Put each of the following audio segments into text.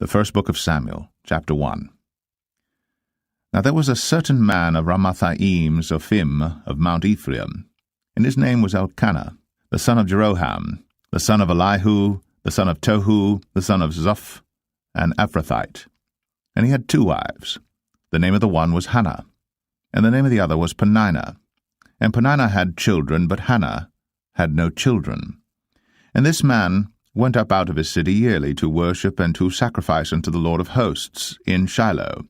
The first book of Samuel, chapter 1. Now there was a certain man of Ramathaim Zophim of Mount Ephraim, and his name was Elkanah, the son of Jeroham, the son of Elihu, the son of Tohu, the son of Zoph, an Ephrathite. And he had 2 wives. The name of the one was Hannah, and the name of the other was Peninnah. And Peninnah had children, but Hannah had no children. And this man went up out of his city yearly to worship and to sacrifice unto the Lord of hosts in Shiloh.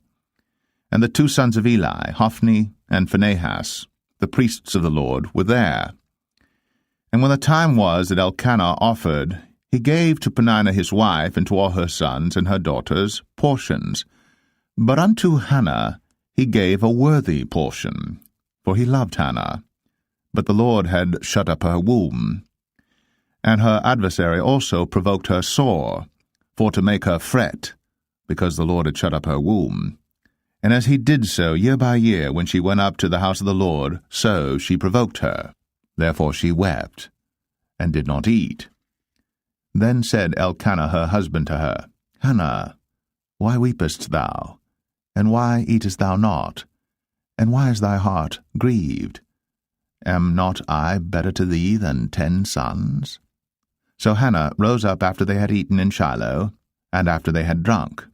And the 2 sons of Eli, Hophni and Phinehas, the priests of the Lord, were there. And when the time was that Elkanah offered, he gave to Peninnah his wife and to all her sons and her daughters portions. But unto Hannah he gave a worthy portion, for he loved Hannah. But the Lord had shut up her womb. And her adversary also provoked her sore, for to make her fret, because the Lord had shut up her womb. And as he did so year by year, when she went up to the house of the Lord, so she provoked her. Therefore she wept, and did not eat. Then said Elkanah her husband to her, Hannah, why weepest thou? And why eatest thou not? And why is thy heart grieved? Am not I better to thee than 10 sons? So Hannah rose up after they had eaten in Shiloh, and after they had drunk.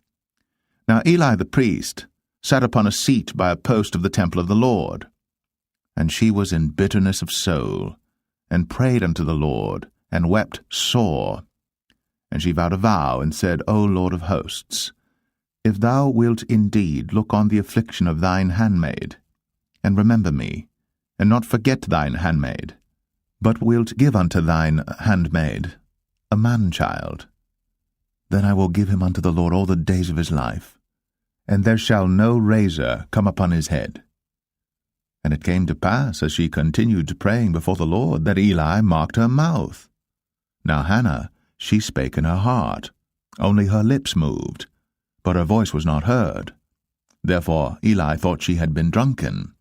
Now Eli the priest sat upon a seat by a post of the temple of the Lord. And she was in bitterness of soul, and prayed unto the Lord, and wept sore. And she vowed a vow, and said, O Lord of hosts, if thou wilt indeed look on the affliction of thine handmaid, and remember me, and not forget thine handmaid, but wilt give unto thine handmaid a man-child, then I will give him unto the Lord all the days of his life, and there shall no razor come upon his head. And it came to pass, as she continued praying before the Lord, that Eli marked her mouth. Now Hannah, she spake in her heart, only her lips moved, but her voice was not heard. Therefore Eli thought she had been drunken.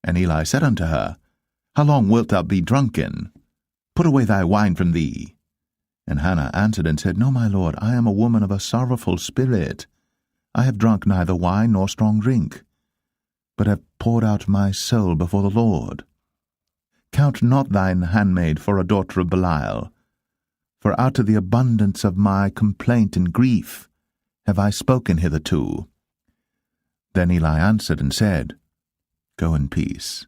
And Eli said unto her, How long wilt thou be drunken? Put away thy wine from thee. And Hannah answered and said, No, my lord, I am a woman of a sorrowful spirit. I have drunk neither wine nor strong drink, but have poured out my soul before the Lord. Count not thine handmaid for a daughter of Belial, for out of the abundance of my complaint and grief have I spoken hitherto. Then Eli answered and said, Go in peace,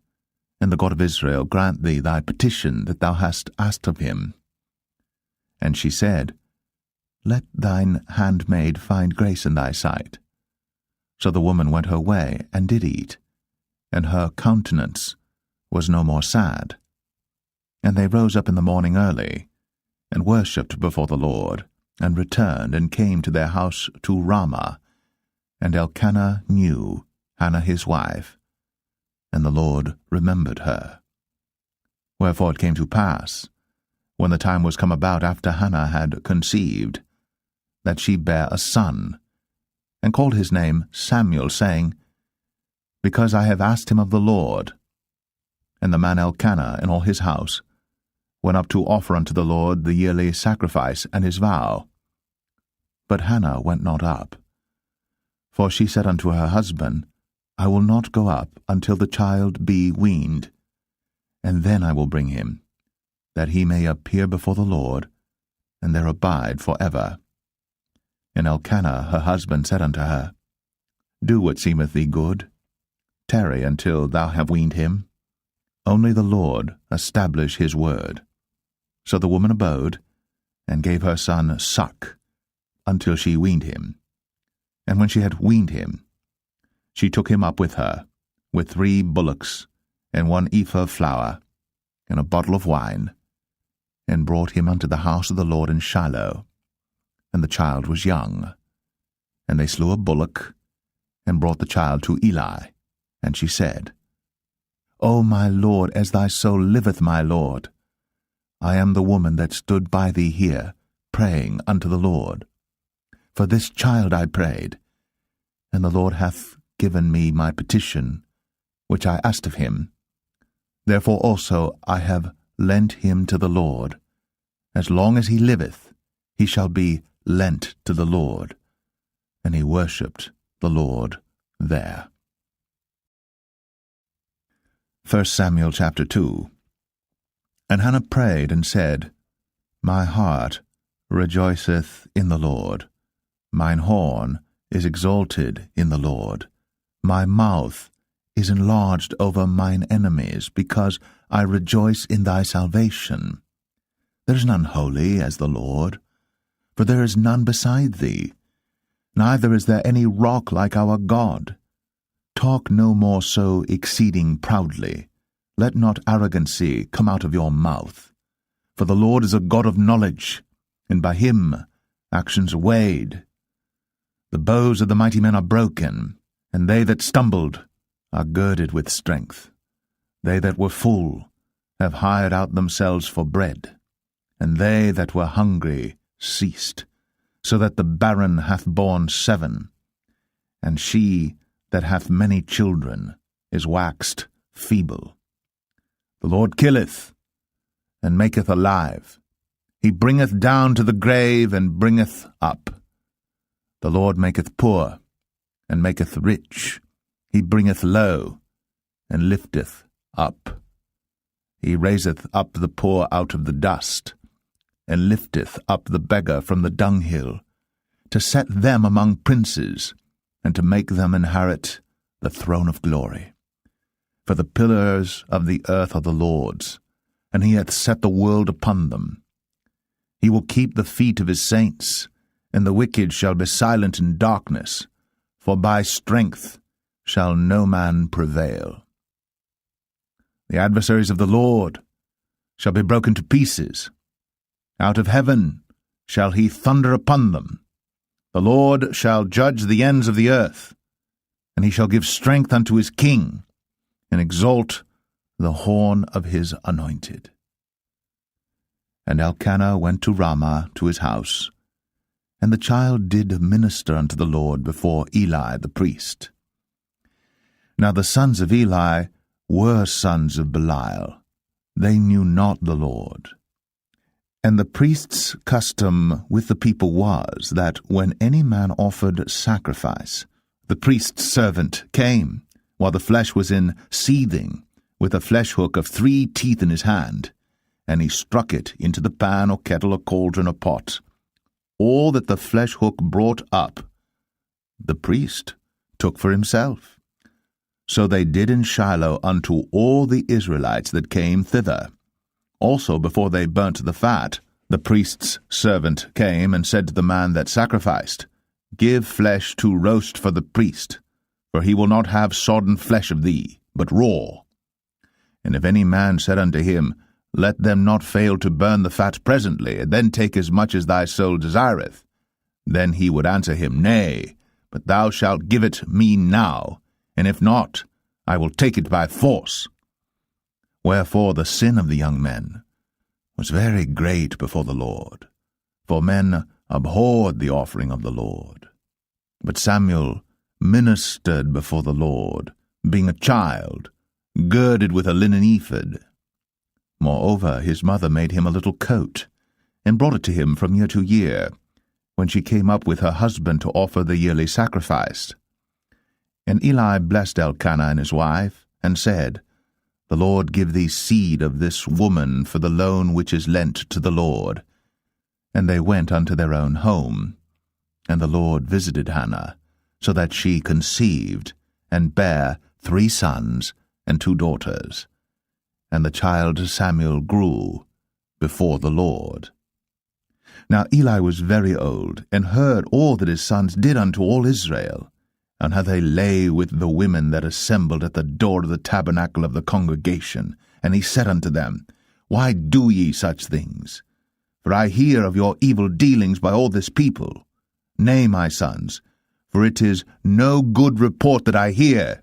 and the God of Israel grant thee thy petition that thou hast asked of him. And she said, Let thine handmaid find grace in thy sight. So the woman went her way, and did eat, and her countenance was no more sad. And they rose up in the morning early, and worshipped before the Lord, and returned, and came to their house to Ramah. And Elkanah knew Hannah his wife, and the Lord remembered her. Wherefore it came to pass, when the time was come about after Hannah had conceived, that she bare a son, and called his name Samuel, saying, Because I have asked him of the Lord. And the man Elkanah and all his house went up to offer unto the Lord the yearly sacrifice and his vow. But Hannah went not up. For she said unto her husband, I will not go up until the child be weaned, and then I will bring him, that he may appear before the Lord, and there abide for ever. And Elkanah her husband said unto her, Do what seemeth thee good. Tarry until thou have weaned him. Only the Lord establish his word. So the woman abode, and gave her son suck, until she weaned him. And when she had weaned him, she took him up with her, with 3 bullocks, and 1 ephah of flour, and a bottle of wine, and brought him unto the house of the Lord in Shiloh. And the child was young. And they slew a bullock, and brought the child to Eli. And she said, O my lord, as thy soul liveth, my lord, I am the woman that stood by thee here, praying unto the Lord. For this child I prayed, and the Lord hath given me my petition, which I asked of him. Therefore also I have lent him to the Lord. As long as he liveth, he shall be lent to the Lord. and he worshipped the Lord there. 1 Samuel chapter 2. And Hannah prayed and said, My heart rejoiceth in the Lord. Mine horn is exalted in the Lord. My mouth is enlarged over mine enemies, because I rejoice in thy salvation. There is none holy as the Lord, for there is none beside thee. Neither is there any rock like our God. Talk no more so exceeding proudly. Let not arrogancy come out of your mouth. For the Lord is a God of knowledge, and by him actions are weighed. The bows of the mighty men are broken, and they that stumbled are girded with strength. They that were full have hired out themselves for bread, and they that were hungry ceased, so that the barren hath borne 7, and she that hath many children is waxed feeble. The Lord killeth, and maketh alive. He bringeth down to the grave, and bringeth up. The Lord maketh poor, and maketh rich. He bringeth low, and lifteth up. He raiseth up the poor out of the dust, and lifteth up the beggar from the dunghill, to set them among princes, and to make them inherit the throne of glory. For the pillars of the earth are the Lord's, and he hath set the world upon them. He will keep the feet of his saints, and the wicked shall be silent in darkness, for by strength shall no man prevail. The adversaries of the Lord shall be broken to pieces. Out of heaven shall he thunder upon them. The Lord shall judge the ends of the earth, and he shall give strength unto his king, and exalt the horn of his anointed. And Elkanah went to Ramah to his house, and the child did minister unto the Lord before Eli the priest. Now the sons of Eli were sons of Belial. They knew not the Lord. And the priest's custom with the people was that when any man offered sacrifice, the priest's servant came, while the flesh was in seething, with a flesh hook of 3 teeth in his hand, and he struck it into the pan or kettle or cauldron or pot. All that the flesh hook brought up, the priest took for himself. So they did in Shiloh unto all the Israelites that came thither. Also before they burnt the fat, the priest's servant came and said to the man that sacrificed, Give flesh to roast for the priest, for he will not have sodden flesh of thee, but raw. And if any man said unto him, Let them not fail to burn the fat presently, and then take as much as thy soul desireth, then he would answer him, Nay, but thou shalt give it me now, and if not, I will take it by force. Wherefore the sin of the young men was very great before the Lord, for men abhorred the offering of the Lord. But Samuel ministered before the Lord, being a child, girded with a linen ephod. Moreover, his mother made him a little coat, and brought it to him from year to year, when she came up with her husband to offer the yearly sacrifice. And Eli blessed Elkanah and his wife, and said, The Lord give thee seed of this woman for the loan which is lent to the Lord. And they went unto their own home. And the Lord visited Hannah, so that she conceived, and bare 3 sons and 2 daughters. And the child Samuel grew before the Lord. Now Eli was very old, and heard all that his sons did unto all Israel, and how they lay with the women that assembled at the door of the tabernacle of the congregation. And he said unto them, Why do ye such things? For I hear of your evil dealings by all this people. Nay, my sons, for it is no good report that I hear.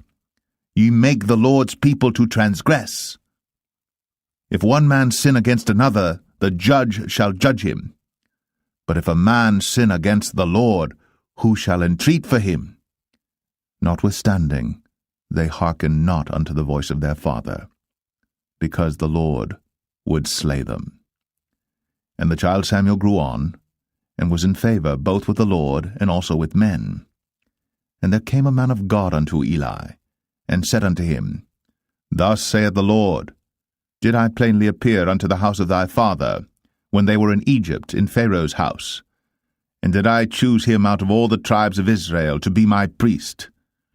Ye make the Lord's people to transgress. If one man sin against another, the judge shall judge him. But if a man sin against the Lord, who shall entreat for him? Notwithstanding, they hearkened not unto the voice of their father, because the Lord would slay them. And the child Samuel grew on, and was in favor both with the Lord and also with men. And there came a man of God unto Eli, and said unto him, Thus saith the Lord, Did I plainly appear unto the house of thy father, when they were in Egypt, in Pharaoh's house? And did I choose him out of all the tribes of Israel to be my priest,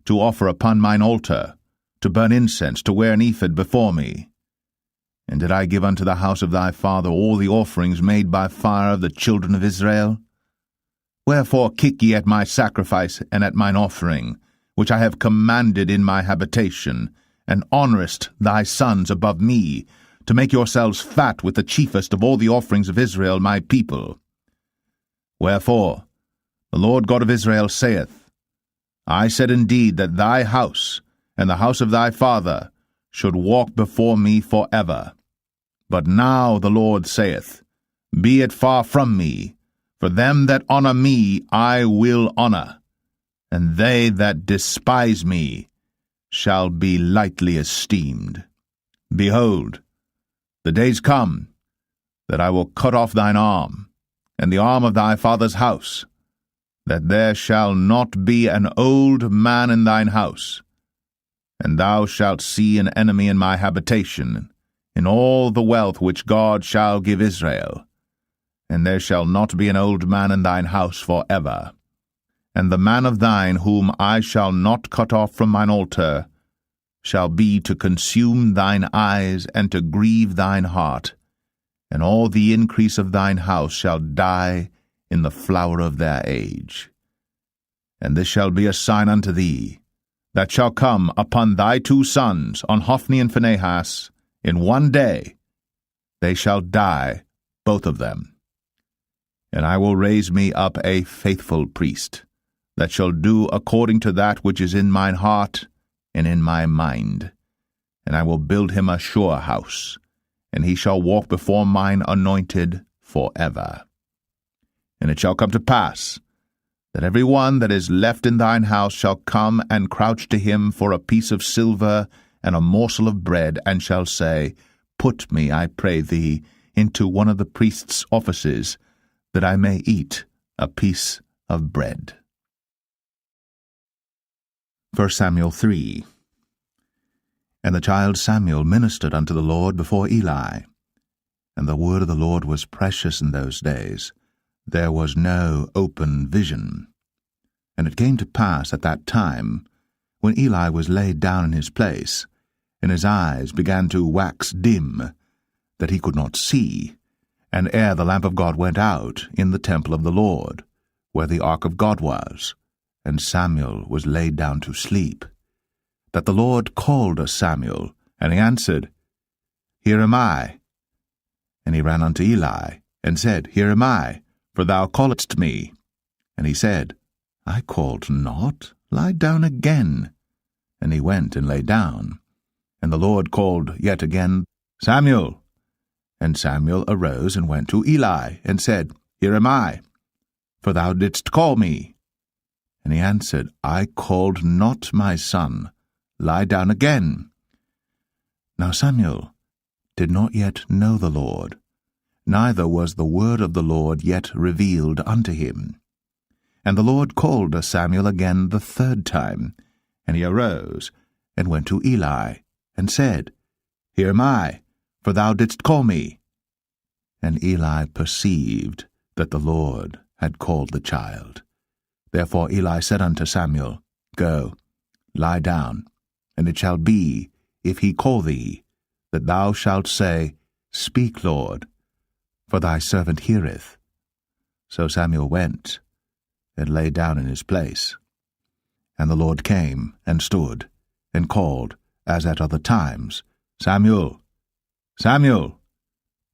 to offer upon mine altar, to burn incense, to wear an ephod before me? And did I give unto the house of thy father all the offerings made by fire of the children of Israel? Wherefore kick ye at my sacrifice and at mine offering, which I have commanded in my habitation, and honourest thy sons above me, to make yourselves fat with the chiefest of all the offerings of Israel my people? Wherefore the Lord God of Israel saith, I said indeed that thy house and the house of thy father should walk before me for ever. But now the Lord saith, Be it far from me, for them that honour me I will honour, and they that despise me shall be lightly esteemed. Behold, the days come that I will cut off thine arm, and the arm of thy father's house, that there shall not be an old man in thine house, and thou shalt see an enemy in my habitation, in all the wealth which God shall give Israel. And there shall not be an old man in thine house for ever. And the man of thine whom I shall not cut off from mine altar shall be to consume thine eyes and to grieve thine heart, and all the increase of thine house shall die in the flower of their age. And this shall be a sign unto thee, that shall come upon thy 2 sons, on Hophni and Phinehas, in one day. They shall die, both of them. And I will raise me up a faithful priest, that shall do according to that which is in mine heart and in my mind. And I will build him a sure house, and he shall walk before mine anointed for ever. And it shall come to pass, that every one that is left in thine house shall come and crouch to him for a piece of silver and a morsel of bread, and shall say, Put me, I pray thee, into one of the priest's offices, that I may eat a piece of bread. 1 Samuel 3. And the child Samuel ministered unto the Lord before Eli. And the word of the Lord was precious in those days. There was no open vision. And it came to pass at that time, when Eli was laid down in his place, and his eyes began to wax dim, that he could not see, and ere the lamp of God went out in the temple of the Lord, where the ark of God was, and Samuel was laid down to sleep, that the Lord called Samuel, and he answered, Here am I. And he ran unto Eli, and said, Here am I, for thou calledst me. And he said, I called not, lie down again. And he went and lay down. And the Lord called yet again, Samuel. And Samuel arose and went to Eli, and said, Here am I, for thou didst call me. And he answered, I called not, my son, lie down again. Now Samuel did not yet know the Lord, neither was the word of the Lord yet revealed unto him. And the Lord called Samuel again the 3rd time, and he arose, and went to Eli, and said, Here am I, for thou didst call me. And Eli perceived that the Lord had called the child. Therefore Eli said unto Samuel, Go, lie down, and it shall be, if he call thee, that thou shalt say, Speak, Lord, for thy servant heareth. So Samuel went, and lay down in his place. And the Lord came, and stood, and called, as at other times, Samuel, Samuel.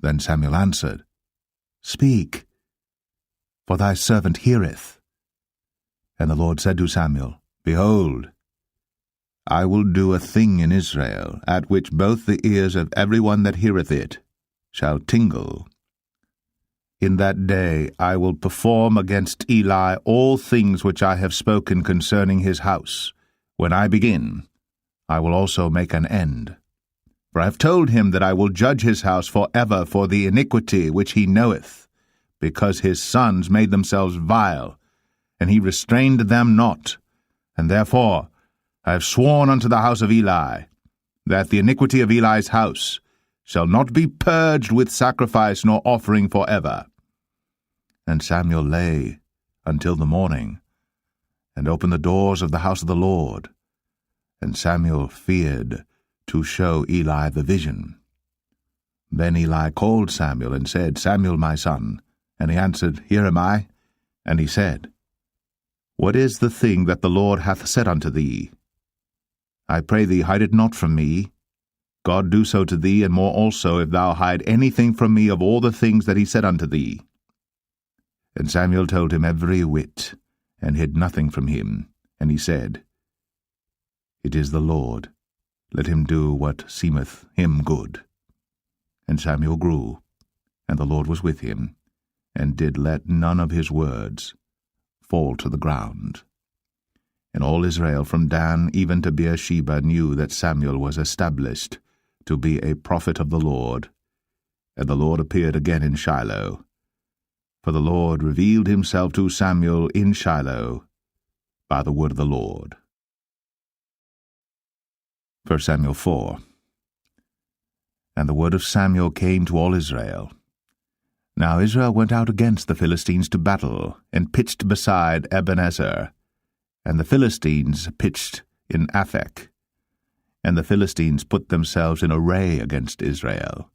Then Samuel answered, Speak, for thy servant heareth. And the Lord said to Samuel, Behold, I will do a thing in Israel, at which both the ears of every one that heareth it shall tingle. In that day I will perform against Eli all things which I have spoken concerning his house. When I begin, I will also make an end. For I have told him that I will judge his house for ever for the iniquity which he knoweth, because his sons made themselves vile, and he restrained them not, And therefore I have sworn unto the house of Eli, that the iniquity of Eli's house shall not be purged with sacrifice nor offering for ever. And Samuel lay until the morning, and opened the doors of the house of the Lord. And Samuel feared to show Eli the vision. Then Eli called Samuel, and said, Samuel, my son. And he answered, Here am I. And he said, What is the thing that the Lord hath said unto thee? I pray thee, hide it not from me. God do so to thee, and more also, if thou hide anything from me of all the things that he said unto thee. And Samuel told him every whit, and hid nothing from him. And he said, It is the Lord. Let him do what seemeth him good. And Samuel grew, and the Lord was with him, and did let none of his words fall to the ground. And all Israel from Dan even to Beersheba knew that Samuel was established to be a prophet of the Lord. And the Lord appeared again in Shiloh. For the Lord revealed himself to Samuel in Shiloh by the word of the Lord. 1 Samuel 4. And the word of Samuel came to all Israel. Now Israel went out against the Philistines to battle, and pitched beside Ebenezer. And the Philistines pitched in Aphek. And the Philistines put themselves in array against Israel.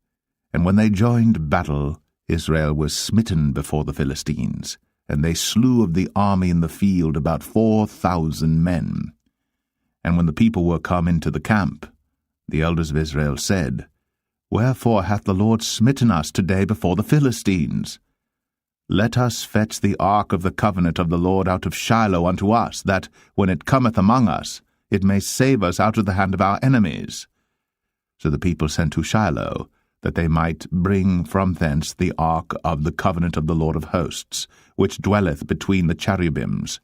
And when they joined battle, Israel was smitten before the Philistines, and they slew of the army in the field about 4,000 men. And when the people were come into the camp, the elders of Israel said, Wherefore hath the Lord smitten us today before the Philistines? Let us fetch the ark of the covenant of the Lord out of Shiloh unto us, that, when it cometh among us, it may save us out of the hand of our enemies. So the people sent to Shiloh, that they might bring from thence the ark of the covenant of the Lord of hosts, which dwelleth between the cherubims.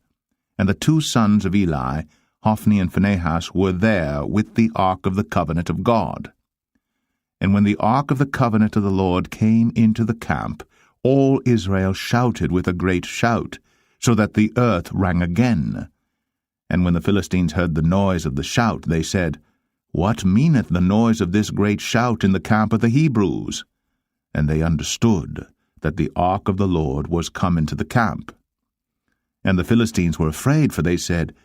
And the two sons of Eli, Hophni and Phinehas, were there with the ark of the covenant of God. And when the ark of the covenant of the Lord came into the camp, all Israel shouted with a great shout, so that the earth rang again. And when the Philistines heard the noise of the shout, they said, What meaneth the noise of this great shout in the camp of the Hebrews? And they understood that the ark of the Lord was come into the camp. And the Philistines were afraid, for they said,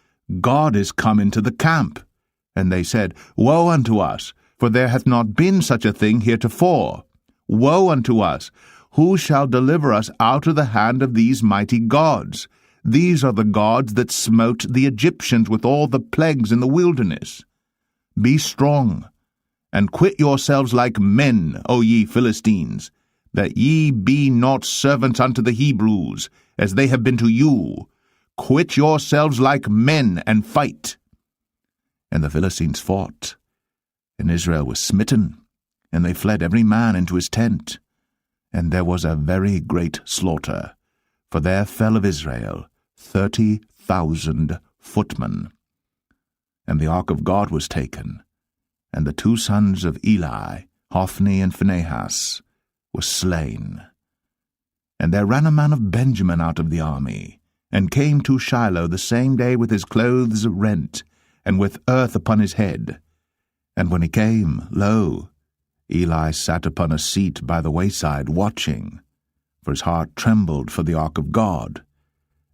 God is come into the camp. And they said, Woe unto us! For there hath not been such a thing heretofore. Woe unto us! Who shall deliver us out of the hand of these mighty gods? These are the gods that smote the Egyptians with all the plagues in the wilderness. Be strong, and quit yourselves like men, O ye Philistines, that ye be not servants unto the Hebrews, as they have been to you. Quit yourselves like men, and fight. And the Philistines fought, and Israel was smitten, and they fled every man into his tent. And there was a very great slaughter, for there fell of Israel 30,000 footmen. And the ark of God was taken, and the two sons of Eli, Hophni and Phinehas, were slain. And there ran a man of Benjamin out of the army, and came to Shiloh the same day with his clothes rent, and with earth upon his head. And when he came, lo, Eli sat upon a seat by the wayside, watching, for his heart trembled for the ark of God.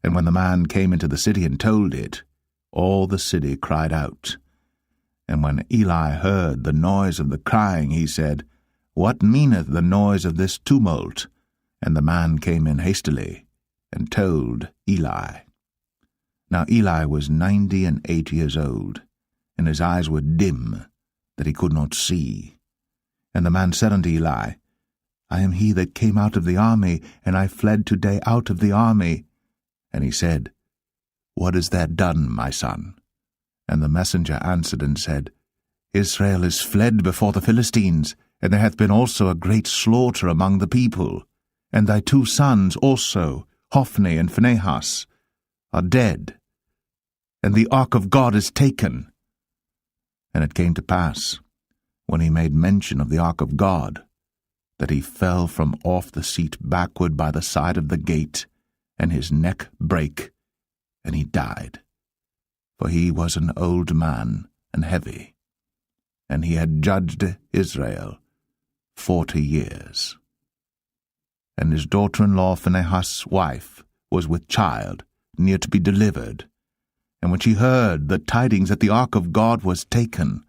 And when the man came into the city and told it, all the city cried out. And when Eli heard the noise of the crying, he said, What meaneth the noise of this tumult? And the man came in hastily, and told Eli. Now Eli was 98 years old, and his eyes were dim, that he could not see. And the man said unto Eli, I am he that came out of the army, and I fled today out of the army. And he said, What is that done, my son? And the messenger answered and said, Israel is fled before the Philistines, and there hath been also a great slaughter among the people. And thy two sons also, Hophni and Phinehas, are dead, and the ark of God is taken. And it came to pass, when he made mention of the ark of God, that he fell from off the seat backward by the side of the gate, and his neck brake, and he died. for he was an old man and heavy, and he had judged Israel 40 years. And his daughter-in-law Phinehas' wife was with child, near to be delivered. And when she heard the tidings that the ark of God was taken,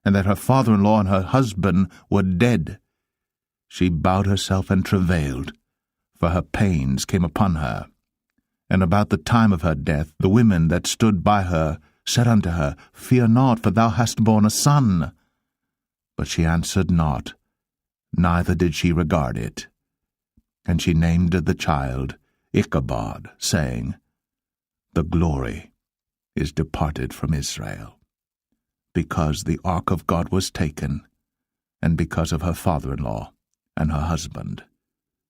and that her father-in-law and her husband were dead, she bowed herself and travailed, for her pains came upon her. And about the time of her death, the women that stood by her said unto her, Fear not, for thou hast borne a son. But she answered not, neither did she regard it. And she named the child Ichabod, saying, The glory is departed from Israel, because the ark of God was taken, and because of her father-in-law and her husband.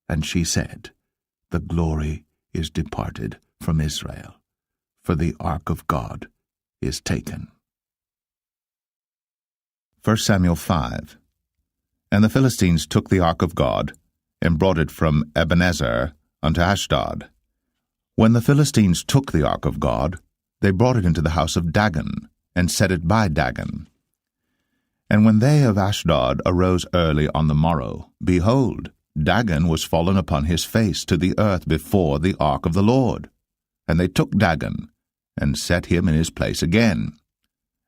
And she said, The glory is departed from Israel, for the ark of God is taken. 1 Samuel 5. And the Philistines took the ark of God, and brought it from Ebenezer unto Ashdod. When the Philistines took the ark of God, they brought it into the house of Dagon, and set it by Dagon. And when they of Ashdod arose early on the morrow, behold, Dagon was fallen upon his face to the earth before the ark of the Lord. And they took Dagon, and set him in his place again.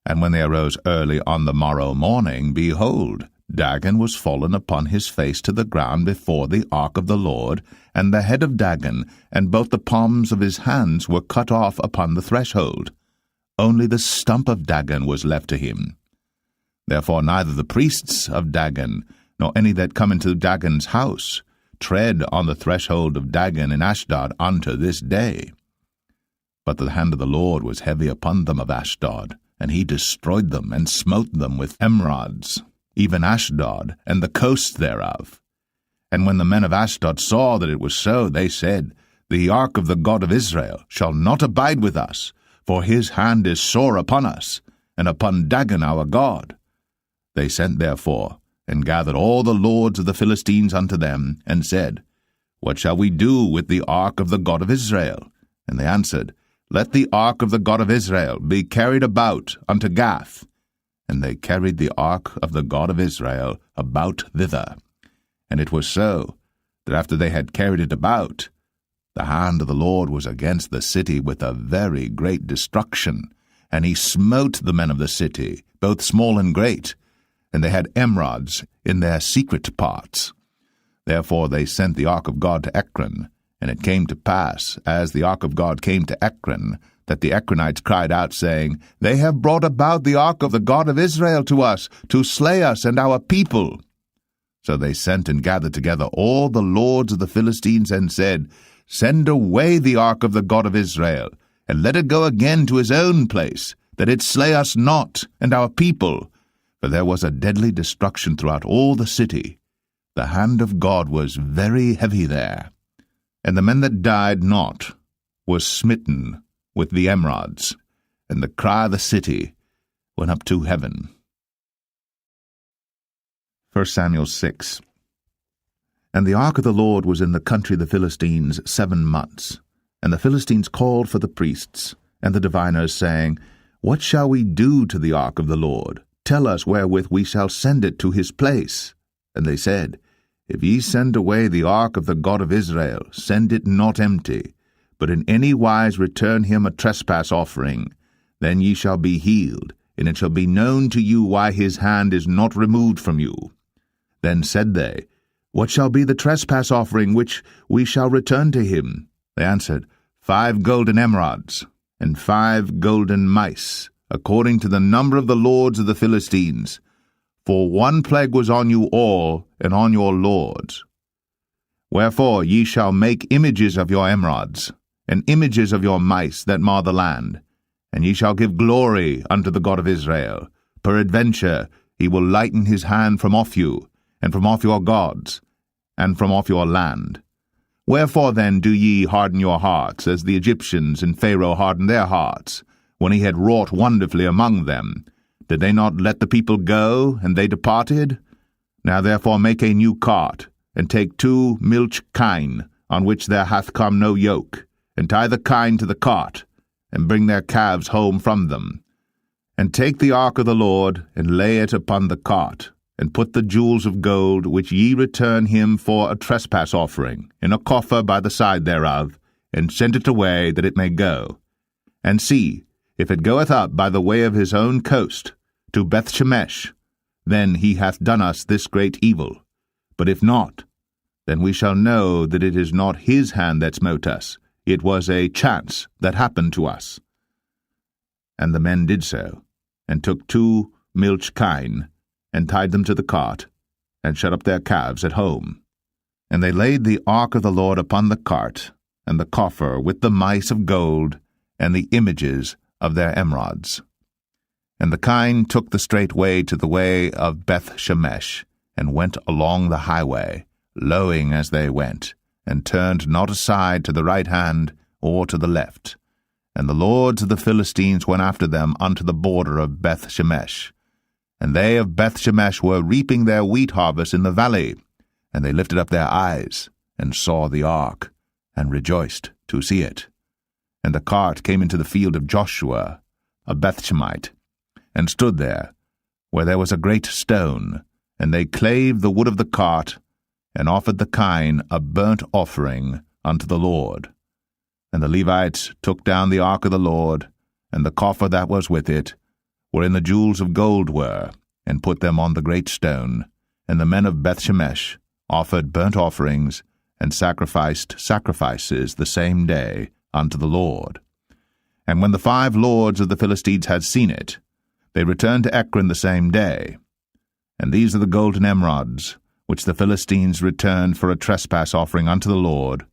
And when they arose early on the morrow morning, behold, Dagon was fallen upon his face to the ground before the ark of the Lord, and the head of Dagon, and both the palms of his hands were cut off upon the threshold. Only the stump of Dagon was left to him. Therefore neither the priests of Dagon, nor any that come into Dagon's house, tread on the threshold of Dagon in Ashdod unto this day. But the hand of the Lord was heavy upon them of Ashdod, and he destroyed them, and smote them with emerods, even Ashdod, and the coast thereof. And when the men of Ashdod saw that it was so, they said, The ark of the God of Israel shall not abide with us, for his hand is sore upon us, and upon Dagon our God. They sent therefore, and gathered all the lords of the Philistines unto them, and said, What shall we do with the ark of the God of Israel? And they answered, Let the ark of the God of Israel be carried about unto Gath. And they carried the ark of the God of Israel about thither. And it was so, that after they had carried it about, the hand of the Lord was against the city with a very great destruction, and he smote the men of the city, both small and great, and they had emerods in their secret parts. Therefore they sent the ark of God to Ekron, and it came to pass, as the ark of God came to Ekron, that the Ekronites cried out, saying, They have brought about the ark of the God of Israel to us, to slay us and our people. So they sent and gathered together all the lords of the Philistines, and said, Send away the ark of the God of Israel, and let it go again to his own place, that it slay us not and our people. For there was a deadly destruction throughout all the city. The hand of God was very heavy there. And the men that died not were smitten with the emerods, and the cry of the city went up to heaven. 1 Samuel 6. And the ark of the Lord was in the country of the Philistines 7 months. And the Philistines called for the priests and the diviners, saying, What shall we do to the ark of the Lord? Tell us wherewith we shall send it to his place. And they said, If ye send away the ark of the God of Israel, send it not empty, but in any wise return him a trespass offering. Then ye shall be healed, and it shall be known to you why his hand is not removed from you. Then said they, What shall be the trespass offering which we shall return to him? They answered, 5 golden emerods, and 5 golden mice, according to the number of the lords of the Philistines. For 1 plague was on you all, and on your lords. Wherefore ye shall make images of your emerods, and images of your mice that mar the land, and ye shall give glory unto the God of Israel. Peradventure he will lighten his hand from off you, and from off your gods, and from off your land. Wherefore then do ye harden your hearts, as the Egyptians and Pharaoh hardened their hearts, when he had wrought wonderfully among them? Did they not let the people go, and they departed? Now therefore make a new cart, and take 2 milch kine, on which there hath come no yoke, and tie the kine to the cart, and bring their calves home from them. And take the ark of the Lord, and lay it upon the cart, and put the jewels of gold which ye return him for a trespass offering in a coffer by the side thereof, and send it away that it may go. And see, if it goeth up by the way of his own coast, to Bethshemesh, then he hath done us this great evil. But if not, then we shall know that it is not his hand that smote us. It was a chance that happened to us. And the men did so, and took 2 milch kine, and tied them to the cart, and shut up their calves at home. And they laid the ark of the Lord upon the cart, and the coffer with the mice of gold, and the images of their emerods. And the kine took the straight way to the way of Beth-shemesh, and went along the highway, lowing as they went, and turned not aside to the right hand or to the left. And the lords of the Philistines went after them unto the border of Beth-shemesh. And they of Beth-shemesh were reaping their wheat harvest in the valley, and they lifted up their eyes, and saw the ark, and rejoiced to see it. And the cart came into the field of Joshua, a Bethshemite, and stood there, where there was a great stone, and they clave the wood of the cart, and offered the kine a burnt offering unto the Lord. And the Levites took down the ark of the Lord, and the coffer that was with it, wherein the jewels of gold were, and put them on the great stone. And the men of Bethshemesh offered burnt offerings, and sacrificed sacrifices the same day unto the Lord. And when the 5 lords of the Philistines had seen it, they returned to Ekron the same day. And these are the golden emerods, which the Philistines returned for a trespass offering unto the Lord,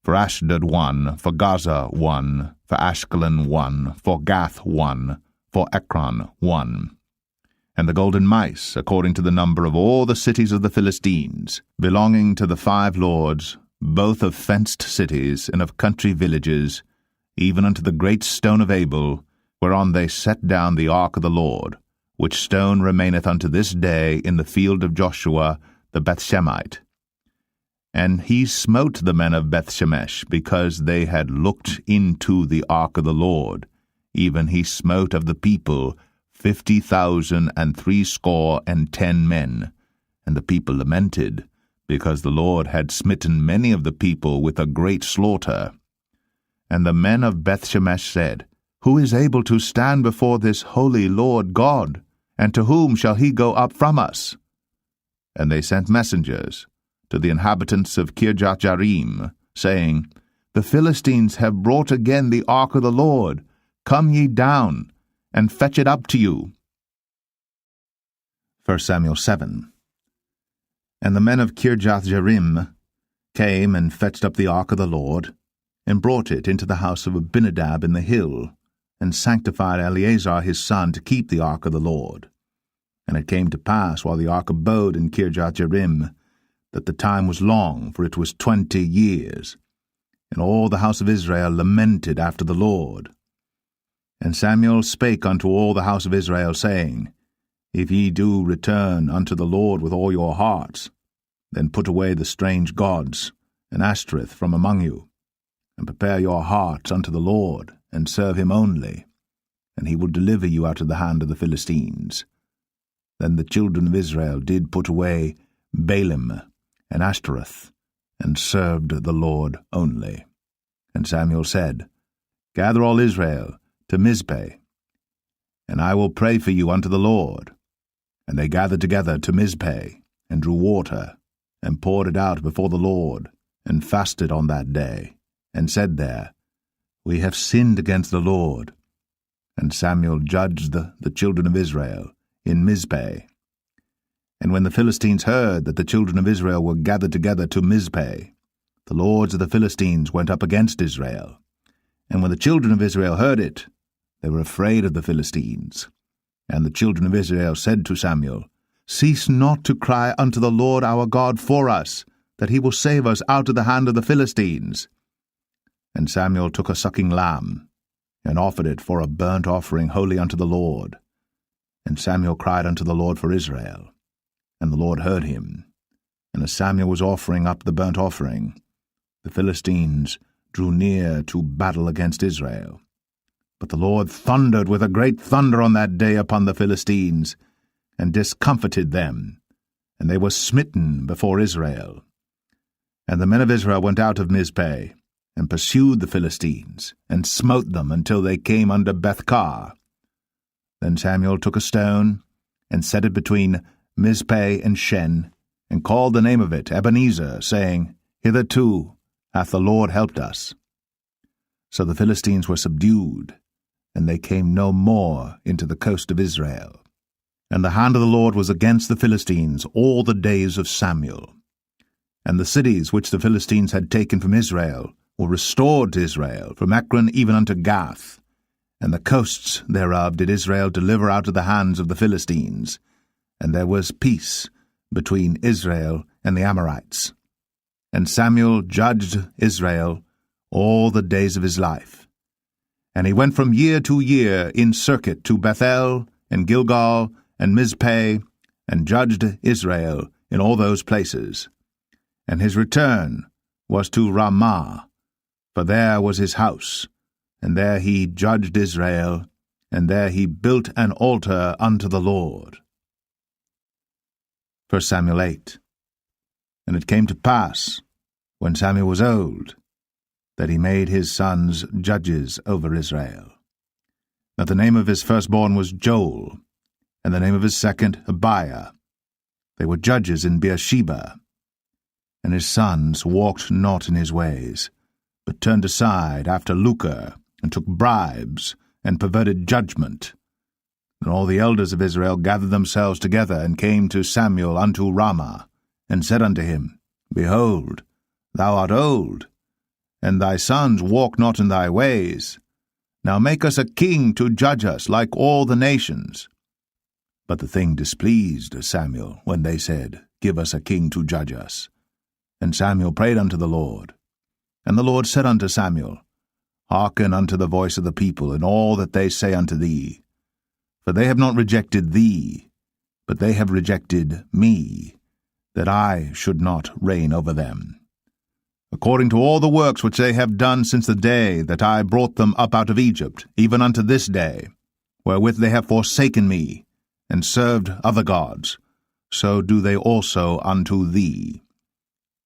for Ashdod 1, for Gaza 1, for Ashkelon 1, for Gath 1, for Ekron 1. And the golden mice, according to the number of all the cities of the Philistines, belonging to the 5 lords, both of fenced cities and of country villages, even unto the great stone of Abel, whereon they set down the ark of the Lord, which stone remaineth unto this day in the field of Joshua the Bethshemite. And he smote the men of Bethshemesh, because they had looked into the ark of the Lord. Even he smote of the people 50,010 men. And the people lamented, because the Lord had smitten many of the people with a great slaughter. And the men of Bethshemesh said, Who is able to stand before this holy Lord God? And to whom shall he go up from us? And they sent messengers to the inhabitants of Kirjath-jearim, saying, The Philistines have brought again the ark of the Lord. Come ye down, and fetch it up to you. 1 Samuel 7. And the men of Kirjath-jearim came and fetched up the ark of the Lord, and brought it into the house of Abinadab in the hill, and sanctified Eleazar his son to keep the ark of the Lord. And it came to pass, while the ark abode in Kirjath-jearim, that the time was long, for it was 20 years. And all the house of Israel lamented after the Lord. And Samuel spake unto all the house of Israel, saying, If ye do return unto the Lord with all your hearts, then put away the strange gods and Ashtoreth from among you, and prepare your hearts unto the Lord, and serve him only, and he will deliver you out of the hand of the Philistines. Then the children of Israel did put away Baalim and Ashtoreth, and served the Lord only. And Samuel said, Gather all Israel to Mizpeh, and I will pray for you unto the Lord. And they gathered together to Mizpeh, and drew water, and poured it out before the Lord, and fasted on that day, and said there, We have sinned against the Lord. And Samuel judged the children of Israel in Mizpeh. And when the Philistines heard that the children of Israel were gathered together to Mizpeh, the lords of the Philistines went up against Israel. And when the children of Israel heard it, they were afraid of the Philistines. And the children of Israel said to Samuel, Cease not to cry unto the Lord our God for us, that he will save us out of the hand of the Philistines. And Samuel took a sucking lamb, and offered it for a burnt offering holy unto the Lord. And Samuel cried unto the Lord for Israel. And the Lord heard him. And as Samuel was offering up the burnt offering, the Philistines drew near to battle against Israel. But the Lord thundered with a great thunder on that day upon the Philistines, and discomfited them, and they were smitten before Israel. And the men of Israel went out of Mizpeh, and pursued the Philistines, and smote them until they came unto Bethkar. Then Samuel took a stone, and set it between Mizpeh and Shen, and called the name of it Ebenezer, saying, Hitherto hath the Lord helped us. So the Philistines were subdued, and they came no more into the coast of Israel. And the hand of the Lord was against the Philistines all the days of Samuel. And the cities which the Philistines had taken from Israel were restored to Israel, from Ekron even unto Gath. And the coasts thereof did Israel deliver out of the hands of the Philistines, and there was peace between Israel and the Amorites. And Samuel judged Israel all the days of his life. And he went from year to year in circuit to Bethel, and Gilgal, and Mizpeh, and judged Israel in all those places. And his return was to Ramah, for there was his house, and there he judged Israel, and there he built an altar unto the Lord. 1 Samuel 8. And it came to pass, when Samuel was old, that he made his sons judges over Israel. Now the name of his firstborn was Joel, and the name of his second Abiah. They were judges in Beersheba. And his sons walked not in his ways, but turned aside after lucre, and took bribes, and perverted judgment. And all the elders of Israel gathered themselves together, and came to Samuel unto Ramah, and said unto him, Behold, thou art old, and thy sons walk not in thy ways. Now make us a king to judge us like all the nations. But the thing displeased Samuel, when they said, Give us a king to judge us. And Samuel prayed unto the Lord. And the Lord said unto Samuel, Hearken unto the voice of the people in all that they say unto thee. For they have not rejected thee, but they have rejected me, that I should not reign over them. According to all the works which they have done since the day that I brought them up out of Egypt, even unto this day, wherewith they have forsaken me, and served other gods, so do they also unto thee.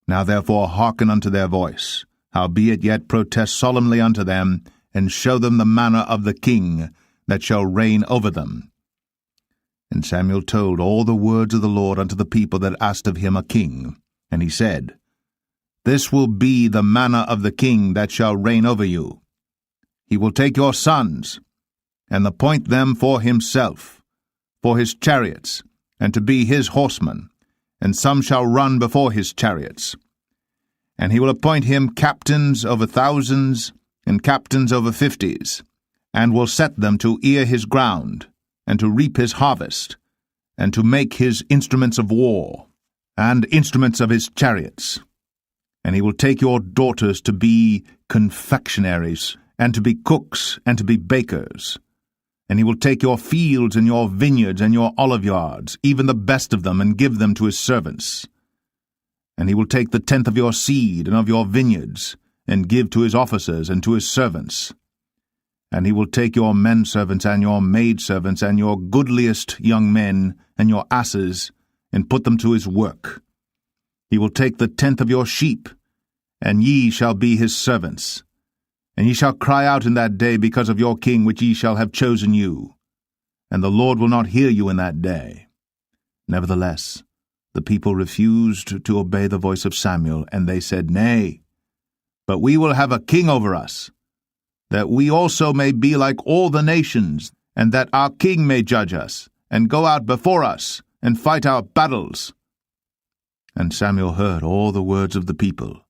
Now therefore hearken unto their voice, howbeit yet protest solemnly unto them, and show them the manner of the king that shall reign over them. And Samuel told all the words of the Lord unto the people that asked of him a king. And he said, This will be the manner of the king that shall reign over you. He will take your sons, and appoint them for himself, for his chariots, and to be his horsemen, and some shall run before his chariots. And he will appoint him captains over thousands, and captains over fifties, and will set them to ear his ground, and to reap his harvest, and to make his instruments of war, and instruments of his chariots. And he will take your daughters to be confectionaries, and to be cooks, and to be bakers. And he will take your fields and your vineyards and your oliveyards, even the best of them, and give them to his servants. And he will take the tenth of your seed and of your vineyards, and give to his officers and to his servants. And he will take your menservants and your maidservants and your goodliest young men and your asses, and put them to his work. He will take the tenth of your sheep, and ye shall be his servants. And ye shall cry out in that day because of your king which ye shall have chosen you. And the Lord will not hear you in that day. Nevertheless, the people refused to obey the voice of Samuel, and they said, Nay, but we will have a king over us, that we also may be like all the nations, and that our king may judge us, and go out before us, and fight our battles. And Samuel heard all the words of the people,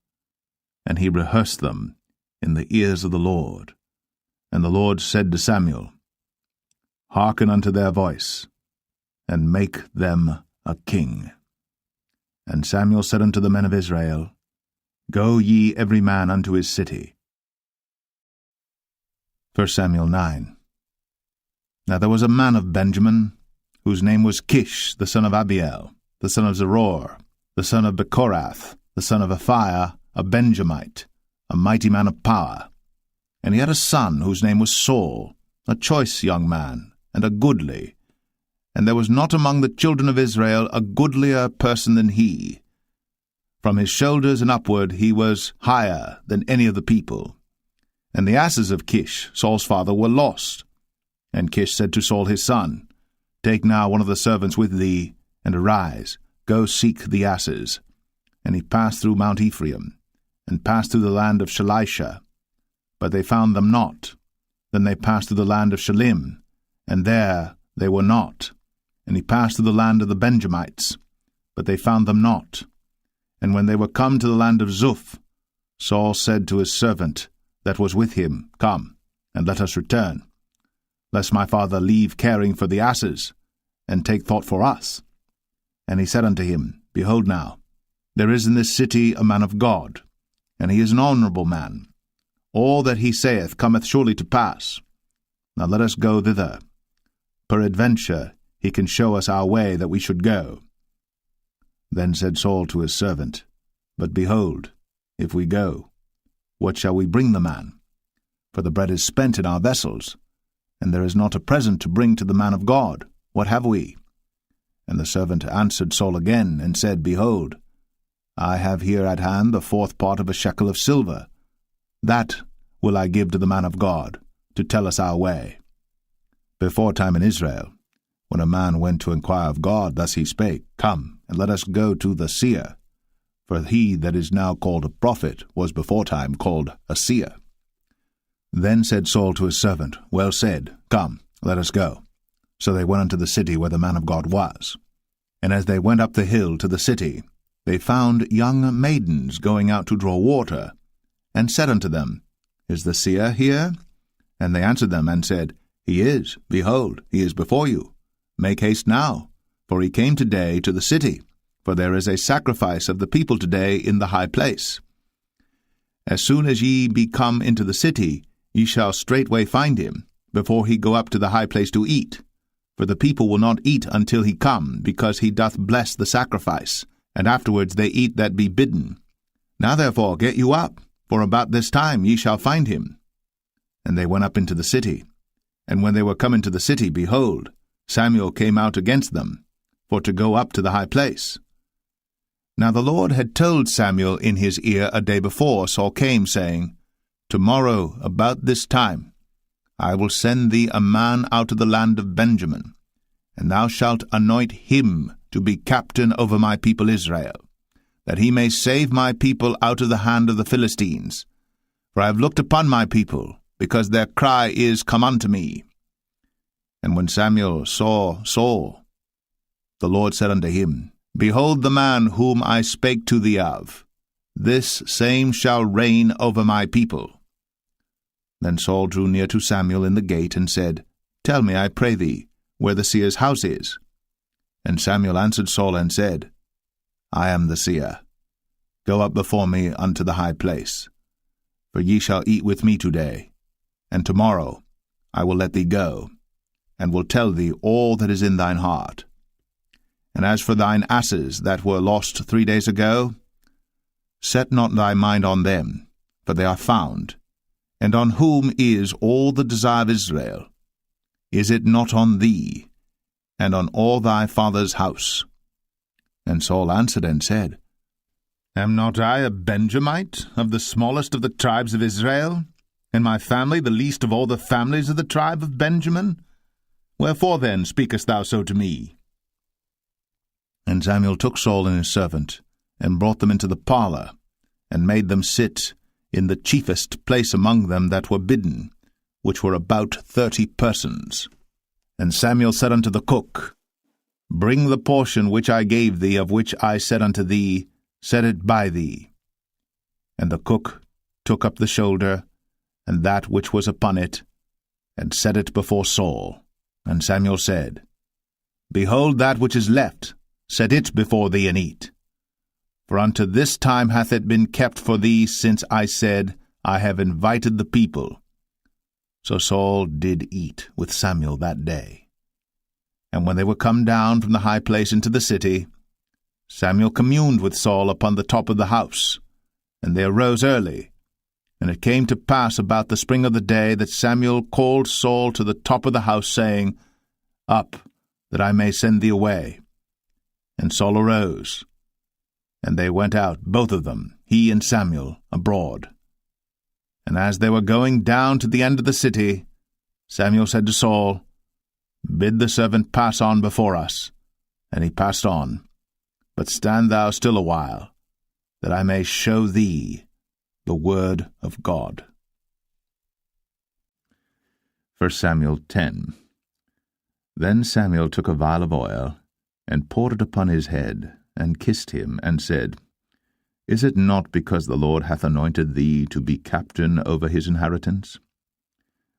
and he rehearsed them in the ears of the Lord. And the Lord said to Samuel, Hearken unto their voice, and make them a king. And Samuel said unto the men of Israel, Go ye every man unto his city. 1 Samuel 9. Now there was a man of Benjamin, whose name was Kish, the son of Abiel, the son of Zeror, the son of Bechorath, the son of Aphiah, a Benjamite, a mighty man of power. And he had a son whose name was Saul, a choice young man, and a goodly, and there was not among the children of Israel a goodlier person than he. From his shoulders and upward he was higher than any of the people. And the asses of Kish, Saul's father, were lost. And Kish said to Saul his son, Take now one of the servants with thee, and arise, go seek the asses. And he passed through Mount Ephraim, and passed through the land of Shalisha. But they found them not. Then they passed through the land of Shalim, and there they were not. And he passed through the land of the Benjamites, but they found them not. And when they were come to the land of Zuph, Saul said to his servant that was with him, Come, and let us return, lest my father leave caring for the asses, and take thought for us. And he said unto him, Behold now, there is in this city a man of God, and he is an honourable man. All that he saith cometh surely to pass. Now let us go thither. Peradventure he can show us our way that we should go. Then said Saul to his servant, But behold, if we go, what shall we bring the man? For the bread is spent in our vessels, and there is not a present to bring to the man of God. What have we? And the servant answered Saul again, and said, Behold, I have here at hand the 4th part of a shekel of silver. That will I give to the man of God, to tell us our way. Before time in Israel, when a man went to inquire of God, thus he spake, Come, and let us go to the seer. For he that is now called a prophet was before time called a seer. Then said Saul to his servant, Well said, Come, let us go. So they went unto the city where the man of God was. And as they went up the hill to the city, they found young maidens going out to draw water, and said unto them, Is the seer here? And they answered them, and said, He is, behold, he is before you. Make haste now, for he came today to the city, for there is a sacrifice of the people today in the high place. As soon as ye be come into the city, ye shall straightway find him, before he go up to the high place to eat. For the people will not eat until he come, because he doth bless the sacrifice, and afterwards they eat that be bidden. Now therefore get you up, for about this time ye shall find him. And they went up into the city. And when they were come into the city, behold, Samuel came out against them, for to go up to the high place. Now the Lord had told Samuel in his ear a day before Saul came, saying, Tomorrow, about this time, I will send thee a man out of the land of Benjamin, and thou shalt anoint him to be captain over my people Israel, that he may save my people out of the hand of the Philistines. For I have looked upon my people, because their cry is come unto me. And when Samuel saw Saul, the Lord said unto him, Behold the man whom I spake to thee of. This same shall reign over my people. Then Saul drew near to Samuel in the gate, and said, Tell me, I pray thee, where the seer's house is. And Samuel answered Saul, and said, I am the seer. Go up before me unto the high place. For ye shall eat with me today, and tomorrow I will let thee go, and will tell thee all that is in thine heart. And as for thine asses that were lost 3 days ago, set not thy mind on them, for they are found. And on whom is all the desire of Israel? Is it not on thee, and on all thy father's house? And Saul answered and said, Am not I a Benjamite, of the smallest of the tribes of Israel, and my family the least of all the families of the tribe of Benjamin? Wherefore then speakest thou so to me? And Samuel took Saul and his servant, and brought them into the parlour, and made them sit in the chiefest place among them that were bidden, which were about 30 persons. And Samuel said unto the cook, Bring the portion which I gave thee, of which I said unto thee, Set it by thee. And the cook took up the shoulder, and that which was upon it, and set it before Saul. And Samuel said, Behold that which is left, set it before thee, and eat. For unto this time hath it been kept for thee, since I said, I have invited the people. So Saul did eat with Samuel that day. And when they were come down from the high place into the city, Samuel communed with Saul upon the top of the house. And they arose early, And it came to pass about the spring of the day that Samuel called Saul to the top of the house, saying, Up, that I may send thee away. And Saul arose, and they went out, both of them, he and Samuel, abroad. And as they were going down to the end of the city, Samuel said to Saul, Bid the servant pass on before us. And he passed on. But stand thou still a while, that I may show thee the word of God. 1 Samuel 10. Then Samuel took a vial of oil, and poured it upon his head, and kissed him, and said, Is it not because the Lord hath anointed thee to be captain over his inheritance?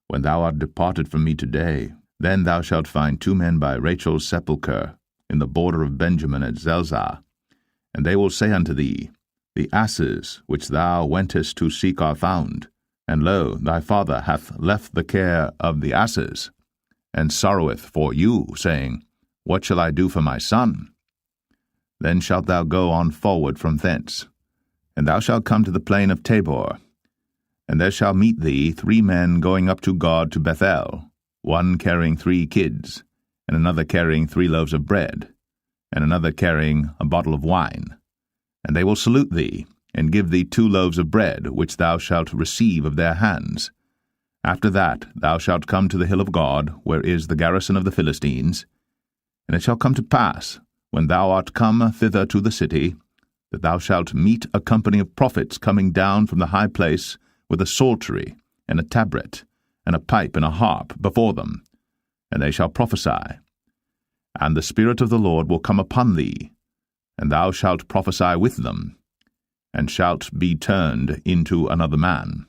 When thou art departed from me today, then thou shalt find 2 men by Rachel's sepulchre, in the border of Benjamin at Zelzah. And they will say unto thee, The asses which thou wentest to seek are found, and lo, thy father hath left the care of the asses, and sorroweth for you, saying, What shall I do for my son? Then shalt thou go on forward from thence, and thou shalt come to the plain of Tabor. And there shall meet thee 3 men going up to God to Bethel, one carrying 3 kids, and another carrying 3 loaves of bread, and another carrying a bottle of wine. And they will salute thee, and give thee 2 loaves of bread, which thou shalt receive of their hands. After that thou shalt come to the hill of God, where is the garrison of the Philistines. And it shall come to pass, when thou art come thither to the city, that thou shalt meet a company of prophets coming down from the high place, with a psaltery, and a tabret, and a pipe, and a harp before them, and they shall prophesy. And the Spirit of the Lord will come upon thee, and thou shalt prophesy with them, and shalt be turned into another man.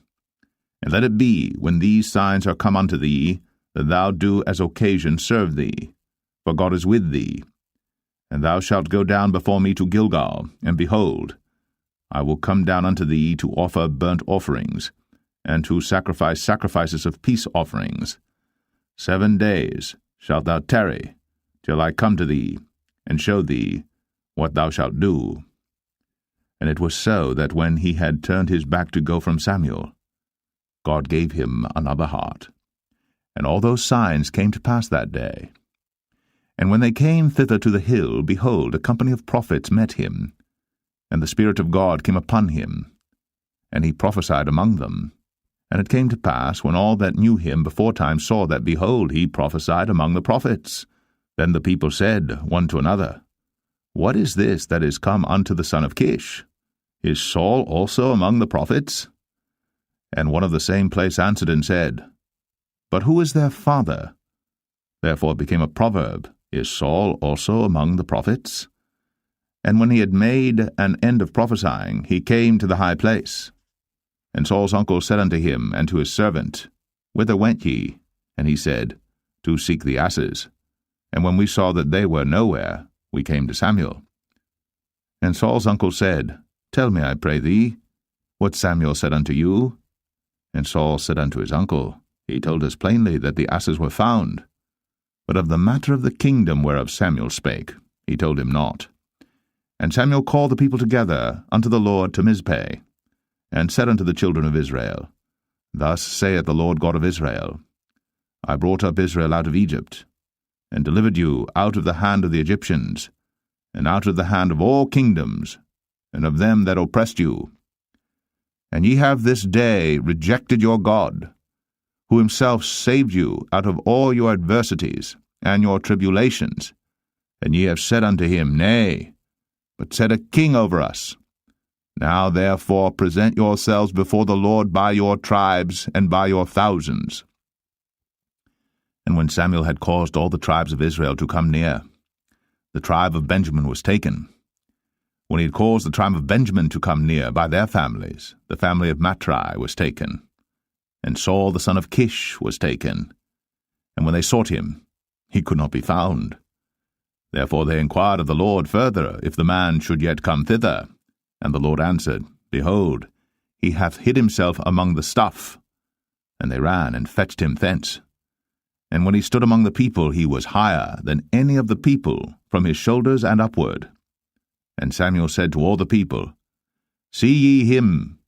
And let it be, when these signs are come unto thee, that thou do as occasion serve thee, for God is with thee. And thou shalt go down before me to Gilgal, and behold, I will come down unto thee to offer burnt offerings, and to sacrifice sacrifices of peace offerings. 7 days shalt thou tarry, till I come to thee, and show thee what thou shalt do. And it was so that when he had turned his back to go from Samuel, God gave him another heart. And all those signs came to pass that day. And when they came thither to the hill, behold, a company of prophets met him, and the Spirit of God came upon him, and he prophesied among them. And it came to pass, when all that knew him beforetime saw that, behold, he prophesied among the prophets, then the people said one to another, What is this that is come unto the son of Kish? Is Saul also among the prophets? And one of the same place answered and said, But who is their father? Therefore it became a proverb, Is Saul also among the prophets? And when he had made an end of prophesying, he came to the high place. And Saul's uncle said unto him and to his servant, Whither went ye? And he said, To seek the asses. And when we saw that they were nowhere, we came to Samuel. And Saul's uncle said, Tell me, I pray thee, what Samuel said unto you. And Saul said unto his uncle, He told us plainly that the asses were found. But of the matter of the kingdom whereof Samuel spake, he told him not. And Samuel called the people together unto the Lord to Mizpeh, and said unto the children of Israel, Thus saith the Lord God of Israel, I brought up Israel out of Egypt, and delivered you out of the hand of the Egyptians, and out of the hand of all kingdoms, and of them that oppressed you. And ye have this day rejected your God, who himself saved you out of all your adversities and your tribulations. And ye have said unto him, Nay, but set a king over us. Now therefore present yourselves before the Lord by your tribes and by your thousands. And when Samuel had caused all the tribes of Israel to come near, the tribe of Benjamin was taken. When he had caused the tribe of Benjamin to come near by their families, the family of Matri was taken. And Saul the son of Kish was taken. And when they sought him, he could not be found. Therefore they inquired of the Lord further, if the man should yet come thither. And the Lord answered, Behold, he hath hid himself among the stuff. And they ran and fetched him thence. And when he stood among the people, he was higher than any of the people, from his shoulders and upward. And Samuel said to all the people, See ye him,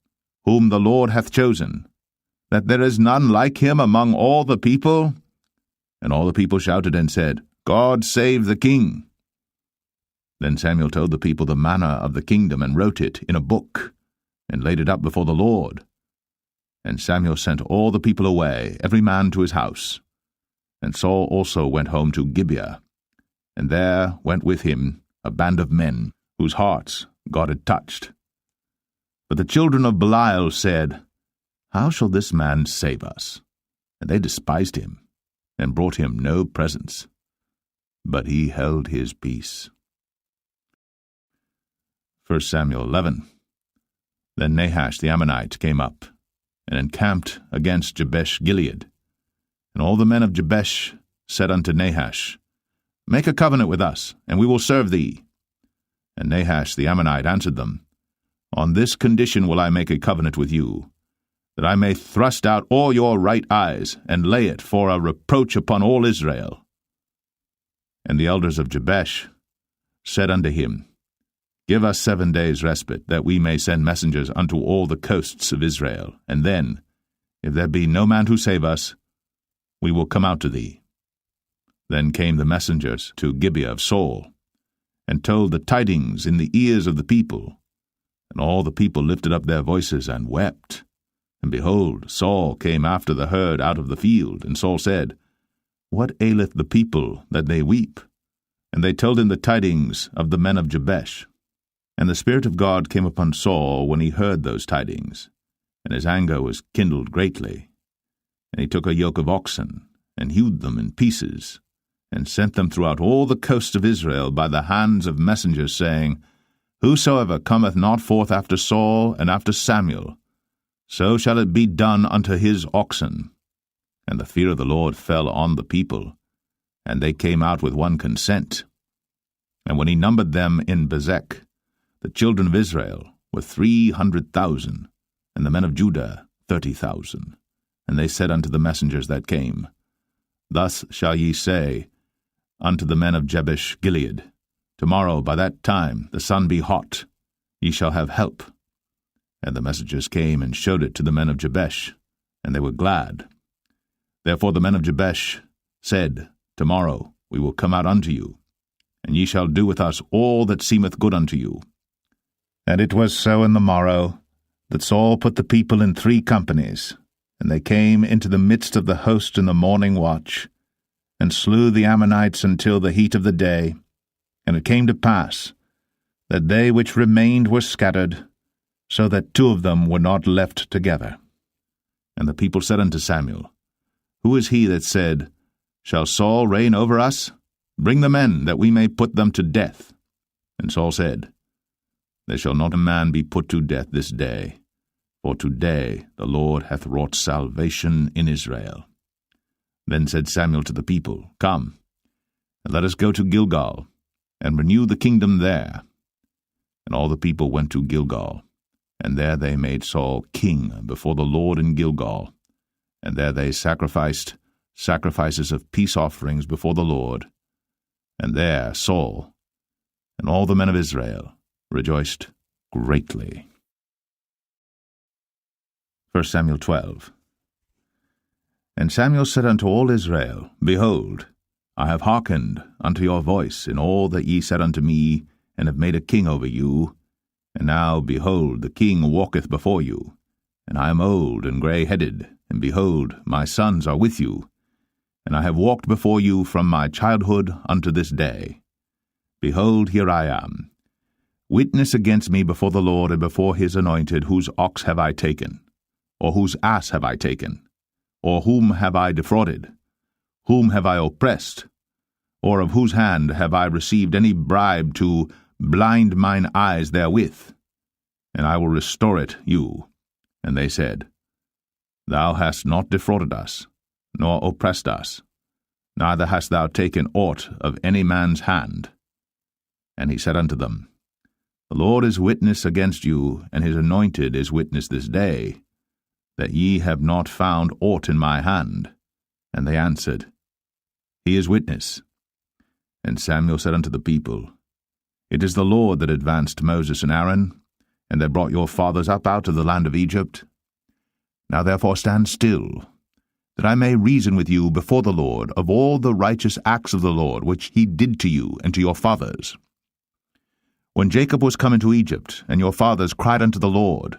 whom the Lord hath chosen, that there is none like him among all the people? And all the people shouted and said, God save the king. Then Samuel told the people the manner of the kingdom, and wrote it in a book, and laid it up before the Lord. And Samuel sent all the people away, every man to his house. And Saul also went home to Gibeah, and there went with him a band of men, whose hearts God had touched. But the children of Belial said, How shall this man save us? And they despised him, and brought him no presents. But he held his peace. 1 Samuel 11. Then Nahash the Ammonite came up, and encamped against Jabesh-Gilead. And all the men of Jabesh said unto Nahash, Make a covenant with us, and we will serve thee. And Nahash the Ammonite answered them, On this condition will I make a covenant with you, that I may thrust out all your right eyes, and lay it for a reproach upon all Israel. And the elders of Jabesh said unto him, Give us 7 days' respite, that we may send messengers unto all the coasts of Israel, and then, if there be no man to save us, we will come out to thee. Then came the messengers to Gibeah of Saul, and told the tidings in the ears of the people. And all the people lifted up their voices and wept. And behold, Saul came after the herd out of the field, and Saul said, What aileth the people that they weep? And they told him the tidings of the men of Jabesh. And the Spirit of God came upon Saul when he heard those tidings, and his anger was kindled greatly. And he took a yoke of oxen, and hewed them in pieces, and sent them throughout all the coasts of Israel by the hands of messengers, saying, Whosoever cometh not forth after Saul and after Samuel, so shall it be done unto his oxen. And the fear of the Lord fell on the people, and they came out with one consent. And when he numbered them in Bezek, the children of Israel were 300,000, and the men of Judah 30,000. And they said unto the messengers that came, Thus shall ye say unto the men of Jabesh-Gilead, Tomorrow by that time the sun be hot, ye shall have help. And the messengers came and showed it to the men of Jabesh, and they were glad. Therefore the men of Jabesh said, Tomorrow we will come out unto you, and ye shall do with us all that seemeth good unto you. And it was so in the morrow, that Saul put the people in 3 companies, and they came into the midst of the host in the morning watch, and slew the Ammonites until the heat of the day. And it came to pass, that they which remained were scattered, so that 2 of them were not left together. And the people said unto Samuel, Who is he that said, Shall Saul reign over us? Bring the men, that we may put them to death. And Saul said, There shall not a man be put to death this day, for today the Lord hath wrought salvation in Israel. Then said Samuel to the people, Come, and let us go to Gilgal, and renew the kingdom there. And all the people went to Gilgal, and there they made Saul king before the Lord in Gilgal, and there they sacrificed sacrifices of peace offerings before the Lord. And there Saul and all the men of Israel rejoiced greatly. 1 Samuel 12. And Samuel said unto all Israel, Behold, I have hearkened unto your voice in all that ye said unto me, and have made a king over you. And now, behold, the king walketh before you, and I am old and grey-headed, and behold, my sons are with you, and I have walked before you from my childhood unto this day. Behold, here I am. Witness against me before the Lord and before his anointed, whose ox have I taken? Or whose ass have I taken? Or whom have I defrauded? Whom have I oppressed? Or of whose hand have I received any bribe to blind mine eyes therewith? And I will restore it you. And they said, Thou hast not defrauded us, nor oppressed us, neither hast thou taken aught of any man's hand. And he said unto them, The Lord is witness against you, and his anointed is witness this day, that ye have not found aught in my hand. And they answered, He is witness. And Samuel said unto the people, It is the Lord that advanced Moses and Aaron, and that brought your fathers up out of the land of Egypt? Now therefore stand still, that I may reason with you before the Lord of all the righteous acts of the Lord, which he did to you and to your fathers. When Jacob was come into Egypt, and your fathers cried unto the Lord,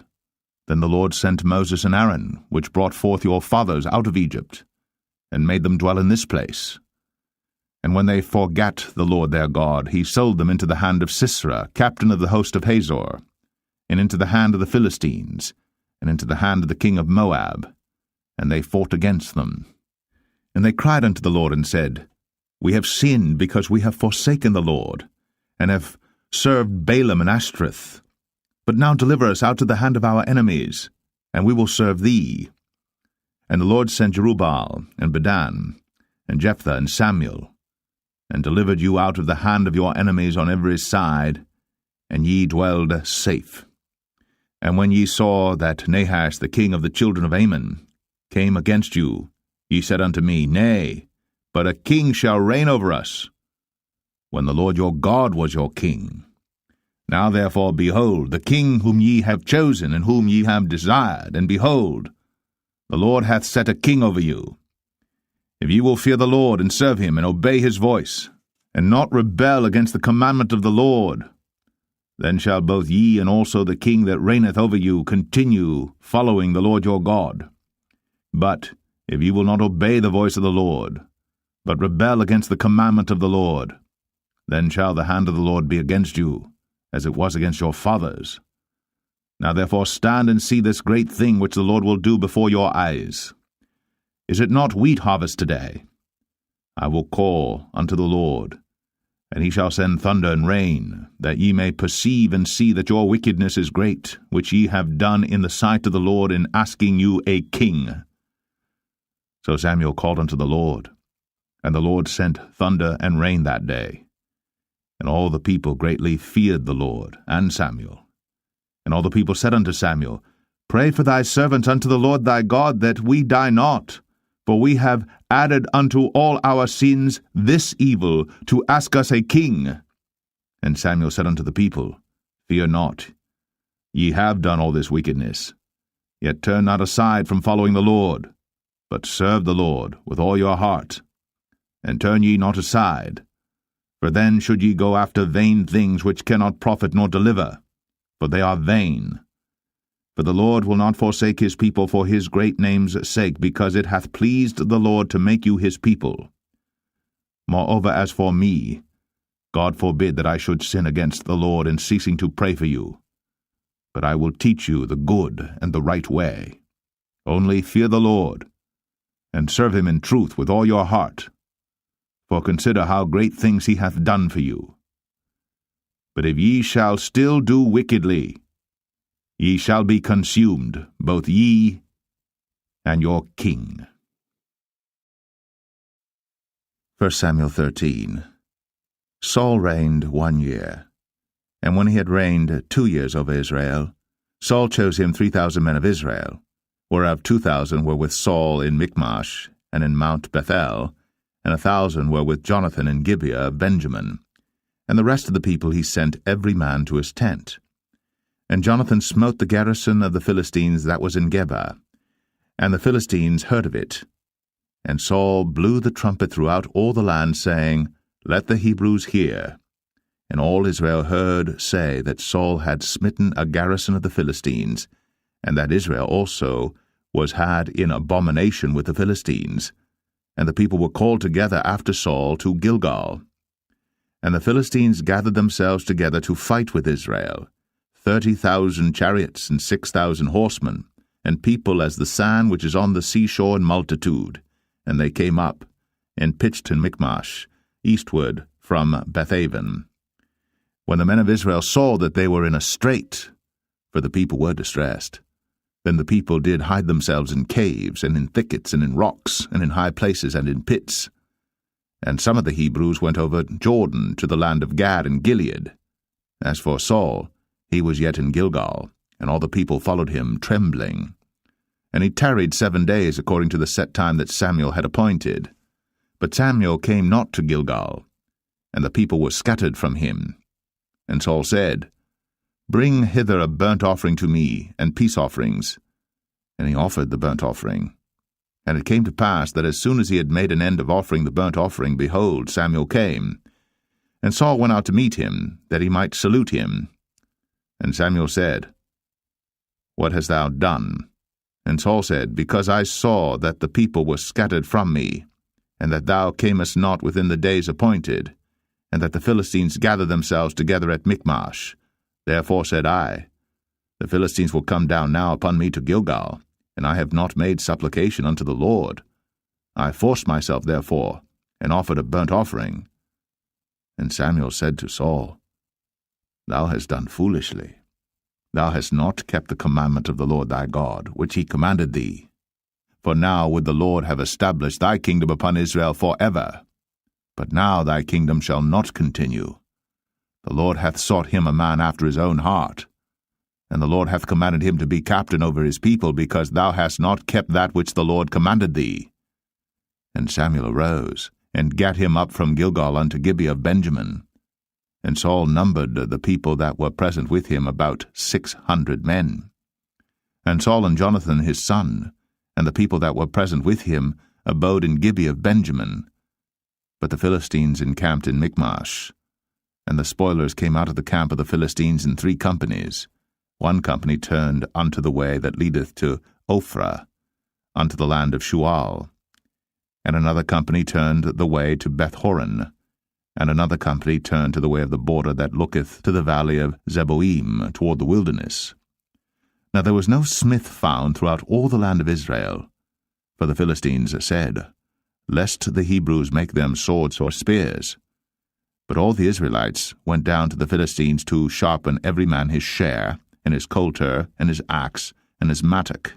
then the Lord sent Moses and Aaron, which brought forth your fathers out of Egypt, and made them dwell in this place. And when they forgat the Lord their God, he sold them into the hand of Sisera, captain of the host of Hazor, and into the hand of the Philistines, and into the hand of the king of Moab, and they fought against them. And they cried unto the Lord, and said, We have sinned, because we have forsaken the Lord, and have served Balaam and Ashtoreth. But now deliver us out of the hand of our enemies, and we will serve thee. And the Lord sent Jerubbaal, and Bedan, and Jephthah, and Samuel, and delivered you out of the hand of your enemies on every side, and ye dwelled safe. And when ye saw that Nahash the king of the children of Ammon came against you, ye said unto me, Nay, but a king shall reign over us, when the Lord your God was your king. Now therefore, behold, the king whom ye have chosen, and whom ye have desired, and behold, the Lord hath set a king over you. If ye will fear the Lord, and serve him, and obey his voice, and not rebel against the commandment of the Lord, then shall both ye and also the king that reigneth over you continue following the Lord your God. But if ye will not obey the voice of the Lord, but rebel against the commandment of the Lord, then shall the hand of the Lord be against you, as it was against your fathers. Now therefore stand and see this great thing which the Lord will do before your eyes. Is it not wheat harvest today? I will call unto the Lord, and he shall send thunder and rain, that ye may perceive and see that your wickedness is great, which ye have done in the sight of the Lord in asking you a king. So Samuel called unto the Lord, and the Lord sent thunder and rain that day. And all the people greatly feared the Lord and Samuel. And all the people said unto Samuel, Pray for thy servants unto the Lord thy God, that we die not. For we have added unto all our sins this evil, to ask us a king. And Samuel said unto the people, Fear not, ye have done all this wickedness. Yet turn not aside from following the Lord, but serve the Lord with all your heart. And turn ye not aside, for then should ye go after vain things which cannot profit nor deliver, for they are vain. For the Lord will not forsake his people for his great name's sake, because it hath pleased the Lord to make you his people. Moreover, as for me, God forbid that I should sin against the Lord in ceasing to pray for you. But I will teach you the good and the right way. Only fear the Lord, and serve him in truth with all your heart. For consider how great things he hath done for you. But if ye shall still do wickedly, ye shall be consumed, both ye and your king. 1 Samuel 13. Saul reigned 1 year. And when he had reigned 2 years over Israel, Saul chose him 3,000 men of Israel, whereof 2,000 were with Saul in Michmash and in Mount Bethel, and 1,000 were with Jonathan in Gibeah of Benjamin. And the rest of the people he sent every man to his tent. And Jonathan smote the garrison of the Philistines that was in Geba. And the Philistines heard of it. And Saul blew the trumpet throughout all the land, saying, Let the Hebrews hear. And all Israel heard say that Saul had smitten a garrison of the Philistines, and that Israel also was had in abomination with the Philistines. And the people were called together after Saul to Gilgal. And the Philistines gathered themselves together to fight with Israel, 30,000 chariots and 6,000 horsemen, and people as the sand which is on the seashore in multitude. And they came up, and pitched in Michmash, eastward from Bethaven. When the men of Israel saw that they were in a strait, for the people were distressed, then the people did hide themselves in caves, and in thickets, and in rocks, and in high places, and in pits. And some of the Hebrews went over Jordan to the land of Gad and Gilead. As for Saul, he was yet in Gilgal, and all the people followed him, trembling. And he tarried 7 days according to the set time that Samuel had appointed. But Samuel came not to Gilgal, and the people were scattered from him. And Saul said, Bring hither a burnt offering to me, and peace offerings. And he offered the burnt offering. And it came to pass that as soon as he had made an end of offering the burnt offering, behold, Samuel came. And Saul went out to meet him, that he might salute him. And Samuel said, What hast thou done? And Saul said, Because I saw that the people were scattered from me, and that thou camest not within the days appointed, and that the Philistines gather themselves together at Michmash. Therefore said I, The Philistines will come down now upon me to Gilgal, and I have not made supplication unto the Lord. I forced myself therefore, and offered a burnt offering. And Samuel said to Saul, Thou hast done foolishly. Thou hast not kept the commandment of the Lord thy God, which he commanded thee. For now would the Lord have established thy kingdom upon Israel forever. But now thy kingdom shall not continue. The Lord hath sought him a man after his own heart. And the Lord hath commanded him to be captain over his people, because thou hast not kept that which the Lord commanded thee. And Samuel arose, and gat him up from Gilgal unto Gibeah of Benjamin. And Saul numbered the people that were present with him about 600 men. And Saul and Jonathan his son, and the people that were present with him, abode in Gibeah of Benjamin. But the Philistines encamped in Michmash. And the spoilers came out of the camp of the Philistines in 3 companies. One company turned unto the way that leadeth to Ophrah, unto the land of Shual. And another company turned the way to Beth-horon, and another company turned to the way of the border that looketh to the valley of Zeboim, toward the wilderness. Now there was no smith found throughout all the land of Israel, for the Philistines said, Lest the Hebrews make them swords or spears. But all the Israelites went down to the Philistines to sharpen every man his share, and his coulter, and his axe, and his mattock.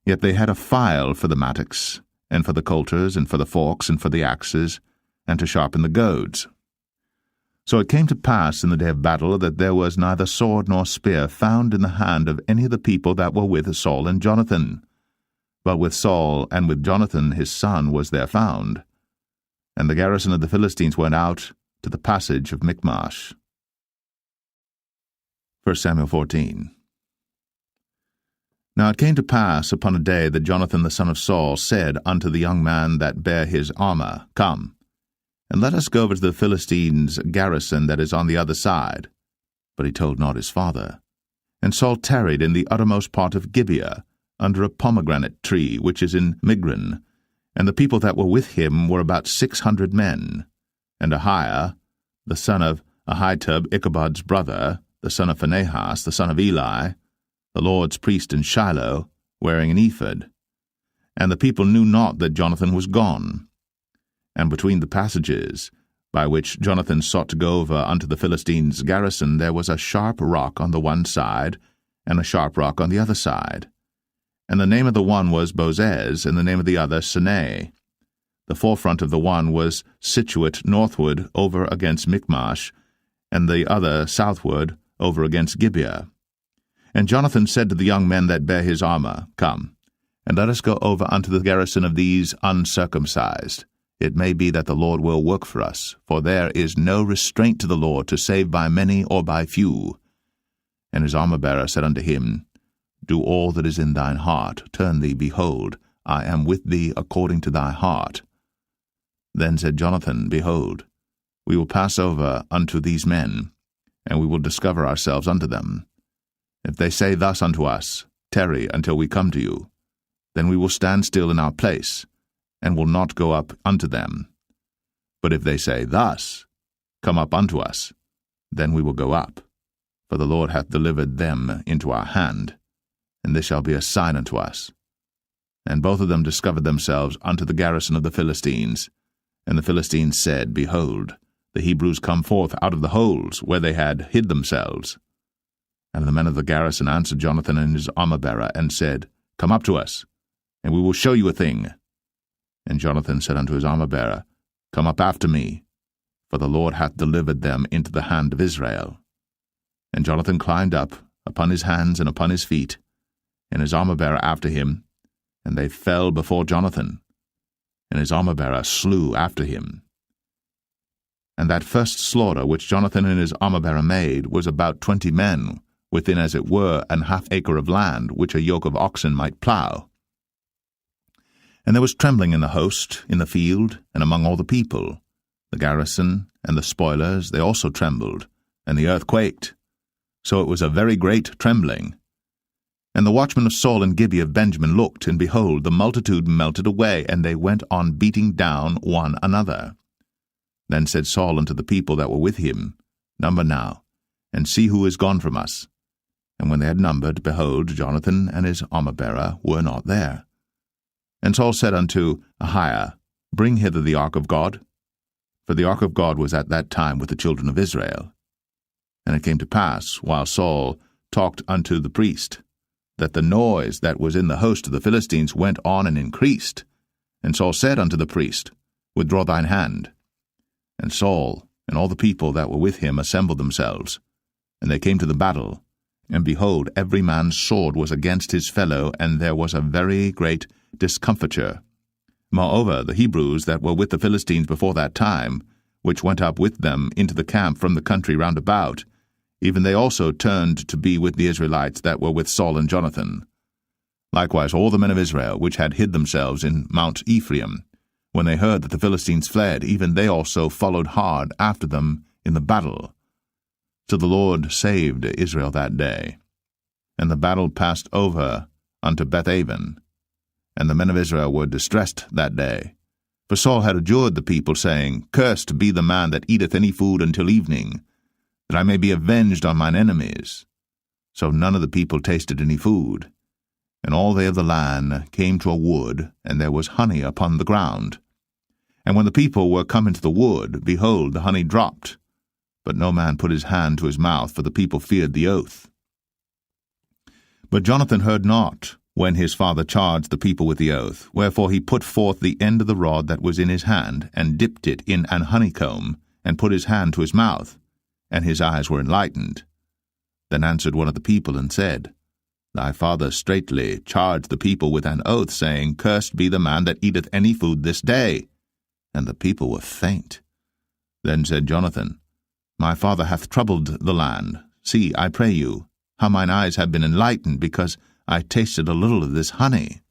Yet they had a file for the mattocks, and for the coulters, and for the forks, and for the axes, and to sharpen the goads. So it came to pass in the day of battle that there was neither sword nor spear found in the hand of any of the people that were with Saul and Jonathan. But with Saul and with Jonathan his son was there found. And the garrison of the Philistines went out to the passage of Michmash. 1 Samuel 14. Now it came to pass upon a day that Jonathan the son of Saul said unto the young man that bare his armor, Come, and let us go over to the Philistines' garrison that is on the other side. But he told not his father. And Saul tarried in the uttermost part of Gibeah, under a pomegranate tree which is in Migron, and the people that were with him were about 600 men. And Ahiah, the son of Ahitub, Ichabod's brother, the son of Phinehas, the son of Eli, the Lord's priest in Shiloh, wearing an ephod. And the people knew not that Jonathan was gone. And between the passages, by which Jonathan sought to go over unto the Philistines' garrison, there was a sharp rock on the one side, and a sharp rock on the other side. And the name of the one was Bozez, and the name of the other Sinai. The forefront of the one was situate northward over against Michmash, and the other southward over against Gibeah. And Jonathan said to the young men that bare his armor, Come, and let us go over unto the garrison of these uncircumcised. It may be that the Lord will work for us, for there is no restraint to the Lord to save by many or by few. And his armor-bearer said unto him, Do all that is in thine heart, turn thee, behold, I am with thee according to thy heart. Then said Jonathan, Behold, we will pass over unto these men, and we will discover ourselves unto them. If they say thus unto us, Tarry until we come to you, then we will stand still in our place, and will not go up unto them. But if they say thus, Come up unto us, then we will go up, for the Lord hath delivered them into our hand, and this shall be a sign unto us. And both of them discovered themselves unto the garrison of the Philistines. And the Philistines said, Behold, the Hebrews come forth out of the holes where they had hid themselves. And the men of the garrison answered Jonathan and his armor-bearer, and said, Come up to us, and we will show you a thing. And Jonathan said unto his armor-bearer, Come up after me, for the Lord hath delivered them into the hand of Israel. And Jonathan climbed up upon his hands and upon his feet, and his armor-bearer after him, and they fell before Jonathan, and his armor-bearer slew after him. And that first slaughter which Jonathan and his armor-bearer made was about 20 men, within as it were an half-acre of land, which a yoke of oxen might plough. And there was trembling in the host, in the field, and among all the people. The garrison and the spoilers, they also trembled, and the earth quaked. So it was a very great trembling. And the watchmen of Saul and Gibeah of Benjamin looked, and behold, the multitude melted away, and they went on beating down one another. Then said Saul unto the people that were with him, Number now, and see who is gone from us. And when they had numbered, behold, Jonathan and his armor-bearer were not there. And Saul said unto Ahiah, Bring hither the ark of God. For the ark of God was at that time with the children of Israel. And it came to pass, while Saul talked unto the priest, that the noise that was in the host of the Philistines went on and increased. And Saul said unto the priest, Withdraw thine hand. And Saul and all the people that were with him assembled themselves. And they came to the battle. And behold, every man's sword was against his fellow, and there was a very great discomfiture. Moreover, the Hebrews that were with the Philistines before that time, which went up with them into the camp from the country round about, even they also turned to be with the Israelites that were with Saul and Jonathan. Likewise all the men of Israel, which had hid themselves in Mount Ephraim, when they heard that the Philistines fled, even they also followed hard after them in the battle. So the Lord saved Israel that day. And the battle passed over unto Bethaven. And the men of Israel were distressed that day. For Saul had adjured the people, saying, Cursed be the man that eateth any food until evening, that I may be avenged on mine enemies. So none of the people tasted any food. And all they of the land came to a wood, and there was honey upon the ground. And when the people were come into the wood, behold, the honey dropped. But no man put his hand to his mouth, for the people feared the oath. But Jonathan heard not, when his father charged the people with the oath, wherefore he put forth the end of the rod that was in his hand, and dipped it in an honeycomb, and put his hand to his mouth, and his eyes were enlightened. Then answered one of the people, and said, Thy father straitly charged the people with an oath, saying, Cursed be the man that eateth any food this day. And the people were faint. Then said Jonathan, My father hath troubled the land. See, I pray you, how mine eyes have been enlightened, because I tasted a little of this honey.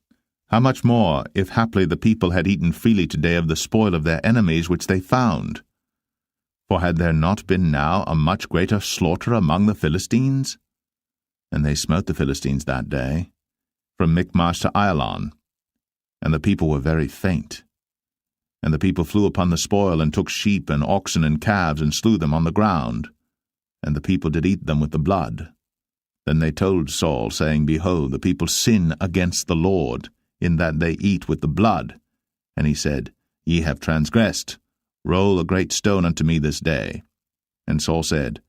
How much more, if haply the people had eaten freely today of the spoil of their enemies which they found? For had there not been now a much greater slaughter among the Philistines? And they smote the Philistines that day, from Michmash to Ajalon. And the people were very faint. And the people flew upon the spoil, and took sheep and oxen and calves, and slew them on the ground. And the people did eat them with the blood. Then they told Saul, saying, Behold, the people sin against the Lord, in that they eat with the blood. And he said, Ye have transgressed. Roll a great stone unto me this day. And Saul said,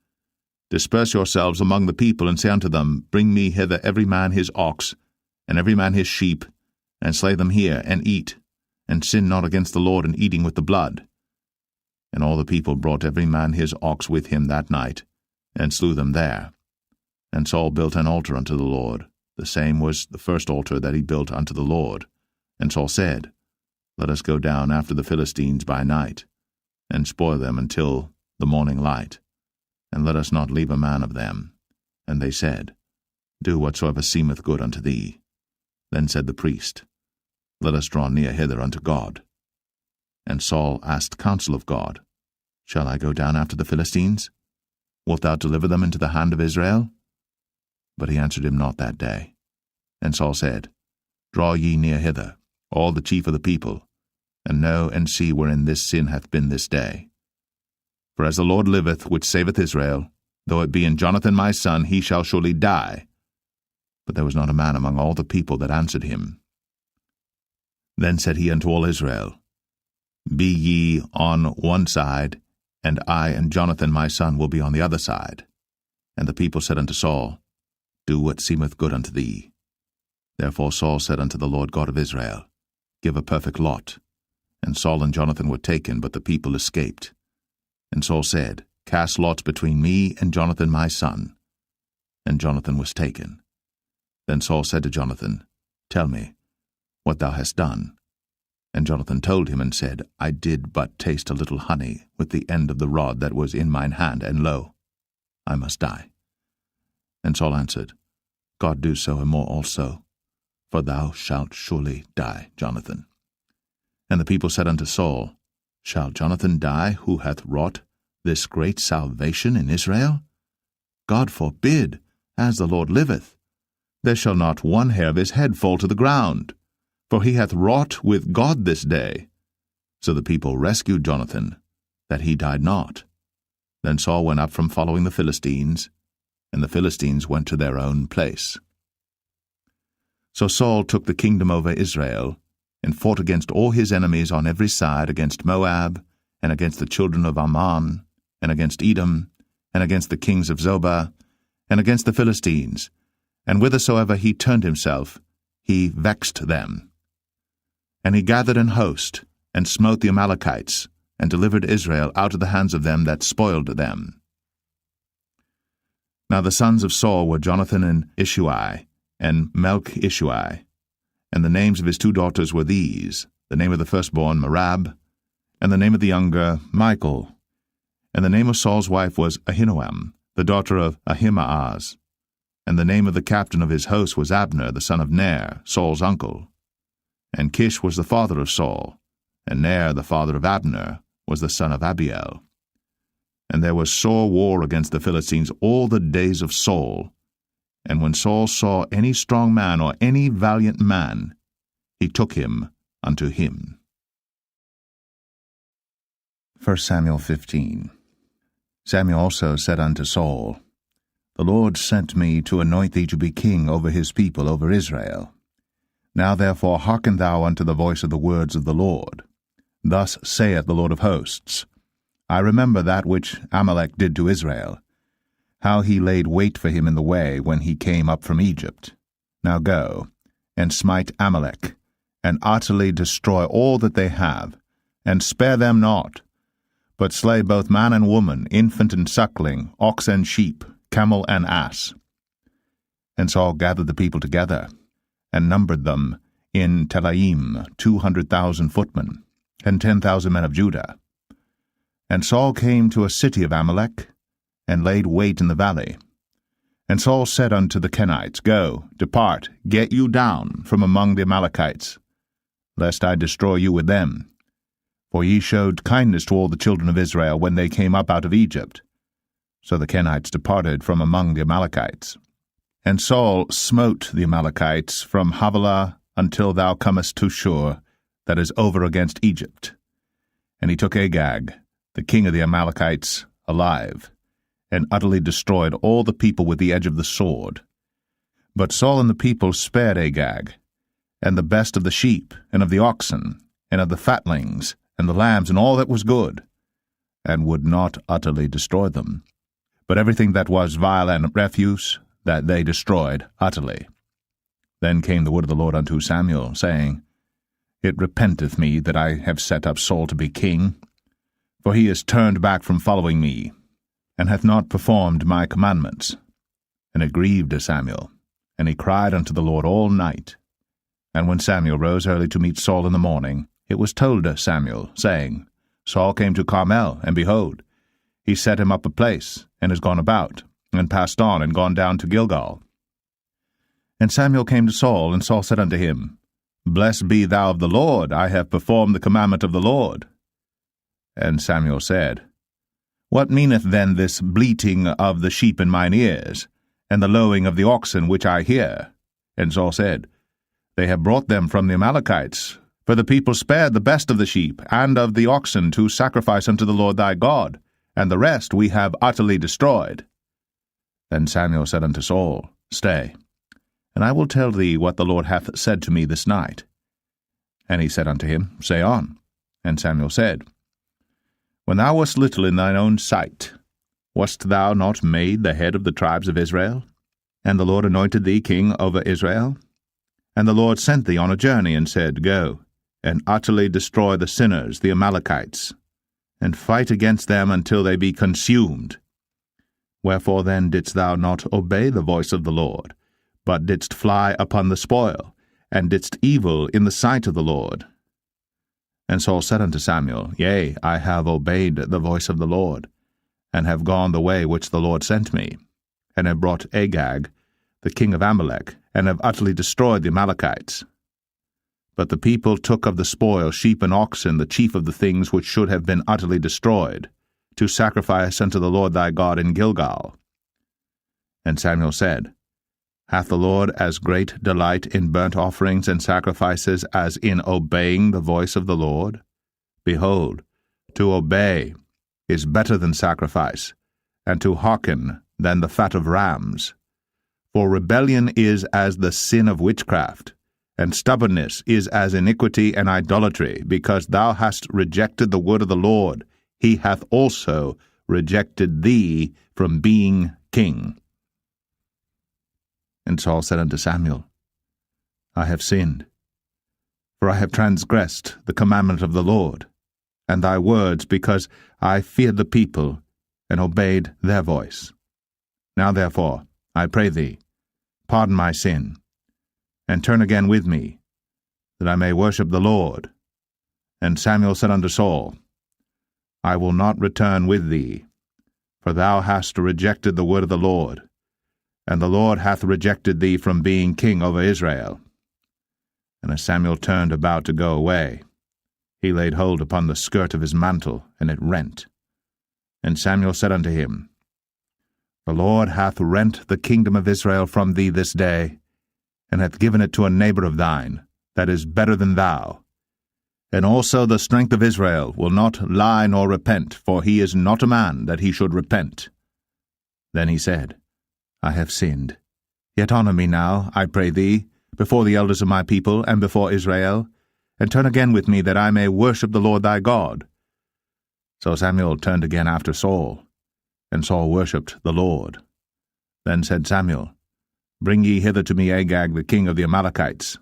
Disperse yourselves among the people, and say unto them, Bring me hither every man his ox, and every man his sheep, and slay them here, and eat, and sin not against the Lord in eating with the blood. And all the people brought every man his ox with him that night, and slew them there. And Saul built an altar unto the Lord. The same was the first altar that he built unto the Lord. And Saul said, Let us go down after the Philistines by night, and spoil them until the morning light, and let us not leave a man of them. And they said, Do whatsoever seemeth good unto thee. Then said the priest, Let us draw near hither unto God. And Saul asked counsel of God, Shall I go down after the Philistines? Wilt thou deliver them into the hand of Israel? But he answered him not that day. And Saul said, Draw ye near hither, all the chief of the people, and know and see wherein this sin hath been this day. For as the Lord liveth, which saveth Israel, though it be in Jonathan my son, he shall surely die. But there was not a man among all the people that answered him. Then said he unto all Israel, Be ye on one side, and I and Jonathan my son will be on the other side. And the people said unto Saul, Do what seemeth good unto thee. Therefore Saul said unto the Lord God of Israel, Give a perfect lot. And Saul and Jonathan were taken, but the people escaped. And Saul said, Cast lots between me and Jonathan my son. And Jonathan was taken. Then Saul said to Jonathan, Tell me what thou hast done. And Jonathan told him and said, I did but taste a little honey with the end of the rod that was in mine hand, and lo, I must die. And Saul answered, God do so and more also, for thou shalt surely die, Jonathan. And the people said unto Saul, Shall Jonathan die, who hath wrought this great salvation in Israel? God forbid, as the Lord liveth. There shall not one hair of his head fall to the ground, for he hath wrought with God this day. So the people rescued Jonathan, that he died not. Then Saul went up from following the Philistines, and the Philistines went to their own place. So Saul took the kingdom over Israel, and fought against all his enemies on every side, against Moab, and against the children of Ammon, and against Edom, and against the kings of Zobah, and against the Philistines, and whithersoever he turned himself, he vexed them. And he gathered an host, and smote the Amalekites, and delivered Israel out of the hands of them that spoiled them. Now the sons of Saul were Jonathan and Ishui, and Melch-Ishui. And the names of his 2 daughters were these, the name of the firstborn Merab, and the name of the younger Michal. And the name of Saul's wife was Ahinoam, the daughter of Ahimaaz. And the name of the captain of his host was Abner, the son of Ner, Saul's uncle. And Kish was the father of Saul, and Ner, the father of Abner, was the son of Abiel. And there was sore war against the Philistines all the days of Saul. And when Saul saw any strong man or any valiant man, he took him unto him. 1 Samuel 15. Samuel also said unto Saul, The Lord sent me to anoint thee to be king over his people, over Israel. Now therefore hearken thou unto the voice of the words of the Lord. Thus saith the Lord of hosts, I remember that which Amalek did to Israel, how he laid wait for him in the way when he came up from Egypt. Now go, and smite Amalek, and utterly destroy all that they have, and spare them not, but slay both man and woman, infant and suckling, ox and sheep, camel and ass. And Saul gathered the people together, and numbered them in Telaim 200,000 footmen, and 10,000 men of Judah. And Saul came to a city of Amalek, and laid wait in the valley. And Saul said unto the Kenites, Go, depart, get you down from among the Amalekites, lest I destroy you with them. For ye showed kindness to all the children of Israel when they came up out of Egypt. So the Kenites departed from among the Amalekites. And Saul smote the Amalekites from Havilah until thou comest to Shur, that is over against Egypt. And he took Agag, the king of the Amalekites, alive, and utterly destroyed all the people with the edge of the sword. But Saul and the people spared Agag, and the best of the sheep, and of the oxen, and of the fatlings, and the lambs, and all that was good, and would not utterly destroy them. But everything that was vile and refuse, that they destroyed utterly. Then came the word of the Lord unto Samuel, saying, It repenteth me that I have set up Saul to be king, for he is turned back from following me, and hath not performed my commandments. And it grieved Samuel, and he cried unto the Lord all night. And when Samuel rose early to meet Saul in the morning, it was told Samuel, saying, Saul came to Carmel, and behold, he set him up a place, and is gone about, and passed on, and gone down to Gilgal. And Samuel came to Saul, and Saul said unto him, Blessed be thou of the Lord, I have performed the commandment of the Lord. And Samuel said, What meaneth then this bleating of the sheep in mine ears, and the lowing of the oxen which I hear? And Saul said, They have brought them from the Amalekites, for the people spared the best of the sheep and of the oxen to sacrifice unto the Lord thy God, and the rest we have utterly destroyed. Then Samuel said unto Saul, Stay, and I will tell thee what the Lord hath said to me this night. And he said unto him, Say on. And Samuel said, When thou wast little in thine own sight, wast thou not made the head of the tribes of Israel? And the Lord anointed thee king over Israel? And the Lord sent thee on a journey, and said, Go, and utterly destroy the sinners, the Amalekites, and fight against them until they be consumed. Wherefore then didst thou not obey the voice of the Lord, but didst fly upon the spoil, and didst evil in the sight of the Lord? And Saul said unto Samuel, Yea, I have obeyed the voice of the Lord, and have gone the way which the Lord sent me, and have brought Agag, the king of Amalek, and have utterly destroyed the Amalekites. But the people took of the spoil sheep and oxen, the chief of the things which should have been utterly destroyed, to sacrifice unto the Lord thy God in Gilgal. And Samuel said, Hath the Lord as great delight in burnt offerings and sacrifices as in obeying the voice of the Lord? Behold, to obey is better than sacrifice, and to hearken than the fat of rams. For rebellion is as the sin of witchcraft, and stubbornness is as iniquity and idolatry. Because thou hast rejected the word of the Lord, he hath also rejected thee from being king. And Saul said unto Samuel, I have sinned, for I have transgressed the commandment of the Lord, and thy words, because I feared the people, and obeyed their voice. Now therefore, I pray thee, pardon my sin, and turn again with me, that I may worship the Lord. And Samuel said unto Saul, I will not return with thee, for thou hast rejected the word of the Lord, and the Lord hath rejected thee from being king over Israel. And as Samuel turned about to go away, he laid hold upon the skirt of his mantle, and it rent. And Samuel said unto him, The Lord hath rent the kingdom of Israel from thee this day, and hath given it to a neighbor of thine, that is better than thou. And also the strength of Israel will not lie nor repent, for he is not a man that he should repent. Then he said, I have sinned. Yet honor me now, I pray thee, before the elders of my people, and before Israel, and turn again with me, that I may worship the Lord thy God. So Samuel turned again after Saul, and Saul worshipped the Lord. Then said Samuel, Bring ye hither to me Agag, the king of the Amalekites.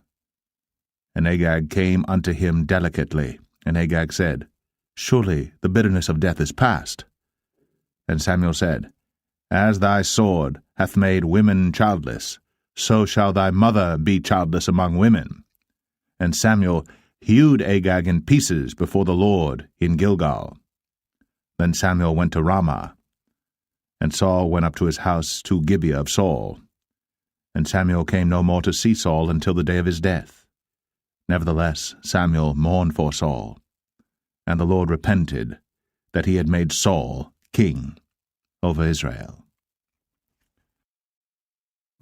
And Agag came unto him delicately, and Agag said, Surely the bitterness of death is past. And Samuel said, As thy sword hath made women childless, so shall thy mother be childless among women. And Samuel hewed Agag in pieces before the Lord in Gilgal. Then Samuel went to Ramah, and Saul went up to his house to Gibeah of Saul. And Samuel came no more to see Saul until the day of his death. Nevertheless Samuel mourned for Saul, and the Lord repented that he had made Saul king over Israel.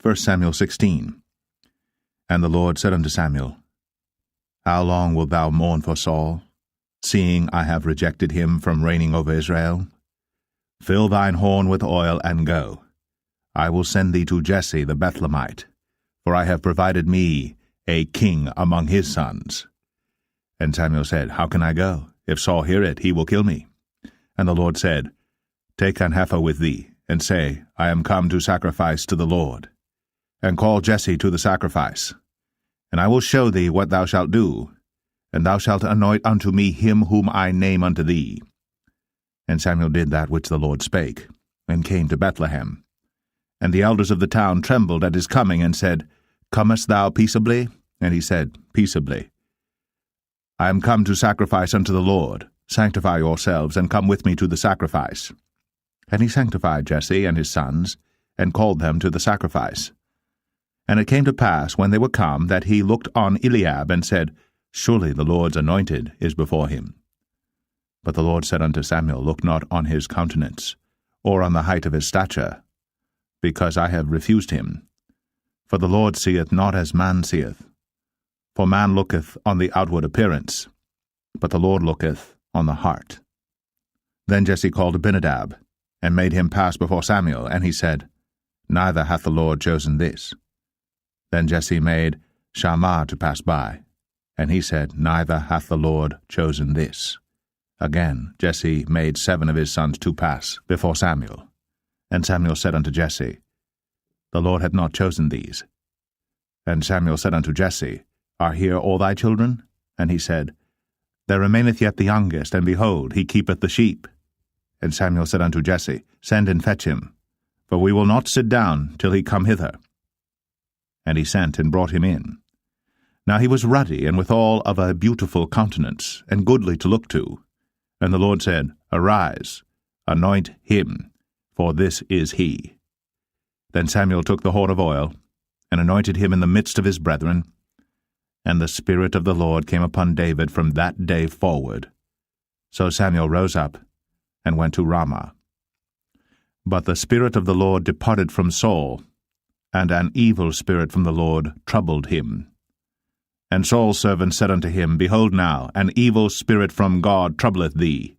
1 Samuel 16. And the Lord said unto Samuel, How long wilt thou mourn for Saul, seeing I have rejected him from reigning over Israel? Fill thine horn with oil, and go. I will send thee to Jesse the Bethlehemite, for I have provided me a king among his sons. And Samuel said, How can I go? If Saul hear it, he will kill me. And the Lord said, Take an heifer with thee, and say, I am come to sacrifice to the Lord. And call Jesse to the sacrifice. And I will show thee what thou shalt do, and thou shalt anoint unto me him whom I name unto thee. And Samuel did that which the Lord spake, and came to Bethlehem. And the elders of the town trembled at his coming, and said, Comest thou peaceably? And he said, Peaceably. I am come to sacrifice unto the Lord. Sanctify yourselves, and come with me to the sacrifice. And he sanctified Jesse and his sons, and called them to the sacrifice. And it came to pass, when they were come, that he looked on Eliab, and said, Surely the Lord's anointed is before him. But the Lord said unto Samuel, Look not on his countenance, or on the height of his stature, because I have refused him. For the Lord seeth not as man seeth. For man looketh on the outward appearance, but the Lord looketh on the heart. Then Jesse called Abinadab, and made him pass before Samuel, and he said, Neither hath the Lord chosen this. Then Jesse made Shammah to pass by, and he said, Neither hath the Lord chosen this. Again Jesse made 7 of his sons to pass before Samuel. And Samuel said unto Jesse, The Lord hath not chosen these. And Samuel said unto Jesse, Are here all thy children? And he said, There remaineth yet the youngest, and behold, he keepeth the sheep. And Samuel said unto Jesse, Send and fetch him, for we will not sit down till he come hither. And he sent and brought him in. Now he was ruddy, and withal of a beautiful countenance, and goodly to look to. And the Lord said, Arise, anoint him, for this is he. Then Samuel took the horn of oil, and anointed him in the midst of his brethren. And the Spirit of the Lord came upon David from that day forward. So Samuel rose up, and went to Ramah. But the Spirit of the Lord departed from Saul, and an evil spirit from the Lord troubled him. And Saul's servant said unto him, Behold now, an evil spirit from God troubleth thee.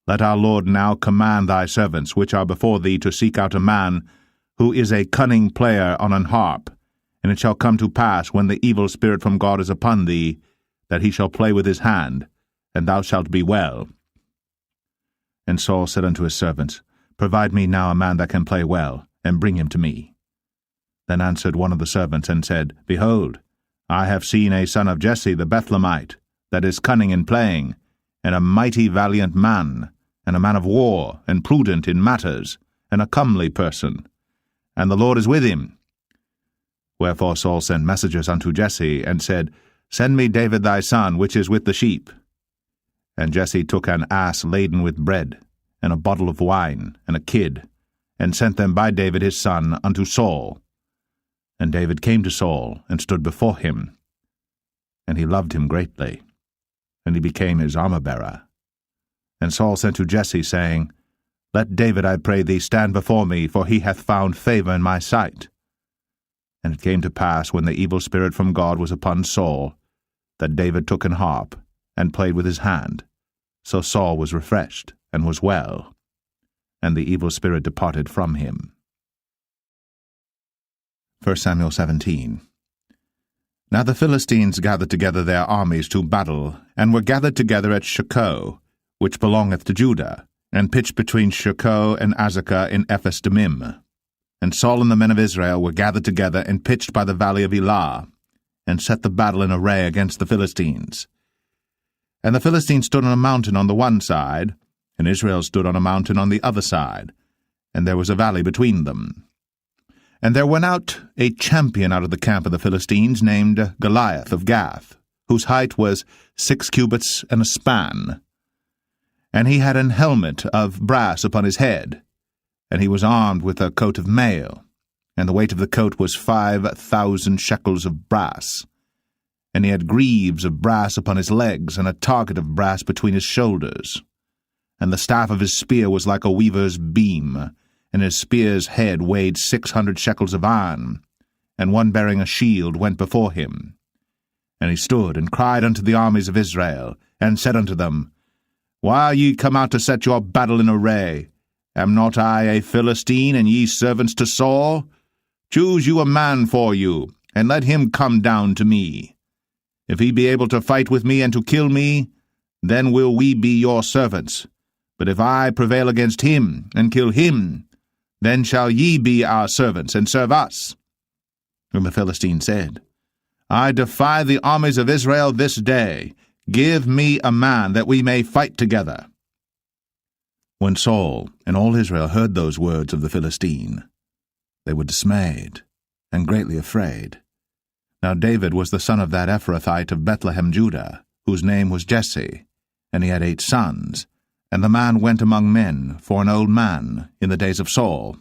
Let our Lord now command thy servants, which are before thee, to seek out a man who is a cunning player on an harp. And it shall come to pass, when the evil spirit from God is upon thee, that he shall play with his hand, and thou shalt be well. And Saul said unto his servants, Provide me now a man that can play well, and bring him to me. Then answered one of the servants, and said, Behold, I have seen a son of Jesse the Bethlehemite, that is cunning in playing, and a mighty valiant man, and a man of war, and prudent in matters, and a comely person. And the Lord is with him. Wherefore Saul sent messengers unto Jesse, and said, Send me David thy son, which is with the sheep. And Jesse took an ass laden with bread, and a bottle of wine, and a kid, and sent them by David his son unto Saul. And David came to Saul, and stood before him. And he loved him greatly, and he became his armor-bearer. And Saul sent to Jesse, saying, Let David, I pray thee, stand before me, for he hath found favor in my sight. And it came to pass, when the evil spirit from God was upon Saul, that David took an harp, and played with his hand. So Saul was refreshed, and was well, and the evil spirit departed from him. 1 Samuel 17. Now the Philistines gathered together their armies to battle, and were gathered together at Shochoh, which belongeth to Judah, and pitched between Shochoh and Azekah in Ephes-dammim. And Saul and the men of Israel were gathered together, and pitched by the valley of Elah, and set the battle in array against the Philistines. And the Philistines stood on a mountain on the one side, and Israel stood on a mountain on the other side, and there was a valley between them. And there went out a champion out of the camp of the Philistines, named Goliath of Gath, whose height was 6 cubits and a span. And he had an helmet of brass upon his head, and he was armed with a coat of mail, and the weight of the coat was 5,000 shekels of brass. And he had greaves of brass upon his legs, and a target of brass between his shoulders. And the staff of his spear was like a weaver's beam, and his spear's head weighed 600 shekels of iron, and one bearing a shield went before him. And he stood and cried unto the armies of Israel, and said unto them, Why are ye come out to set your battle in array? Am not I a Philistine, and ye servants to Saul? Choose you a man for you, and let him come down to me. If he be able to fight with me and to kill me, then will we be your servants. But if I prevail against him, and kill him, then shall ye be our servants, and serve us. And the Philistine said, I defy the armies of Israel this day. Give me a man, that we may fight together. When Saul and all Israel heard those words of the Philistine, they were dismayed, and greatly afraid. Now David was the son of that Ephrathite of Bethlehem, Judah, whose name was Jesse, and he had 8 sons. And the man went among men for an old man in the days of Saul.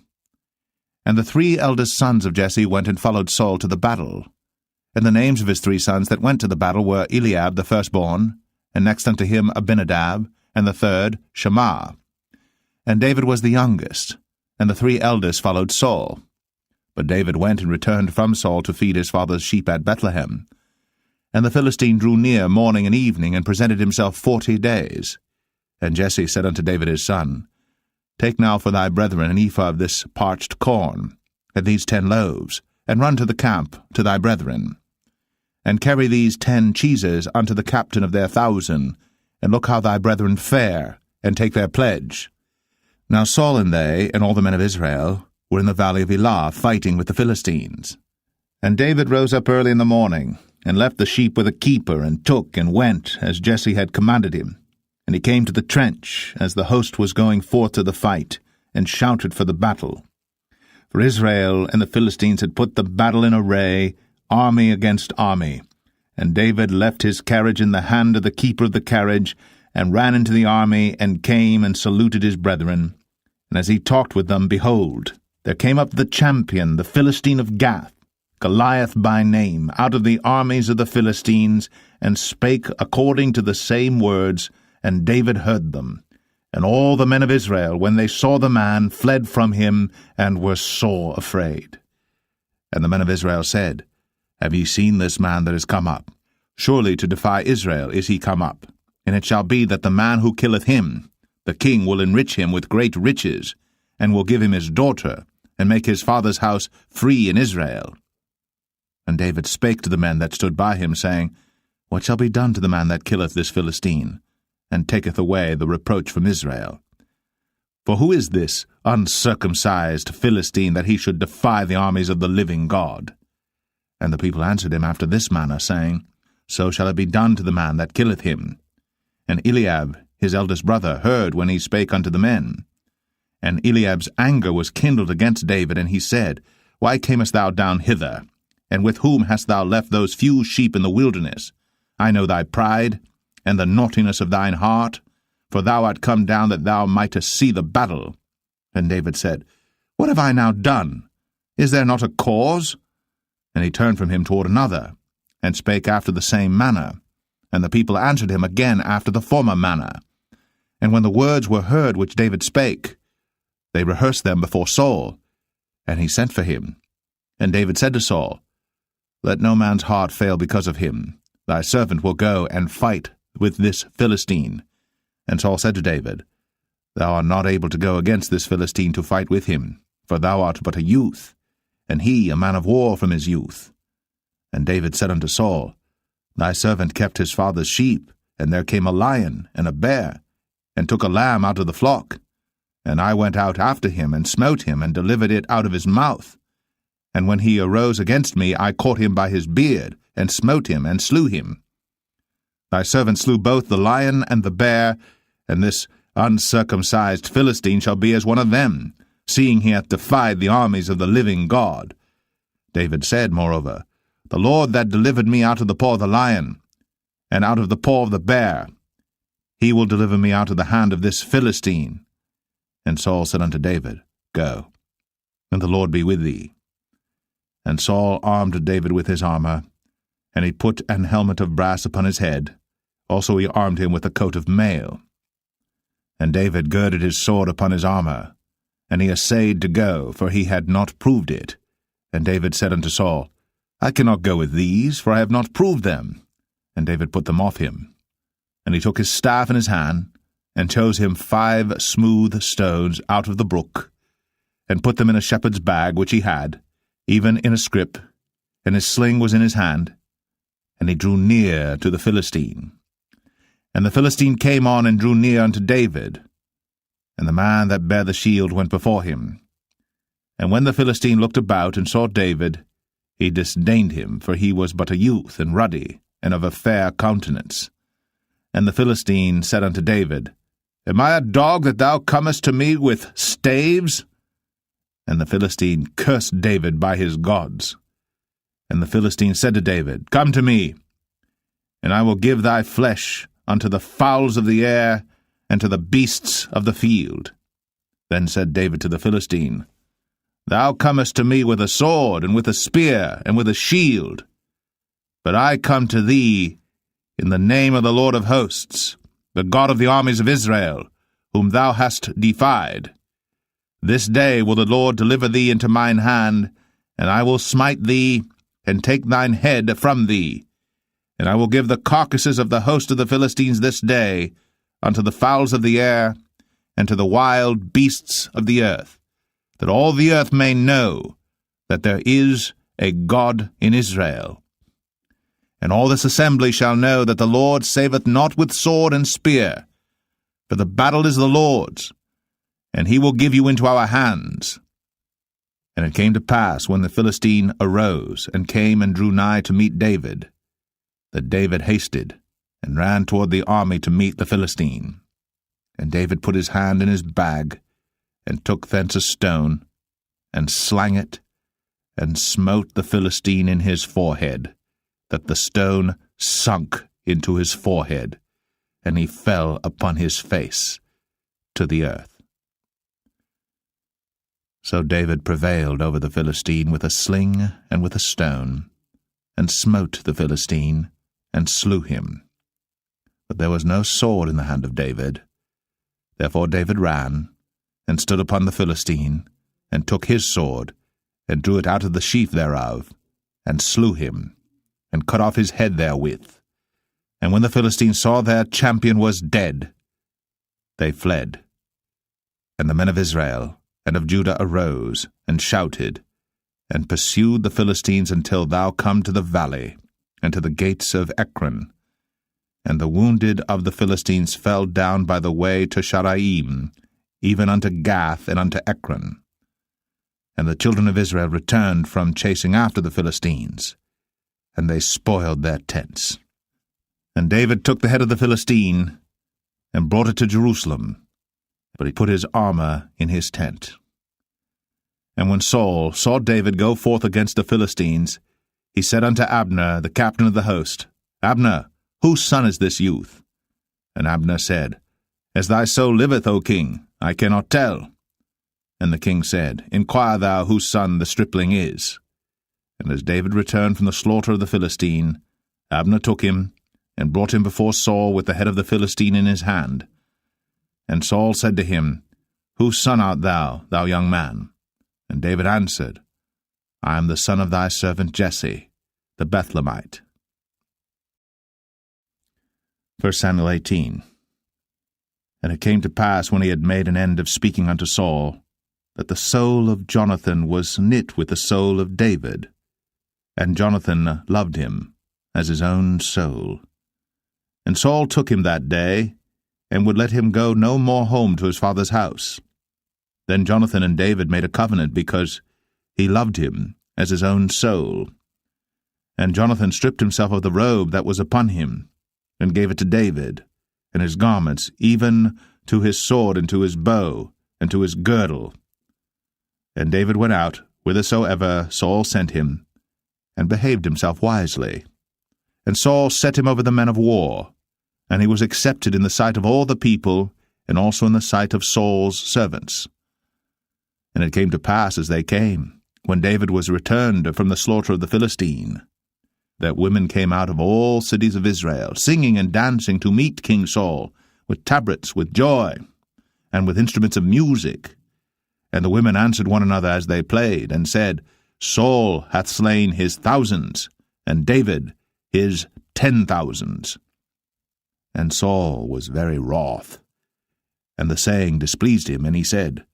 And the 3 eldest sons of Jesse went and followed Saul to the battle. And the names of his 3 sons that went to the battle were Eliab the firstborn, and next unto him Abinadab, and the third Shammah. And David was the youngest, and the 3 eldest followed Saul. But David went and returned from Saul to feed his father's sheep at Bethlehem. And the Philistine drew near morning and evening, and presented himself 40 days. And Jesse said unto David his son, Take now for thy brethren an ephah of this parched corn, and these 10 loaves, and run to the camp to thy brethren. And carry these 10 cheeses unto the captain of their 1,000, and look how thy brethren fare, and take their pledge. Now Saul and they, and all the men of Israel, were in the valley of Elah, fighting with the Philistines. And David rose up early in the morning, and left the sheep with a keeper, and took and went, as Jesse had commanded him. And he came to the trench, as the host was going forth to the fight, and shouted for the battle. For Israel and the Philistines had put the battle in array, army against army. And David left his carriage in the hand of the keeper of the carriage, and ran into the army, and came and saluted his brethren. And as he talked with them, behold, there came up the champion, the Philistine of Gath, Goliath by name, out of the armies of the Philistines, and spake according to the same words, and David heard them. And all the men of Israel, when they saw the man, fled from him, and were sore afraid. And the men of Israel said, Have ye seen this man that is come up? Surely to defy Israel is he come up. And it shall be that the man who killeth him, the king will enrich him with great riches, and will give him his daughter, and make his father's house free in Israel. And David spake to the men that stood by him, saying, What shall be done to the man that killeth this Philistine, and taketh away the reproach from Israel? For who is this uncircumcised Philistine, that he should defy the armies of the living God? And the people answered him after this manner, saying, So shall it be done to the man that killeth him. And Eliab, his eldest brother, heard when he spake unto the men. And Eliab's anger was kindled against David, and he said, Why camest thou down hither? And with whom hast thou left those few sheep in the wilderness? I know thy pride, and the naughtiness of thine heart, for thou art come down that thou mightest see the battle. And David said, What have I now done? Is there not a cause? And he turned from him toward another, and spake after the same manner. And the people answered him again after the former manner. And when the words were heard which David spake, they rehearsed them before Saul. And he sent for him. And David said to Saul, Let no man's heart fail because of him. Thy servant will go and fight with this Philistine. And Saul said to David, Thou art not able to go against this Philistine to fight with him, for thou art but a youth, and he a man of war from his youth. And David said unto Saul, Thy servant kept his father's sheep, and there came a lion and a bear, and took a lamb out of the flock. And I went out after him, and smote him, and delivered it out of his mouth. And when he arose against me, I caught him by his beard, and smote him, and slew him. Thy servant slew both the lion and the bear, and this uncircumcised Philistine shall be as one of them, seeing he hath defied the armies of the living God. David said, moreover, The Lord that delivered me out of the paw of the lion, and out of the paw of the bear, he will deliver me out of the hand of this Philistine. And Saul said unto David, Go, and the Lord be with thee. And Saul armed David with his armor, and he put an helmet of brass upon his head. Also he armed him with a coat of mail. And David girded his sword upon his armor, and he essayed to go, for he had not proved it. And David said unto Saul, I cannot go with these, for I have not proved them. And David put them off him. And he took his staff in his hand, and chose him 5 smooth stones out of the brook, and put them in a shepherd's bag which he had, even in a scrip, and his sling was in his hand. And he drew near to the Philistine. And the Philistine came on and drew near unto David. And the man that bare the shield went before him. And when the Philistine looked about and saw David, he disdained him, for he was but a youth, and ruddy, and of a fair countenance. And the Philistine said unto David, Am I a dog that thou comest to me with staves? And the Philistine cursed David by his gods. And the Philistine said to David, Come to me, and I will give thy flesh unto the fowls of the air, and to the beasts of the field. Then said David to the Philistine, Thou comest to me with a sword, and with a spear, and with a shield. But I come to thee in the name of the Lord of hosts, the God of the armies of Israel, whom thou hast defied. This day will the Lord deliver thee into mine hand, and I will smite thee, and take thine head from thee. And I will give the carcasses of the host of the Philistines this day unto the fowls of the air, and to the wild beasts of the earth, that all the earth may know that there is a God in Israel. And all this assembly shall know that the Lord saveth not with sword and spear, for the battle is the Lord's, and he will give you into our hands. And it came to pass, when the Philistine arose, and came and drew nigh to meet David, that David hasted, and ran toward the army to meet the Philistine. And David put his hand in his bag, and took thence a stone, and slang it, and smote the Philistine in his forehead, that the stone sunk into his forehead, and he fell upon his face to the earth. So David prevailed over the Philistine with a sling and with a stone, and smote the Philistine, and slew him. But there was no sword in the hand of David. Therefore David ran, and stood upon the Philistine, and took his sword, and drew it out of the sheath thereof, and slew him, and cut off his head therewith. And when the Philistines saw their champion was dead, they fled. And the men of Israel and of Judah arose, and shouted, and pursued the Philistines until thou come to the valley, and to the gates of Ekron. And the wounded of the Philistines fell down by the way to Sharaim, even unto Gath and unto Ekron. And the children of Israel returned from chasing after the Philistines, and they spoiled their tents. And David took the head of the Philistine, and brought it to Jerusalem, but he put his armor in his tent. And when Saul saw David go forth against the Philistines, he said unto Abner, the captain of the host, Abner, whose son is this youth? And Abner said, As thy soul liveth, O king, I cannot tell. And the king said, Inquire thou whose son the stripling is. And as David returned from the slaughter of the Philistine, Abner took him, and brought him before Saul with the head of the Philistine in his hand. And Saul said to him, Whose son art thou, thou young man? And David answered, I am the son of thy servant Jesse, the Bethlehemite. 1 Samuel 18. And it came to pass, when he had made an end of speaking unto Saul, that the soul of Jonathan was knit with the soul of David, and Jonathan loved him as his own soul. And Saul took him that day, and would let him go no more home to his father's house. Then Jonathan and David made a covenant, because he loved him as his own soul. And Jonathan stripped himself of the robe that was upon him, and gave it to David, and his garments, even to his sword, and to his bow, and to his girdle. And David went out whithersoever Saul sent him, and behaved himself wisely. And Saul set him over the men of war, and he was accepted in the sight of all the people, and also in the sight of Saul's servants. And it came to pass, as they came, when David was returned from the slaughter of the Philistine, that women came out of all cities of Israel, singing and dancing to meet King Saul, with tabrets, with joy, and with instruments of music. And the women answered one another as they played, and said, Saul hath slain his thousands, and David his 10,000s. And Saul was very wroth, and the saying displeased him, and he said,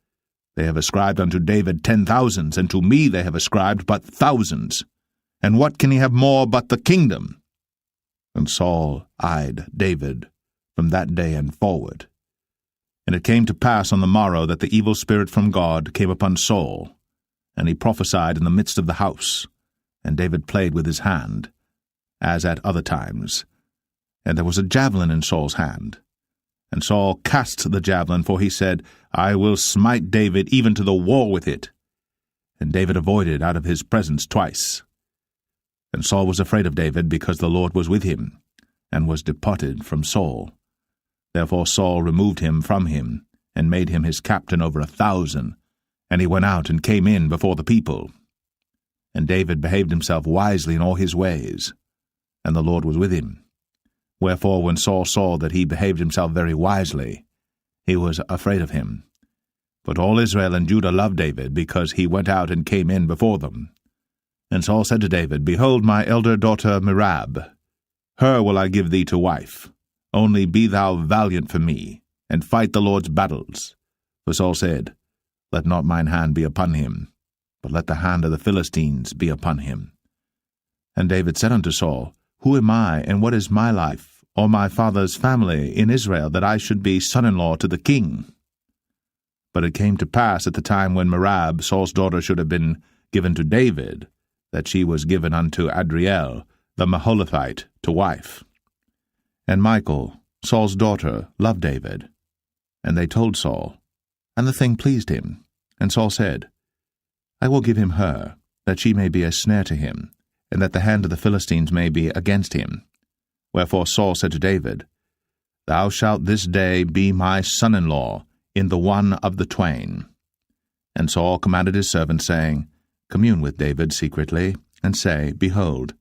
They have ascribed unto David 10,000s, and to me they have ascribed but thousands. And what can he have more but the kingdom? And Saul eyed David from that day and forward. And it came to pass on the morrow that the evil spirit from God came upon Saul, and he prophesied in the midst of the house. And David played with his hand, as at other times. And there was a javelin in Saul's hand. And Saul cast the javelin, for he said, I will smite David even to the wall with it. And David avoided out of his presence twice. And Saul was afraid of David, because the Lord was with him, and was departed from Saul. Therefore Saul removed him from him, and made him his captain over 1,000, and he went out and came in before the people. And David behaved himself wisely in all his ways, and the Lord was with him. Wherefore when Saul saw that he behaved himself very wisely, he was afraid of him. But all Israel and Judah loved David, because he went out and came in before them. And Saul said to David, Behold my elder daughter Merab, her will I give thee to wife. Only be thou valiant for me, and fight the Lord's battles. For Saul said, Let not mine hand be upon him, but let the hand of the Philistines be upon him. And David said unto Saul, Who am I, and what is my life, or my father's family in Israel, that I should be son-in-law to the king? But it came to pass at the time when Merab, Saul's daughter, should have been given to David, that she was given unto Adriel, the Maholathite, to wife. And Michal, Saul's daughter, loved David. And they told Saul, and the thing pleased him. And Saul said, I will give him her, that she may be a snare to him, and that the hand of the Philistines may be against him. Wherefore Saul said to David, Thou shalt this day be my son-in-law in the one of the twain. And Saul commanded his servants, saying, Commune with David secretly, and say, Behold,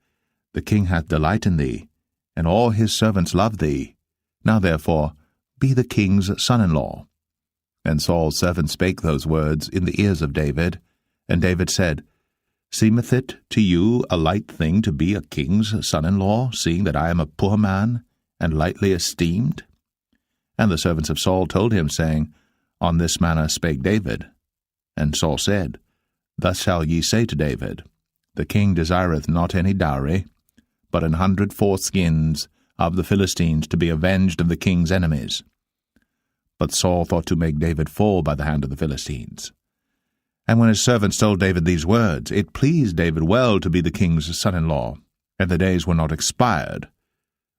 the king hath delight in thee, and all his servants love thee. Now therefore be the king's son-in-law. And Saul's servants spake those words in the ears of David. And David said, Seemeth it to you a light thing to be a king's son-in-law, seeing that I am a poor man, and lightly esteemed? And the servants of Saul told him, saying, On this manner spake David. And Saul said, Thus shall ye say to David, The king desireth not any dowry, but 100 foreskins of the Philistines to be avenged of the king's enemies. But Saul thought to make David fall by the hand of the Philistines. And when his servants told David these words, it pleased David well to be the king's son-in-law, and the days were not expired.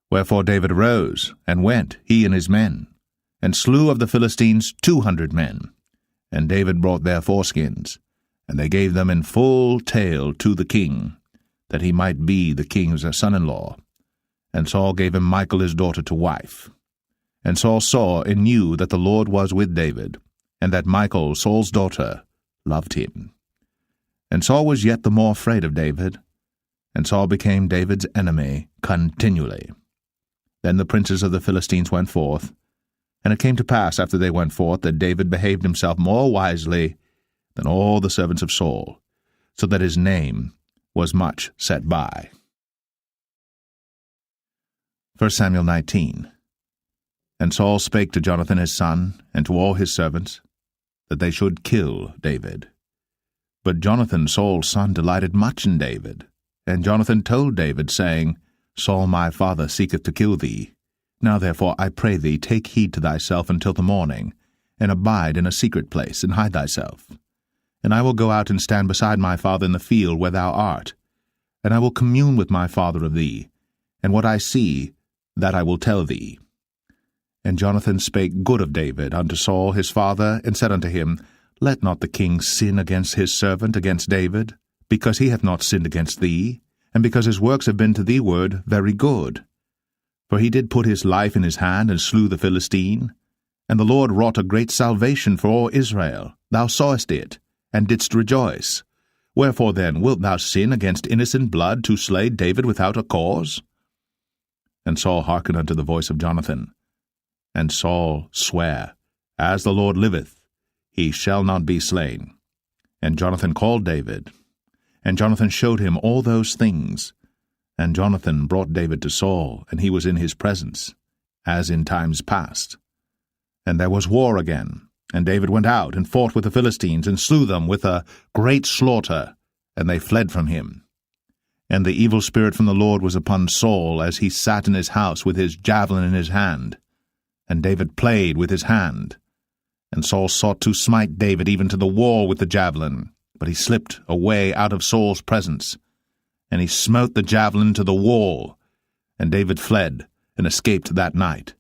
Wherefore David arose, and went, he and his men, and slew of the Philistines 200 men. And David brought their foreskins, and they gave them in full tale to the king, that he might be the king's son-in-law. And Saul gave him Michal his daughter to wife. And Saul saw and knew that the Lord was with David, and that Michal, Saul's daughter, loved him. And Saul was yet the more afraid of David, and Saul became David's enemy continually. Then the princes of the Philistines went forth, and it came to pass after they went forth that David behaved himself more wisely than all the servants of Saul, so that his name was much set by. 1 Samuel 19. And Saul spake to Jonathan his son, and to all his servants, that they should kill David. But Jonathan Saul's son delighted much in David. And Jonathan told David, saying, Saul my father seeketh to kill thee. Now therefore I pray thee, take heed to thyself until the morning, and abide in a secret place, and hide thyself. And I will go out and stand beside my father in the field where thou art, and I will commune with my father of thee, and what I see, that I will tell thee. And Jonathan spake good of David unto Saul his father, and said unto him, Let not the king sin against his servant, against David, because he hath not sinned against thee, and because his works have been to thee ward very good. For he did put his life in his hand, and slew the Philistine. And the Lord wrought a great salvation for all Israel. Thou sawest it, and didst rejoice. Wherefore then wilt thou sin against innocent blood, to slay David without a cause? And Saul hearkened unto the voice of Jonathan. And Saul sware, As the Lord liveth, he shall not be slain. And Jonathan called David. And Jonathan showed him all those things. And Jonathan brought David to Saul, and he was in his presence, as in times past. And there was war again. And David went out, and fought with the Philistines, and slew them with a great slaughter, and they fled from him. And the evil spirit from the Lord was upon Saul, as he sat in his house with his javelin in his hand. And David played with his hand. And Saul sought to smite David even to the wall with the javelin, but he slipped away out of Saul's presence. And he smote the javelin to the wall, and David fled, and escaped that night.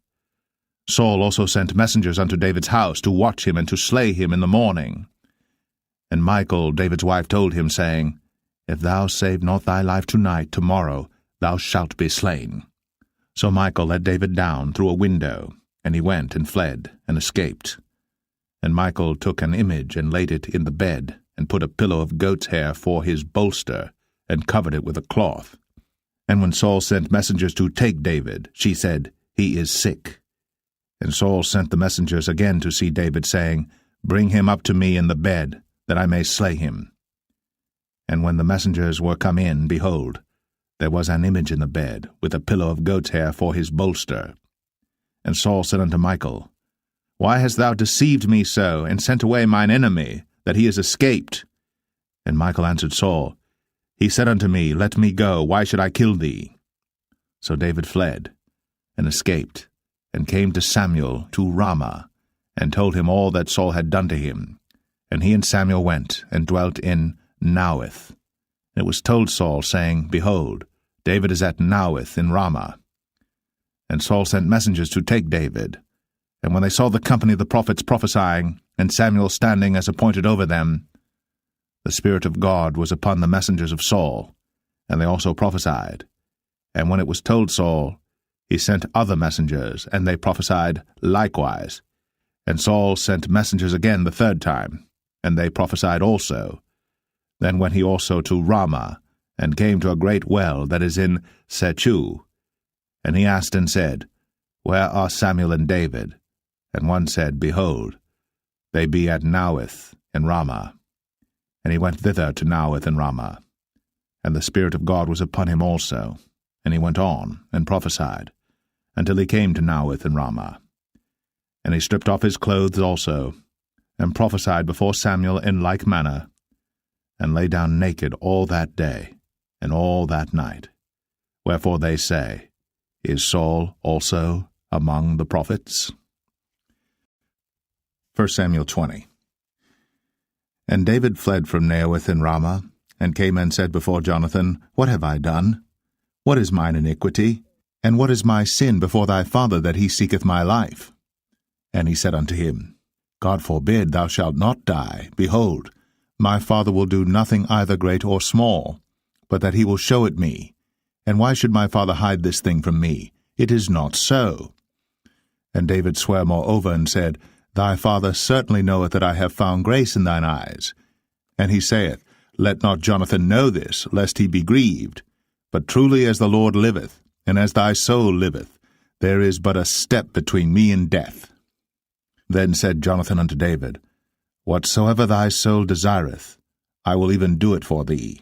Saul also sent messengers unto David's house, to watch him, and to slay him in the morning. And Michal, David's wife, told him, saying, If thou save not thy life tonight, tomorrow thou shalt be slain. So Michal let David down through a window, and he went and fled, and escaped. And Michal took an image, and laid it in the bed, and put a pillow of goat's hair for his bolster, and covered it with a cloth. And when Saul sent messengers to take David, she said, He is sick. And Saul sent the messengers again to see David, saying, Bring him up to me in the bed, that I may slay him. And when the messengers were come in, behold, there was an image in the bed, with a pillow of goat's hair for his bolster. And Saul said unto Michal, Why hast thou deceived me so, and sent away mine enemy, that he is escaped? And Michal answered Saul, He said unto me, Let me go, why should I kill thee? So David fled, and escaped, and came to Samuel to Ramah, and told him all that Saul had done to him. And he and Samuel went, and dwelt in Naueth. And it was told Saul, saying, Behold, David is at Naueth in Ramah. And Saul sent messengers to take David. And when they saw the company of the prophets prophesying, and Samuel standing as appointed over them, the Spirit of God was upon the messengers of Saul, and they also prophesied. And when it was told Saul, he sent other messengers, and they prophesied likewise. And Saul sent messengers again the third time, and they prophesied also. Then went he also to Ramah, and came to a great well that is in Sechu. And he asked and said, Where are Samuel and David? And one said, Behold, they be at Naioth in Ramah. And he went thither to Naioth in Ramah. And the Spirit of God was upon him also. And he went on, and prophesied, until he came to Naioth in Ramah. And he stripped off his clothes also, and prophesied before Samuel in like manner, and lay down naked all that day, and all that night. Wherefore they say, Is Saul also among the prophets? 1 Samuel 20. And David fled from Naioth in Ramah, and came and said before Jonathan, What have I done? What is mine iniquity? And what is my sin before thy father, that he seeketh my life? And he said unto him, God forbid, thou shalt not die. Behold, my father will do nothing either great or small, but that he will show it me. And why should my father hide this thing from me? It is not so. And David sware moreover, and said, Thy father certainly knoweth that I have found grace in thine eyes. And he saith, Let not Jonathan know this, lest he be grieved. But truly as the Lord liveth, and as thy soul liveth, there is but a step between me and death. Then said Jonathan unto David, Whatsoever thy soul desireth, I will even do it for thee.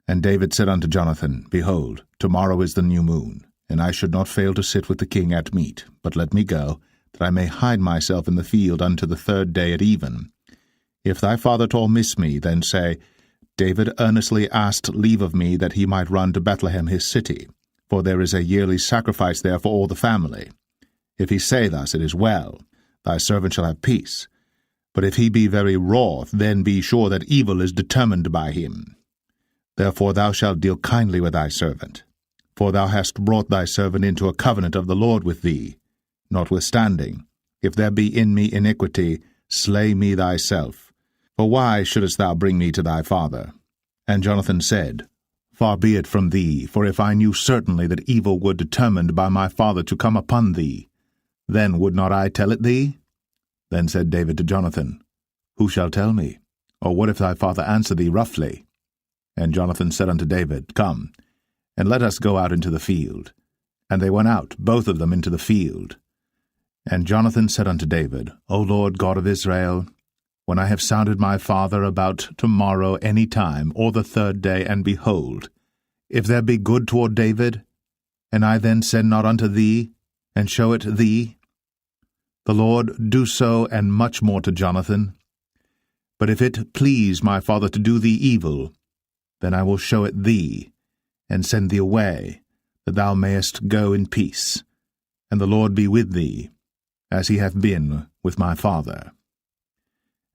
And David said unto Jonathan, Behold, tomorrow is the new moon, and I should not fail to sit with the king at meat, but let me go, that I may hide myself in the field unto the third day at even. If thy father at all miss me, then say, David earnestly asked leave of me that he might run to Bethlehem his city, for there is a yearly sacrifice there for all the family. If he say thus, it is well, thy servant shall have peace. But if he be very wroth, then be sure that evil is determined by him. Therefore thou shalt deal kindly with thy servant, for thou hast brought thy servant into a covenant of the Lord with thee. Notwithstanding, if there be in me iniquity, slay me thyself. For why shouldest thou bring me to thy father? And Jonathan said, Far be it from thee, for if I knew certainly that evil were determined by my father to come upon thee, then would not I tell it thee? Then said David to Jonathan, Who shall tell me? Or what if thy father answer thee roughly? And Jonathan said unto David, Come, and let us go out into the field. And they went out, both of them, into the field. And Jonathan said unto David, O Lord God of Israel, when I have sounded my father about tomorrow any time, or the third day, and behold, if there be good toward David, and I then send not unto thee, and show it thee, the Lord do so, and much more to Jonathan. But if it please my father to do thee evil, then I will show it thee, and send thee away, that thou mayest go in peace, and the Lord be with thee, as he hath been with my father.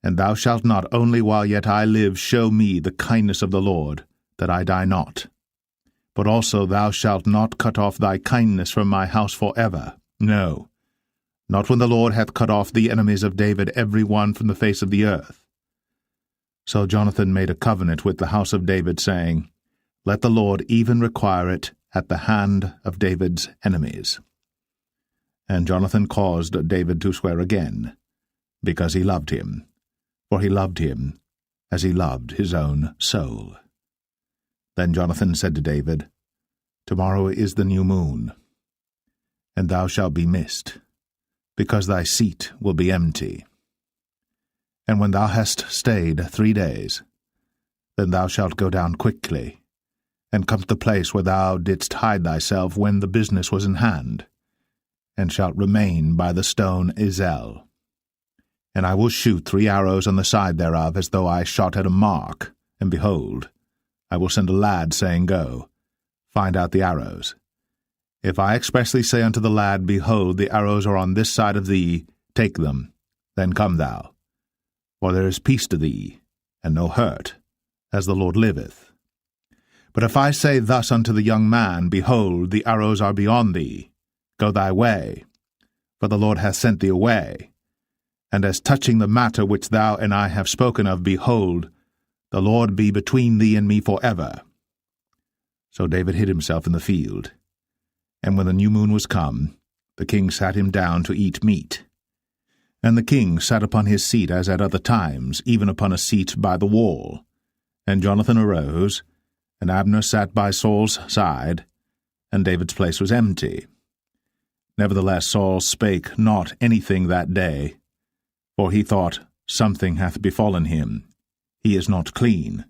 And thou shalt not only while yet I live show me the kindness of the Lord, that I die not, but also thou shalt not cut off thy kindness from my house for ever, no, not when the Lord hath cut off the enemies of David every one from the face of the earth. So Jonathan made a covenant with the house of David, saying, Let the Lord even require it at the hand of David's enemies. And Jonathan caused David to swear again, because he loved him, for he loved him as he loved his own soul. Then Jonathan said to David, Tomorrow is the new moon, and thou shalt be missed, because thy seat will be empty. And when thou hast stayed 3 days, then thou shalt go down quickly, and come to the place where thou didst hide thyself when the business was in hand, and shalt remain by the stone Ezel. And I will shoot 3 arrows on the side thereof, as though I shot at a mark, and behold, I will send a lad, saying, Go, find out the arrows. If I expressly say unto the lad, Behold, the arrows are on this side of thee, take them, then come thou. For there is peace to thee, and no hurt, as the Lord liveth. But if I say thus unto the young man, Behold, the arrows are beyond thee, go thy way, for the Lord hath sent thee away. And as touching the matter which thou and I have spoken of, behold, the Lord be between thee and me for ever. So David hid himself in the field. And when the new moon was come, the king sat him down to eat meat. And the king sat upon his seat as at other times, even upon a seat by the wall. And Jonathan arose, and Abner sat by Saul's side, and David's place was empty. Nevertheless Saul spake not anything that day, for he thought, Something hath befallen him. He is not clean.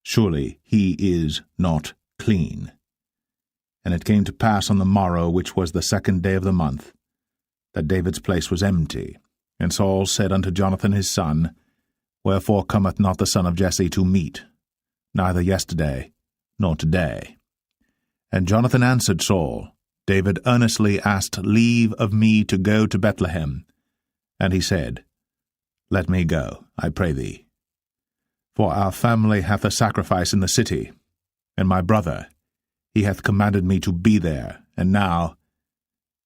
Surely he is not clean. And it came to pass on the morrow, which was the 2nd day of the month, that David's place was empty. And Saul said unto Jonathan his son, Wherefore cometh not the son of Jesse to meat, neither yesterday, nor today? And Jonathan answered Saul, David earnestly asked leave of me to go to Bethlehem. And he said, Let me go, I pray thee. For our family hath a sacrifice in the city, and my brother, he hath commanded me to be there. And now,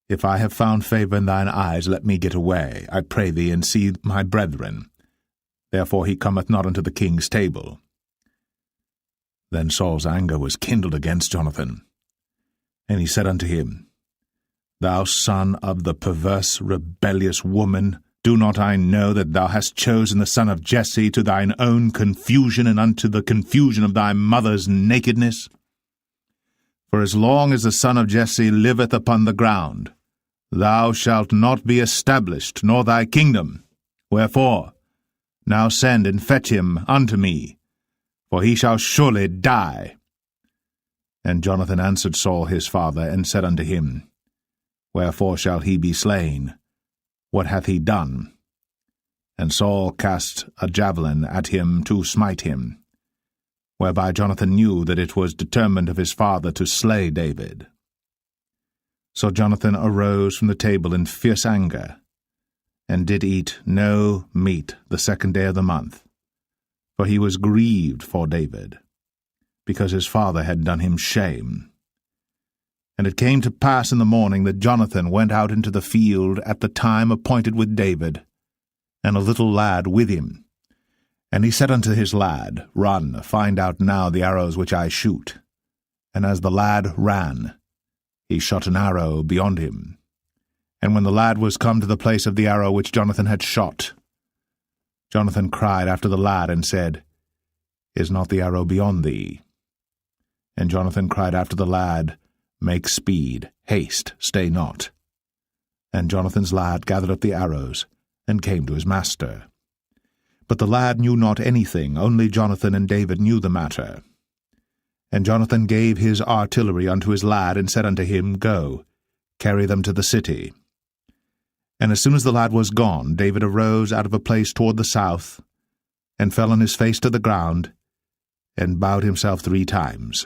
if I have found favour in thine eyes, let me get away, I pray thee, and see my brethren. Therefore he cometh not unto the king's table. Then Saul's anger was kindled against Jonathan. And he said unto him, Thou son of the perverse, rebellious woman, do not I know that thou hast chosen the son of Jesse to thine own confusion, and unto the confusion of thy mother's nakedness? For as long as the son of Jesse liveth upon the ground, thou shalt not be established, nor thy kingdom. Wherefore, now send and fetch him unto me, for he shall surely die. And Jonathan answered Saul his father, and said unto him, Wherefore shall he be slain? What hath he done? And Saul cast a javelin at him to smite him, whereby Jonathan knew that it was determined of his father to slay David. So Jonathan arose from the table in fierce anger, and did eat no meat the 2nd day of the month, for he was grieved for David, because his father had done him shame. And it came to pass in the morning that Jonathan went out into the field at the time appointed with David, and a little lad with him. And he said unto his lad, Run, find out now the arrows which I shoot. And as the lad ran, he shot an arrow beyond him. And when the lad was come to the place of the arrow which Jonathan had shot, Jonathan cried after the lad, and said, Is not the arrow beyond thee? And Jonathan cried after the lad, Make speed, haste, stay not. And Jonathan's lad gathered up the arrows, and came to his master. But the lad knew not anything, only Jonathan and David knew the matter. And Jonathan gave his artillery unto his lad, and said unto him, Go, carry them to the city. And as soon as the lad was gone, David arose out of a place toward the south, and fell on his face to the ground, and bowed himself 3 times.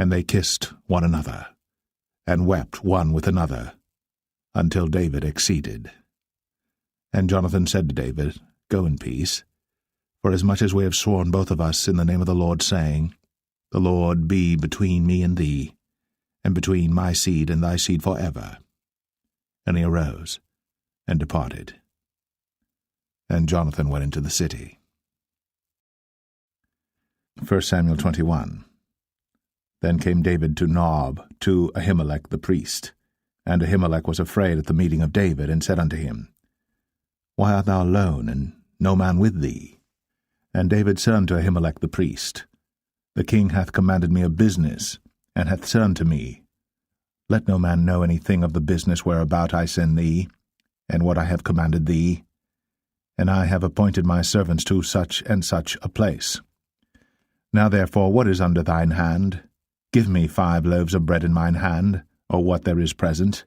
And they kissed one another, and wept one with another, until David exceeded. And Jonathan said to David, Go in peace, for as much as we have sworn both of us in the name of the Lord, saying, The Lord be between me and thee, and between my seed and thy seed forever. And he arose, and departed. And Jonathan went into the city. 1 Samuel 21. Then came David to Nob, to Ahimelech the priest. And Ahimelech was afraid at the meeting of David, and said unto him, Why art thou alone, and no man with thee? And David said unto Ahimelech the priest, The king hath commanded me a business, and hath said unto me, Let no man know anything of the business whereabout I send thee, and what I have commanded thee. And I have appointed my servants to such and such a place. Now therefore, what is under thine hand? Give me 5 loaves of bread in mine hand, or what there is present.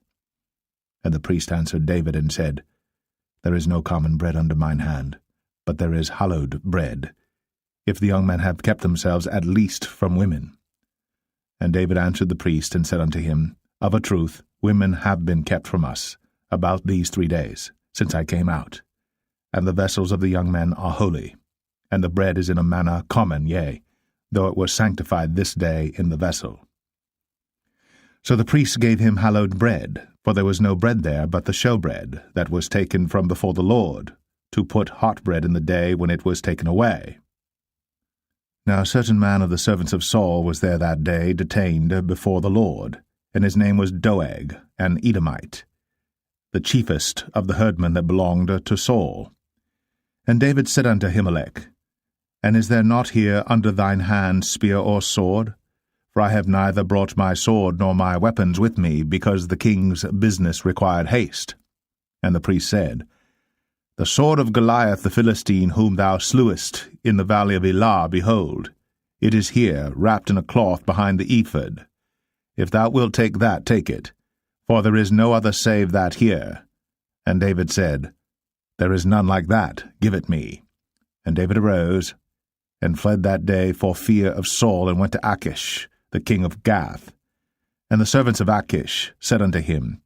And the priest answered David, and said, There is no common bread under mine hand, but there is hallowed bread, if the young men have kept themselves at least from women. And David answered the priest, and said unto him, Of a truth, women have been kept from us, about these 3 days, since I came out. And the vessels of the young men are holy, and the bread is in a manner common, yea, though it was sanctified this day in the vessel. So the priests gave him hallowed bread, for there was no bread there but the showbread, that was taken from before the Lord, to put hot bread in the day when it was taken away. Now a certain man of the servants of Saul was there that day, detained before the Lord, and his name was Doeg, an Edomite, the chiefest of the herdmen that belonged to Saul. And David said unto Ahimelech, And is there not here under thine hand spear or sword? For I have neither brought my sword nor my weapons with me, because the king's business required haste. And the priest said, The sword of Goliath the Philistine, whom thou slewest in the valley of Elah, behold, it is here, wrapped in a cloth behind the ephod. If thou wilt take that, take it, for there is no other save that here. And David said, There is none like that, give it me. And David arose, and fled that day for fear of Saul, and went to Achish, the king of Gath. And the servants of Achish said unto him,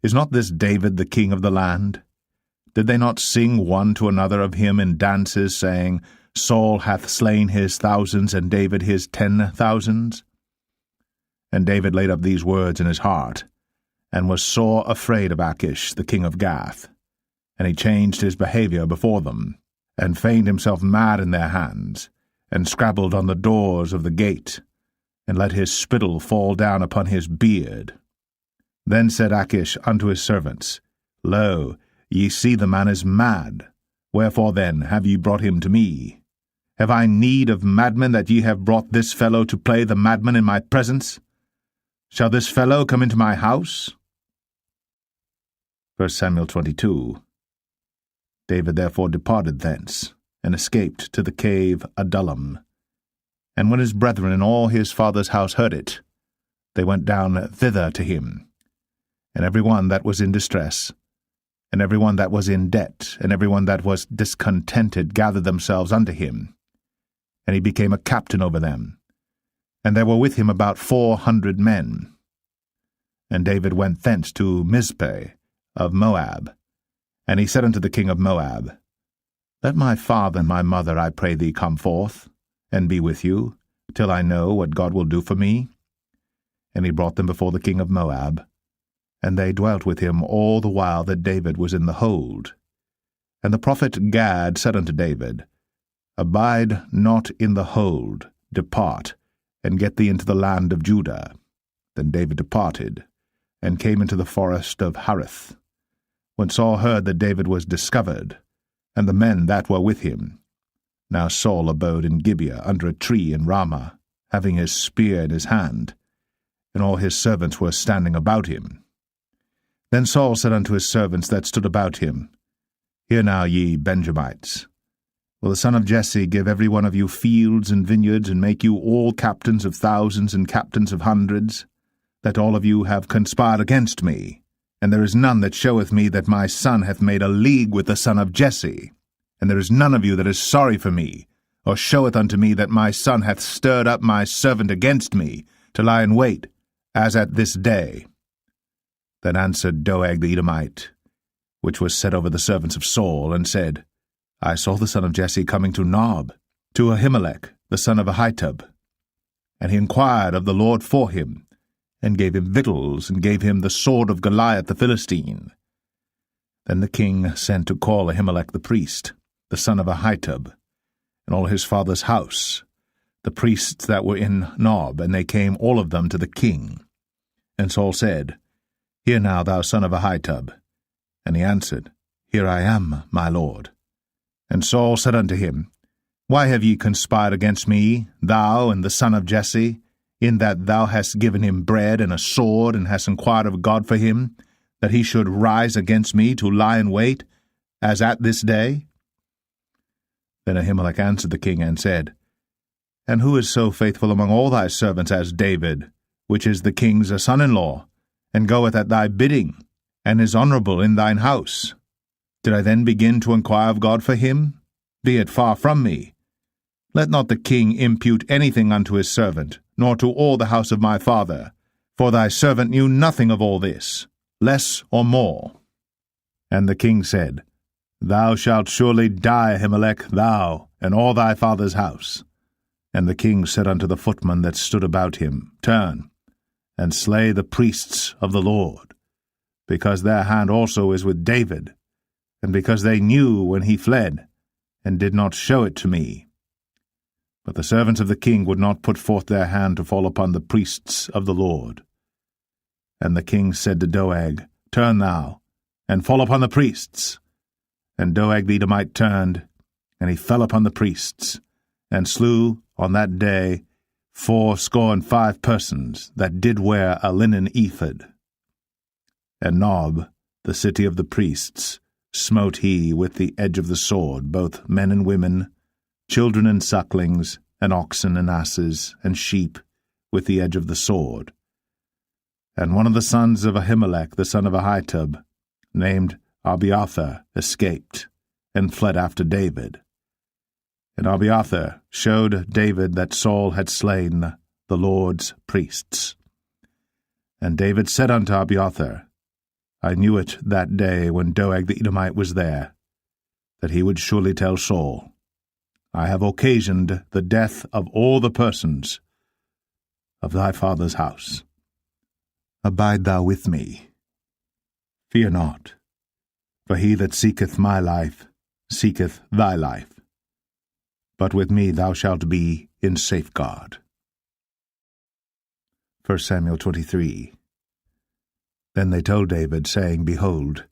Is not this David the king of the land? Did they not sing one to another of him in dances, saying, Saul hath slain his thousands, and David his 10,000s? And David laid up these words in his heart, and was sore afraid of Achish, the king of Gath. And he changed his behaviour before them, and feigned himself mad in their hands, and scrabbled on the doors of the gate, and let his spittle fall down upon his beard. Then said Achish unto his servants, Lo, ye see the man is mad. Wherefore then have ye brought him to me? Have I need of madmen that ye have brought this fellow to play the madman in my presence? Shall this fellow come into my house? 1 Samuel 22. David therefore departed thence, and escaped to the cave Adullam. And when his brethren and all his father's house heard it, they went down thither to him. And every one that was in distress, and every one that was in debt, and every one that was discontented gathered themselves unto him. And he became a captain over them. And there were with him about 400 men. And David went thence to Mizpeh of Moab. And he said unto the king of Moab, Let my father and my mother, I pray thee, come forth, and be with you, till I know what God will do for me. And he brought them before the king of Moab, and they dwelt with him all the while that David was in the hold. And the prophet Gad said unto David, Abide not in the hold, depart, and get thee into the land of Judah. Then David departed, and came into the forest of Hareth. When Saul heard that David was discovered, and the men that were with him. Now Saul abode in Gibeah under a tree in Ramah, having his spear in his hand, and all his servants were standing about him. Then Saul said unto his servants that stood about him, Hear now, ye Benjamites, will the son of Jesse give every one of you fields and vineyards, and make you all captains of thousands and captains of hundreds, that all of you have conspired against me? And there is none that showeth me that my son hath made a league with the son of Jesse. And there is none of you that is sorry for me, or showeth unto me that my son hath stirred up my servant against me, to lie in wait, as at this day. Then answered Doeg the Edomite, which was set over the servants of Saul, and said, I saw the son of Jesse coming to Nob, to Ahimelech, the son of Ahitub. And he inquired of the Lord for him, and gave him victuals, and gave him the sword of Goliath the Philistine. Then the king sent to call Ahimelech the priest, the son of Ahitub, and all his father's house, the priests that were in Nob, and they came all of them to the king. And Saul said, Hear now, thou son of Ahitub. And he answered, Here I am, my lord. And Saul said unto him, Why have ye conspired against me, thou and the son of Jesse, in that thou hast given him bread and a sword, and hast inquired of God for him, that he should rise against me to lie in wait, as at this day? Then Ahimelech answered the king, and said, And who is so faithful among all thy servants as David, which is the king's son-in-law, and goeth at thy bidding, and is honourable in thine house? Did I then begin to inquire of God for him? Be it far from me. Let not the king impute anything unto his servant, nor to all the house of my father, for thy servant knew nothing of all this, less or more. And the king said, Thou shalt surely die, Ahimelech, thou, and all thy father's house. And the king said unto the footmen that stood about him, Turn, and slay the priests of the Lord, because their hand also is with David, and because they knew when he fled, and did not show it to me. But the servants of the king would not put forth their hand to fall upon the priests of the Lord. And the king said to Doeg, Turn thou, and fall upon the priests. And Doeg the Edomite turned, and he fell upon the priests, and slew on that day 75 persons that did wear a linen ephod. And Nob, the city of the priests, smote he with the edge of the sword both men and women, children and sucklings, and oxen and asses, and sheep, with the edge of the sword. And one of the sons of Ahimelech, the son of Ahitub, named Abiathar, escaped, and fled after David. And Abiathar showed David that Saul had slain the Lord's priests. And David said unto Abiathar, I knew it that day when Doeg the Edomite was there, that he would surely tell Saul, I have occasioned the death of all the persons of thy father's house. Abide thou with me. Fear not, for he that seeketh my life seeketh thy life. But with me thou shalt be in safeguard. 1 Samuel 23. Then they told David, saying, Behold,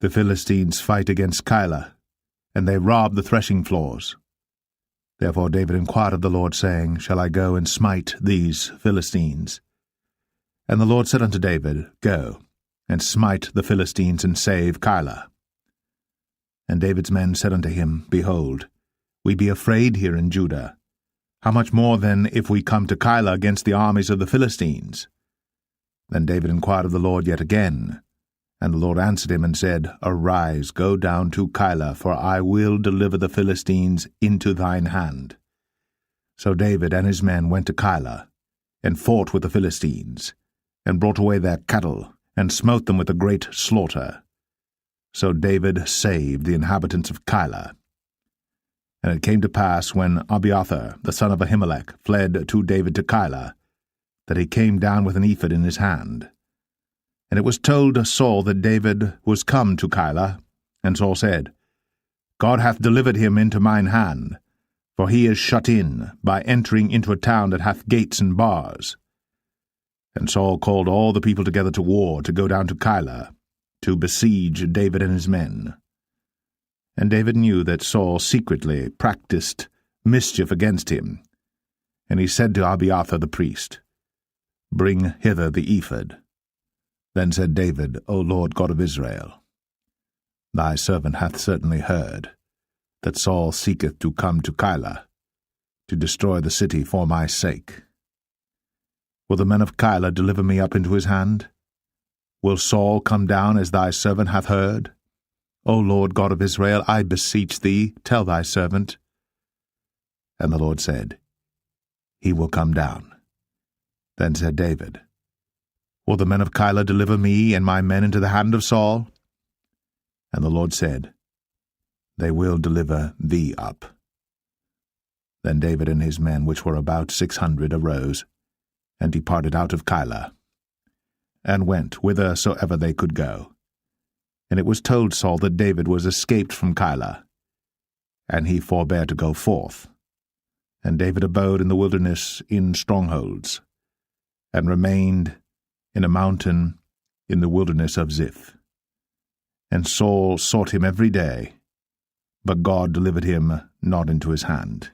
the Philistines fight against Keilah, and they rob the threshing floors. Therefore David inquired of the Lord, saying, Shall I go and smite these Philistines? And the Lord said unto David, Go, and smite the Philistines, and save Keilah. And David's men said unto him, Behold, we be afraid here in Judah. How much more then if we come to Keilah against the armies of the Philistines? Then David inquired of the Lord yet again. And the Lord answered him and said, Arise, go down to Keilah, for I will deliver the Philistines into thine hand. So David and his men went to Keilah, and fought with the Philistines, and brought away their cattle, and smote them with a great slaughter. So David saved the inhabitants of Keilah. And it came to pass, when Abiathar, the son of Ahimelech, fled to David to Keilah, that he came down with an ephod in his hand. And it was told Saul that David was come to Keilah, and Saul said, God hath delivered him into mine hand, for he is shut in, by entering into a town that hath gates and bars. And Saul called all the people together to war, to go down to Keilah, to besiege David and his men. And David knew that Saul secretly practiced mischief against him. And he said to Abiathar the priest, Bring hither the ephod. Then said David, O Lord God of Israel, thy servant hath certainly heard that Saul seeketh to come to Keilah, to destroy the city for my sake. Will the men of Keilah deliver me up into his hand? Will Saul come down as thy servant hath heard? O Lord God of Israel, I beseech thee, tell thy servant. And the Lord said, He will come down. Then said David, Will the men of Keilah deliver me and my men into the hand of Saul? And the Lord said, They will deliver thee up. Then David and his men, which were about 600, arose, and departed out of Keilah, and went whithersoever they could go. And it was told Saul that David was escaped from Keilah, and he forbare to go forth. And David abode in the wilderness in strongholds, and remained in a mountain in the wilderness of Ziph. And Saul sought him every day, but God delivered him not into his hand.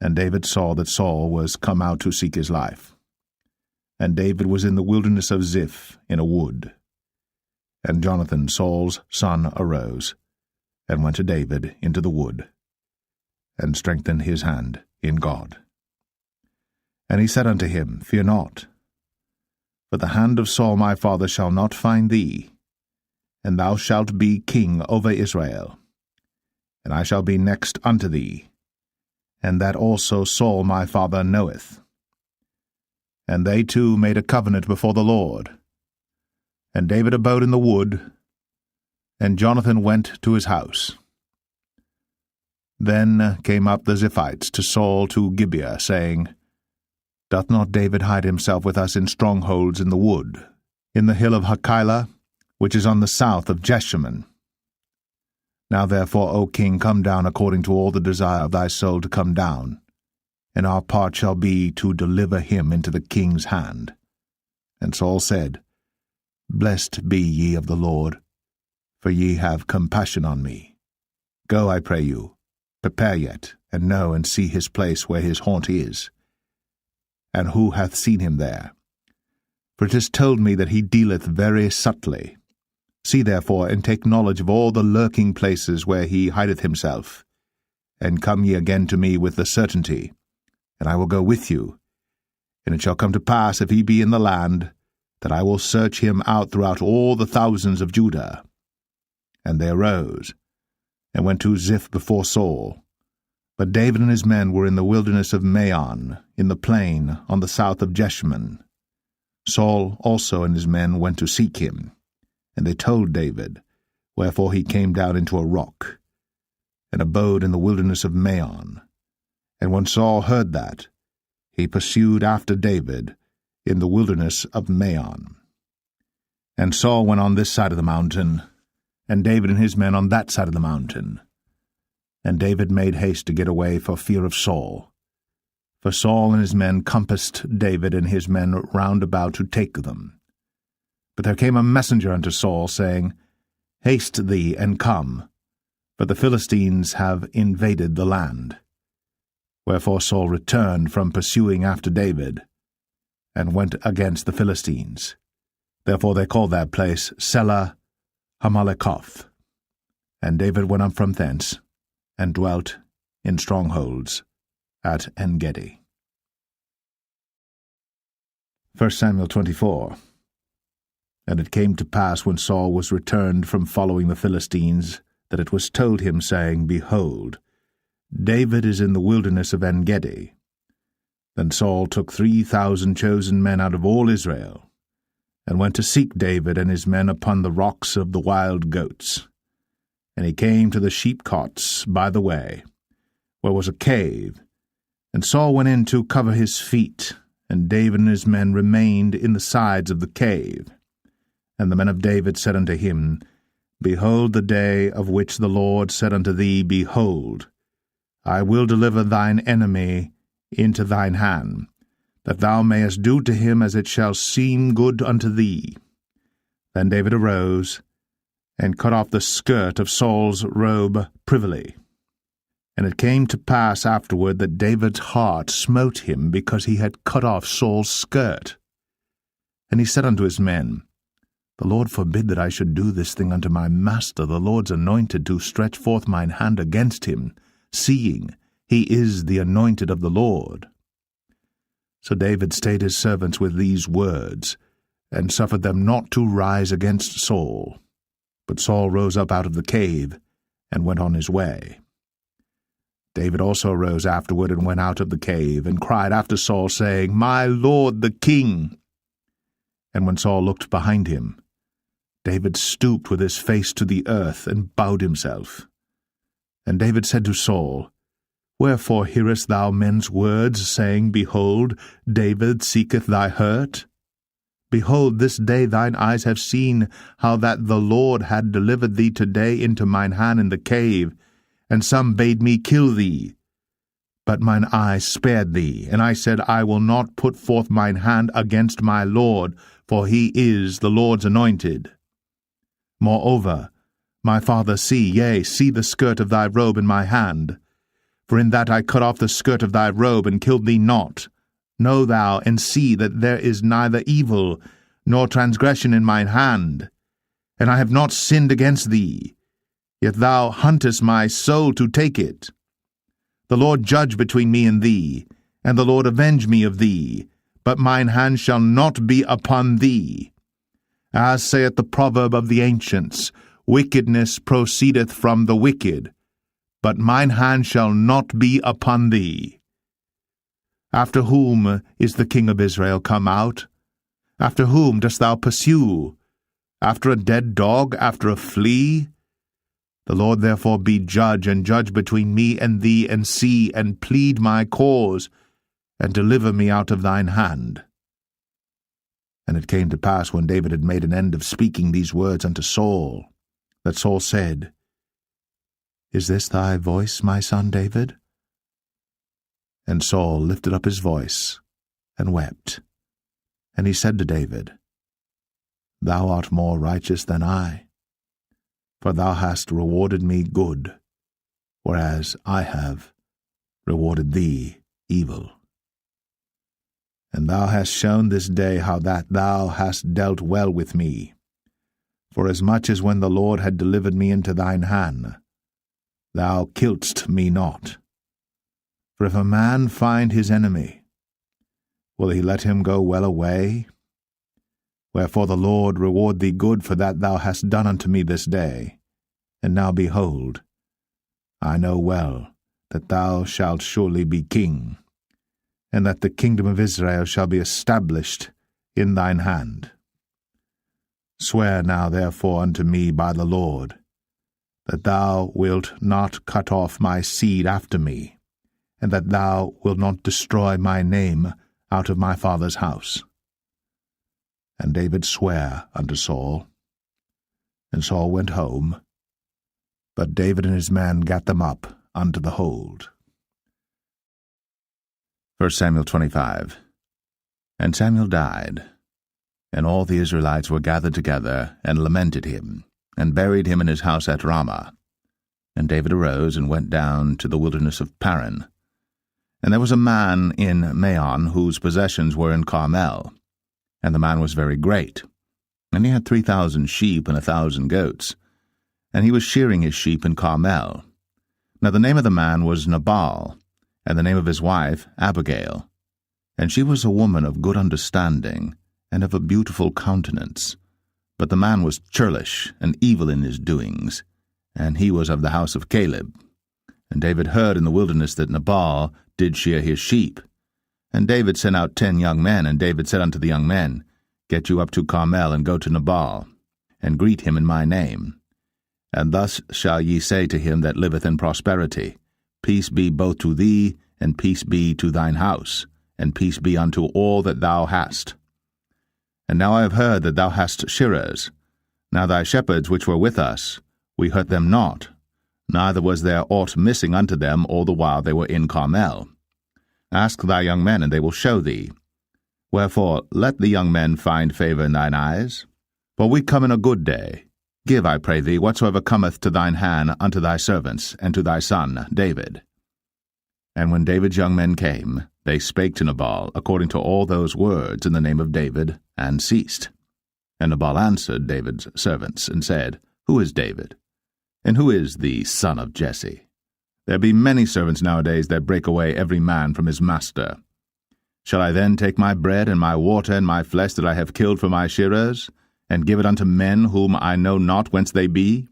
And David saw that Saul was come out to seek his life. And David was in the wilderness of Ziph in a wood. And Jonathan, Saul's son, arose, and went to David into the wood, and strengthened his hand in God. And he said unto him, Fear not, but the hand of Saul my father shall not find thee, and thou shalt be king over Israel, and I shall be next unto thee, and that also Saul my father knoweth. And they two made a covenant before the Lord. And David abode in the wood, and Jonathan went to his house. Then came up the Ziphites to Saul to Gibeah, saying, Doth not David hide himself with us in strongholds in the wood, in the hill of Hachilah, which is on the south of Jeshimon? Now therefore, O king, come down according to all the desire of thy soul to come down, and our part shall be to deliver him into the king's hand. And Saul said, Blessed be ye of the Lord, for ye have compassion on me. Go, I pray you, prepare yet, and know and see his place where his haunt is, and who hath seen him there. For it is told me that he dealeth very subtly. See therefore, and take knowledge of all the lurking places where he hideth himself, and come ye again to me with the certainty, and I will go with you. And it shall come to pass, if he be in the land, that I will search him out throughout all the thousands of Judah. And they arose, and went to Ziph before Saul. But David and his men were in the wilderness of Maon, in the plain, on the south of Jeshimon. Saul also and his men went to seek him, and they told David, wherefore he came down into a rock, and abode in the wilderness of Maon. And when Saul heard that, he pursued after David in the wilderness of Maon. And Saul went on this side of the mountain, and David and his men on that side of the mountain. And David made haste to get away for fear of Saul. For Saul and his men compassed David and his men round about to take them. But there came a messenger unto Saul, saying, Haste thee, and come, for the Philistines have invaded the land. Wherefore Saul returned from pursuing after David, and went against the Philistines. Therefore they called that place Selah Hamalekoth. And David went up from thence, and dwelt in strongholds at En-gedi. 1 Samuel 24. And it came to pass, when Saul was returned from following the Philistines, that it was told him, saying, Behold, David is in the wilderness of En-gedi. Then Saul took 3,000 chosen men out of all Israel, and went to seek David and his men upon the rocks of the wild goats. And he came to the sheepcots by the way, where was a cave, and Saul went in to cover his feet, and David and his men remained in the sides of the cave. And the men of David said unto him, Behold the day of which the Lord said unto thee, Behold, I will deliver thine enemy into thine hand, that thou mayest do to him as it shall seem good unto thee. Then David arose, and cut off the skirt of Saul's robe privily. And it came to pass afterward that David's heart smote him, because he had cut off Saul's skirt. And he said unto his men, The Lord forbid that I should do this thing unto my master, the Lord's anointed, to stretch forth mine hand against him, seeing he is the anointed of the Lord. So David stayed his servants with these words, and suffered them not to rise against Saul. But Saul rose up out of the cave, and went on his way. David also rose afterward, and went out of the cave, and cried after Saul, saying, My lord the king. And when Saul looked behind him, David stooped with his face to the earth, and bowed himself. And David said to Saul, Wherefore hearest thou men's words, saying, Behold, David seeketh thy hurt? Behold, this day thine eyes have seen how that the Lord had delivered thee today into mine hand in the cave, and some bade me kill thee. But mine eye spared thee, and I said, I will not put forth mine hand against my Lord, for he is the Lord's anointed. Moreover, my father, see the skirt of thy robe in my hand. For in that I cut off the skirt of thy robe, and killed thee not. Know thou, and see that there is neither evil nor transgression in mine hand, and I have not sinned against thee, yet thou huntest my soul to take it. The Lord judge between me and thee, and the Lord avenge me of thee, but mine hand shall not be upon thee. As saith the proverb of the ancients, Wickedness proceedeth from the wicked, but mine hand shall not be upon thee. After whom is the king of Israel come out? After whom dost thou pursue? After a dead dog, after a flea? The Lord therefore be judge, and judge between me and thee, and see, and plead my cause, and deliver me out of thine hand. And it came to pass, when David had made an end of speaking these words unto Saul, that Saul said, Is this thy voice, my son David? And Saul lifted up his voice, and wept. And he said to David, Thou art more righteous than I, for thou hast rewarded me good, whereas I have rewarded thee evil. And thou hast shown this day how that thou hast dealt well with me, forasmuch as when the Lord had delivered me into thine hand, thou killedst me not. For if a man find his enemy, will he let him go well away? Wherefore the Lord reward thee good for that thou hast done unto me this day. And now behold, I know well that thou shalt surely be king, and that the kingdom of Israel shall be established in thine hand. Swear now therefore unto me by the Lord, that thou wilt not cut off my seed after me, and that thou wilt not destroy my name out of my father's house. And David sware unto Saul. And Saul went home, but David and his men gat them up unto the hold. 1 Samuel 25. And Samuel died, and all the Israelites were gathered together, and lamented him, and buried him in his house at Ramah. And David arose, and went down to the wilderness of Paran. And there was a man in Maon, whose possessions were in Carmel. And the man was very great. And he had 3,000 sheep and 1,000 goats. And he was shearing his sheep in Carmel. Now the name of the man was Nabal, and the name of his wife Abigail. And she was a woman of good understanding, and of a beautiful countenance. But the man was churlish, and evil in his doings, and he was of the house of Caleb. And David heard in the wilderness that Nabal did shear his sheep. And David sent out 10 young men, and David said unto the young men, Get you up to Carmel, and go to Nabal, and greet him in my name. And thus shall ye say to him that liveth in prosperity, Peace be both to thee, and peace be to thine house, and peace be unto all that thou hast. And now I have heard that thou hast shearers. Now thy shepherds which were with us, we hurt them not, neither was there aught missing unto them all the while they were in Carmel. Ask thy young men, and they will show thee. Wherefore let the young men find favour in thine eyes. For we come in a good day. Give, I pray thee, whatsoever cometh to thine hand unto thy servants, and to thy son David. And when David's young men came, they spake to Nabal according to all those words in the name of David, and ceased. And Nabal answered David's servants, and said, Who is David? And who is the son of Jesse? There be many servants nowadays that break away every man from his master. Shall I then take my bread and my water and my flesh that I have killed for my shearers, and give it unto men whom I know not whence they be?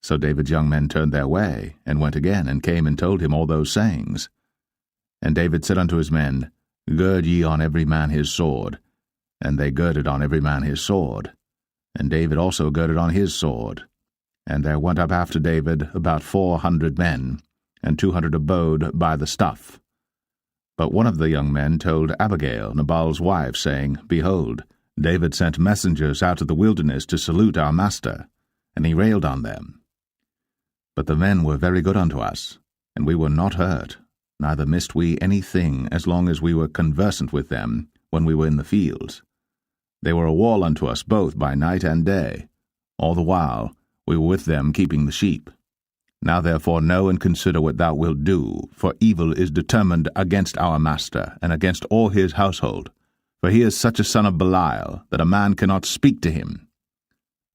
So David's young men turned their way, and went again, and came and told him all those sayings. And David said unto his men, Gird ye on every man his sword. And they girded on every man his sword. And David also girded on his sword. And there went up after David about 400 men, and 200 abode by the stuff. But one of the young men told Abigail, Nabal's wife, saying, Behold, David sent messengers out of the wilderness to salute our master, and he railed on them. But the men were very good unto us, and we were not hurt, neither missed we any thing as long as we were conversant with them when we were in the fields. They were a wall unto us both by night and day. All the while we were with them keeping the sheep. Now therefore know and consider what thou wilt do, for evil is determined against our master, and against all his household. For he is such a son of Belial, that a man cannot speak to him.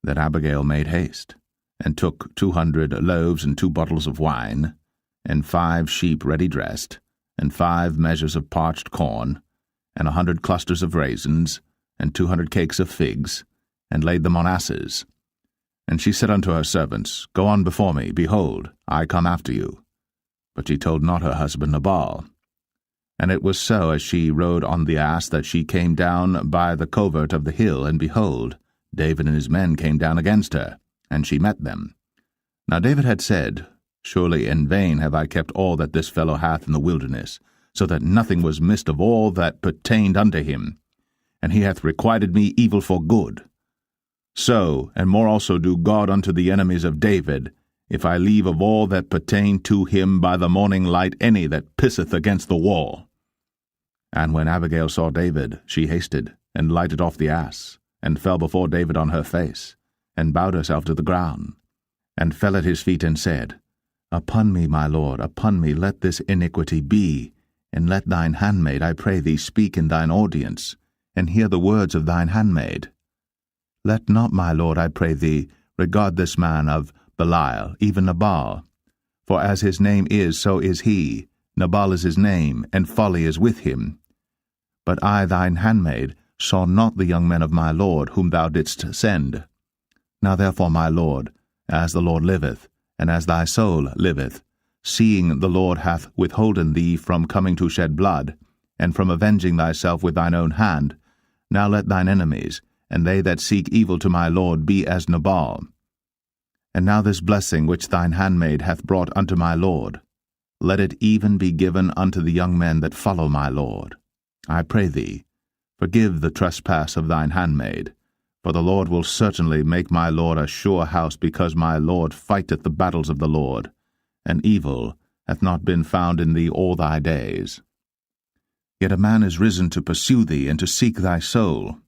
Then Abigail made haste, and took 200 loaves and 2 bottles of wine, and 5 sheep ready dressed, and 5 measures of parched corn, and 100 clusters of raisins, and 200 cakes of figs, and laid them on asses. And she said unto her servants, Go on before me, behold, I come after you. But she told not her husband Nabal. And it was so, as she rode on the ass, that she came down by the covert of the hill, and behold, David and his men came down against her, and she met them. Now David had said, Surely in vain have I kept all that this fellow hath in the wilderness, so that nothing was missed of all that pertained unto him, and he hath requited me evil for good. So, and more also do God unto the enemies of David, if I leave of all that pertain to him by the morning light any that pisseth against the wall. And when Abigail saw David, she hasted, and lighted off the ass, and fell before David on her face, and bowed herself to the ground, and fell at his feet, and said, Upon me, my lord, upon me let this iniquity be, and let thine handmaid, I pray thee, speak in thine audience, and hear the words of thine handmaid. Let not, my lord, I pray thee, regard this man of Belial, even Nabal. For as his name is, so is he. Nabal is his name, and folly is with him. But I, thine handmaid, saw not the young men of my lord, whom thou didst send. Now therefore, my lord, as the Lord liveth, and as thy soul liveth, seeing the Lord hath withholden thee from coming to shed blood, and from avenging thyself with thine own hand, now let thine enemies, and they that seek evil to my lord, be as Nabal. And now this blessing which thine handmaid hath brought unto my lord, let it even be given unto the young men that follow my lord. I pray thee, forgive the trespass of thine handmaid, for the Lord will certainly make my lord a sure house, because my lord fighteth the battles of the Lord, and evil hath not been found in thee all thy days. Yet a man is risen to pursue thee, and to seek thy soul.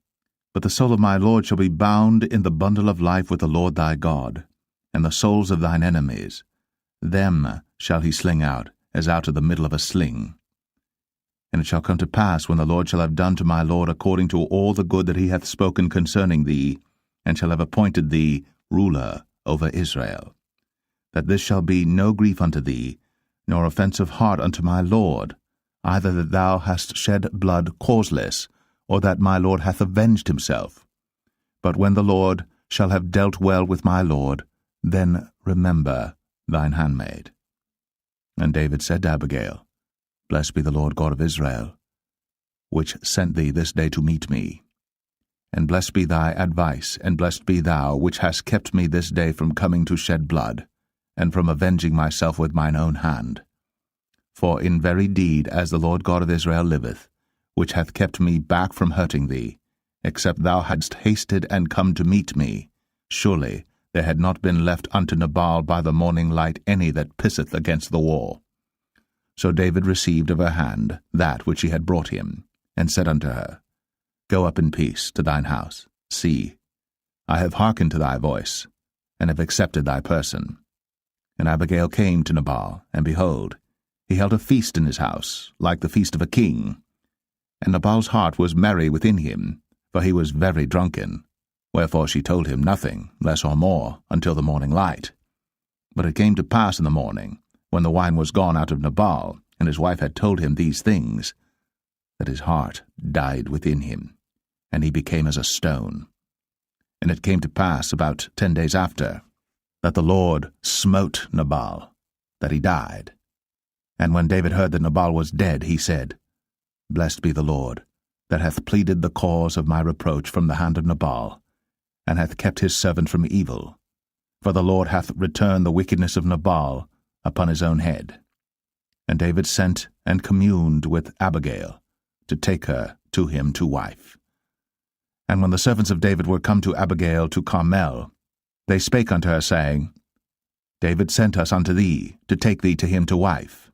But the soul of my lord shall be bound in the bundle of life with the Lord thy God, and the souls of thine enemies, them shall he sling out, as out of the middle of a sling. And it shall come to pass, when the Lord shall have done to my lord according to all the good that he hath spoken concerning thee, and shall have appointed thee ruler over Israel, that this shall be no grief unto thee, nor offence of heart unto my lord, either that thou hast shed blood causeless, or that my lord hath avenged himself. But when the Lord shall have dealt well with my lord, then remember thine handmaid. And David said to Abigail, Blessed be the Lord God of Israel, which sent thee this day to meet me. And blessed be thy advice, and blessed be thou, which hast kept me this day from coming to shed blood, and from avenging myself with mine own hand. For in very deed, as the Lord God of Israel liveth, which hath kept me back from hurting thee, except thou hadst hasted and come to meet me, surely there had not been left unto Nabal by the morning light any that pisseth against the wall. So David received of her hand that which she had brought him, and said unto her, Go up in peace to thine house. See, I have hearkened to thy voice, and have accepted thy person. And Abigail came to Nabal, and behold, he held a feast in his house, like the feast of a king. And Nabal's heart was merry within him, for he was very drunken. Wherefore she told him nothing, less or more, until the morning light. But it came to pass in the morning, when the wine was gone out of Nabal, and his wife had told him these things, that his heart died within him, and he became as a stone. And it came to pass about 10 days after, that the Lord smote Nabal, that he died. And when David heard that Nabal was dead, he said, Blessed be the Lord, that hath pleaded the cause of my reproach from the hand of Nabal, and hath kept his servant from evil. For the Lord hath returned the wickedness of Nabal upon his own head. And David sent and communed with Abigail, to take her to him to wife. And when the servants of David were come to Abigail to Carmel, they spake unto her, saying, David sent us unto thee, to take thee to him to wife.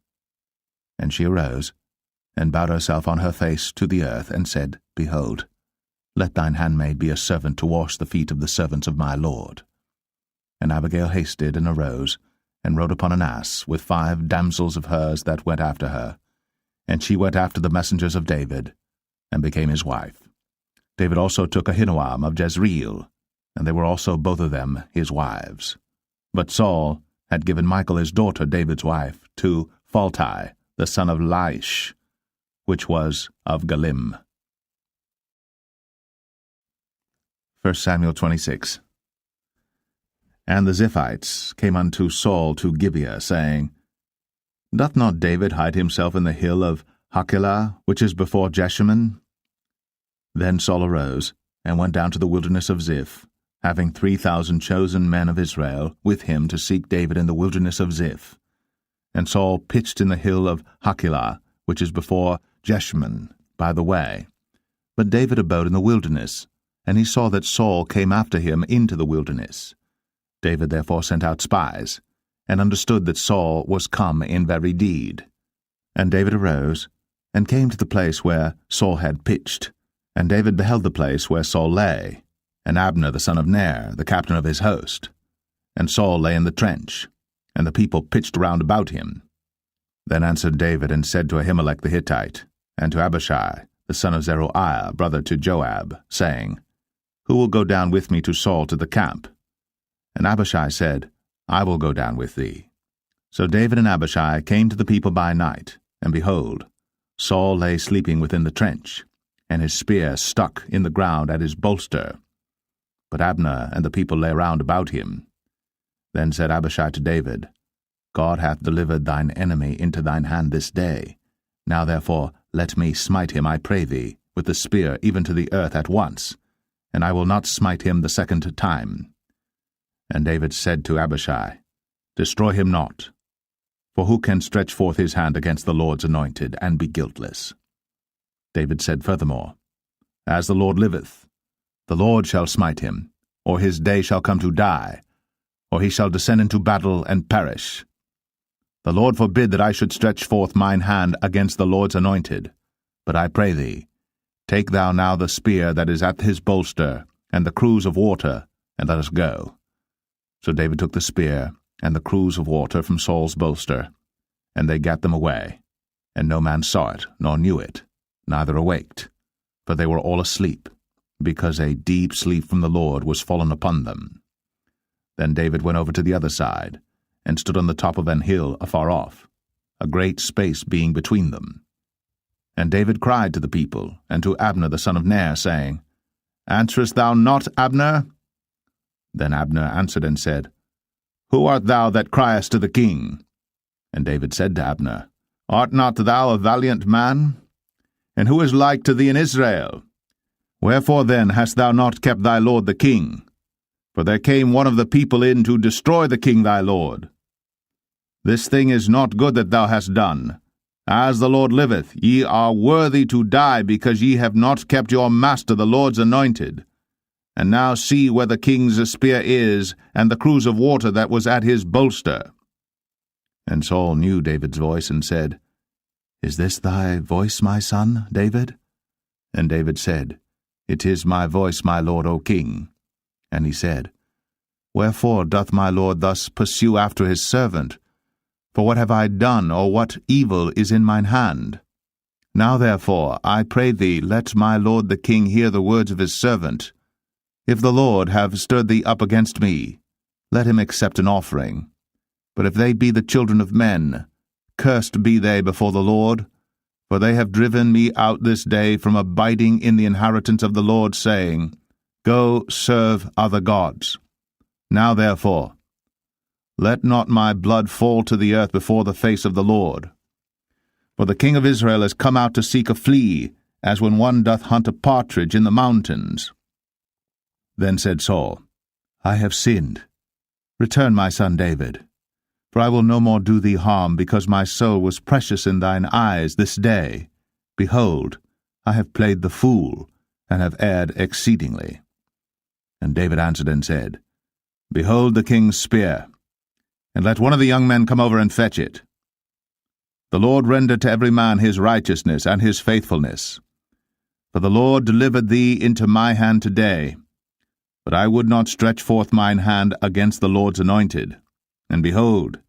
And she arose, and bowed herself on her face to the earth, and said, Behold, let thine handmaid be a servant to wash the feet of the servants of my lord. And Abigail hasted, and arose, and rode upon an ass, with 5 damsels of hers that went after her. And she went after the messengers of David, and became his wife. David also took Ahinoam of Jezreel, and they were also both of them his wives. But Saul had given Michal his daughter, David's wife, to Phalti, the son of Laish, which was of Galim. 1 Samuel 26. And the Ziphites came unto Saul to Gibeah, saying, Doth not David hide himself in the hill of Hachilah, which is before Jeshimon? Then Saul arose, and went down to the wilderness of Ziph, having 3,000 chosen men of Israel with him to seek David in the wilderness of Ziph. And Saul pitched in the hill of Hachilah, which is before Jeshimon, by the way. But David abode in the wilderness, and he saw that Saul came after him into the wilderness. David therefore sent out spies, and understood that Saul was come in very deed. And David arose, and came to the place where Saul had pitched. And David beheld the place where Saul lay, and Abner the son of Ner, the captain of his host. And Saul lay in the trench, and the people pitched round about him. Then answered David and said to Ahimelech the Hittite, and to Abishai, the son of Zeruiah, brother to Joab, saying, Who will go down with me to Saul to the camp? And Abishai said, I will go down with thee. So David and Abishai came to the people by night, and behold, Saul lay sleeping within the trench, and his spear stuck in the ground at his bolster. But Abner and the people lay round about him. Then said Abishai to David, God hath delivered thine enemy into thine hand this day. Now therefore let me smite him, I pray thee, with the spear even to the earth at once, and I will not smite him the second time. And David said to Abishai, Destroy him not, for who can stretch forth his hand against the Lord's anointed, and be guiltless? David said furthermore, As the Lord liveth, the Lord shall smite him, or his day shall come to die, or he shall descend into battle and perish. The Lord forbid that I should stretch forth mine hand against the Lord's anointed. But I pray thee, take thou now the spear that is at his bolster, and the cruse of water, and let us go. So David took the spear and the cruse of water from Saul's bolster, and they gat them away, and no man saw it, nor knew it, neither awaked, for they were all asleep, because a deep sleep from the Lord was fallen upon them. Then David went over to the other side, and stood on the top of an hill afar off, a great space being between them. And David cried to the people, and to Abner the son of Ner, saying, Answerest thou not, Abner? Then Abner answered and said, Who art thou that criest to the king? And David said to Abner, Art not thou a valiant man? And who is like to thee in Israel? Wherefore then hast thou not kept thy lord the king? For there came one of the people in to destroy the king thy lord. This thing is not good that thou hast done. As the Lord liveth, ye are worthy to die, because ye have not kept your master the Lord's anointed. And now see where the king's spear is, and the cruse of water that was at his bolster. And Saul knew David's voice, and said, Is this thy voice, my son, David? And David said, It is my voice, my lord, O king. And he said, Wherefore doth my lord thus pursue after his servant? For what have I done, or what evil is in mine hand? Now therefore, I pray thee, let my lord the king hear the words of his servant. If the Lord have stirred thee up against me, let him accept an offering. But if they be the children of men, cursed be they before the Lord, for they have driven me out this day from abiding in the inheritance of the Lord, saying, Go serve other gods. Now therefore, let not my blood fall to the earth before the face of the Lord. For the king of Israel is come out to seek a flea, as when one doth hunt a partridge in the mountains. Then said Saul, I have sinned. Return, my son David, for I will no more do thee harm, because my soul was precious in thine eyes this day. Behold, I have played the fool, and have erred exceedingly. And David answered and said, Behold the king's spear, and let one of the young men come over and fetch it. The Lord render to every man his righteousness and his faithfulness. For the Lord delivered thee into my hand today. But I would not stretch forth mine hand against the Lord's anointed. And behold,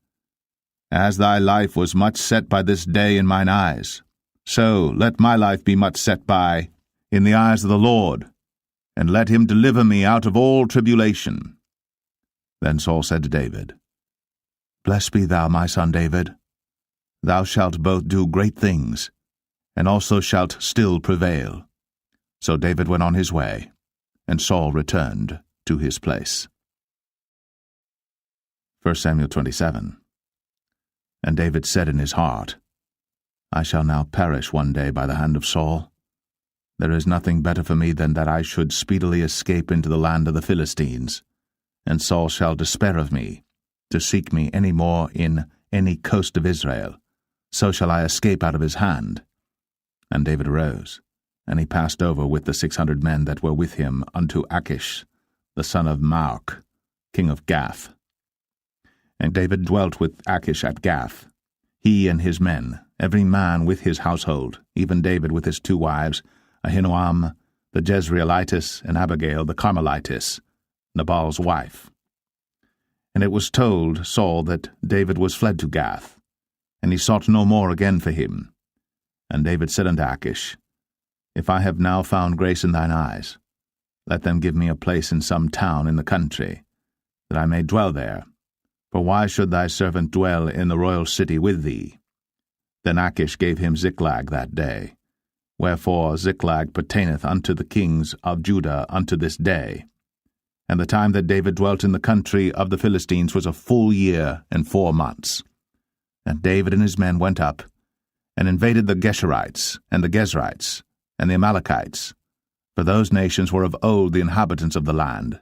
as thy life was much set by this day in mine eyes, so let my life be much set by in the eyes of the Lord, and let him deliver me out of all tribulation. Then Saul said to David, Blessed be thou, my son David. Thou shalt both do great things, and also shalt still prevail. So David went on his way, and Saul returned to his place. 1 Samuel 27. And David said in his heart, I shall now perish one day by the hand of Saul. There is nothing better for me than that I should speedily escape into the land of the Philistines, and Saul shall despair of me, to seek me any more in any coast of Israel. So shall I escape out of his hand. And David arose, and he passed over with the 600 men that were with him unto Achish, the son of Maoch, king of Gath. And David dwelt with Achish at Gath, he and his men, every man with his household, even David with his 2 wives, Ahinoam the Jezreelitess, and Abigail the Carmelitess, Nabal's wife. And it was told Saul that David was fled to Gath, and he sought no more again for him. And David said unto Achish, If I have now found grace in thine eyes, let them give me a place in some town in the country, that I may dwell there. For why should thy servant dwell in the royal city with thee? Then Achish gave him Ziklag that day. Wherefore Ziklag pertaineth unto the kings of Judah unto this day. And the time that David dwelt in the country of the Philistines was a full year and 4 months. And David and his men went up, and invaded the Geshurites, and the Gezrites, and the Amalekites. For those nations were of old the inhabitants of the land,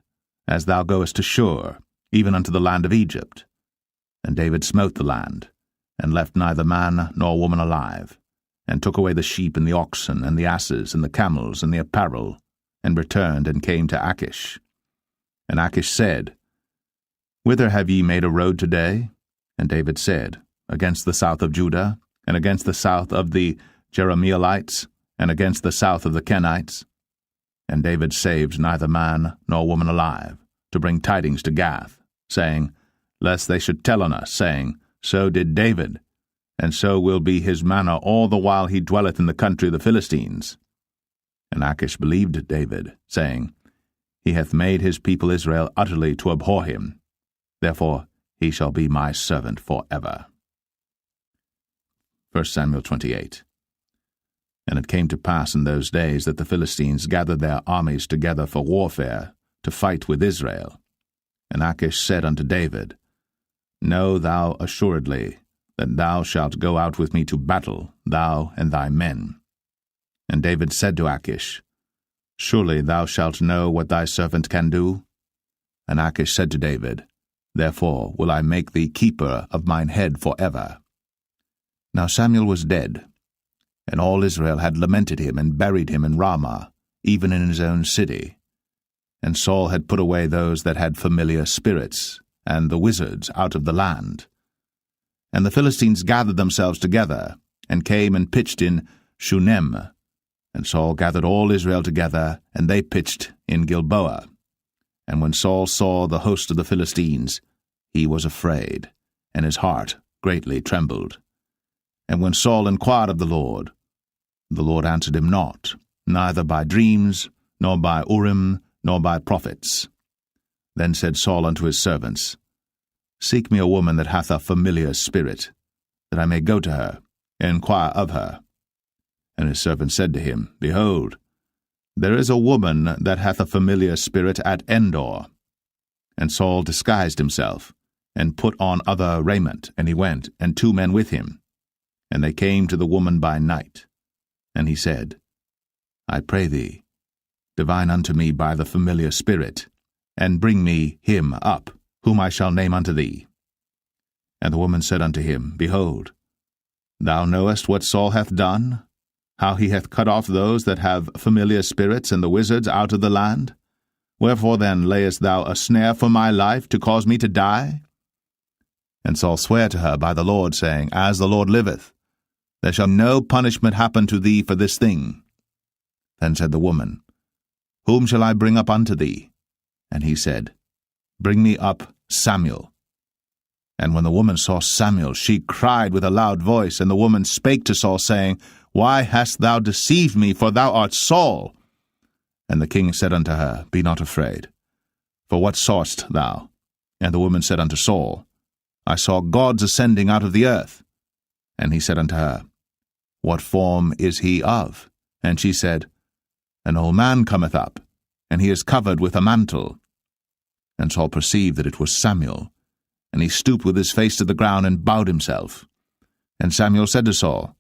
as thou goest to Shur, even unto the land of Egypt. And David smote the land, and left neither man nor woman alive, and took away the sheep and the oxen, and the asses, and the camels, and the apparel, and returned and came to Achish. And Achish said, Whither have ye made a road today? And David said, Against the south of Judah, and against the south of the Jerahmeelites, and against the south of the Kenites. And David saved neither man nor woman alive, to bring tidings to Gath, saying, Lest they should tell on us, saying, So did David, and so will be his manner all the while he dwelleth in the country of the Philistines. And Achish believed David, saying, He hath made his people Israel utterly to abhor him. Therefore he shall be my servant for ever. 1 Samuel 28. And it came to pass in those days that the Philistines gathered their armies together for warfare, to fight with Israel. And Achish said unto David, Know thou assuredly that thou shalt go out with me to battle, thou and thy men. And David said to Achish, Surely thou shalt know what thy servant can do? And Achish said to David, Therefore will I make thee keeper of mine head for ever. Now Samuel was dead, and all Israel had lamented him and buried him in Ramah, even in his own city. And Saul had put away those that had familiar spirits, and the wizards out of the land. And the Philistines gathered themselves together, and came and pitched in Shunem. And Saul gathered all Israel together, and they pitched in Gilboa. And when Saul saw the host of the Philistines, he was afraid, and his heart greatly trembled. And when Saul inquired of the Lord answered him not, neither by dreams, nor by Urim, nor by prophets. Then said Saul unto his servants, Seek me a woman that hath a familiar spirit, that I may go to her, and inquire of her. And his servant said to him, Behold, there is a woman that hath a familiar spirit at Endor. And Saul disguised himself, and put on other raiment, and he went, and 2 men with him. And they came to the woman by night. And he said, I pray thee, divine unto me by the familiar spirit, and bring me him up, whom I shall name unto thee. And the woman said unto him, Behold, thou knowest what Saul hath done, how he hath cut off those that have familiar spirits and the wizards out of the land? Wherefore then layest thou a snare for my life, to cause me to die? And Saul sware to her by the Lord, saying, As the Lord liveth, there shall no punishment happen to thee for this thing. Then said the woman, Whom shall I bring up unto thee? And he said, Bring me up Samuel. And when the woman saw Samuel, she cried with a loud voice, and the woman spake to Saul, saying, Why hast thou deceived me, for thou art Saul? And the king said unto her, Be not afraid. For what sawest thou? And the woman said unto Saul, I saw gods ascending out of the earth. And he said unto her, What form is he of? And she said, An old man cometh up, and he is covered with a mantle. And Saul perceived that it was Samuel, and he stooped with his face to the ground and bowed himself. And Samuel said to Saul,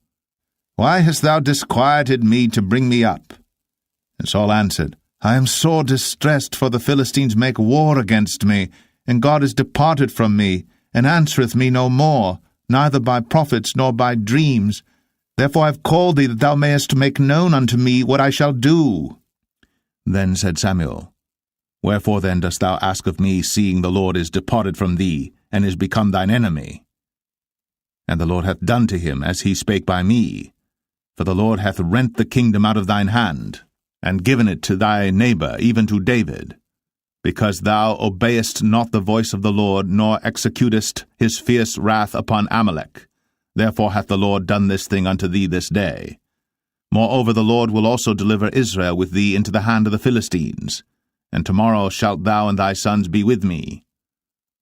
Why hast thou disquieted me to bring me up? And Saul answered, I am sore distressed, for the Philistines make war against me, and God is departed from me, and answereth me no more, neither by prophets nor by dreams. Therefore I have called thee, that thou mayest make known unto me what I shall do. Then said Samuel, Wherefore then dost thou ask of me, seeing the Lord is departed from thee, and is become thine enemy. And the Lord hath done to him as he spake by me. For the Lord hath rent the kingdom out of thine hand, and given it to thy neighbor, even to David, because thou obeyest not the voice of the Lord, nor executest his fierce wrath upon Amalek. Therefore hath the Lord done this thing unto thee this day. Moreover, the Lord will also deliver Israel with thee into the hand of the Philistines, and tomorrow shalt thou and thy sons be with me.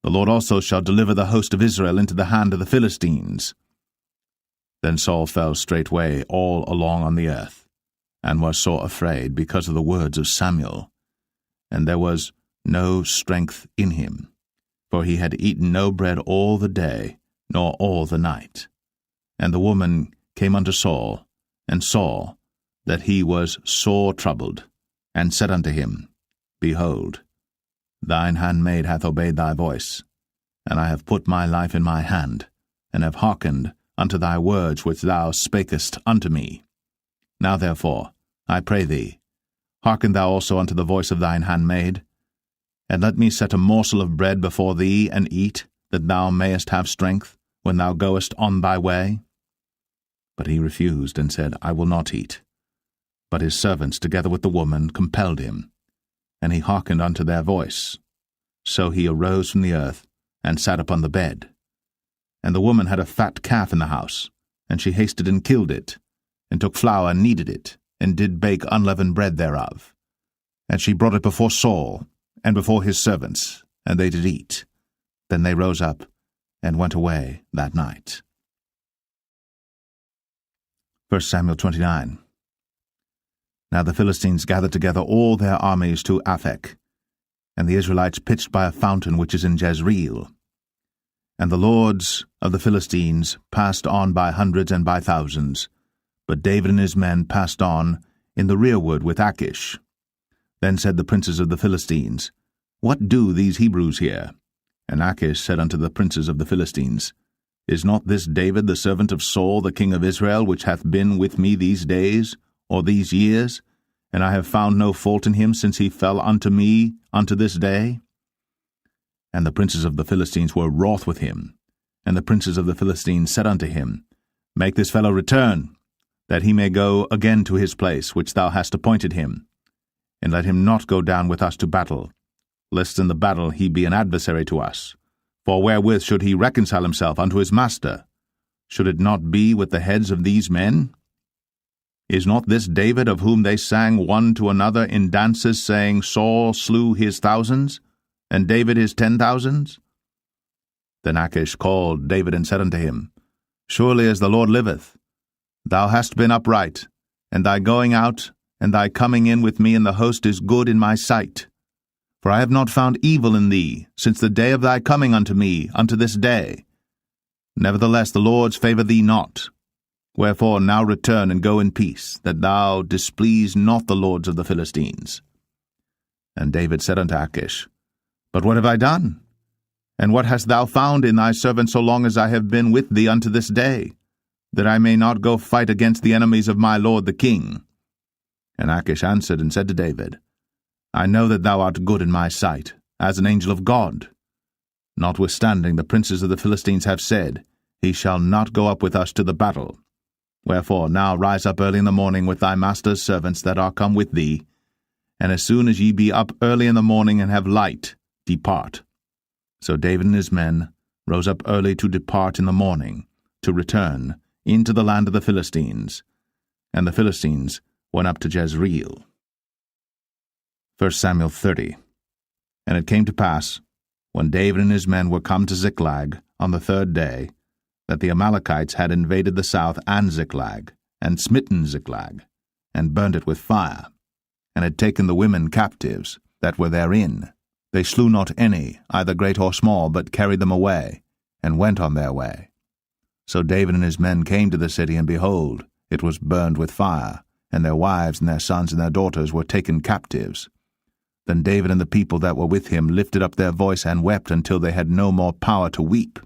The Lord also shall deliver the host of Israel into the hand of the Philistines. Then Saul fell straightway all along on the earth, and was sore afraid because of the words of Samuel. And there was no strength in him, for he had eaten no bread all the day, nor all the night. And the woman came unto Saul, and saw that he was sore troubled, and said unto him, Behold, thine handmaid hath obeyed thy voice, and I have put my life in my hand, and have hearkened unto thy words which thou spakest unto me. Now therefore, I pray thee, hearken thou also unto the voice of thine handmaid, and let me set a morsel of bread before thee, and eat, that thou mayest have strength, when thou goest on thy way. But he refused, and said, I will not eat. But his servants, together with the woman, compelled him, and he hearkened unto their voice. So he arose from the earth, and sat upon the bed. And the woman had a fat calf in the house, and she hasted and killed it, and took flour and kneaded it, and did bake unleavened bread thereof. And she brought it before Saul, and before his servants, and they did eat. Then they rose up, and went away that night. 1 Samuel 29. Now the Philistines gathered together all their armies to Aphek, and the Israelites pitched by a fountain which is in Jezreel. And the lords of the Philistines passed on by hundreds and by thousands, but David and his men passed on in the rearward with Achish. Then said the princes of the Philistines, What do these Hebrews here? And Achish said unto the princes of the Philistines, Is not this David the servant of Saul the king of Israel, which hath been with me these days, or these years? And I have found no fault in him since he fell unto me unto this day. And the princes of the Philistines were wroth with him. And the princes of the Philistines said unto him, Make this fellow return, that he may go again to his place which thou hast appointed him, and let him not go down with us to battle, lest in the battle he be an adversary to us. For wherewith should he reconcile himself unto his master? Should it not be with the heads of these men? Is not this David, of whom they sang one to another in dances, saying, Saul slew his thousands, and David his 10,000s? Then Achish called David and said unto him, Surely as the Lord liveth, thou hast been upright, and thy going out and thy coming in with me in the host is good in my sight. For I have not found evil in thee since the day of thy coming unto me unto this day. Nevertheless the Lord's favour thee not. Wherefore now return and go in peace, that thou displease not the lords of the Philistines. And David said unto Achish, But what have I done? And what hast thou found in thy servant so long as I have been with thee unto this day, that I may not go fight against the enemies of my lord the king? And Achish answered and said to David, I know that thou art good in my sight, as an angel of God. Notwithstanding the princes of the Philistines have said, He shall not go up with us to the battle. Wherefore now rise up early in the morning with thy master's servants that are come with thee, and as soon as ye be up early in the morning and have light, depart. So David and his men rose up early to depart in the morning, to return into the land of the Philistines. And the Philistines went up to Jezreel. 1 Samuel 30. And it came to pass, when David and his men were come to Ziklag on the 3rd day, that the Amalekites had invaded the south and Ziklag, and smitten Ziklag, and burned it with fire, and had taken the women captives that were therein. They slew not any, either great or small, but carried them away, and went on their way. So David and his men came to the city, and behold, it was burned with fire, and their wives and their sons and their daughters were taken captives. Then David and the people that were with him lifted up their voice and wept until they had no more power to weep.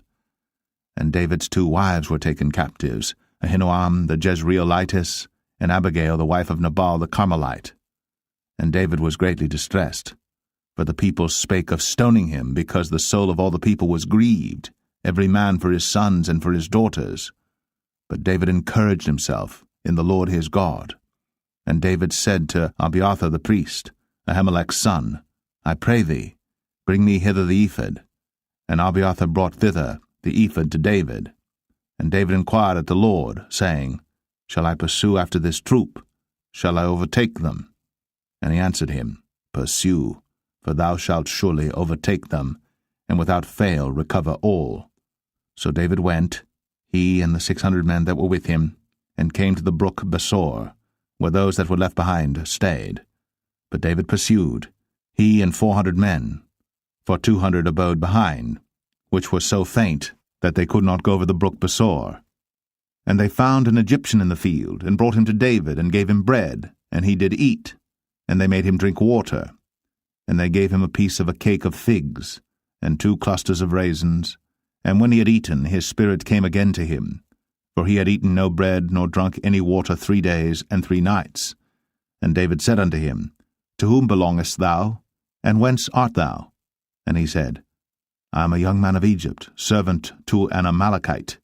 And David's 2 wives were taken captives, Ahinoam the Jezreelitess, and Abigail the wife of Nabal the Carmelite. And David was greatly distressed. For the people spake of stoning him, because the soul of all the people was grieved, every man for his sons and for his daughters. But David encouraged himself in the Lord his God. And David said to Abiathar the priest, Ahimelech's son, I pray thee, bring me hither the ephod. And Abiathar brought thither the ephod to David. And David inquired at the Lord, saying, Shall I pursue after this troop? Shall I overtake them? And he answered him, Pursue, for thou shalt surely overtake them, and without fail recover all. So David went, he and the 600 men that were with him, and came to the brook Besor, where those that were left behind stayed. But David pursued, he and 400 men, for 200 abode behind, which were so faint that they could not go over the brook Besor. And they found an Egyptian in the field, and brought him to David, and gave him bread, and he did eat, and they made him drink water. And they gave him a piece of a cake of figs, and 2 clusters of raisins. And when he had eaten, his spirit came again to him, for he had eaten no bread, nor drunk any water 3 days and 3 nights. And David said unto him, To whom belongest thou, and whence art thou? And he said, I am a young man of Egypt, servant to an Amalekite,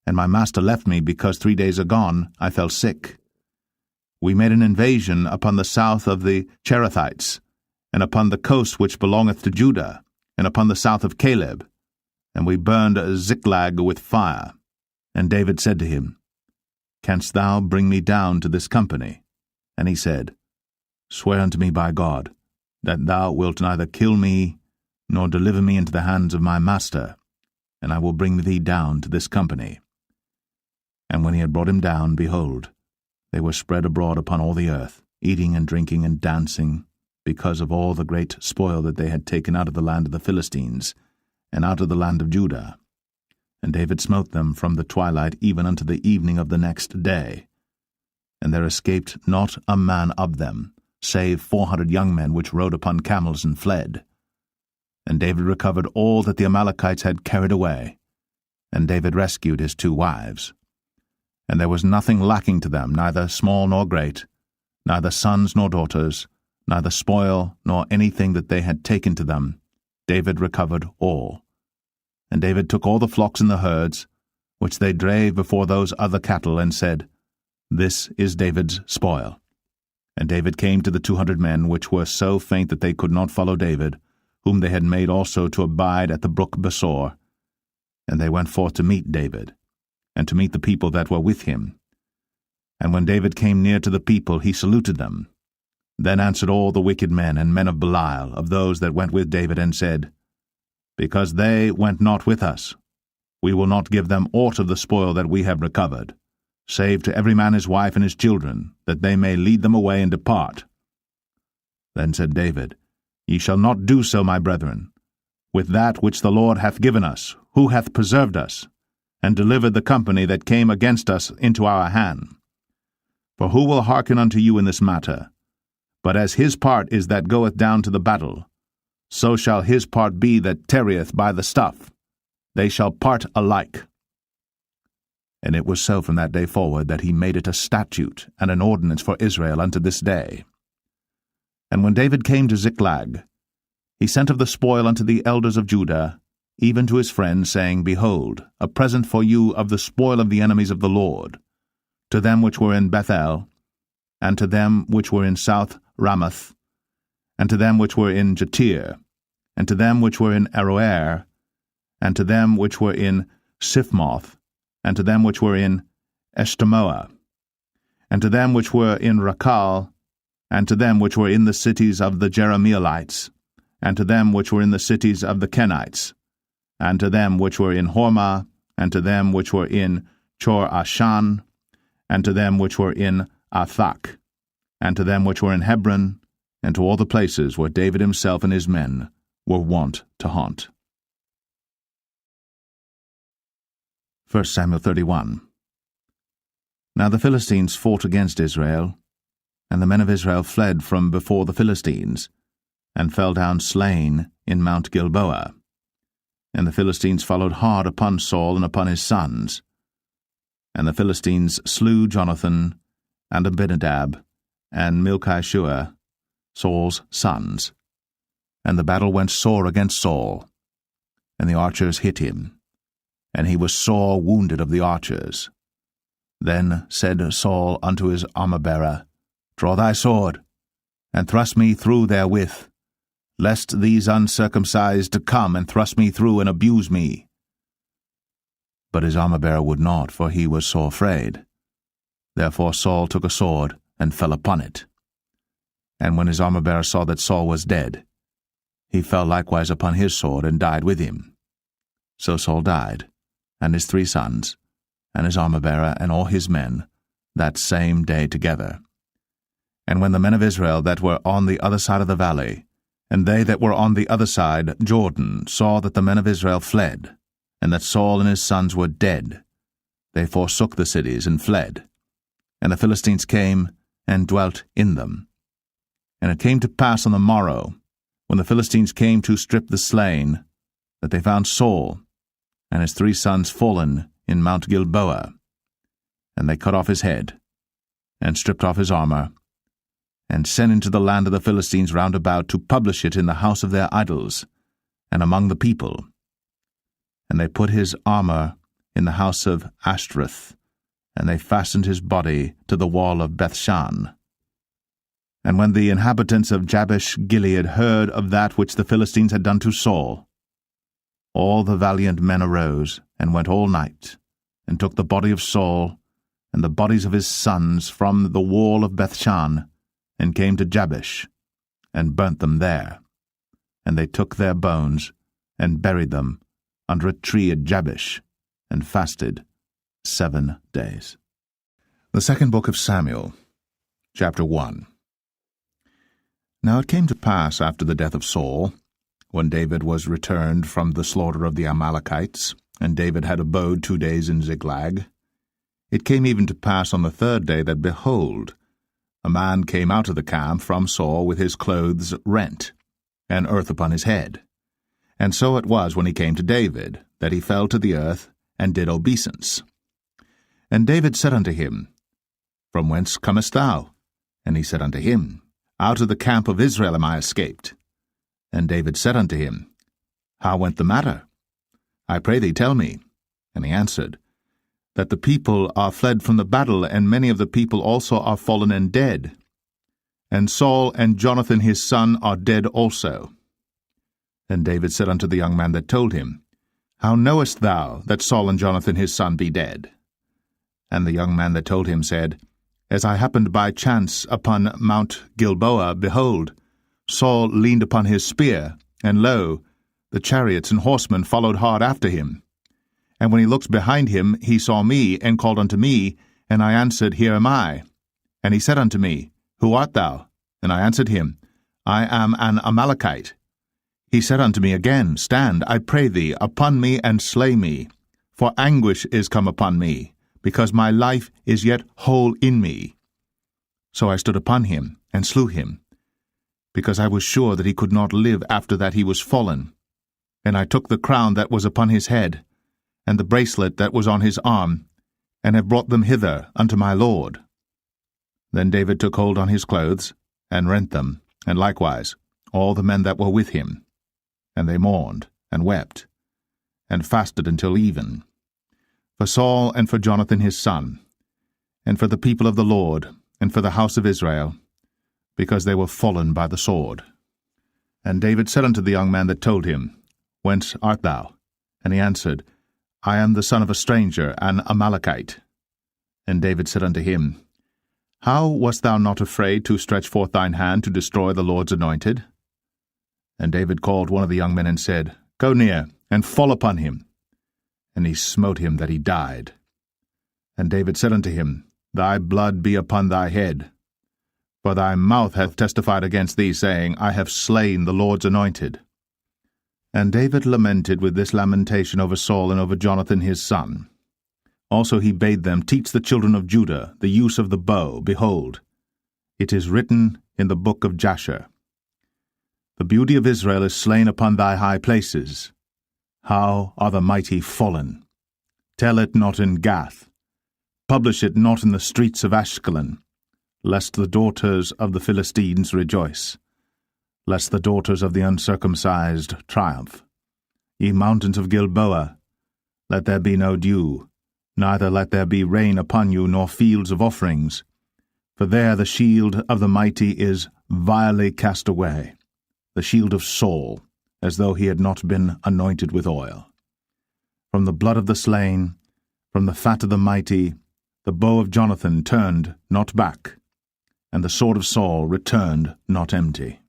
and my master left me, because 3 days agone I fell sick. We made an invasion upon the south of the Cherethites, and upon the coast which belongeth to Judah, and upon the south of Caleb, and we burned Ziklag with fire. And David said to him, Canst thou bring me down to this company? And he said, Swear unto me by God, that thou wilt neither kill me, nor deliver me into the hands of my master, and I will bring thee down to this company. And when he had brought him down, behold, they were spread abroad upon all the earth, eating and drinking and dancing, because of all the great spoil that they had taken out of the land of the Philistines, and out of the land of Judah. And David smote them from the twilight even unto the evening of the next day. And there escaped not a man of them, save 400 young men which rode upon camels and fled. And David recovered all that the Amalekites had carried away. And David rescued his 2 wives. And there was nothing lacking to them, neither small nor great, neither sons nor daughters, neither spoil nor anything that they had taken to them. David recovered all. And David took all the flocks and the herds, which they drave before those other cattle, and said, This is David's spoil. And David came to the 200 men, which were so faint that they could not follow David, whom they had made also to abide at the brook Besor. And they went forth to meet David, and to meet the people that were with him. And when David came near to the people, he saluted them. Then answered all the wicked men and men of Belial, of those that went with David, and said, Because they went not with us, we will not give them aught of the spoil that we have recovered, save to every man his wife and his children, that they may lead them away and depart. Then said David, Ye shall not do so, my brethren, with that which the Lord hath given us, who hath preserved us, and delivered the company that came against us into our hand. For who will hearken unto you in this matter? But as his part is that goeth down to the battle, so shall his part be that tarrieth by the stuff. They shall part alike. And it was so from that day forward that he made it a statute and an ordinance for Israel unto this day. And when David came to Ziklag, he sent of the spoil unto the elders of Judah, even to his friends, saying, Behold, a present for you of the spoil of the enemies of the Lord, to them which were in Bethel, and to them which were in South Ramoth, and to them which were in Jatir, and to them which were in Aroer, and to them which were in Siphmoth, and to them which were in Eshtemoa, and to them which were in Rakal, and to them which were in the cities of the Jerahmeelites, and to them which were in the cities of the Kenites, and to them which were in Hormah, and to them which were in Chor-Ashan, and to them which were in Athak, and to them which were in Hebron, and to all the places where David himself and his men were wont to haunt. 1 Samuel 31. Now the Philistines fought against Israel, and the men of Israel fled from before the Philistines, and fell down slain in Mount Gilboa. And the Philistines followed hard upon Saul and upon his sons. And the Philistines slew Jonathan, and Abinadab, and Malchishua, Saul's sons. And the battle went sore against Saul, and the archers hit him, and he was sore wounded of the archers. Then said Saul unto his armor-bearer, Draw thy sword, and thrust me through therewith, lest these uncircumcised come and thrust me through and abuse me. But his armor-bearer would not, for he was sore afraid. Therefore Saul took a sword, and fell upon it. And when his armor-bearer saw that Saul was dead, he fell likewise upon his sword, and died with him. So Saul died, and his 3 sons, and his armor-bearer, and all his men, that same day together. And when the men of Israel that were on the other side of the valley, and they that were on the other side Jordan, saw that the men of Israel fled, and that Saul and his sons were dead, they forsook the cities and fled. And the Philistines came and dwelt in them. And it came to pass on the morrow, when the Philistines came to strip the slain, that they found Saul and his 3 sons fallen in Mount Gilboa. And they cut off his head, and stripped off his armor, and sent into the land of the Philistines round about to publish it in the house of their idols, and among the people. And they put his armor in the house of Ashtoreth, and they fastened his body to the wall of Bethshan. And when the inhabitants of Jabesh Gilead heard of that which the Philistines had done to Saul, all the valiant men arose, and went all night, and took the body of Saul, and the bodies of his sons from the wall of Bethshan, and came to Jabesh, and burnt them there. And they took their bones, and buried them under a tree at Jabesh, and fasted 7 days. The second book of Samuel, chapter 1. Now it came to pass after the death of Saul, when David was returned from the slaughter of the Amalekites, and David had abode 2 days in Ziklag, it came even to pass on the 3rd day that, behold, a man came out of the camp from Saul with his clothes rent, and earth upon his head. And so it was when he came to David, that he fell to the earth, and did obeisance. And David said unto him, From whence comest thou? And he said unto him, Out of the camp of Israel am I escaped. And David said unto him, How went the matter? I pray thee, tell me. And he answered, That the people are fled from the battle, and many of the people also are fallen and dead. And Saul and Jonathan his son are dead also. And David said unto the young man that told him, How knowest thou that Saul and Jonathan his son be dead? And the young man that told him said, As I happened by chance upon Mount Gilboa, behold, Saul leaned upon his spear, and lo, the chariots and horsemen followed hard after him. And when he looked behind him, he saw me, and called unto me, and I answered, Here am I. And he said unto me, Who art thou? And I answered him, I am an Amalekite. He said unto me again, Stand, I pray thee, upon me, and slay me, for anguish is come upon me, because my life is yet whole in me. So I stood upon him, and slew him, because I was sure that he could not live after that he was fallen. And I took the crown that was upon his head, and the bracelet that was on his arm, and have brought them hither unto my lord. Then David took hold on his clothes, and rent them, and likewise all the men that were with him. And they mourned, and wept, and fasted until even, for Saul and for Jonathan his son, and for the people of the Lord, and for the house of Israel, because they were fallen by the sword. And David said unto the young man that told him, Whence art thou? And he answered, I am the son of a stranger, an Amalekite. And David said unto him, How wast thou not afraid to stretch forth thine hand to destroy the Lord's anointed? And David called one of the young men and said, Go near, and fall upon him. And he smote him that he died. And David said unto him, Thy blood be upon thy head. For thy mouth hath testified against thee, saying, I have slain the Lord's anointed. And David lamented with this lamentation over Saul and over Jonathan his son. Also he bade them teach the children of Judah the use of the bow. Behold, it is written in the book of Jasher, The beauty of Israel is slain upon thy high places. How are the mighty fallen? Tell it not in Gath. Publish it not in the streets of Ashkelon, lest the daughters of the Philistines rejoice. lest the daughters of the uncircumcised triumph. Ye mountains of Gilboa, let there be no dew, neither let there be rain upon you, nor fields of offerings. For there the shield of the mighty is vilely cast away, the shield of Saul, as though he had not been anointed with oil. From the blood of the slain, from the fat of the mighty, the bow of Jonathan turned not back, and the sword of Saul returned not empty.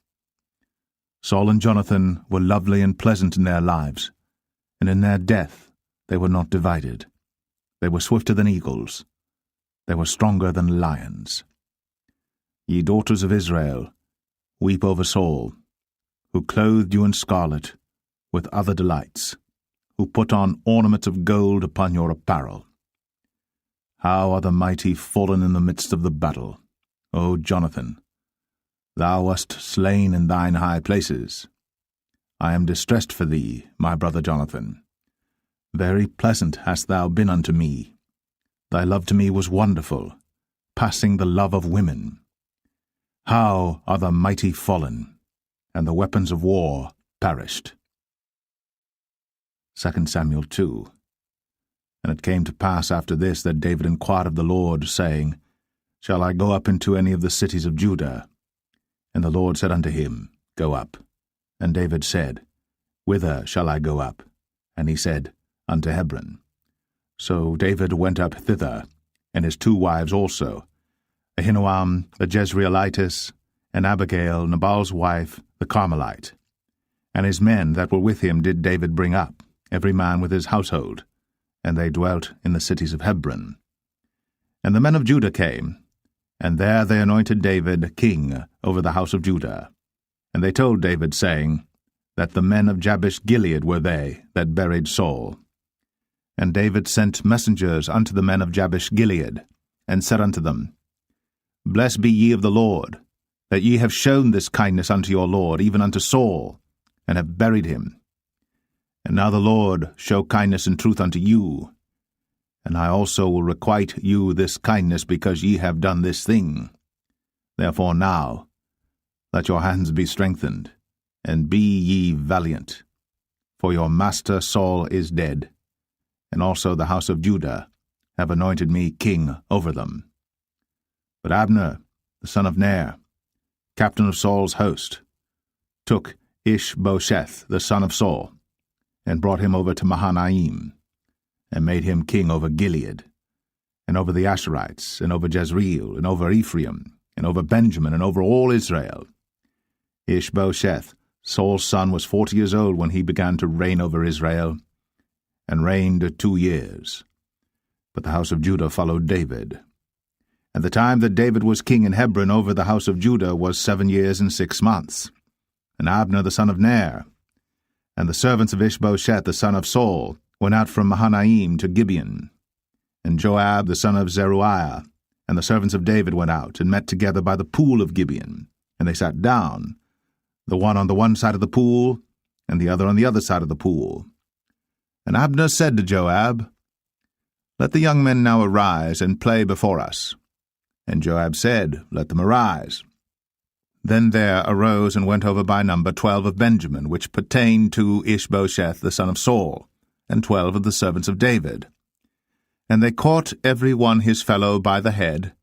Saul and Jonathan were lovely and pleasant in their lives, and in their death they were not divided. They were swifter than eagles, they were stronger than lions. Ye daughters of Israel, weep over Saul, who clothed you in scarlet with other delights, who put on ornaments of gold upon your apparel. How are the mighty fallen in the midst of the battle, O Jonathan! Thou wast slain in thine high places. I am distressed for thee, my brother Jonathan. Very pleasant hast thou been unto me. Thy love to me was wonderful, passing the love of women. How are the mighty fallen, and the weapons of war perished. 2 Samuel 2. And it came to pass after this that David inquired of the Lord, saying, Shall I go up into any of the cities of Judah? And the Lord said unto him, Go up. And David said, Whither shall I go up? And he said, Unto Hebron. So David went up thither, and his 2 wives also, Ahinoam the Jezreelitess, and Abigail Nabal's wife, the Carmelite. And his men that were with him did David bring up, every man with his household, and they dwelt in the cities of Hebron. And the men of Judah came, and there they anointed David king over the house of Judah. And they told David, saying, that the men of Jabesh-Gilead were they that buried Saul. And David sent messengers unto the men of Jabesh-Gilead, and said unto them, Blessed be ye of the Lord, that ye have shown this kindness unto your Lord, even unto Saul, and have buried him. And now the Lord show kindness and truth unto you, and I also will requite you this kindness, because ye have done this thing. Therefore now let your hands be strengthened, and be ye valiant. For your master Saul is dead, and also the house of Judah have anointed me king over them. But Abner, the son of Ner, captain of Saul's host, took Ishbosheth, the son of Saul, and brought him over to Mahanaim, and made him king over Gilead, and over the Asherites, and over Jezreel, and over Ephraim, and over Benjamin, and over all Israel. Ishbosheth, Saul's son, was 40 years old when he began to reign over Israel, and reigned 2 years. But the house of Judah followed David. And the time that David was king in Hebron over the house of Judah was 7 years and 6 months. And Abner the son of Ner, and the servants of Ishbosheth the son of Saul, went out from Mahanaim to Gibeon. And Joab the son of Zeruiah and the servants of David went out, and met together by the pool of Gibeon. And they sat down, the one on the one side of the pool, and the other on the other side of the pool. And Abner said to Joab, Let the young men now arise, and play before us. And Joab said, Let them arise. Then there arose and went over by number 12 of Benjamin, which pertained to Ishbosheth the son of Saul, and 12 of the servants of David. And they caught every one his fellow by the head,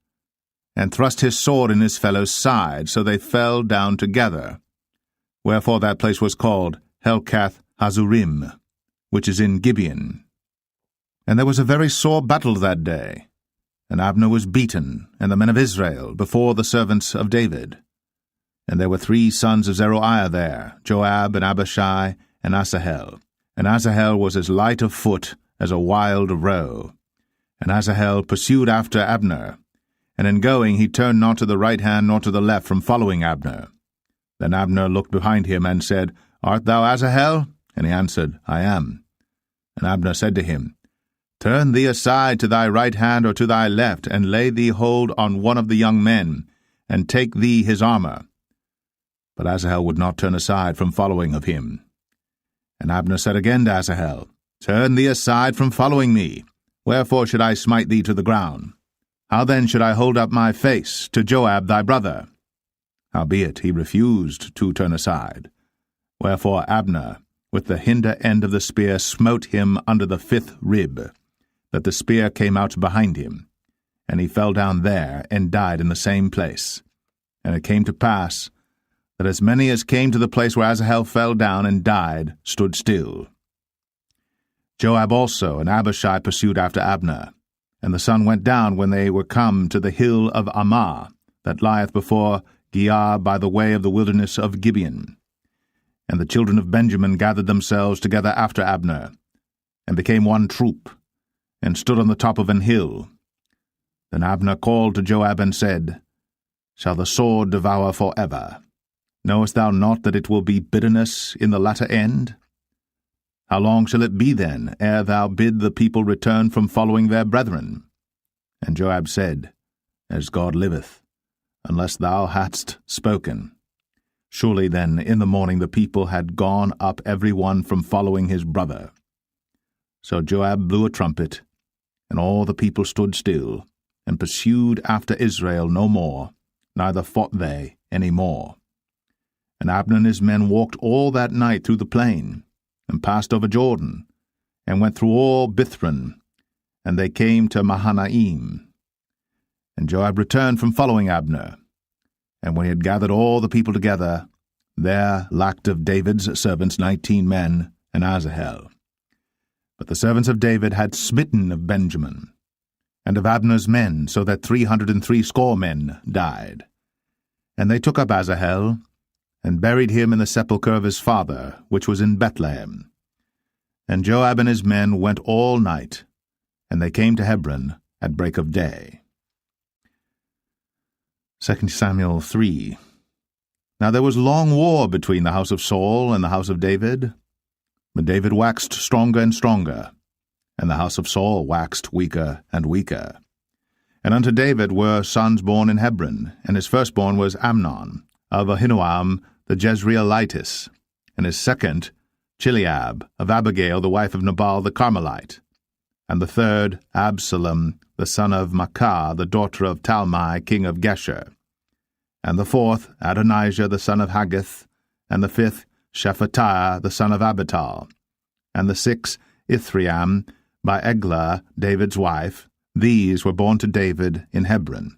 and thrust his sword in his fellow's side, so they fell down together. Wherefore that place was called Helkath Hazurim, which is in Gibeon. And there was a very sore battle that day, and Abner was beaten, and the men of Israel, before the servants of David. And there were 3 sons of Zeruiah there, Joab, and Abishai, and Asahel. And Asahel was as light of foot as a wild roe. And Asahel pursued after Abner, and in going he turned not to the right hand nor to the left from following Abner. Then Abner looked behind him, and said, Art thou Asahel? And he answered, I am. And Abner said to him, Turn thee aside to thy right hand or to thy left, and lay thee hold on one of the young men, and take thee his armor. But Asahel would not turn aside from following of him. And Abner said again to Asahel, Turn thee aside from following me. Wherefore should I smite thee to the ground? How then should I hold up my face to Joab thy brother? Howbeit he refused to turn aside. Wherefore Abner, with the hinder end of the spear, smote him under the 5th rib, that the spear came out behind him, and he fell down there, and died in the same place. And it came to pass, that as many as came to the place where Asahel fell down and died stood still. Joab also and Abishai pursued after Abner, and the sun went down when they were come to the hill of Ammah, that lieth before Giah by the way of the wilderness of Gibeon. And the children of Benjamin gathered themselves together after Abner, and became one troop, and stood on the top of an hill. Then Abner called to Joab and said, Shall the sword devour for ever? Knowest thou not that it will be bitterness in the latter end? How long shall it be then, ere thou bid the people return from following their brethren? And Joab said, As God liveth, unless thou hadst spoken. Surely then in the morning the people had gone up every one from following his brother. So Joab blew a trumpet, and all the people stood still, and pursued after Israel no more, neither fought they any more. And Abner and his men walked all that night through the plain, and passed over Jordan, and went through all Bithron, and they came to Mahanaim. And Joab returned from following Abner. And when he had gathered all the people together, there lacked of David's servants 19 men, and Asahel. But the servants of David had smitten of Benjamin, and of Abner's men, so that 360 men died. And they took up Asahel, and buried him in the sepulchre of his father, which was in Bethlehem. And Joab and his men went all night, and they came to Hebron at break of day. 2 Samuel 3. Now there was long war between the house of Saul and the house of David. But David waxed stronger and stronger, and the house of Saul waxed weaker and weaker. And unto David were sons born in Hebron, and his firstborn was Amnon, of Ahinoam the Jezreelitess, and his second Chileab, of Abigail the wife of Nabal the Carmelite, and the third Absalom the son of Maacah the daughter of Talmai king of Geshur, and the fourth Adonijah the son of Haggith, and the fifth Shephatiah the son of Abital, and the sixth Ithream by Eglah David's wife. These were born to David in Hebron.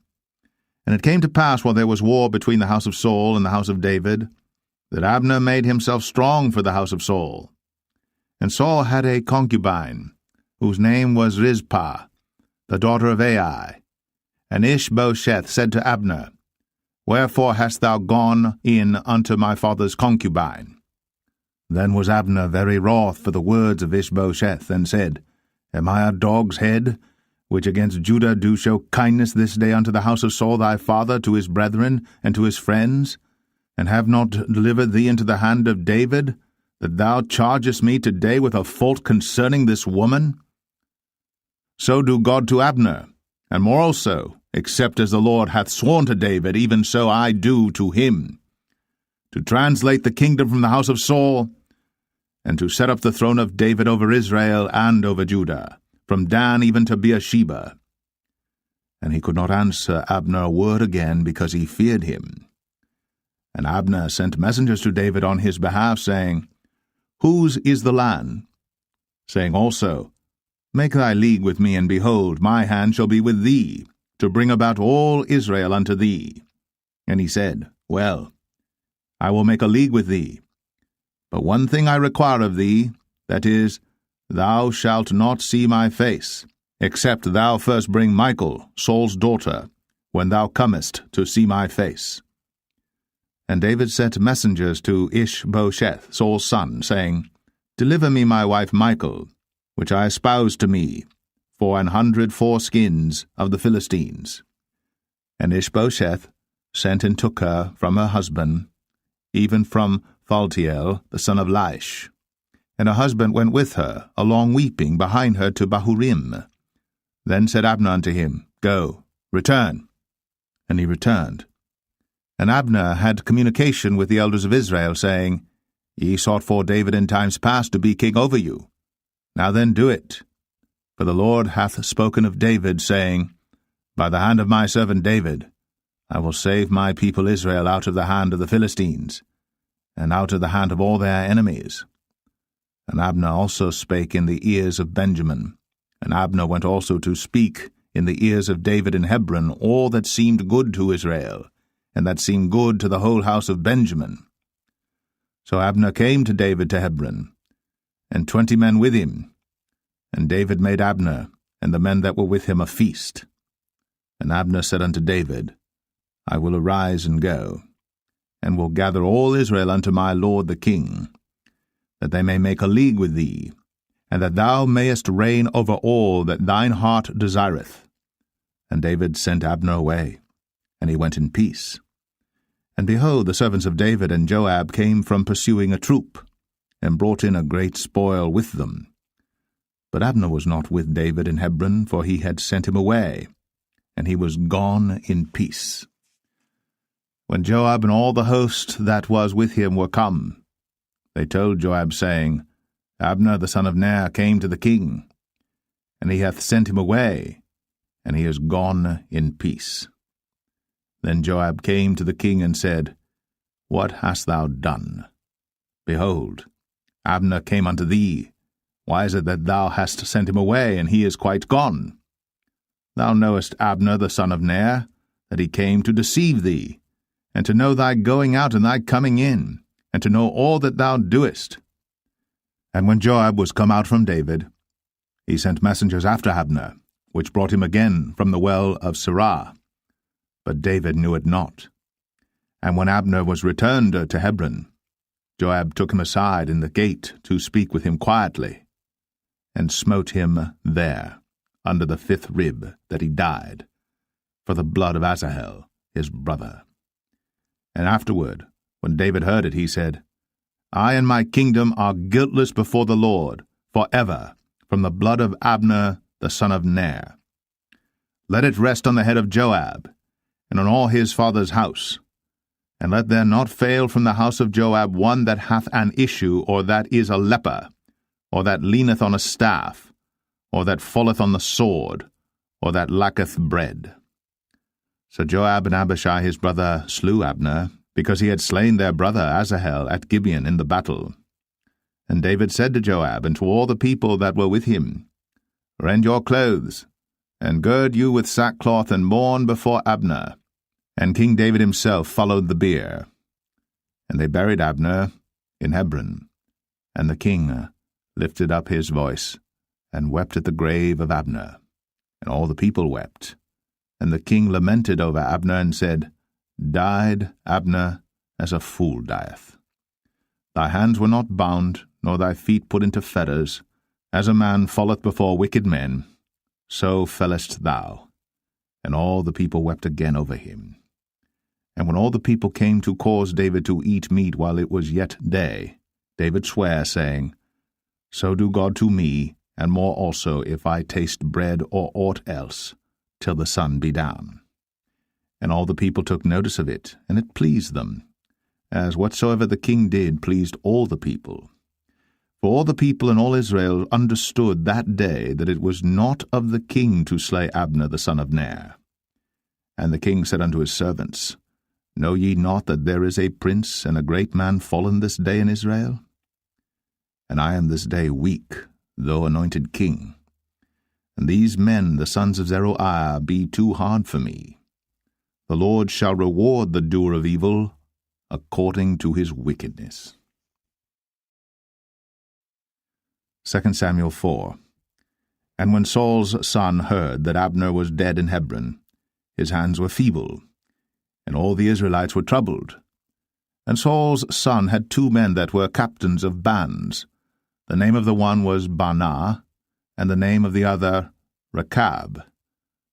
And it came to pass, while there was war between the house of Saul and the house of David, that Abner made himself strong for the house of Saul. And Saul had a concubine, whose name was Rizpah, the daughter of Ai. And Ishbosheth said to Abner, Wherefore hast thou gone in unto my father's concubine? Then was Abner very wroth for the words of Ishbosheth, and said, Am I a dog's head, which against Judah do show kindness this day unto the house of Saul thy father, to his brethren, and to his friends, and have not delivered thee into the hand of David, that thou chargest me today with a fault concerning this woman? So do God to Abner, and more also, except as the Lord hath sworn to David, even so I do to him, to translate the kingdom from the house of Saul, and to set up the throne of David over Israel and over Judah, from Dan even to Beersheba. And he could not answer Abner a word again, because he feared him. And Abner sent messengers to David on his behalf, saying, Whose is the land? Saying also, Make thy league with me, and behold, my hand shall be with thee, to bring about all Israel unto thee. And he said, Well, I will make a league with thee. But one thing I require of thee, that is, thou shalt not see my face, except thou first bring Michal, Saul's daughter, when thou comest to see my face. And David sent messengers to Ishbosheth, Saul's son, saying, Deliver me my wife Michal, which I espoused to me, for 100 foreskins of the Philistines. And Ishbosheth sent and took her from her husband, even from Phaltiel, the son of Laish. And her husband went with her, along weeping, behind her to Bahurim. Then said Abner unto him, Go, return. And he returned. And Abner had communication with the elders of Israel, saying, Ye sought for David in times past to be king over you. Now then do it. For the Lord hath spoken of David, saying, By the hand of my servant David, I will save my people Israel out of the hand of the Philistines, and out of the hand of all their enemies. And Abner also spake in the ears of Benjamin, and Abner went also to speak in the ears of David in Hebron all that seemed good to Israel, and that seemed good to the whole house of Benjamin. So Abner came to David to Hebron, and 20 men with him. And David made Abner and the men that were with him a feast. And Abner said unto David, I will arise and go, and will gather all Israel unto my lord the king, that they may make a league with thee, and that thou mayest reign over all that thine heart desireth. And David sent Abner away, and he went in peace. And behold, the servants of David and Joab came from pursuing a troop, and brought in a great spoil with them. But Abner was not with David in Hebron, for he had sent him away, and he was gone in peace. When Joab and all the host that was with him were come, they told Joab, saying, Abner the son of Ner came to the king, and he hath sent him away, and he is gone in peace. Then Joab came to the king and said, What hast thou done? Behold, Abner came unto thee. Why is it that thou hast sent him away, and he is quite gone? Thou knowest Abner the son of Ner, that he came to deceive thee, and to know thy going out and thy coming in, and to know all that thou doest. And when Joab was come out from David, he sent messengers after Abner, which brought him again from the well of Sirah. But David knew it not. And when Abner was returned to Hebron, Joab took him aside in the gate to speak with him quietly, and smote him there, under the 5th rib, that he died, for the blood of Asahel, his brother. And afterward, when David heard it, he said, I and my kingdom are guiltless before the Lord, for ever, from the blood of Abner the son of Ner. Let it rest on the head of Joab, and on all his father's house. And let there not fail from the house of Joab one that hath an issue, or that is a leper, or that leaneth on a staff, or that falleth on the sword, or that lacketh bread. So Joab and Abishai his brother slew Abner, because he had slain their brother Asahel at Gibeon in the battle. And David said to Joab and to all the people that were with him, Rend your clothes, and gird you with sackcloth, and mourn before Abner. And King David himself followed the bier. And they buried Abner in Hebron. And the king lifted up his voice, and wept at the grave of Abner. And all the people wept. And the king lamented over Abner, and said, Died Abner as a fool dieth. Thy hands were not bound, nor thy feet put into fetters. As a man falleth before wicked men, so fellest thou. And all the people wept again over him. And when all the people came to cause David to eat meat while it was yet day, David sware, saying, So do God to me, and more also, if I taste bread or aught else, till the sun be down. And all the people took notice of it, and it pleased them, as whatsoever the king did pleased all the people. For all the people and all Israel understood that day that it was not of the king to slay Abner the son of Ner. And the king said unto his servants, Know ye not that there is a prince and a great man fallen this day in Israel? And I am this day weak, though anointed king. And these men, the sons of Zeruiah, be too hard for me. The Lord shall reward the doer of evil according to his wickedness. 2 Samuel 4. And when Saul's son heard that Abner was dead in Hebron, his hands were feeble, and all the Israelites were troubled. And Saul's son had 2 men that were captains of bands. The name of the one was Baanah, and the name of the other Rechab,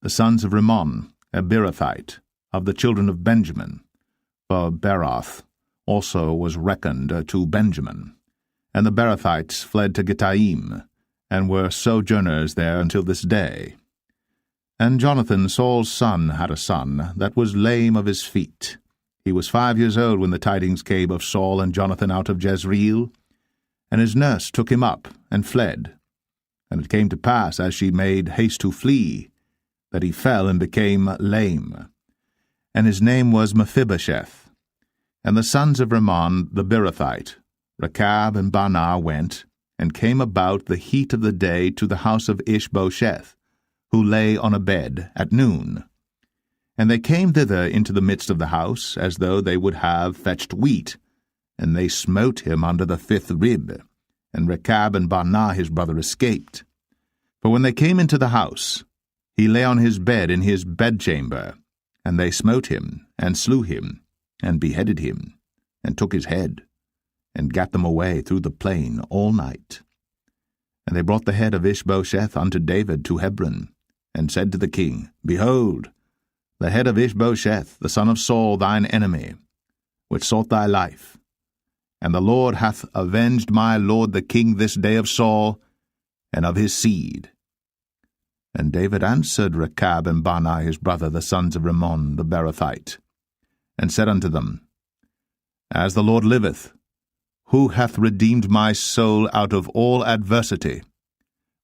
the sons of Rimmon, a Beerothite, of the children of Benjamin. For Beeroth also was reckoned to Benjamin. And the Beerothites fled to Gittaim, and were sojourners there until this day. And Jonathan, Saul's son, had a son that was lame of his feet. He was 5 years old when the tidings came of Saul and Jonathan out of Jezreel. And his nurse took him up, and fled. And it came to pass, as she made haste to flee, that he fell and became lame. and his name was Mephibosheth. And the sons of Rimmon the Beerothite, Rechab and Baanah, went, and came about the heat of the day to the house of Ishbosheth, who lay on a bed, at noon. And they came thither into the midst of the house, as though they would have fetched wheat, and they smote him under the 5th rib, and Rechab and Baanah his brother escaped. For when they came into the house, he lay on his bed in his bedchamber, and they smote him, and slew him, and beheaded him, and took his head, and gat them away through the plain all night. And they brought the head of Ishbosheth unto David to Hebron, and said to the king, Behold, the head of Ishbosheth, the son of Saul, thine enemy, which sought thy life. And the Lord hath avenged my lord the king this day of Saul, and of his seed. And David answered Rechab and Baanah his brother, the sons of Rimmon the Beerothite, and said unto them, As the Lord liveth, who hath redeemed my soul out of all adversity?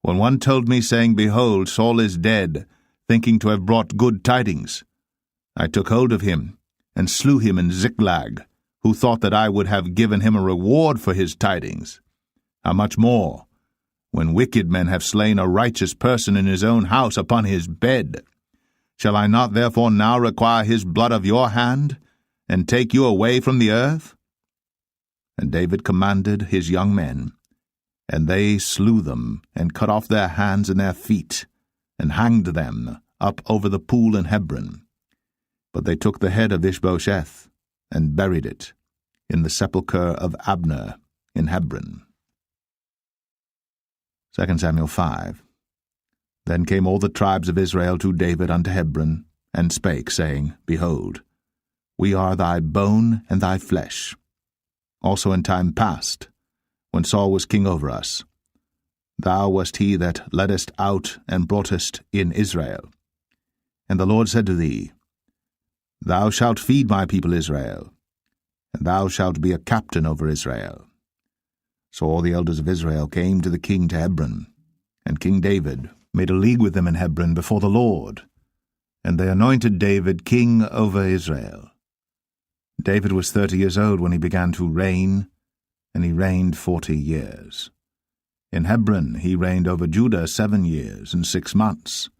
When one told me, saying, Behold, Saul is dead, thinking to have brought good tidings, I took hold of him, and slew him in Ziklag, who thought that I would have given him a reward for his tidings. How much more, when wicked men have slain a righteous person in his own house upon his bed? Shall I not therefore now require his blood of your hand, and take you away from the earth? And David commanded his young men, and they slew them, and cut off their hands and their feet, and hanged them up over the pool in Hebron. But they took the head of Ishbosheth, and buried it in the sepulchre of Abner in Hebron. 2 Samuel 5. Then came all the tribes of Israel to David unto Hebron, and spake, saying, Behold, we are thy bone and thy flesh. Also in time past, when Saul was king over us, thou wast he that leddest out and broughtest in Israel. And the Lord said to thee, Thou shalt feed my people Israel, and thou shalt be a captain over Israel. So all the elders of Israel came to the king to Hebron, and King David made a league with them in Hebron before the Lord, and they anointed David king over Israel. David was 30 years old when he began to reign, and he reigned 40 years. In Hebron he reigned over Judah 7 years and 6 months,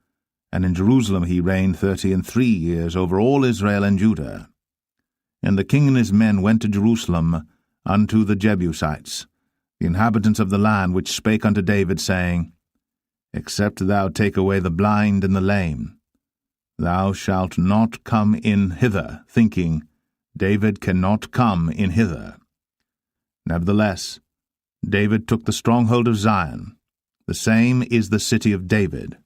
and in Jerusalem he reigned 33 years over all Israel and Judah. And the king and his men went to Jerusalem unto the Jebusites, the inhabitants of the land, which spake unto David, saying, Except thou take away the blind and the lame, thou shalt not come in hither, thinking, David cannot come in hither. Nevertheless, David took the stronghold of Zion, the same is the city of David.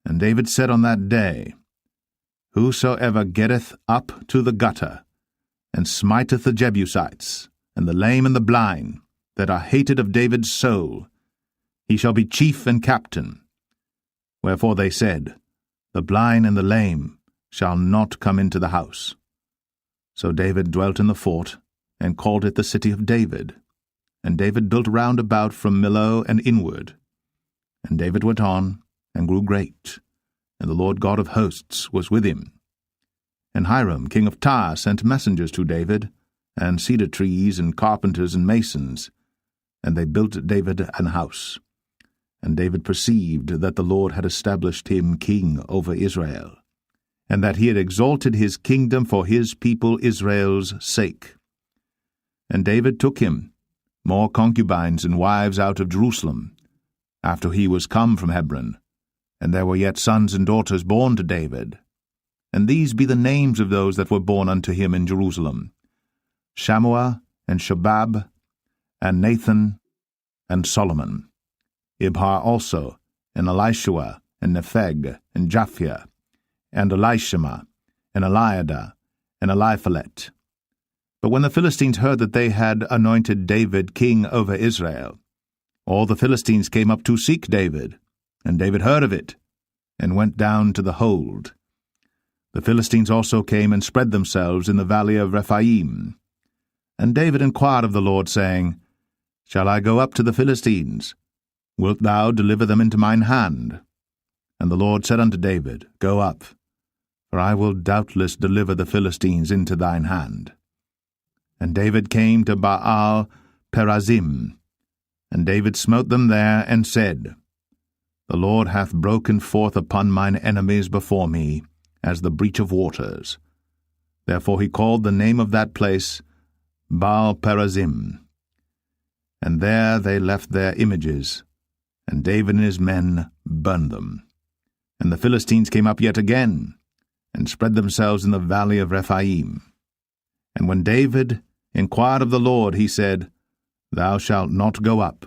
And David said on that day, Whosoever getteth up to the gutter, and smiteth the Jebusites, and the lame and the blind, that are hated of David's soul, he shall be chief and captain. Wherefore they said, The blind and the lame shall not come into the house. So David dwelt in the fort, and called it the city of David. And David built round about from Millo and inward. And David went on, and grew great, and the Lord God of hosts was with him. And Hiram king of Tyre sent messengers to David, and cedar trees, and carpenters, and masons, and they built David an house. And David perceived that the Lord had established him king over Israel, and that he had exalted his kingdom for his people Israel's sake. And David took him more concubines and wives out of Jerusalem, after he was come from Hebron, and there were yet sons and daughters born to David. And these be the names of those that were born unto him in Jerusalem, Shammua, and Shobab, and Nathan, and Solomon, Ibhar also, and Elishua, and Nepheg, and Japhia, and Elishama, and Eliada, and Eliphalet. But when the Philistines heard that they had anointed David king over Israel, all the Philistines came up to seek David, and David heard of it, and went down to the hold. The Philistines also came and spread themselves in the valley of Rephaim. And David inquired of the Lord, saying, Shall I go up to the Philistines? Wilt thou deliver them into mine hand? And the Lord said unto David, Go up, for I will doubtless deliver the Philistines into thine hand. And David came to Baal Perazim, and David smote them there, and said, The Lord hath broken forth upon mine enemies before me, as the breach of waters. Therefore he called the name of that place Baal Perazim. And there they left their images, and David and his men burned them. And the Philistines came up yet again, and spread themselves in the valley of Rephaim. And when David inquired of the Lord, he said, Thou shalt not go up,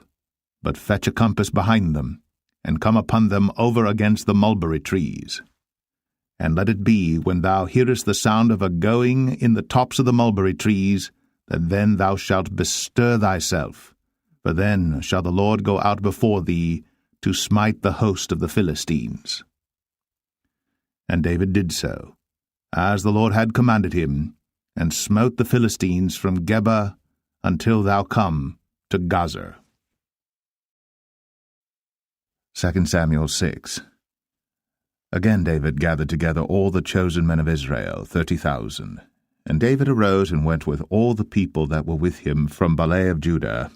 but fetch a compass behind them, and come upon them over against the mulberry trees. And let it be, when thou hearest the sound of a going in the tops of the mulberry trees, that then thou shalt bestir thyself, for then shall the Lord go out before thee to smite the host of the Philistines. And David did so, as the Lord had commanded him, and smote the Philistines from Geba until thou come to Gazer. 2 Samuel 6. Again David gathered together all the chosen men of Israel, 30,000. And David arose and went with all the people that were with him from Baalah of Judah,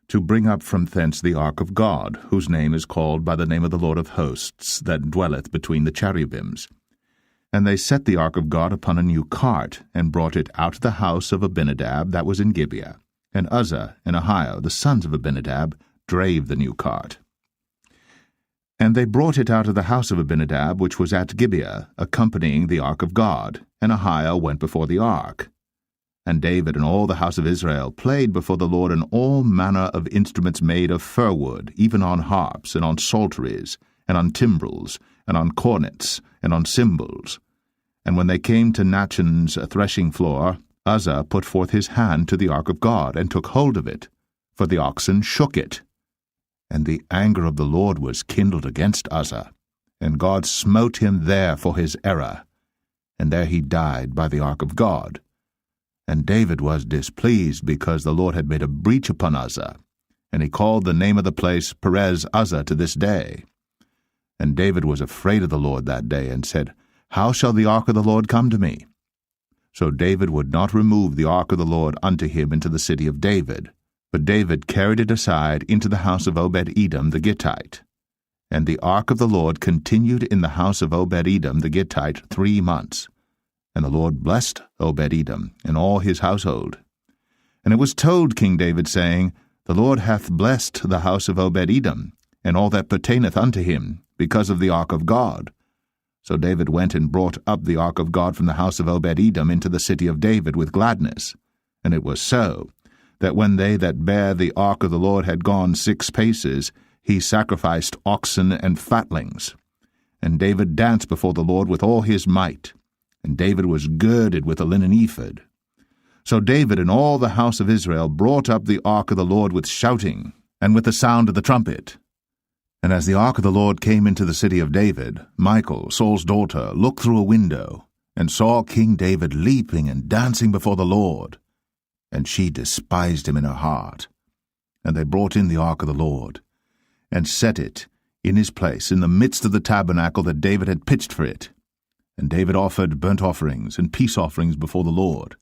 to bring up from thence the ark of God, whose name is called by the name of the Lord of hosts, that dwelleth between the cherubims. And they set the ark of God upon a new cart, and brought it out of the house of Abinadab that was in Gibeah. And Uzzah and Ahio, the sons of Abinadab, drave the new cart. And they brought it out of the house of Abinadab, which was at Gibeah, accompanying the ark of God, and Ahio went before the ark. And David and all the house of Israel played before the Lord in all manner of instruments made of fir wood, even on harps, and on psalteries, and on timbrels, and on cornets, and on cymbals. And when they came to Nachon's threshing floor, Uzzah put forth his hand to the ark of God, and took hold of it, for the oxen shook it. And the anger of the Lord was kindled against Uzzah, and God smote him there for his error, and there he died by the ark of God. And David was displeased, because the Lord had made a breach upon Uzzah, and he called the name of the place Perez Uzzah to this day. And David was afraid of the Lord that day, and said, How shall the ark of the Lord come to me? So David would not remove the ark of the Lord unto him into the city of David, but David carried it aside into the house of Obed-Edom the Gittite. And the ark of the Lord continued in the house of Obed-Edom the Gittite 3 months. And the Lord blessed Obed-Edom and all his household. And it was told King David, saying, The Lord hath blessed the house of Obed-Edom, and all that pertaineth unto him, because of the ark of God. So David went and brought up the ark of God from the house of Obed-Edom into the city of David with gladness. And it was so, that when they that bare the ark of the Lord had gone 6 paces, he sacrificed oxen and fatlings. And David danced before the Lord with all his might, and David was girded with a linen ephod. So David and all the house of Israel brought up the ark of the Lord with shouting, and with the sound of the trumpet. And as the ark of the Lord came into the city of David, Michal, Saul's daughter, looked through a window, and saw King David leaping and dancing before the Lord. And she despised him in her heart. And they brought in the ark of the Lord, and set it in his place in the midst of the tabernacle that David had pitched for it. And David offered burnt offerings and peace offerings before the Lord.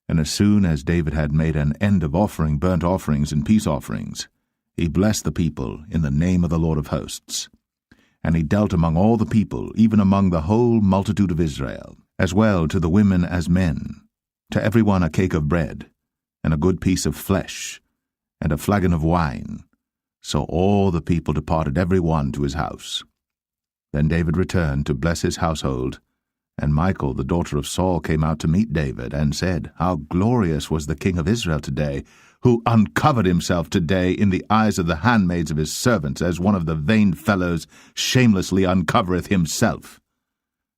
And as soon as David had made an end of offering burnt offerings and peace offerings, he blessed the people in the name of the Lord of hosts. And he dealt among all the people, even among the whole multitude of Israel, as well to the women as men, to every one a cake of bread, and a good piece of flesh, and a flagon of wine. So all the people departed every one to his house. Then David returned to bless his household, and Michal, the daughter of Saul, came out to meet David, and said, How glorious was the king of Israel today, who uncovered himself today in the eyes of the handmaids of his servants, as one of the vain fellows shamelessly uncovereth himself.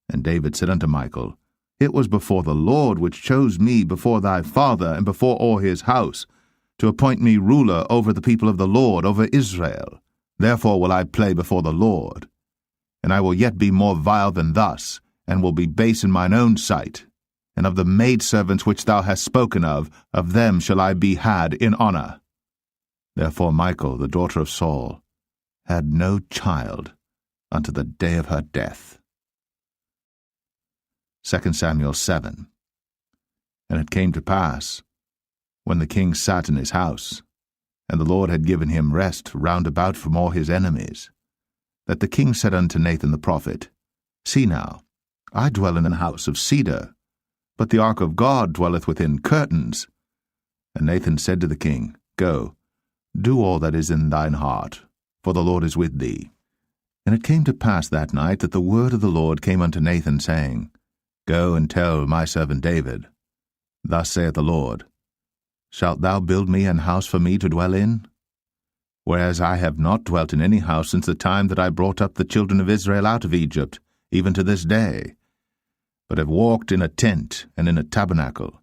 And David said unto Michal, It was before the Lord which chose me before thy father and before all his house, to appoint me ruler over the people of the Lord, over Israel. Therefore will I play before the Lord. And I will yet be more vile than thus, and will be base in mine own sight. And of the maidservants which thou hast spoken of them shall I be had in honor. Therefore Michal, the daughter of Saul, had no child unto the day of her death. 2 Samuel 7. And it came to pass, when the king sat in his house, and the Lord had given him rest round about from all his enemies, that the king said unto Nathan the prophet, See now, I dwell in an house of cedar, but the ark of God dwelleth within curtains. And Nathan said to the king, Go, do all that is in thine heart, for the Lord is with thee. And it came to pass that night that the word of the Lord came unto Nathan, saying, Go and tell my servant David, Thus saith the Lord, Shalt thou build me an house for me to dwell in? Whereas I have not dwelt in any house since the time that I brought up the children of Israel out of Egypt, even to this day, but have walked in a tent and in a tabernacle.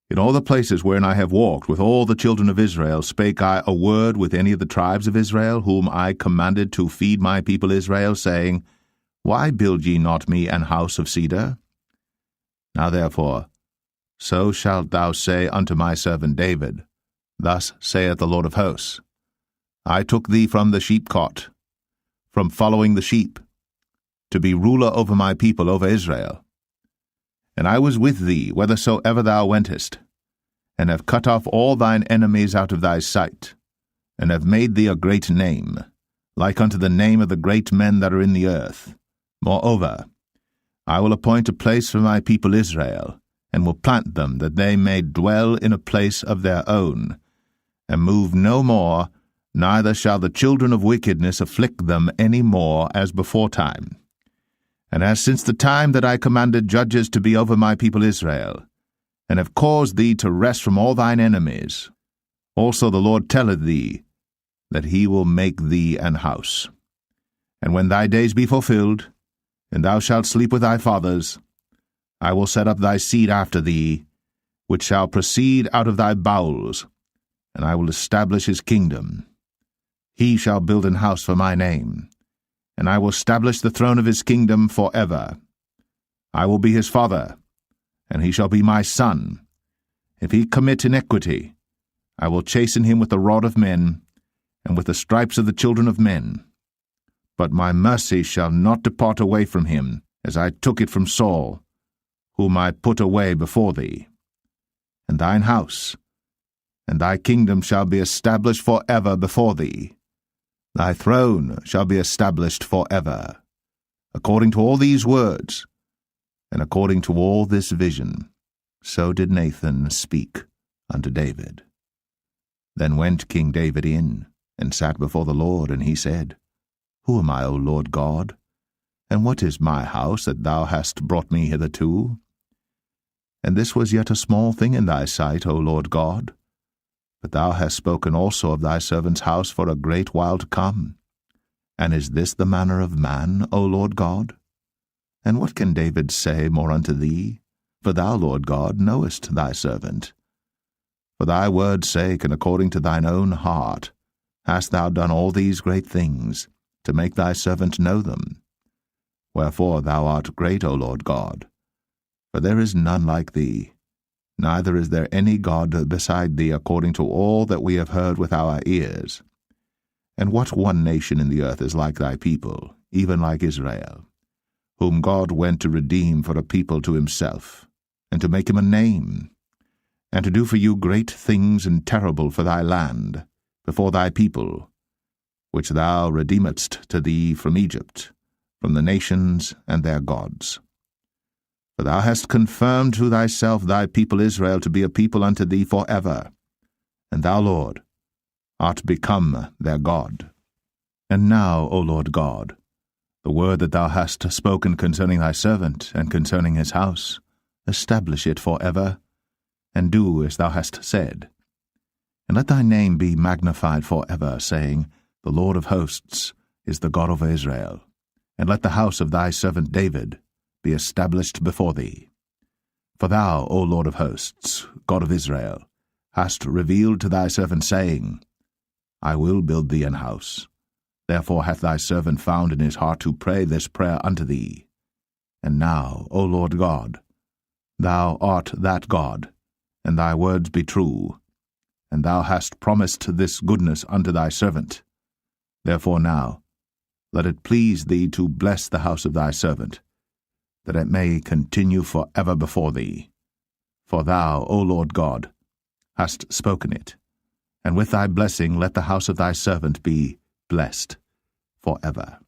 In all the places wherein I have walked with all the children of Israel spake I a word with any of the tribes of Israel, whom I commanded to feed my people Israel, saying, Why build ye not me an house of cedar? Now therefore, so shalt thou say unto my servant David, Thus saith the Lord of hosts, I took thee from the sheepcot, from following the sheep, to be ruler over my people, over Israel. And I was with thee whithersoever thou wentest, and have cut off all thine enemies out of thy sight, and have made thee a great name, like unto the name of the great men that are in the earth. Moreover, I will appoint a place for my people Israel, and will plant them, that they may dwell in a place of their own, and move no more, neither shall the children of wickedness afflict them any more as beforetime. And as since the time that I commanded judges to be over my people Israel, and have caused thee to rest from all thine enemies, also the Lord telleth thee, that he will make thee an house. And when thy days be fulfilled, and thou shalt sleep with thy fathers, I will set up thy seed after thee, which shall proceed out of thy bowels, and I will establish his kingdom. He shall build an house for my name, and I will establish the throne of his kingdom for ever. I will be his father, and he shall be my son. If he commit iniquity, I will chasten him with the rod of men, and with the stripes of the children of men. But my mercy shall not depart away from him, as I took it from Saul, whom I put away before thee. And thine house, and thy kingdom shall be established for ever before thee. Thy throne shall be established for ever. According to all these words, and according to all this vision, so did Nathan speak unto David. Then went King David in, and sat before the Lord, and he said, Who am I, O Lord God? And what is my house that thou hast brought me hitherto? And this was yet a small thing in thy sight, O Lord God. But thou hast spoken also of thy servant's house for a great while to come. And is this the manner of man, O Lord God? And what can David say more unto thee? For thou, Lord God, knowest thy servant. For thy word's sake, and according to thine own heart, hast thou done all these great things, to make thy servant know them. Wherefore thou art great, O Lord God. For there is none like thee, neither is there any God beside thee, according to all that we have heard with our ears. And what one nation in the earth is like thy people, even like Israel, whom God went to redeem for a people to himself, and to make him a name, and to do for you great things and terrible for thy land, before thy people, which thou redeemedst to thee from Egypt, from the nations and their gods. For thou hast confirmed to thyself thy people Israel to be a people unto thee for ever, and thou, Lord, art become their God. And now, O Lord God, the word that thou hast spoken concerning thy servant and concerning his house, establish it for ever, and do as thou hast said. And let thy name be magnified for ever, saying, The Lord of hosts is the God over Israel. And let the house of thy servant David be established before thee. For thou, O Lord of hosts, God of Israel, hast revealed to thy servant, saying, I will build thee an house. Therefore hath thy servant found in his heart to pray this prayer unto thee. And now, O Lord God, thou art that God, and thy words be true, and thou hast promised this goodness unto thy servant. Therefore now, let it please thee to bless the house of thy servant, that it may continue for ever before thee. For thou, O Lord God, hast spoken it, and with thy blessing let the house of thy servant be blessed for ever.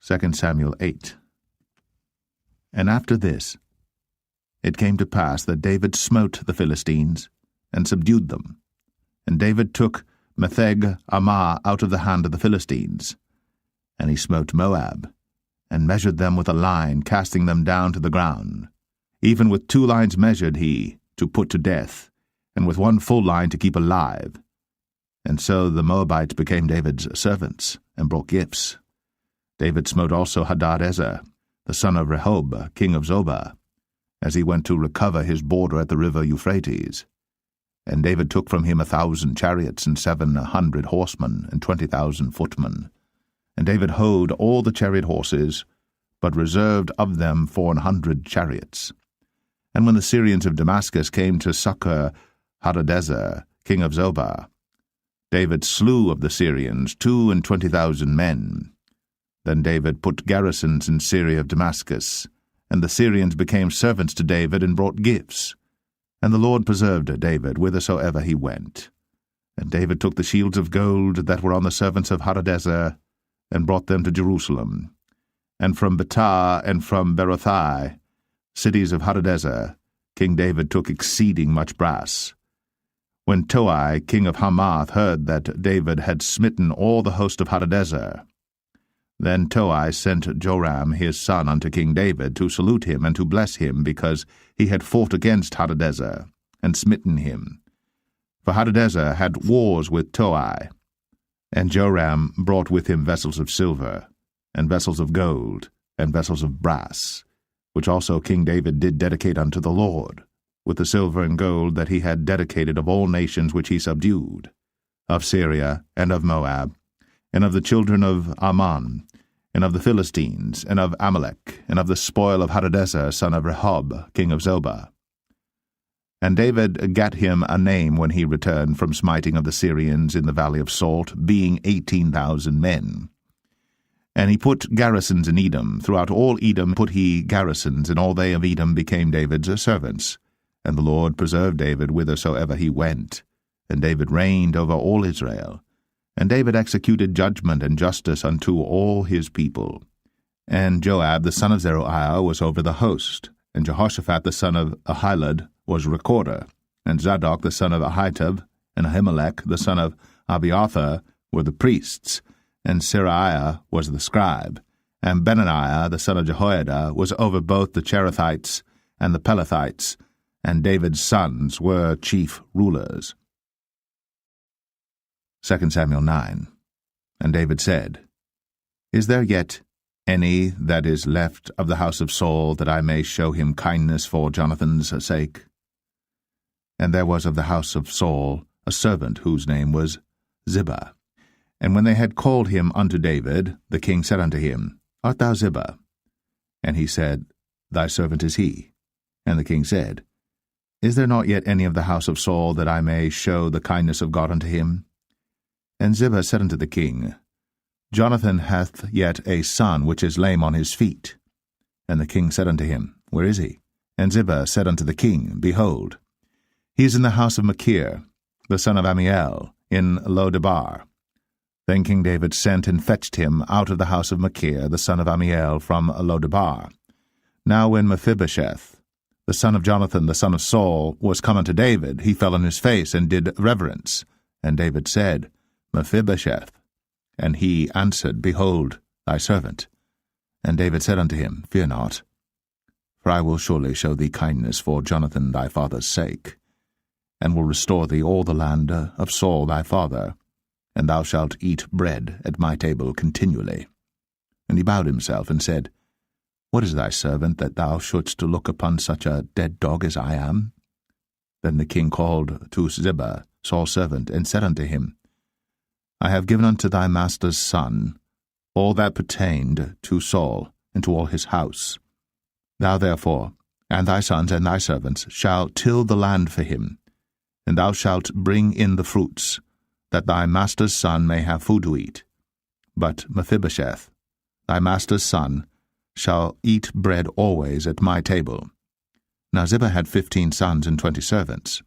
2 Samuel 8. And after this, it came to pass that David smote the Philistines, and subdued them. And David took Metheg-Ammah out of the hand of the Philistines. And he smote Moab, and measured them with a line, casting them down to the ground. Even with 2 lines measured he, to put to death, and with 1 full line to keep alive. And so the Moabites became David's servants, and brought gifts. David smote also Hadadezer, the son of Rehob, king of Zobah, as he went to recover his border at the river Euphrates. And David took from him 1,000 chariots, and 700 horsemen, and 20,000 footmen. And David houghed all the chariot horses, but reserved of them 400 chariots. And when the Syrians of Damascus came to succor Hadadezer, king of Zobah, David slew of the Syrians 22,000 men. Then David put garrisons in Syria of Damascus, and the Syrians became servants to David and brought gifts. And the Lord preserved David whithersoever he went. And David took the shields of gold that were on the servants of Hadadezer, and brought them to Jerusalem. And from Betah and from Berothai, cities of Hadadezer, King David took exceeding much brass. When Toi, king of Hamath, heard that David had smitten all the host of Hadadezer, then Toi sent Joram his son unto King David to salute him and to bless him, because he had fought against Hadadezer, and smitten him. For Hadadezer had wars with Toi. And Joram brought with him vessels of silver, and vessels of gold, and vessels of brass, which also King David did dedicate unto the Lord, with the silver and gold that he had dedicated of all nations which he subdued, of Syria, and of Moab, and of the children of Ammon, and of the Philistines, and of Amalek, and of the spoil of Hadadezer, son of Rehob, king of Zobah. And David gat him a name when he returned from smiting of the Syrians in the valley of Salt, being 18,000 men. And he put garrisons in Edom. Throughout all Edom put he garrisons, and all they of Edom became David's servants. And the Lord preserved David whithersoever he went. And David reigned over all Israel. And David executed judgment and justice unto all his people. And Joab the son of Zeruiah was over the host, and Jehoshaphat the son of Ahilud was recorder, and Zadok the son of Ahitub, and Ahimelech the son of Abiathar were the priests, and Seraiah was the scribe, and Benaniah the son of Jehoiada was over both the Cherethites and the Pelethites, and David's sons were chief rulers. 2 Samuel 9. And David said, Is there yet any that is left of the house of Saul, that I may show him kindness for Jonathan's sake? And there was of the house of Saul a servant whose name was Ziba. And when they had called him unto David, the king said unto him, Art thou Ziba? And he said, Thy servant is he. And the king said, Is there not yet any of the house of Saul, that I may show the kindness of God unto him? And Ziba said unto the king, Jonathan hath yet a son which is lame on his feet. And the king said unto him, Where is he? And Ziba said unto the king, Behold, he is in the house of Machir, the son of Ammiel, in Lo-debar. Then King David sent and fetched him out of the house of Machir, the son of Ammiel, from Lo-debar. Now when Mephibosheth, the son of Jonathan, the son of Saul, was come unto David, he fell on his face and did reverence. And David said, Mephibosheth. And he answered, Behold, thy servant. And David said unto him, Fear not, for I will surely show thee kindness for Jonathan thy father's sake, and will restore thee all the land of Saul thy father, and thou shalt eat bread at my table continually. And he bowed himself and said, What is thy servant, that thou shouldst look upon such a dead dog as I am? Then the king called to Ziba, Saul's servant, and said unto him, I have given unto thy master's son all that pertained to Saul, and to all his house. Thou therefore, and thy sons and thy servants, shall till the land for him, and thou shalt bring in the fruits, that thy master's son may have food to eat. But Mephibosheth, thy master's son, shall eat bread always at my table. Now Ziba had 15 sons and 20 servants.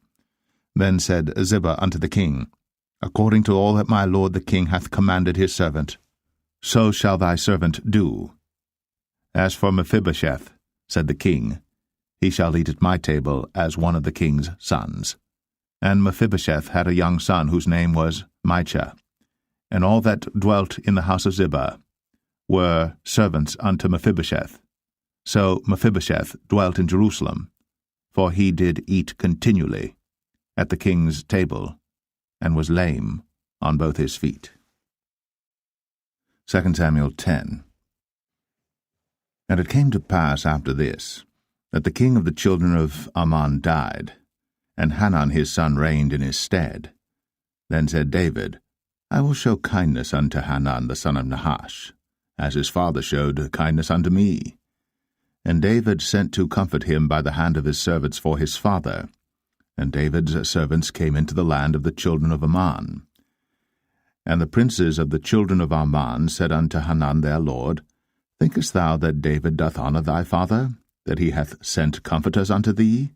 Then said Ziba unto the king, According to all that my lord the king hath commanded his servant, so shall thy servant do. As for Mephibosheth, said the king, he shall eat at my table as one of the king's sons. And Mephibosheth had a young son whose name was Micah. And all that dwelt in the house of Ziba were servants unto Mephibosheth. So Mephibosheth dwelt in Jerusalem, for he did eat continually at the king's table, and was lame on both his feet. 2 Samuel 10. And it came to pass after this, that the king of the children of Ammon died, and Hanan his son reigned in his stead. Then said David, I will show kindness unto Hanan the son of Nahash, as his father showed kindness unto me. And David sent to comfort him by the hand of his servants for his father. And David's servants came into the land of the children of Ammon. And the princes of the children of Ammon said unto Hanan their lord, Thinkest thou that David doth honour thy father, that he hath sent comforters unto thee?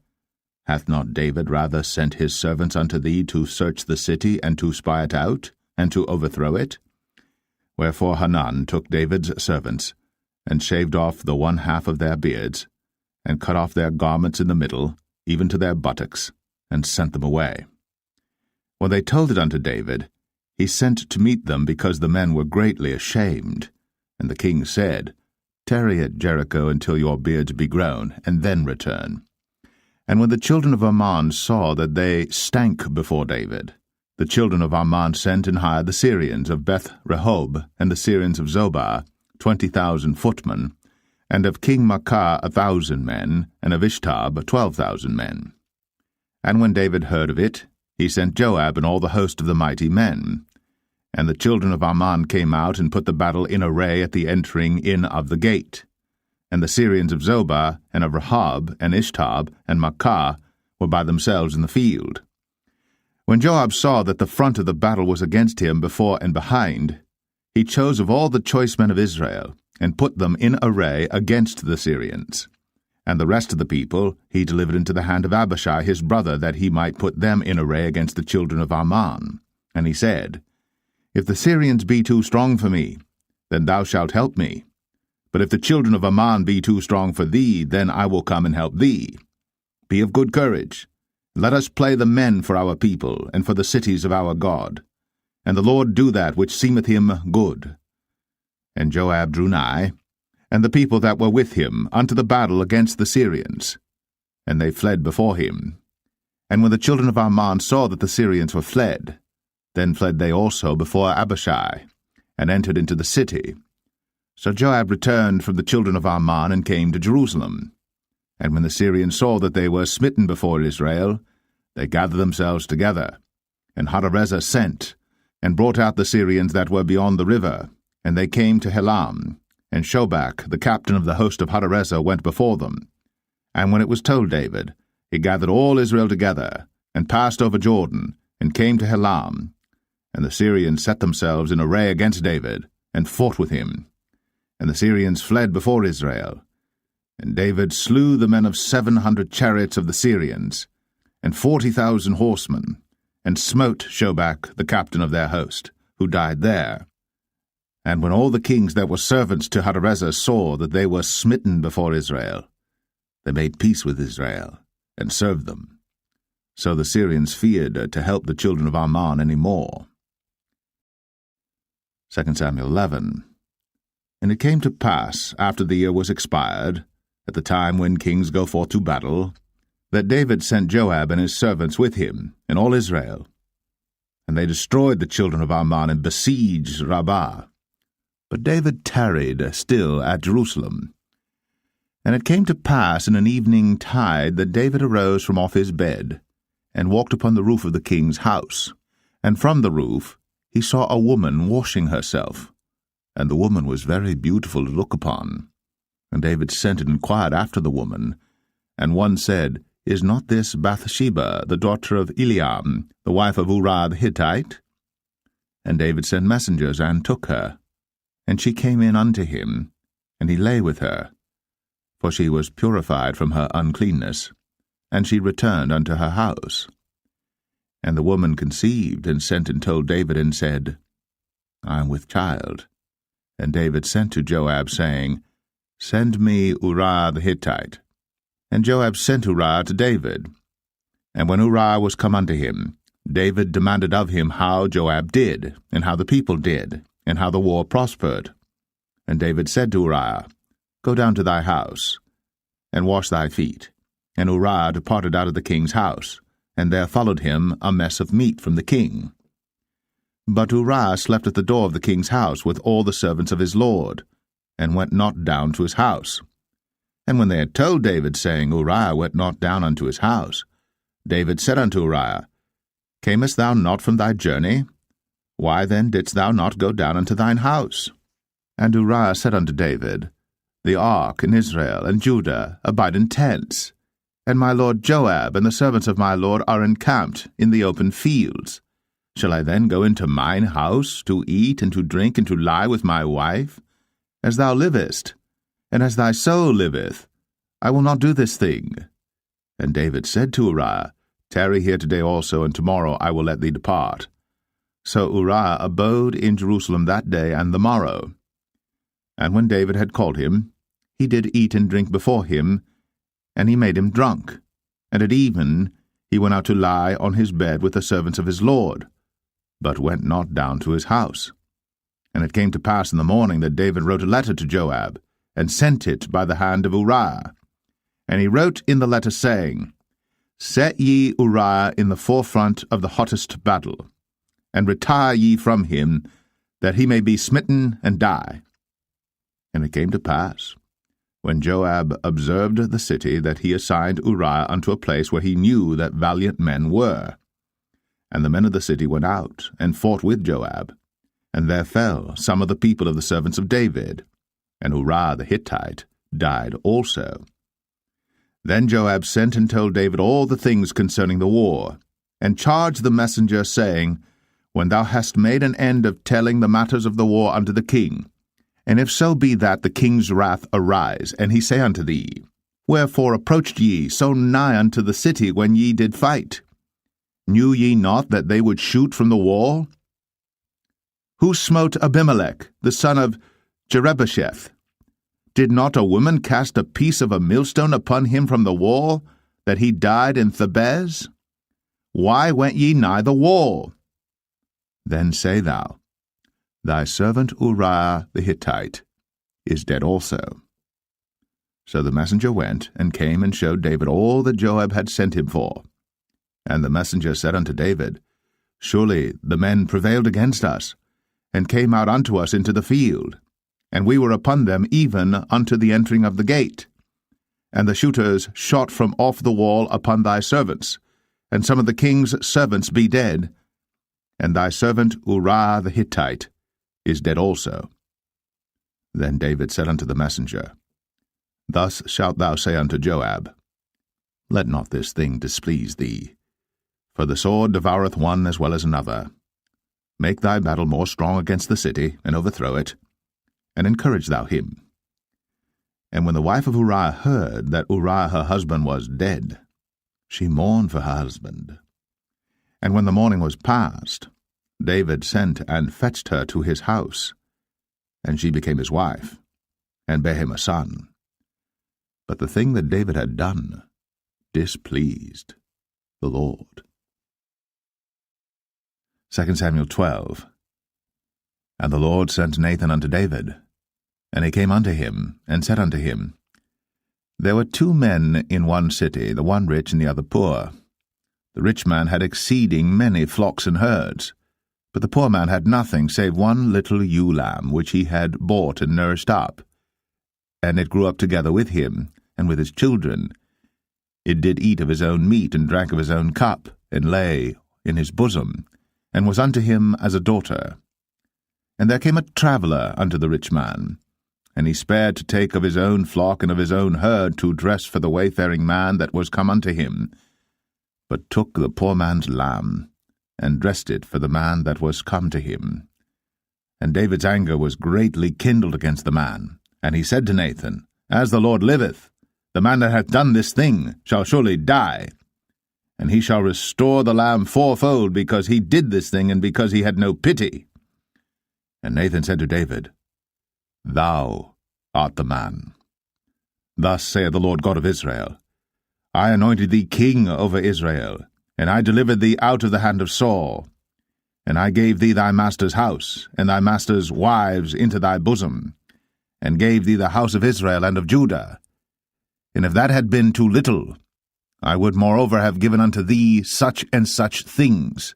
Hath not David rather sent his servants unto thee to search the city, and to spy it out, and to overthrow it? Wherefore Hanan took David's servants, and shaved off the one half of their beards, and cut off their garments in the middle, even to their buttocks, and sent them away. When they told it unto David, he sent to meet them, because the men were greatly ashamed. And the king said, Tarry at Jericho until your beards be grown, and then return. And when the children of Ammon saw that they stank before David, the children of Ammon sent and hired the Syrians of Beth-rehob, and the Syrians of Zobah, 20,000 footmen, and of King Maacah 1,000 men, and of Ishtab 12,000 men. And when David heard of it, he sent Joab and all the host of the mighty men. And the children of Ammon came out and put the battle in array at the entering in of the gate. And the Syrians of Zobah, and of Rehob, and Ishtab, and Maacah were by themselves in the field. When Joab saw that the front of the battle was against him before and behind, he chose of all the choice men of Israel, and put them in array against the Syrians. And the rest of the people he delivered into the hand of Abishai his brother, that he might put them in array against the children of Ammon. And he said, If the Syrians be too strong for me, then thou shalt help me. But if the children of Ammon be too strong for thee, then I will come and help thee. Be of good courage. Let us play the men for our people, and for the cities of our God. And the Lord do that which seemeth him good. And Joab drew nigh, and the people that were with him, unto the battle against the Syrians. And they fled before him. And when the children of Ammon saw that the Syrians were fled, then fled they also before Abishai, and entered into the city. So Joab returned from the children of Ammon, and came to Jerusalem. And when the Syrians saw that they were smitten before Israel, they gathered themselves together. And Hadarezer sent, and brought out the Syrians that were beyond the river, and they came to Helam. And Shobach, the captain of the host of Hadarezer, went before them. And when it was told David, he gathered all Israel together, and passed over Jordan, and came to Helam. And the Syrians set themselves in array against David, and fought with him. And the Syrians fled before Israel. And David slew the men of 700 chariots of the Syrians, and 40,000 horsemen, and smote Shobach, the captain of their host, who died there. And when all the kings that were servants to Hadarezer saw that they were smitten before Israel, they made peace with Israel, and served them. So the Syrians feared to help the children of Ammon any more. 2 Samuel 11. And it came to pass, after the year was expired, at the time when kings go forth to battle, that David sent Joab and his servants with him, and all Israel. And they destroyed the children of Ammon, and besieged Rabbah. But David tarried still at Jerusalem. And it came to pass in an evening tide that David arose from off his bed, and walked upon the roof of the king's house. And from the roof he saw a woman washing herself, and the woman was very beautiful to look upon. And David sent and inquired after the woman. And one said, Is not this Bathsheba, the daughter of Eliam, the wife of Uriah the Hittite? And David sent messengers, and took her. And she came in unto him, and he lay with her, for she was purified from her uncleanness, and she returned unto her house. And the woman conceived, and sent and told David, and said, I am with child. And David sent to Joab, saying, Send me Uriah the Hittite. And Joab sent Uriah to David. And when Uriah was come unto him, David demanded of him how Joab did, and how the people did, and how the war prospered. And David said to Uriah, Go down to thy house, and wash thy feet. And Uriah departed out of the king's house, and there followed him a mess of meat from the king. But Uriah slept at the door of the king's house with all the servants of his lord, and went not down to his house. And when they had told David, saying, Uriah went not down unto his house, David said unto Uriah, Camest thou not from thy journey? Why then didst thou not go down unto thine house? And Uriah said unto David, The ark and Israel and Judah abide in tents, and my lord Joab and the servants of my lord are encamped in the open fields. Shall I then go into mine house to eat and to drink and to lie with my wife? As thou livest, and as thy soul liveth, I will not do this thing. And David said to Uriah, Tarry here today also, and tomorrow I will let thee depart. So Uriah abode in Jerusalem that day and the morrow. And when David had called him, he did eat and drink before him, and he made him drunk. And at even he went out to lie on his bed with the servants of his lord, but went not down to his house. And it came to pass in the morning that David wrote a letter to Joab, and sent it by the hand of Uriah. And he wrote in the letter, saying, Set ye Uriah in the forefront of the hottest battle, and retire ye from him, that he may be smitten and die. And it came to pass, when Joab observed the city, that he assigned Uriah unto a place where he knew that valiant men were. And the men of the city went out, and fought with Joab. And there fell some of the people of the servants of David, and Uriah the Hittite died also. Then Joab sent and told David all the things concerning the war, and charged the messenger, saying, When thou hast made an end of telling the matters of the war unto the king, and if so be that the king's wrath arise, and he say unto thee, Wherefore approached ye so nigh unto the city when ye did fight? Knew ye not that they would shoot from the wall? Who smote Abimelech, the son of Jerubbesheth? Did not a woman cast a piece of a millstone upon him from the wall, that he died in Thebez? Why went ye nigh the wall? Then say thou, Thy servant Uriah the Hittite is dead also. So the messenger went, and came and showed David all that Joab had sent him for. And the messenger said unto David, Surely the men prevailed against us, and came out unto us into the field, and we were upon them even unto the entering of the gate. And the shooters shot from off the wall upon thy servants, and some of the king's servants be dead, and thy servant Uriah the Hittite is dead also. Then David said unto the messenger, Thus shalt thou say unto Joab, Let not this thing displease thee, for the sword devoureth one as well as another. Make thy battle more strong against the city, and overthrow it, and encourage thou him. And when the wife of Uriah heard that Uriah her husband was dead, she mourned for her husband. And when the morning was past, David sent and fetched her to his house, and she became his wife, and bare him a son. But the thing that David had done displeased the Lord. 2 Samuel 12. And the Lord sent Nathan unto David, and he came unto him, and said unto him, There were 2 men in one city, the one rich and the other poor. The rich man had exceeding many flocks and herds, but the poor man had nothing save one little ewe lamb, which he had bought and nourished up. And it grew up together with him, and with his children. It did eat of his own meat, and drank of his own cup, and lay in his bosom, and was unto him as a daughter. And there came a traveller unto the rich man, and he spared to take of his own flock and of his own herd to dress for the wayfaring man that was come unto him, but took the poor man's lamb, and dressed it for the man that was come to him. And David's anger was greatly kindled against the man. And he said to Nathan, As the Lord liveth, the man that hath done this thing shall surely die. And he shall restore the lamb fourfold, because he did this thing, and because he had no pity. And Nathan said to David, Thou art the man. Thus saith the Lord God of Israel, I anointed thee king over Israel, and I delivered thee out of the hand of Saul. And I gave thee thy master's house, and thy master's wives into thy bosom, and gave thee the house of Israel and of Judah. And if that had been too little, I would moreover have given unto thee such and such things.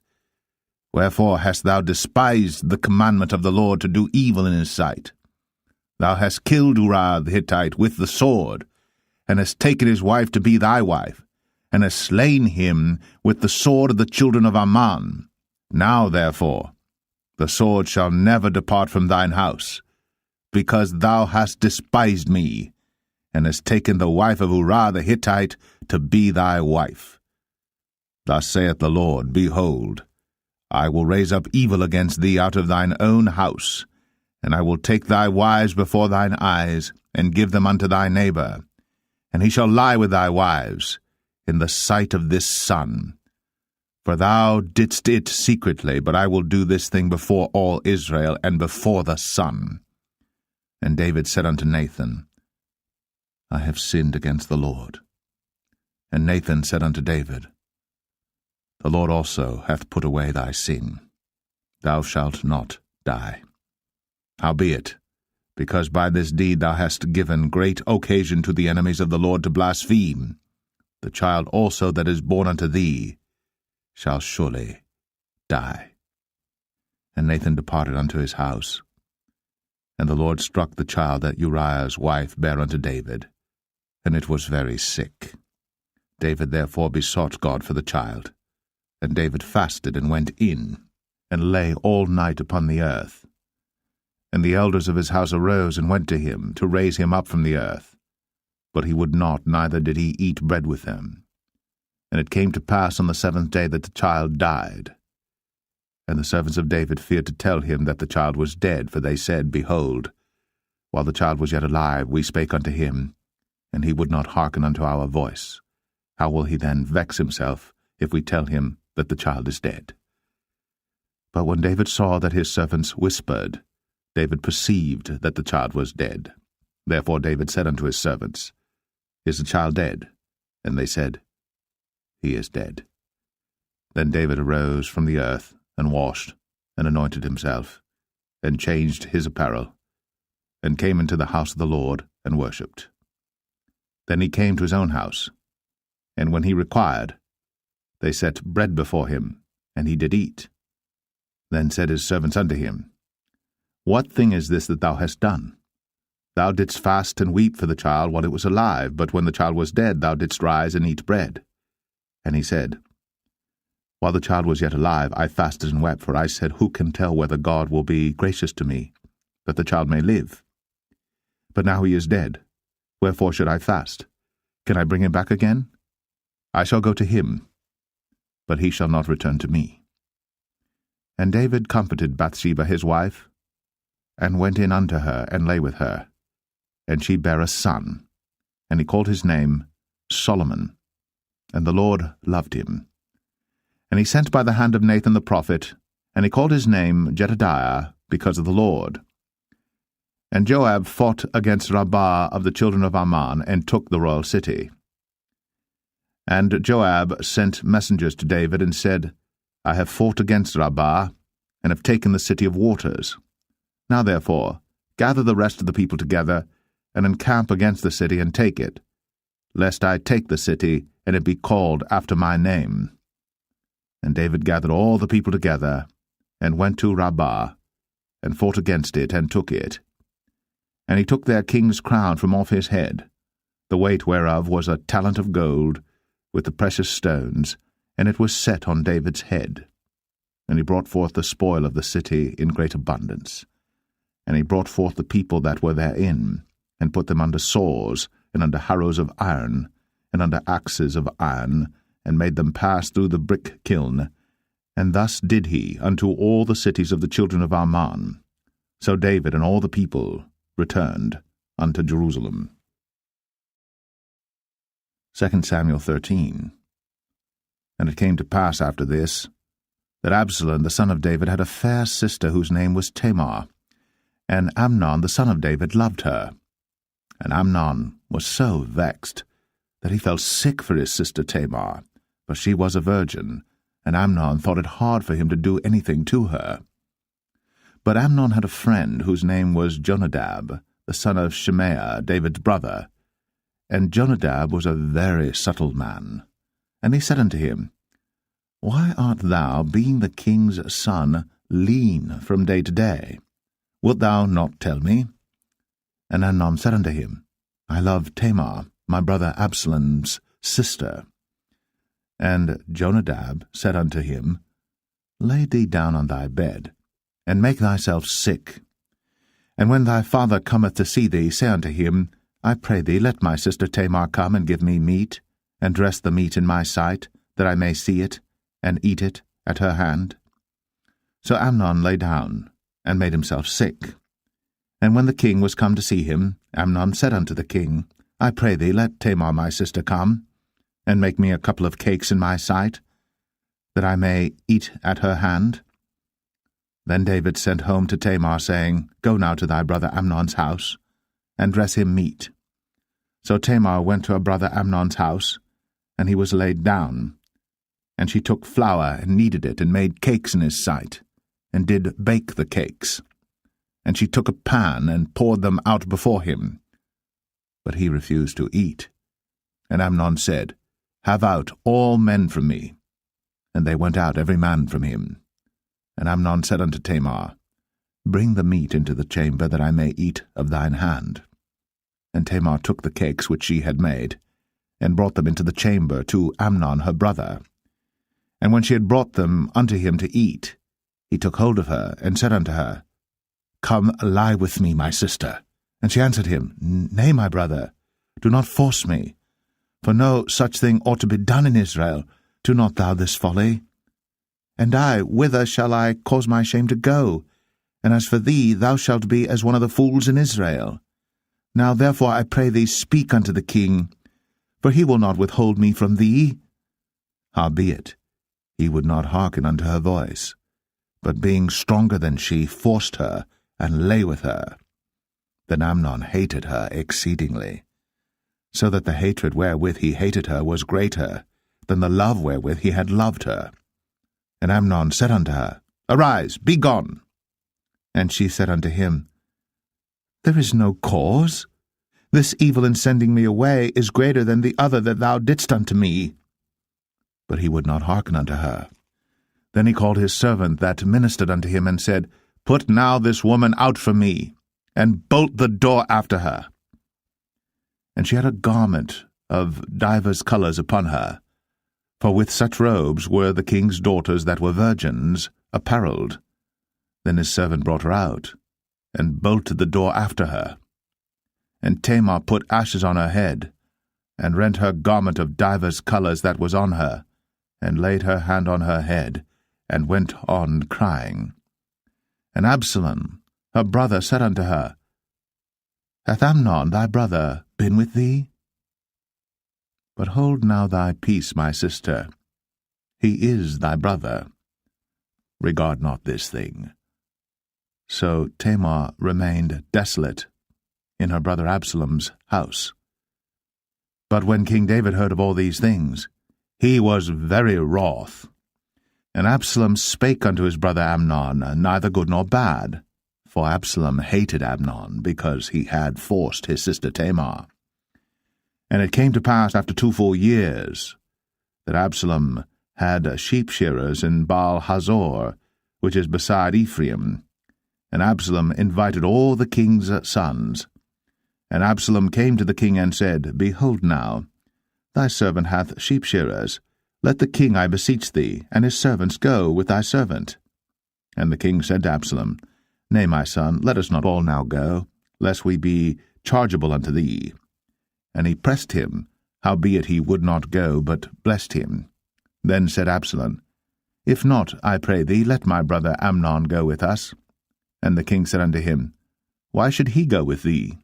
Wherefore hast thou despised the commandment of the Lord to do evil in his sight? Thou hast killed Uriah the Hittite with the sword, and hast taken his wife to be thy wife, and hast slain him with the sword of the children of Ammon. Now, therefore, the sword shall never depart from thine house, because thou hast despised me, and hast taken the wife of Uriah the Hittite to be thy wife. Thus saith the Lord, Behold, I will raise up evil against thee out of thine own house, and I will take thy wives before thine eyes, and give them unto thy neighbor, and he shall lie with thy wives in the sight of this sun. For thou didst it secretly, but I will do this thing before all Israel, and before the sun. And David said unto Nathan, I have sinned against the Lord. And Nathan said unto David, The Lord also hath put away thy sin. Thou shalt not die. Howbeit, because by this deed thou hast given great occasion to the enemies of the Lord to blaspheme, the child also that is born unto thee shall surely die. And Nathan departed unto his house. And the Lord struck the child that Uriah's wife bare unto David, and it was very sick. David therefore besought God for the child. And David fasted, and went in, and lay all night upon the earth. And the elders of his house arose, and went to him, to raise him up from the earth. But he would not, neither did he eat bread with them. And it came to pass on the 7th day that the child died. And the servants of David feared to tell him that the child was dead, for they said, Behold, while the child was yet alive, we spake unto him, and he would not hearken unto our voice. How will he then vex himself, if we tell him that the child is dead? But when David saw that his servants whispered, David perceived that the child was dead. Therefore David said unto his servants, Is the child dead? And they said, He is dead. Then David arose from the earth, and washed, and anointed himself, and changed his apparel, and came into the house of the Lord, and worshipped. Then he came to his own house, and when he required, they set bread before him, and he did eat. Then said his servants unto him, What thing is this that thou hast done? Thou didst fast and weep for the child while it was alive, but when the child was dead thou didst rise and eat bread. And he said, While the child was yet alive, I fasted and wept, for I said, Who can tell whether God will be gracious to me, that the child may live? But now he is dead. Wherefore should I fast? Can I bring him back again? I shall go to him, but he shall not return to me. And David comforted Bathsheba his wife, and went in unto her, and lay with her. And she bare a son, and he called his name Solomon. And the Lord loved him. And he sent by the hand of Nathan the prophet, and he called his name Jedediah, because of the Lord. And Joab fought against Rabbah of the children of Ammon, and took the royal city. And Joab sent messengers to David, and said, I have fought against Rabbah, and have taken the city of waters. Now therefore, gather the rest of the people together, and encamp against the city, and take it, lest I take the city, and it be called after my name. And David gathered all the people together, and went to Rabbah, and fought against it, and took it. And he took their king's crown from off his head, the weight whereof was a talent of gold, with the precious stones, and it was set on David's head. And he brought forth the spoil of the city in great abundance. And he brought forth the people that were therein, and put them under saws, and under harrows of iron, and under axes of iron, and made them pass through the brick kiln. And thus did he unto all the cities of the children of Ammon. So David and all the people returned unto Jerusalem. 2 Samuel 13. And it came to pass after this, that Absalom the son of David had a fair sister whose name was Tamar, and Amnon the son of David loved her. And Amnon was so vexed that he felt sick for his sister Tamar, for she was a virgin, and Amnon thought it hard for him to do anything to her. But Amnon had a friend whose name was Jonadab, the son of Shimea, David's brother. And Jonadab was a very subtle man. And he said unto him, Why art thou, being the king's son, lean from day to day? Wilt thou not tell me? And Amnon said unto him, I love Tamar, my brother Absalom's sister. And Jonadab said unto him, Lay thee down on thy bed, and make thyself sick. And when thy father cometh to see thee, say unto him, I pray thee, let my sister Tamar come and give me meat, and dress the meat in my sight, that I may see it, and eat it at her hand. So Amnon lay down, and made himself sick. And when the king was come to see him, Amnon said unto the king, I pray thee, let Tamar my sister come, and make me a couple of cakes in my sight, that I may eat at her hand. Then David sent home to Tamar, saying, Go now to thy brother Amnon's house, and dress him meat. So Tamar went to her brother Amnon's house, and he was laid down. And she took flour, and kneaded it, and made cakes in his sight, and did bake the cakes. And she took a pan, and poured them out before him. But he refused to eat. And Amnon said, Have out all men from me. And they went out every man from him. And Amnon said unto Tamar, Bring the meat into the chamber, that I may eat of thine hand. And Tamar took the cakes which she had made, and brought them into the chamber to Amnon her brother. And when she had brought them unto him to eat, he took hold of her, and said unto her, Come, lie with me, my sister. And she answered him, Nay, my brother, do not force me. For no such thing ought to be done in Israel. Do not thou this folly. And I, whither shall I cause my shame to go? And as for thee, thou shalt be as one of the fools in Israel. Now therefore I pray thee, speak unto the king, for he will not withhold me from thee. Howbeit, he would not hearken unto her voice, but being stronger than she, forced her, and lay with her. Then Amnon hated her exceedingly, so that the hatred wherewith he hated her was greater than the love wherewith he had loved her. And Amnon said unto her, Arise, be gone. And she said unto him, There is no cause. This evil in sending me away is greater than the other that thou didst unto me. But he would not hearken unto her. Then he called his servant that ministered unto him, and said, Put now this woman out from me, and bolt the door after her. And she had a garment of divers colours upon her, for with such robes were the king's daughters that were virgins apparelled. Then his servant brought her out, and bolted the door after her. And Tamar put ashes on her head, and rent her garment of divers colours that was on her, and laid her hand on her head, and went on crying. And Absalom, her brother, said unto her, Hath Amnon thy brother been with thee? But hold now thy peace, my sister. He is thy brother. Regard not this thing. So Tamar remained desolate in her brother Absalom's house. But when King David heard of all these things, he was very wroth. And Absalom spake unto his brother Amnon, neither good nor bad, for Absalom hated Amnon, because he had forced his sister Tamar. And it came to pass after 2 full years, that Absalom had sheep-shearers in Baal-Hazor, which is beside Ephraim. And Absalom invited all the king's sons. And Absalom came to the king and said, Behold now, thy servant hath sheep-shearers. Let the king, I beseech thee, and his servants go with thy servant. And the king said to Absalom, Nay, my son, let us not all now go, lest we be chargeable unto thee. And he pressed him, howbeit he would not go, but blessed him. Then said Absalom, If not, I pray thee, let my brother Amnon go with us. And the king said unto him, Why should he go with thee?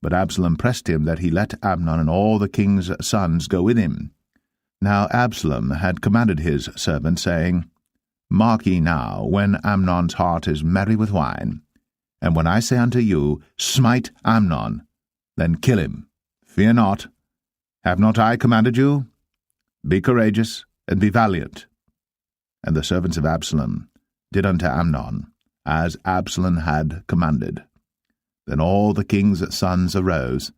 But Absalom pressed him that he let Amnon and all the king's sons go with him. Now Absalom had commanded his servants, saying, Mark ye now, when Amnon's heart is merry with wine, and when I say unto you, Smite Amnon, then kill him. Fear not. Have not I commanded you? Be courageous, and be valiant. And the servants of Absalom did unto Amnon, as Absalom had commanded. Then all the king's sons arose,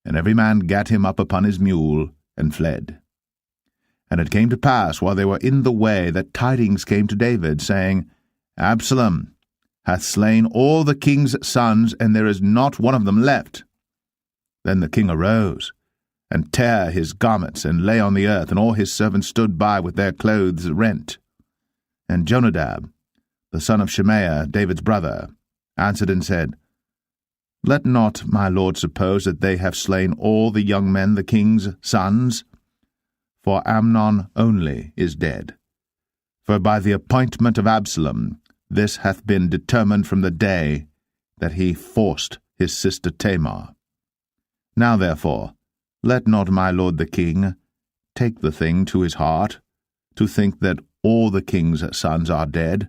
and every man gat him up upon his mule, and fled. And it came to pass, while they were in the way, that tidings came to David, saying, Absalom hath slain all the king's sons, and there is not one of them left. Then the king arose, and tare his garments, and lay on the earth, and all his servants stood by with their clothes rent. And Jonadab, the son of Shemaiah, David's brother, answered and said, Let not my lord suppose that they have slain all the young men, the king's sons, for Amnon only is dead. For by the appointment of Absalom this hath been determined from the day that he forced his sister Tamar. Now therefore, let not my lord the king take the thing to his heart, to think that all the king's sons are dead,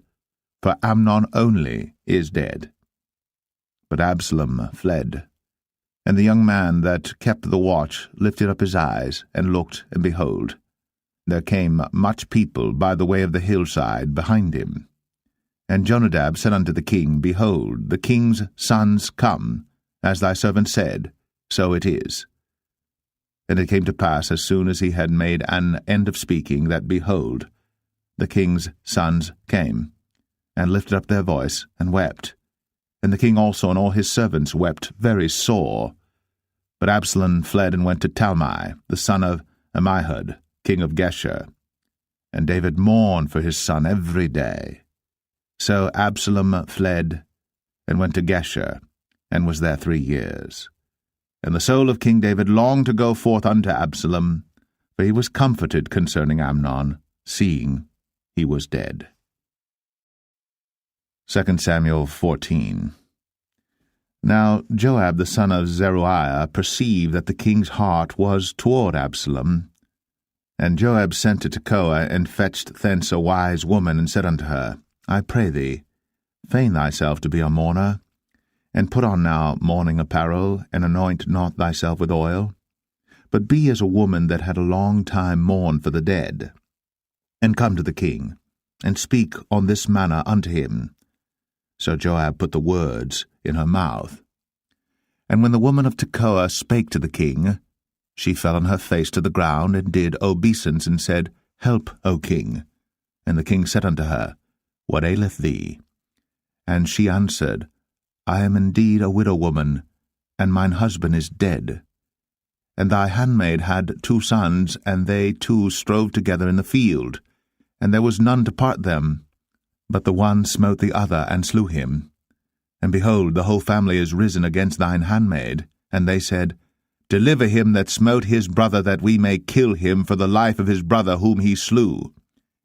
for Amnon only is dead. But Absalom fled. And the young man that kept the watch lifted up his eyes, and looked, and behold, there came much people by the way of the hillside behind him. And Jonadab said unto the king, Behold, the king's sons come, as thy servant said, so it is. And it came to pass, as soon as he had made an end of speaking, that, behold, the king's sons came, and lifted up their voice, and wept. And the king also and all his servants wept very sore. But Absalom fled and went to Talmai, the son of Ammihud, king of Geshur. And David mourned for his son every day. So Absalom fled, and went to Geshur, and was there 3 years. And the soul of King David longed to go forth unto Absalom, for he was comforted concerning Amnon, seeing he was dead. 2 Samuel 14. Now Joab the son of Zeruiah perceived that the king's heart was toward Absalom. And Joab sent to Tekoa, and fetched thence a wise woman, and said unto her, I pray thee, feign thyself to be a mourner, and put on now mourning apparel, and anoint not thyself with oil, but be as a woman that had a long time mourned for the dead. And come to the king, and speak on this manner unto him. So Joab put the words in her mouth. And when the woman of Tekoa spake to the king, she fell on her face to the ground, and did obeisance, and said, Help, O king. And the king said unto her, What aileth thee? And she answered, I am indeed a widow woman, and mine husband is dead. And thy handmaid had 2 sons, and they 2 strove together in the field, and there was none to part them. But the one smote the other, and slew him. And behold, the whole family is risen against thine handmaid. And they said, Deliver him that smote his brother, that we may kill him for the life of his brother whom he slew.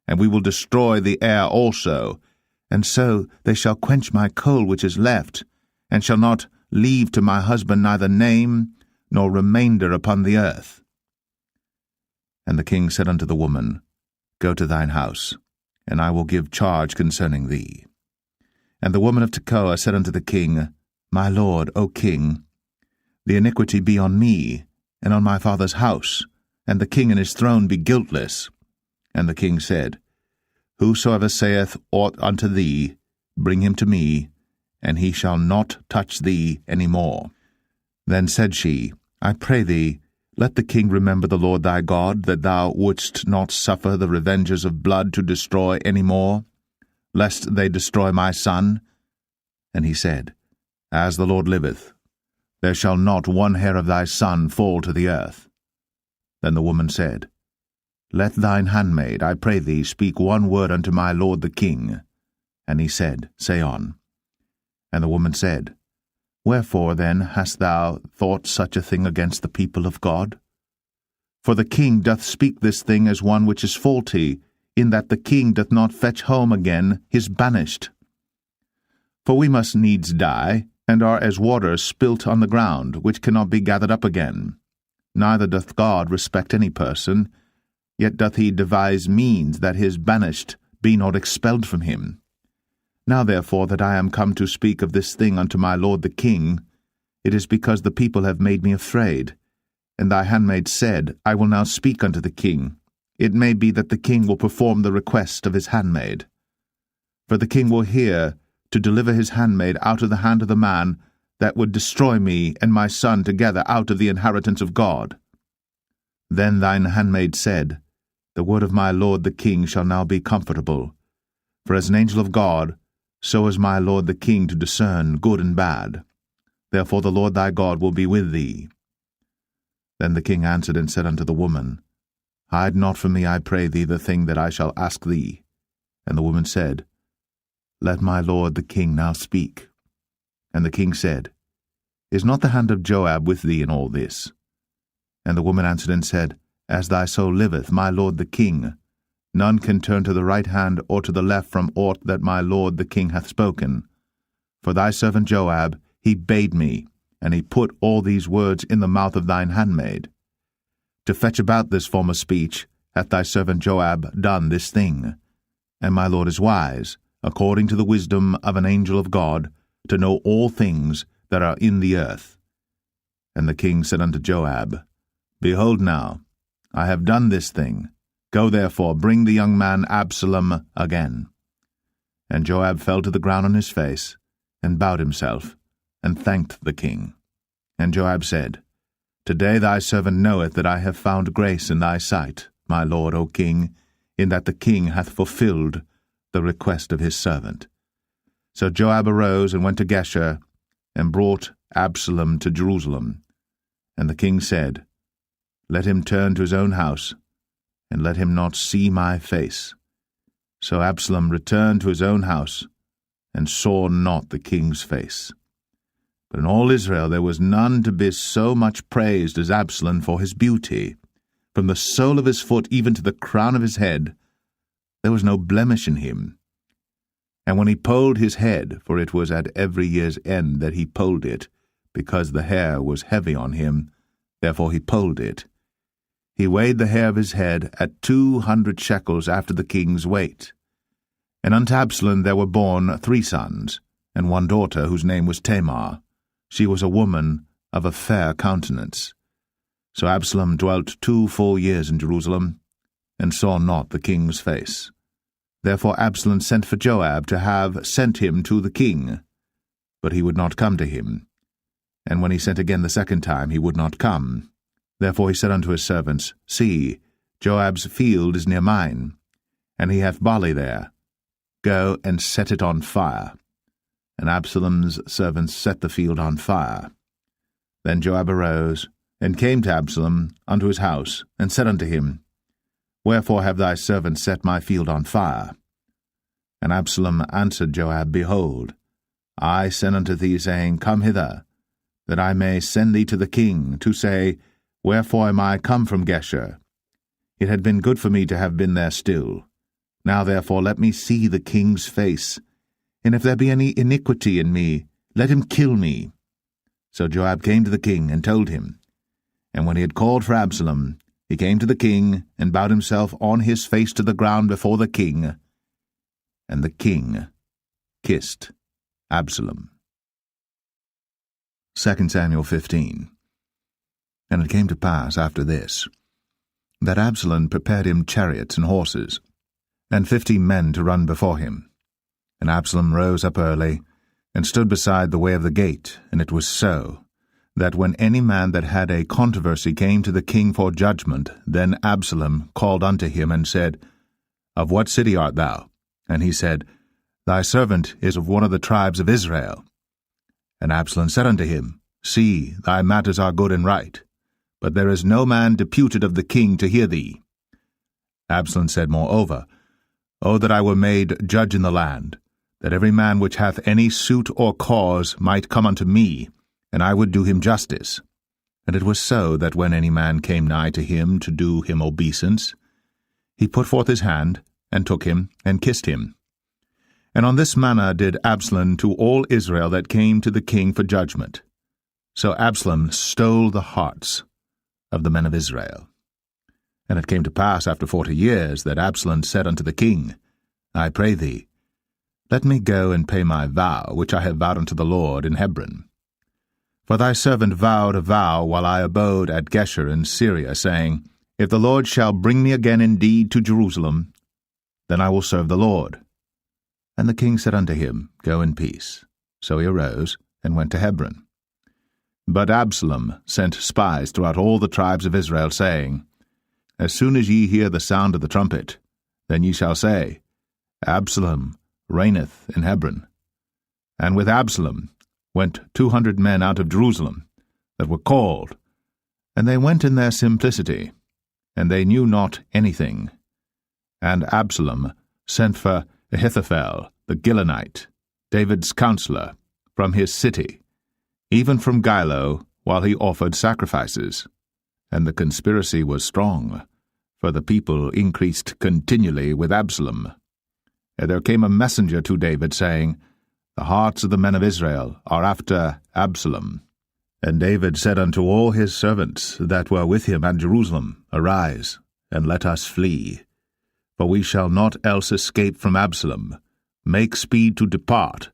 And we will destroy the heir also. And so they shall quench my coal which is left, and shall not leave to my husband neither name nor remainder upon the earth. And the king said unto the woman, Go to thine house, and I will give charge concerning thee. And the woman of Tekoa said unto the king, My lord, O king, the iniquity be on me, and on my father's house, and the king and his throne be guiltless. And the king said, Whosoever saith aught unto thee, bring him to me, and he shall not touch thee any more. Then said she, I pray thee, let the king remember the Lord thy God, that thou wouldst not suffer the revengers of blood to destroy any more, lest they destroy my son. And he said, As the Lord liveth, there shall not one hair of thy son fall to the earth. Then the woman said, Let thine handmaid, I pray thee, speak one word unto my lord the king. And he said, Say on. And the woman said, Wherefore then hast thou thought such a thing against the people of God? For the king doth speak this thing as one which is faulty, in that the king doth not fetch home again his banished. For we must needs die, and are as water spilt on the ground, which cannot be gathered up again. Neither doth God respect any person, yet doth he devise means that his banished be not expelled from him. Now therefore that I am come to speak of this thing unto my lord the king, it is because the people have made me afraid. And thy handmaid said, I will now speak unto the king. It may be that the king will perform the request of his handmaid. For the king will hear to deliver his handmaid out of the hand of the man that would destroy me and my son together out of the inheritance of God. Then thine handmaid said, The word of my lord the king shall now be comfortable. For as an angel of God, so is my lord the king to discern good and bad. Therefore the Lord thy God will be with thee. Then the king answered and said unto the woman, Hide not from me, I pray thee, the thing that I shall ask thee. And the woman said, Let my lord the king now speak. And the king said, Is not the hand of Joab with thee in all this? And the woman answered and said, As thy soul liveth, my lord the king, none can turn to the right hand or to the left from aught that my lord the king hath spoken. For thy servant Joab, he bade me, and he put all these words in the mouth of thine handmaid. To fetch about this former speech hath thy servant Joab done this thing. And my lord is wise, according to the wisdom of an angel of God, to know all things that are in the earth. And the king said unto Joab, Behold now, I have done this thing. Go therefore, bring the young man Absalom again. And Joab fell to the ground on his face, and bowed himself, and thanked the king. And Joab said, Today thy servant knoweth that I have found grace in thy sight, my lord, O king, in that the king hath fulfilled the request of his servant. So Joab arose and went to Geshur, and brought Absalom to Jerusalem. And the king said, Let him turn to his own house, and let him not see my face. So Absalom returned to his own house, and saw not the king's face. But in all Israel there was none to be so much praised as Absalom for his beauty. From the sole of his foot even to the crown of his head, there was no blemish in him. And when he polled his head, for it was at every year's end that he polled it, because the hair was heavy on him, therefore he polled it, he weighed the hair of his head at 200 shekels after the king's weight. And unto Absalom there were born 3 sons, and 1 daughter, whose name was Tamar. She was a woman of a fair countenance. So Absalom dwelt 2 full years in Jerusalem, and saw not the king's face. Therefore Absalom sent for Joab to have sent him to the king, but he would not come to him. And when he sent again the second time, he would not come. Therefore he said unto his servants, See, Joab's field is near mine, and he hath barley there. Go and set it on fire. And Absalom's servants set the field on fire. Then Joab arose, and came to Absalom unto his house, and said unto him, Wherefore have thy servants set my field on fire? And Absalom answered Joab, Behold, I sent unto thee, saying, Come hither, that I may send thee to the king, to say, Wherefore am I come from Geshur? It had been good for me to have been there still. Now therefore let me see the king's face, and if there be any iniquity in me, let him kill me. So Joab came to the king, and told him. And when he had called for Absalom, he came to the king, and bowed himself on his face to the ground before the king. And the king kissed Absalom. 2 Samuel 15. And it came to pass after this, that Absalom prepared him chariots and horses, and 50 men to run before him. And Absalom rose up early, and stood beside the way of the gate. And it was so, that when any man that had a controversy came to the king for judgment, then Absalom called unto him, and said, Of what city art thou? And he said, Thy servant is of one of the tribes of Israel. And Absalom said unto him, See, thy matters are good and right, but there is no man deputed of the king to hear thee. Absalom said moreover, O that I were made judge in the land, that every man which hath any suit or cause might come unto me, and I would do him justice. And it was so, that when any man came nigh to him to do him obeisance, he put forth his hand, and took him, and kissed him. And on this manner did Absalom to all Israel that came to the king for judgment. So Absalom stole the hearts of the men of Israel. And it came to pass after 40 years that Absalom said unto the king, I pray thee, let me go and pay my vow, which I have vowed unto the Lord in Hebron. For thy servant vowed a vow while I abode at Geshur in Syria, saying, If the Lord shall bring me again indeed to Jerusalem, then I will serve the Lord. And the king said unto him, Go in peace. So he arose and went to Hebron. But Absalom sent spies throughout all the tribes of Israel, saying, As soon as ye hear the sound of the trumpet, then ye shall say, Absalom reigneth in Hebron. And with Absalom went 200 men out of Jerusalem, that were called, and they went in their simplicity, and they knew not anything. And Absalom sent for Ahithophel the Gilonite, David's counselor, from his city, even from Gilo, while he offered sacrifices. And the conspiracy was strong, for the people increased continually with Absalom. And there came a messenger to David, saying, The hearts of the men of Israel are after Absalom. And David said unto all his servants that were with him at Jerusalem, Arise, and let us flee. For we shall not else escape from Absalom. Make speed to depart,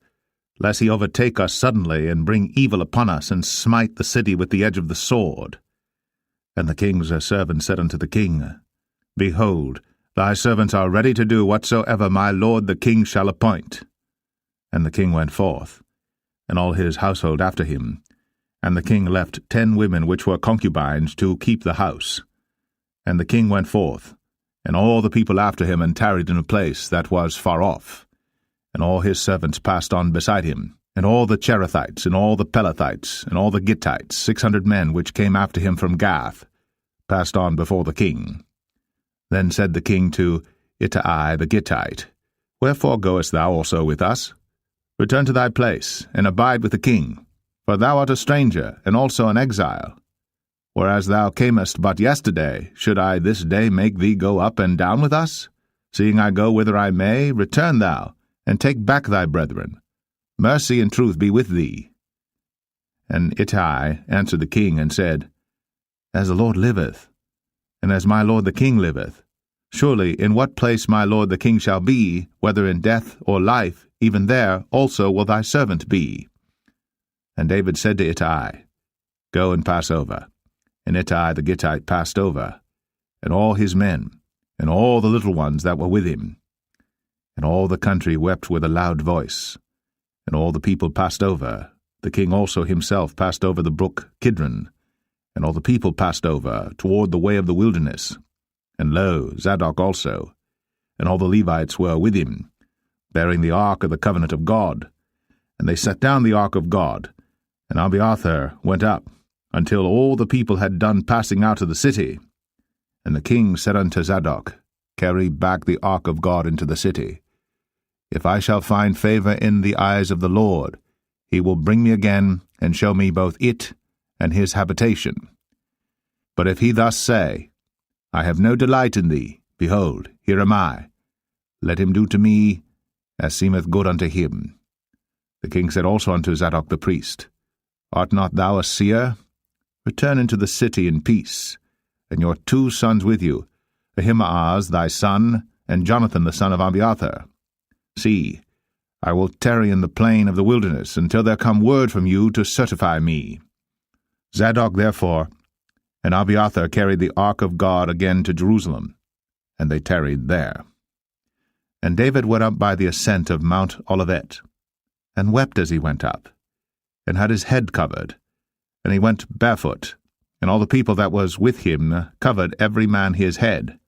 lest he overtake us suddenly, and bring evil upon us, and smite the city with the edge of the sword. And the king's servant said unto the king, Behold, thy servants are ready to do whatsoever my lord the king shall appoint. And the king went forth, and all his household after him. And the king left 10 women which were concubines to keep the house. And the king went forth, and all the people after him, and tarried in a place that was far off. And all his servants passed on beside him, and all the Cherethites, and all the Pelethites, and all the Gittites, 600 men which came after him from Gath, passed on before the king. Then said the king to Ittai the Gittite, Wherefore goest thou also with us? Return to thy place, and abide with the king, for thou art a stranger, and also an exile. Whereas thou camest but yesterday, should I this day make thee go up and down with us? Seeing I go whither I may, return thou, and take back thy brethren. Mercy and truth be with thee. And Ittai answered the king, and said, As the Lord liveth, and as my lord the king liveth, surely in what place my lord the king shall be, whether in death or life, even there also will thy servant be. And David said to Ittai, Go and pass over. And Ittai the Gittite passed over, and all his men, and all the little ones that were with him. And all the country wept with a loud voice, and all the people passed over. The king also himself passed over the brook Kidron, and all the people passed over toward the way of the wilderness. And lo, Zadok also, and all the Levites were with him, bearing the ark of the covenant of God. And they set down the ark of God, and Abiathar went up, until all the people had done passing out of the city. And the king said unto Zadok, Carry back the ark of God into the city. If I shall find favor in the eyes of the Lord, he will bring me again, and show me both it and his habitation. But if he thus say, I have no delight in thee, behold, here am I. Let him do to me as seemeth good unto him. The king said also unto Zadok the priest, Art not thou a seer? Return into the city in peace, and your 2 sons with you, Ahimaaz thy son, and Jonathan the son of Abiathar. See, I will tarry in the plain of the wilderness until there come word from you to certify me. Zadok therefore and Abiathar carried the ark of God again to Jerusalem, and they tarried there. And David went up by the ascent of Mount Olivet, and wept as he went up, and had his head covered, and he went barefoot, and all the people that was with him covered every man his head,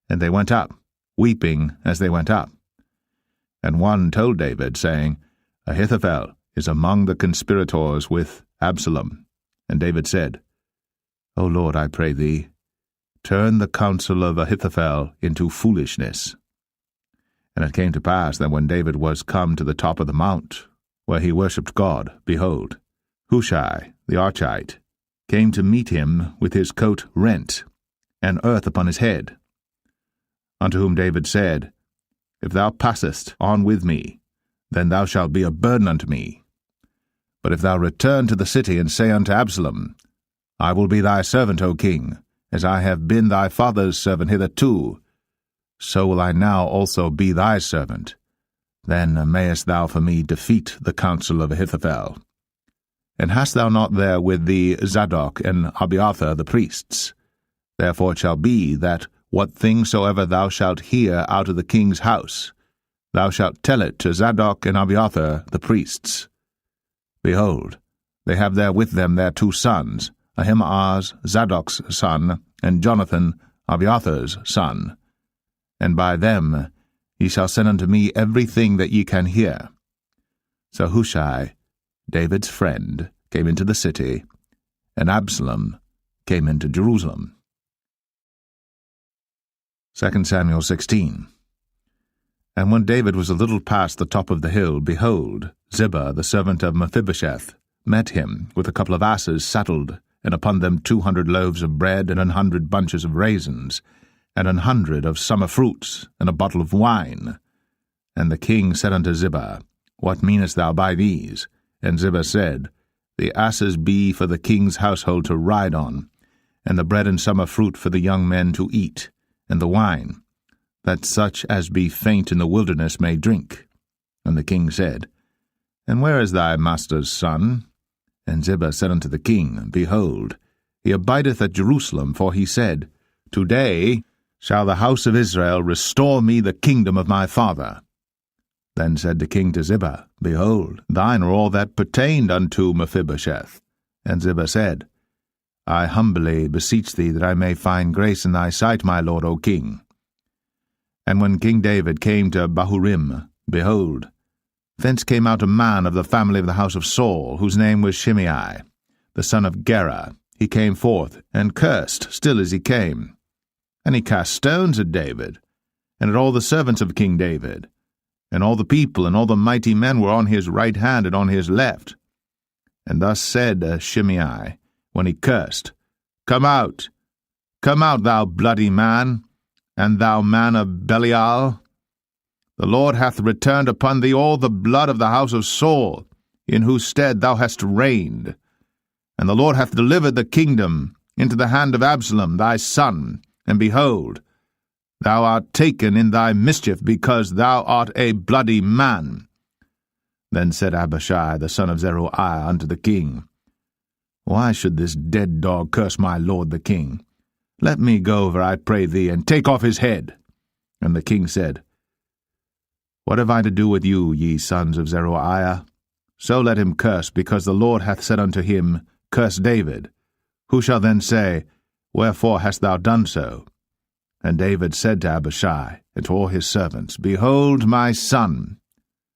and they went up, weeping as they went up. And one told David, saying, Ahithophel is among the conspirators with Absalom. And David said, O Lord, I pray thee, turn the counsel of Ahithophel into foolishness. And it came to pass that when David was come to the top of the mount, where he worshipped God, behold, Hushai the Archite came to meet him with his coat rent, and earth upon his head. Unto whom David said, If thou passest on with me, then thou shalt be a burden unto me. But if thou return to the city, and say unto Absalom, I will be thy servant, O king, as I have been thy father's servant hitherto, so will I now also be thy servant. Then mayest thou for me defeat the counsel of Ahithophel. And hast thou not there with thee Zadok and Abiathar the priests? Therefore it shall be that what thing soever thou shalt hear out of the king's house, thou shalt tell it to Zadok and Abiathar the priests. Behold, they have there with them their 2 sons, Ahimaaz Zadok's son, and Jonathan Abiathar's son. And by them ye shall send unto me everything that ye can hear. So Hushai, David's friend, came into the city, and Absalom came into Jerusalem. 2 Samuel 16. And when David was a little past the top of the hill, behold, Ziba, the servant of Mephibosheth, met him with a couple of asses saddled, and upon them 200 loaves of bread, and 100 bunches of raisins, and 100 of summer fruits, and a bottle of wine. And the king said unto Ziba, What meanest thou by these? And Ziba said, The asses be for the king's household to ride on, and the bread and summer fruit for the young men to eat, and the wine, that such as be faint in the wilderness may drink. And the king said, And where is thy master's son? And Ziba said unto the king, Behold, he abideth at Jerusalem, for he said, Today shall the house of Israel restore me the kingdom of my father. Then said the king to Ziba, Behold, thine are all that pertained unto Mephibosheth. And Ziba said, I humbly beseech thee that I may find grace in thy sight, my lord, O king. And when King David came to Bahurim, behold, thence came out a man of the family of the house of Saul, whose name was Shimei, the son of Gera. He came forth, and cursed still as he came. And he cast stones at David, and at all the servants of King David. And all the people and all the mighty men were on his right hand and on his left. And thus said Shimei, when he cursed, come out, thou bloody man, and thou man of Belial. The Lord hath returned upon thee all the blood of the house of Saul, in whose stead thou hast reigned. And the Lord hath delivered the kingdom into the hand of Absalom thy son, and behold, thou art taken in thy mischief, because thou art a bloody man. Then said Abishai the son of Zeruiah unto the king, Why should this dead dog curse my lord the king? Let me go over, I pray thee, and take off his head. And the king said, What have I to do with you, ye sons of Zeruiah? So let him curse, because the Lord hath said unto him, Curse David. Who shall then say, Wherefore hast thou done so? And David said to Abishai and to all his servants, Behold, my son,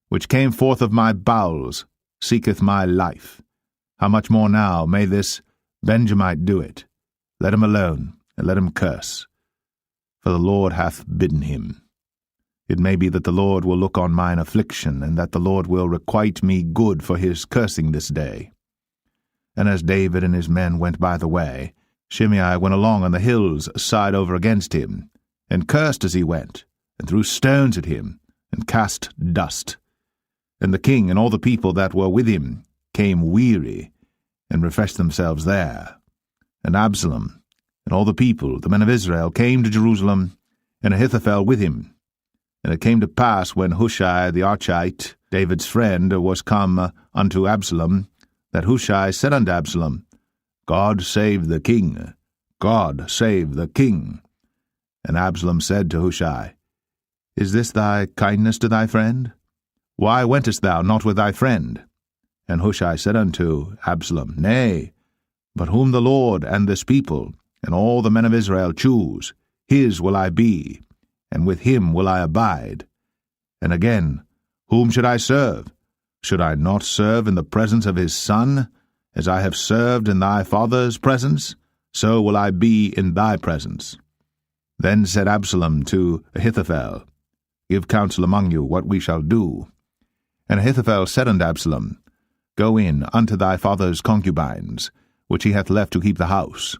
which came forth of my bowels, seeketh my life. How much more now may this Benjamite do it? Let him alone, and let him curse. For the Lord hath bidden him. It may be that the Lord will look on mine affliction, and that the Lord will requite me good for his cursing this day. And as David and his men went by the way, Shimei went along on the hills side over against him, and cursed as he went, and threw stones at him, and cast dust. And the king and all the people that were with him came weary, and refreshed themselves there. And Absalom and all the people, the men of Israel, came to Jerusalem, and Ahithophel with him. And it came to pass, when Hushai the Archite, David's friend, was come unto Absalom, that Hushai said unto Absalom, God save the king, God save the king. And Absalom said to Hushai, Is this thy kindness to thy friend? Why wentest thou not with thy friend? And Hushai said unto Absalom, Nay, but whom the Lord and this people and all the men of Israel choose, his will I be, and with him will I abide. And again, whom should I serve? Should I not serve in the presence of his son? As I have served in thy father's presence, so will I be in thy presence. Then said Absalom to Ahithophel, Give counsel among you what we shall do. And Ahithophel said unto Absalom, Go in unto thy father's concubines, which he hath left to keep the house,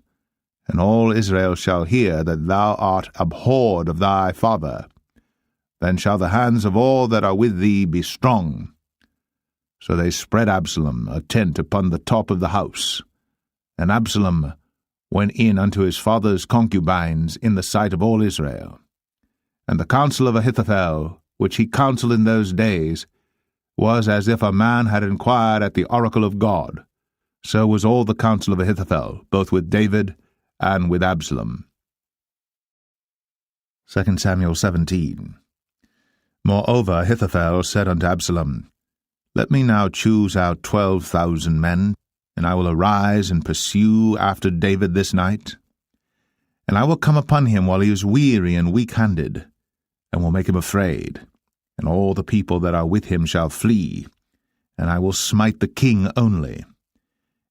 and all Israel shall hear that thou art abhorred of thy father. then shall the hands of all that are with thee be strong. So they spread Absalom a tent upon the top of the house. And Absalom went in unto his father's concubines in the sight of all Israel. And the counsel of Ahithophel, which he counselled in those days, was as if a man had inquired at the oracle of God. So was all the counsel of Ahithophel, both with David and with Absalom. 2 Samuel 17. Moreover Ahithophel said unto Absalom, Let me now choose out 12,000 men, and I will arise and pursue after David this night. And I will come upon him while he is weary and weak-handed, and will make him afraid, and all the people that are with him shall flee, and I will smite the king only.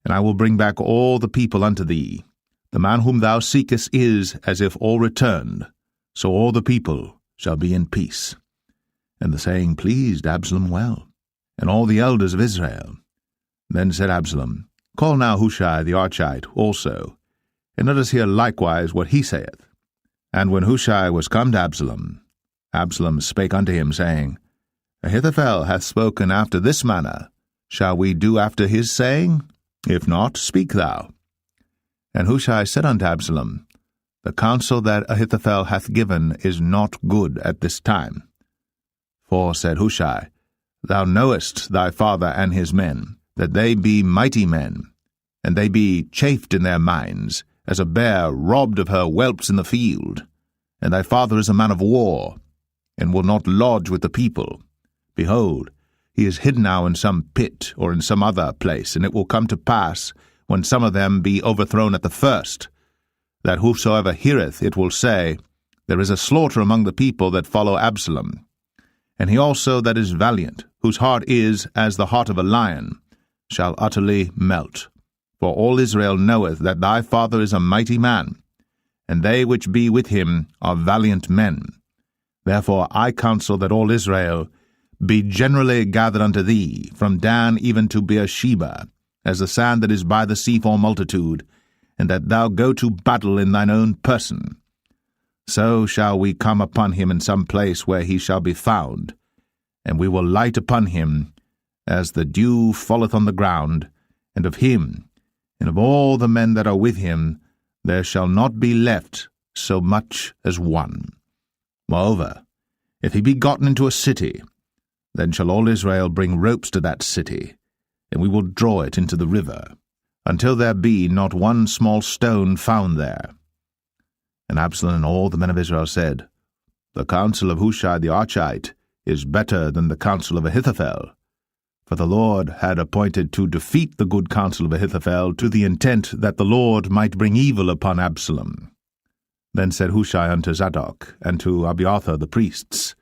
And I will bring back all the people unto thee. The man whom thou seekest is as if all returned, so all the people shall be in peace. And the saying pleased Absalom well, and all the elders of Israel. Then said Absalom, Call now Hushai the Archite also, and let us hear likewise what he saith. And when Hushai was come to Absalom, Absalom spake unto him, saying, Ahithophel hath spoken after this manner. Shall we do after his saying? If not, speak thou. And Hushai said unto Absalom, The counsel that Ahithophel hath given is not good at this time. For, said Hushai, Thou knowest thy father and his men, that they be mighty men, and they be chafed in their minds, as a bear robbed of her whelps in the field. And thy father is a man of war, and will not lodge with the people. Behold, he is hid now in some pit or in some other place, and it will come to pass, when some of them be overthrown at the first, that whosoever heareth it will say, There is a slaughter among the people that follow Absalom. And he also that is valiant, whose heart is as the heart of a lion, shall utterly melt. For all Israel knoweth that thy father is a mighty man, and they which be with him are valiant men. Therefore I counsel that all Israel be generally gathered unto thee, from Dan even to Beersheba, as the sand that is by the sea for multitude, and that thou go to battle in thine own person. So shall we come upon him in some place where he shall be found, and we will light upon him, as the dew falleth on the ground, and of him, and of all the men that are with him, there shall not be left so much as one. Moreover, if he be gotten into a city, then shall all Israel bring ropes to that city, and we will draw it into the river, until there be not one small stone found there. And Absalom and all the men of Israel said, The counsel of Hushai the Archite is better than the counsel of Ahithophel. For the Lord had appointed to defeat the good counsel of Ahithophel, to the intent that the Lord might bring evil upon Absalom. Then said Hushai unto Zadok, and to Abiathar the priests,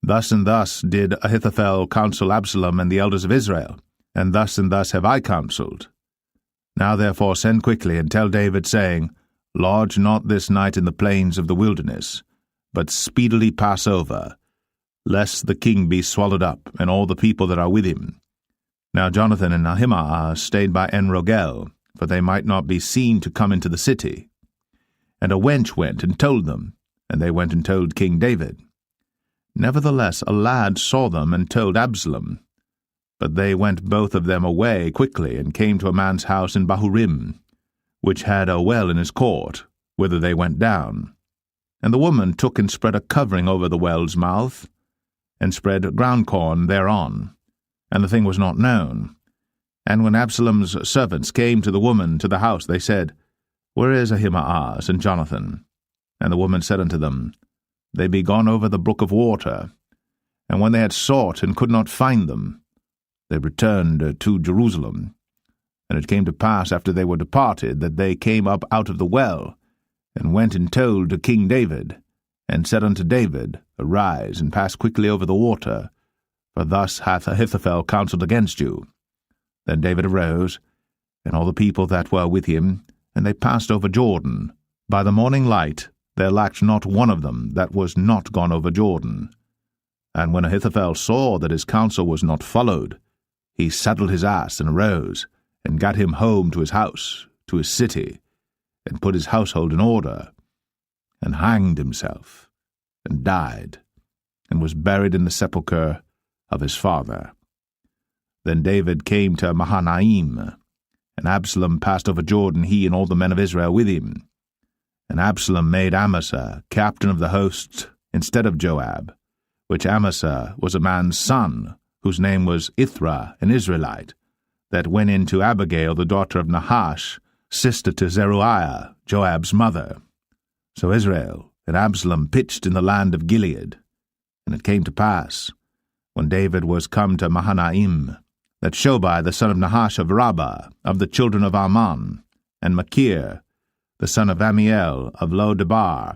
Thus and thus did Ahithophel counsel Absalom and the elders of Israel, and thus have I counselled. Now therefore send quickly, and tell David, saying, Lodge not this night in the plains of the wilderness, but speedily pass over, lest the king be swallowed up, and all the people that are with him. Now Jonathan and Ahimaaz stayed by En-rogel, for they might not be seen to come into the city. And a wench went and told them, and they went and told King David. Nevertheless a lad saw them and told Absalom. But they went both of them away quickly, and came to a man's house in Bahurim, which had a well in his court, whither they went down. And the woman took and spread a covering over the well's mouth, and spread ground corn thereon, and the thing was not known. And when Absalom's servants came to the woman to the house, they said, Where is Ahimaaz and Jonathan? And the woman said unto them, They be gone over the brook of water. And when they had sought and could not find them, they returned to Jerusalem. And it came to pass after they were departed, that they came up out of the well, and went and told to King David, and said unto David, Arise, and pass quickly over the water, for thus hath Ahithophel counselled against you. Then David arose, and all the people that were with him, and they passed over Jordan. By the morning light there lacked not one of them that was not gone over Jordan. And when Ahithophel saw that his counsel was not followed, he saddled his ass and arose, and gat him home to his house, to his city, and put his household in order, and hanged himself, and died. and was buried in the sepulchre of his father. Then David came to Mahanaim, and Absalom passed over Jordan, he and all the men of Israel with him. And Absalom made Amasa captain of the host instead of Joab, which Amasa was a man's son, whose name was Ithra, an Israelite, that went in to Abigail, the daughter of Nahash, sister to Zeruiah, Joab's mother. So Israel and Absalom pitched in the land of Gilead. And it came to pass, when David was come to Mahanaim, that Shobai the son of Nahash of Rabbah, of the children of Ammon, and Machir the son of Amiel of Lo-debar,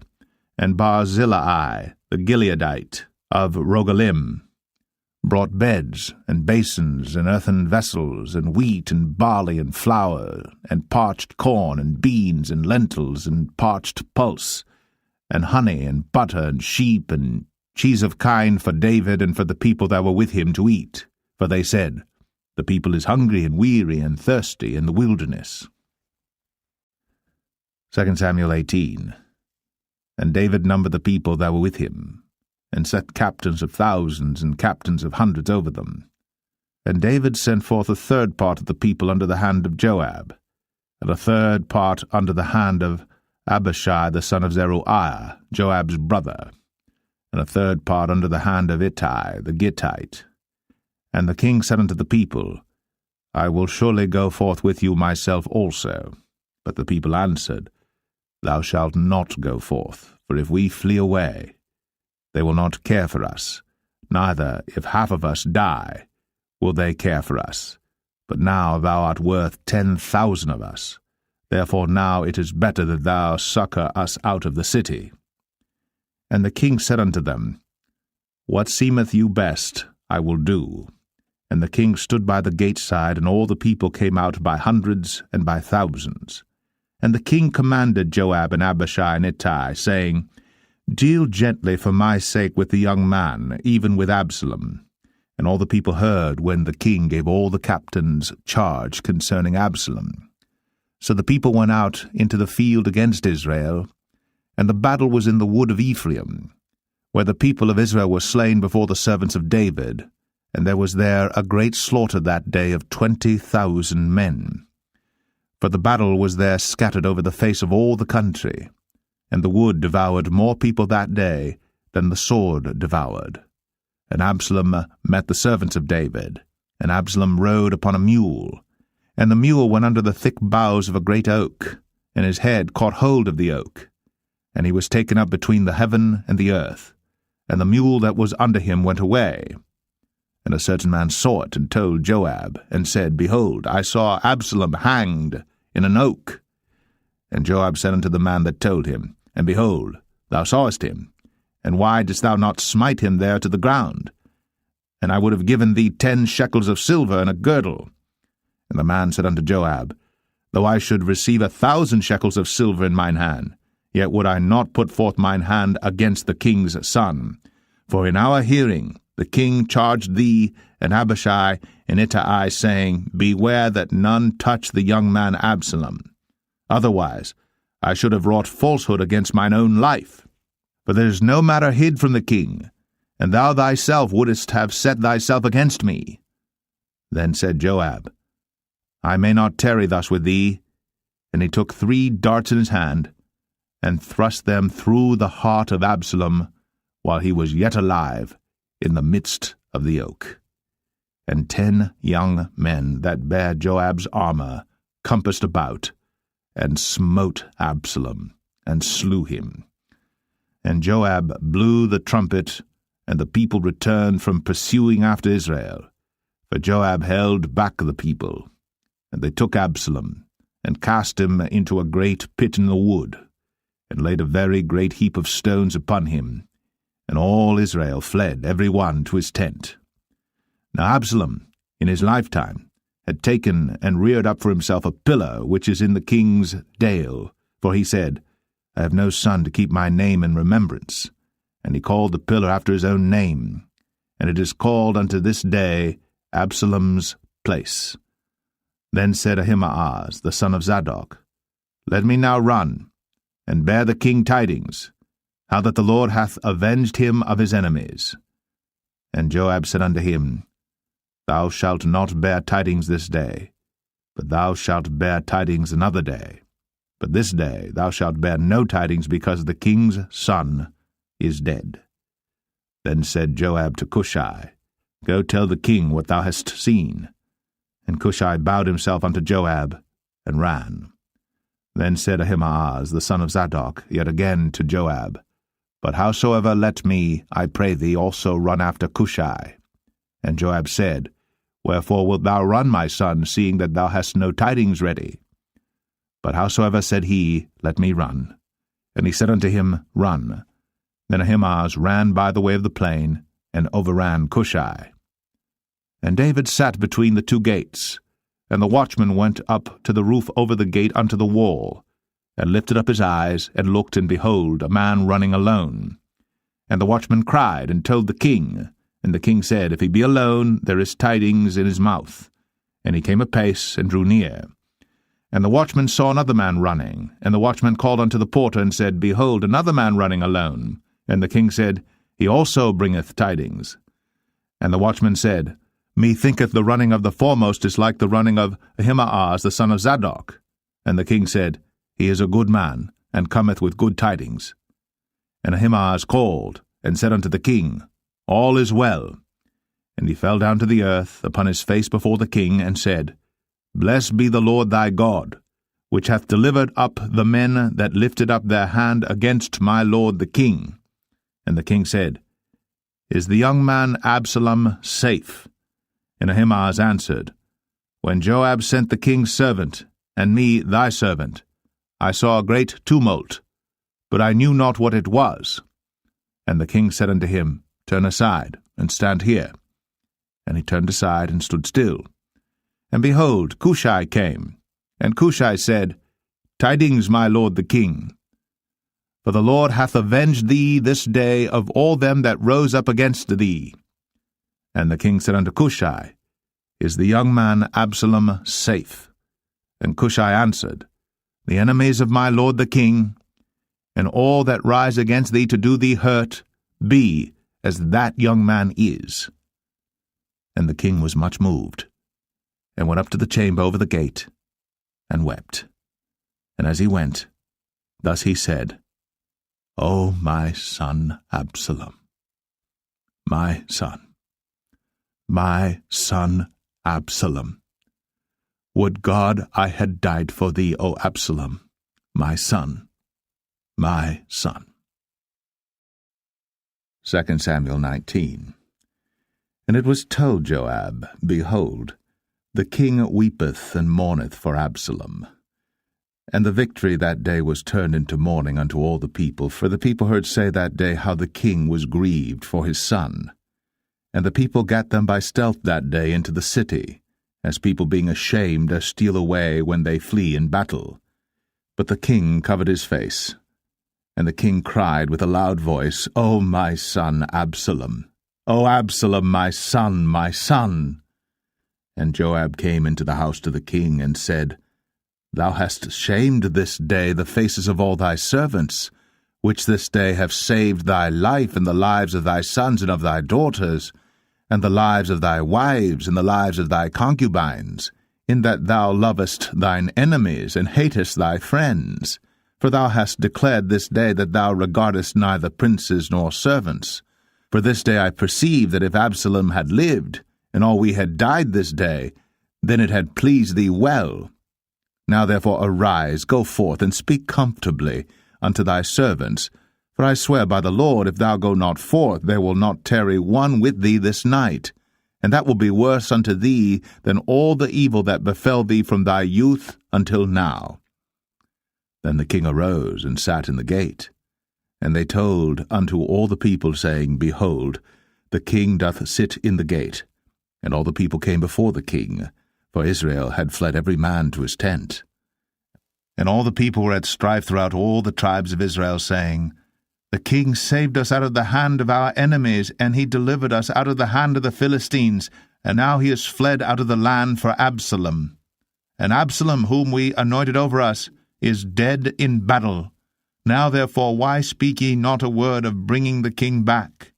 and Barzillai the Gileadite of Rogelim, brought beds and basins and earthen vessels, and wheat and barley and flour, and parched corn and beans and lentils and parched pulse, and honey and butter and sheep and cheese of kine for David and for the people that were with him to eat. For they said, The people is hungry and weary and thirsty in the wilderness. 2 Samuel 18. And David numbered the people that were with him, and set captains of thousands and captains of hundreds over them. And David sent forth a third part of the people under the hand of Joab, and a third part under the hand of Abishai the son of Zeruiah, Joab's brother, and a third part under the hand of Ittai the Gittite. And the king said unto the people, I will surely go forth with you myself also. But the people answered, Thou shalt not go forth, for if we flee away, they will not care for us, neither, if half of us die, will they care for us. But now thou art worth 10,000 of us. Therefore now it is better that thou succour us out of the city. And the king said unto them, What seemeth you best, I will do. And the king stood by the gate side, and all the people came out by hundreds and by thousands. And the king commanded Joab and Abishai and Ittai, saying, Deal gently for my sake with the young man, even with Absalom. And all the people heard when the king gave all the captains charge concerning Absalom. So the people went out into the field against Israel, and the battle was in the wood of Ephraim, where the people of Israel were slain before the servants of David, and there was there a great slaughter that day of 20,000 men. For the battle was there scattered over the face of all the country, and the wood devoured more people that day than the sword devoured. And Absalom met the servants of David, and Absalom rode upon a mule, and the mule went under the thick boughs of a great oak, and his head caught hold of the oak, and he was taken up between the heaven and the earth, and the mule that was under him went away. And a certain man saw it, and told Joab, and said, Behold, I saw Absalom hanged in an oak. And Joab said unto the man that told him, And behold, thou sawest him, and why didst thou not smite him there to the ground? And I would have given thee 10 shekels of silver and a girdle. And the man said unto Joab, Though I should receive 1,000 shekels of silver in mine hand, yet would I not put forth mine hand against the king's son. For in our hearing the king charged thee and Abishai and Ittai, saying, Beware that none touch the young man Absalom. Otherwise I should have wrought falsehood against mine own life. For there is no matter hid from the king, and thou thyself wouldest have set thyself against me. Then said Joab, I may not tarry thus with thee. And he took 3 darts in his hand, and thrust them through the heart of Absalom, while he was yet alive, in the midst of the oak. And 10 young men that bare Joab's armor compassed about, and smote Absalom, and slew him. And Joab blew the trumpet, and the people returned from pursuing after Israel. For Joab held back the people. And they took Absalom, and cast him into a great pit in the wood, and laid a very great heap of stones upon him. And all Israel fled, every one to his tent. Now Absalom, in his lifetime, had taken and reared up for himself a pillar which is in the king's dale, for he said, I have no son to keep my name in remembrance. And he called the pillar after his own name, and it is called unto this day Absalom's place. Then said Ahimaaz, the son of Zadok, Let me now run, and bear the king tidings, how that the Lord hath avenged him of his enemies, And Joab said unto him, Thou shalt not bear tidings this day, but thou shalt bear tidings another day. But this day thou shalt bear no tidings, because the king's son is dead. Then said Joab to Cushai, Go tell the king what thou hast seen. And Cushai bowed himself unto Joab, and ran. Then said Ahimaaz the son of Zadok yet again to Joab, But howsoever let me, I pray thee, also run after Cushai. And Joab said, Wherefore wilt thou run, my son, seeing that thou hast no tidings ready? But howsoever said he, Let me run. And he said unto him, Run. Then Ahimaaz ran by the way of the plain, and overran Cushai. And David sat between the two gates, and the watchman went up to the roof over the gate unto the wall, and lifted up his eyes, and looked, and behold, a man running alone. And the watchman cried, and told the king. And the king said, If he be alone, there is tidings in his mouth. And he came apace, and drew near. And the watchman saw another man running. And the watchman called unto the porter, and said, Behold, another man running alone. And the king said, He also bringeth tidings. And the watchman said, Methinketh the running of the foremost is like the running of Ahimaaz the son of Zadok. And the king said, He is a good man, and cometh with good tidings. And Ahimaaz called, and said unto the king, All is well. And he fell down to the earth upon his face before the king, and said, Blessed be the Lord thy God, which hath delivered up the men that lifted up their hand against my lord the king. And the king said, Is the young man Absalom safe? And Ahimaaz answered, When Joab sent the king's servant, and me thy servant, I saw a great tumult, but I knew not what it was. And the king said unto him, Turn aside, and stand here. And he turned aside, and stood still. And behold, Cushai came. And Cushai said, Tidings, my lord the king. For the Lord hath avenged thee this day of all them that rose up against thee. And the king said unto Cushai, Is the young man Absalom safe? And Cushai answered, The enemies of my lord the king, and all that rise against thee to do thee hurt, be as that young man is. And the king was much moved, and went up to the chamber over the gate, and wept. And as he went, thus he said, O my son Absalom, my son Absalom, would God I had died for thee, O Absalom, my son, my son. 2 Samuel 19. And it was told Joab, Behold, the king weepeth and mourneth for Absalom. And the victory that day was turned into mourning unto all the people, for the people heard say that day how the king was grieved for his son. And the people gat them by stealth that day into the city, as people being ashamed steal away when they flee in battle. But the king covered his face. And the king cried with a loud voice, O my son Absalom! O Absalom, my son, my son! And Joab came into the house to the king, and said, Thou hast shamed this day the faces of all thy servants, which this day have saved thy life and the lives of thy sons and of thy daughters, and the lives of thy wives and the lives of thy concubines, in that thou lovest thine enemies and hatest thy friends. For thou hast declared this day that thou regardest neither princes nor servants. For this day I perceive that if Absalom had lived, and all we had died this day, then it had pleased thee well. Now therefore arise, go forth, and speak comfortably unto thy servants. For I swear by the Lord, if thou go not forth, there will not tarry one with thee this night, and that will be worse unto thee than all the evil that befell thee from thy youth until now. Then the king arose and sat in the gate. And they told unto all the people, saying, Behold, the king doth sit in the gate. And all the people came before the king, for Israel had fled every man to his tent. And all the people were at strife throughout all the tribes of Israel, saying, The king saved us out of the hand of our enemies, and he delivered us out of the hand of the Philistines, and now he is fled out of the land for Absalom. And Absalom, whom we anointed over us, is dead in battle. Now therefore why speak ye not a word of bringing the king back?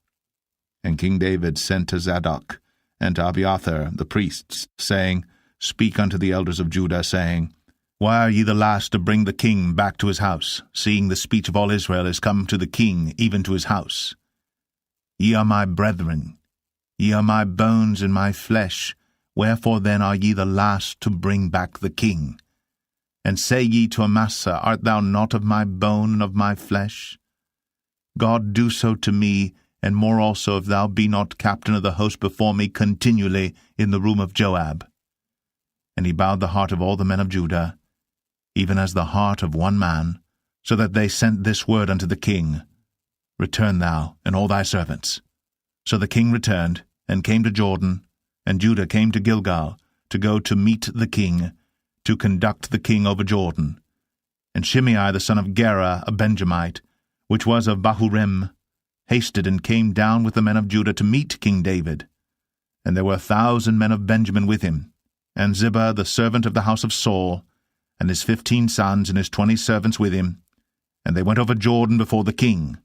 And King David sent to Zadok and to Abiathar the priests, saying, Speak unto the elders of Judah, saying, Why are ye the last to bring the king back to his house, seeing the speech of all Israel is come to the king, even to his house? Ye are my brethren, ye are my bones and my flesh, wherefore then are ye the last to bring back the king? And say ye to Amasa, Art thou not of my bone and of my flesh? God do so to me, and more also, if thou be not captain of the host before me continually in the room of Joab. And he bowed the heart of all the men of Judah, even as the heart of one man, so that they sent this word unto the king, Return thou, and all thy servants. So the king returned, and came to Jordan, and Judah came to Gilgal, to go to meet the king, to conduct the king over Jordan. And Shimei the son of Gera, a Benjamite, which was of Bahurim, hasted and came down with the men of Judah to meet King David. And there were 1,000 men of Benjamin with him, and Ziba the servant of the house of Saul, and his 15 sons and his 20 servants with him. And they went over Jordan before the king.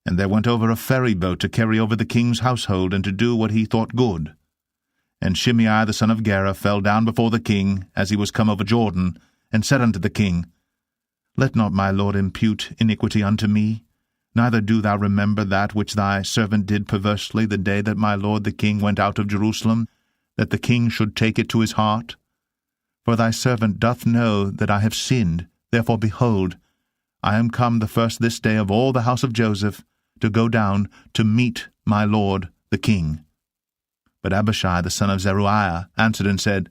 And there went over a ferry boat to carry over the king's household, and to do what he thought good. And Shimei the son of Gera fell down before the king, as he was come over Jordan, and said unto the king, Let not my lord impute iniquity unto me, neither do thou remember that which thy servant did perversely the day that my lord the king went out of Jerusalem, that the king should take it to his heart. For thy servant doth know that I have sinned, therefore behold, I am come the first this day of all the house of Joseph, to go down to meet my lord the king. But Abishai the son of Zeruiah answered and said,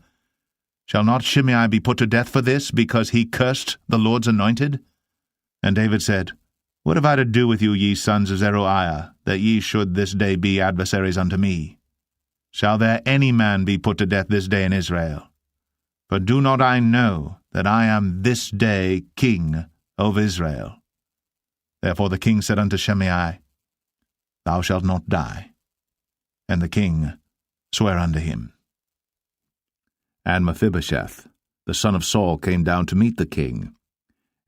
Shall not Shimei be put to death for this, because he cursed the Lord's anointed? And David said, What have I to do with you, ye sons of Zeruiah, that ye should this day be adversaries unto me? Shall there any man be put to death this day in Israel? For do not I know that I am this day king over Israel? Therefore the king said unto Shimei, Thou shalt not die. And the king sware unto him. And Mephibosheth, the son of Saul, came down to meet the king,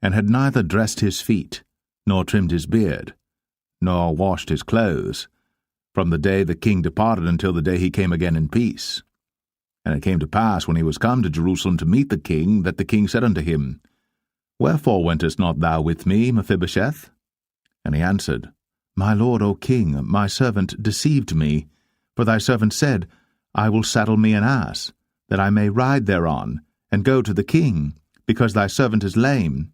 and had neither dressed his feet, nor trimmed his beard, nor washed his clothes, from the day the king departed until the day he came again in peace. And it came to pass, when he was come to Jerusalem to meet the king, that the king said unto him, Wherefore wentest not thou with me, Mephibosheth? And he answered, My lord, O king, my servant deceived me, for thy servant said, I will saddle me an ass, that I may ride thereon, and go to the king, because thy servant is lame.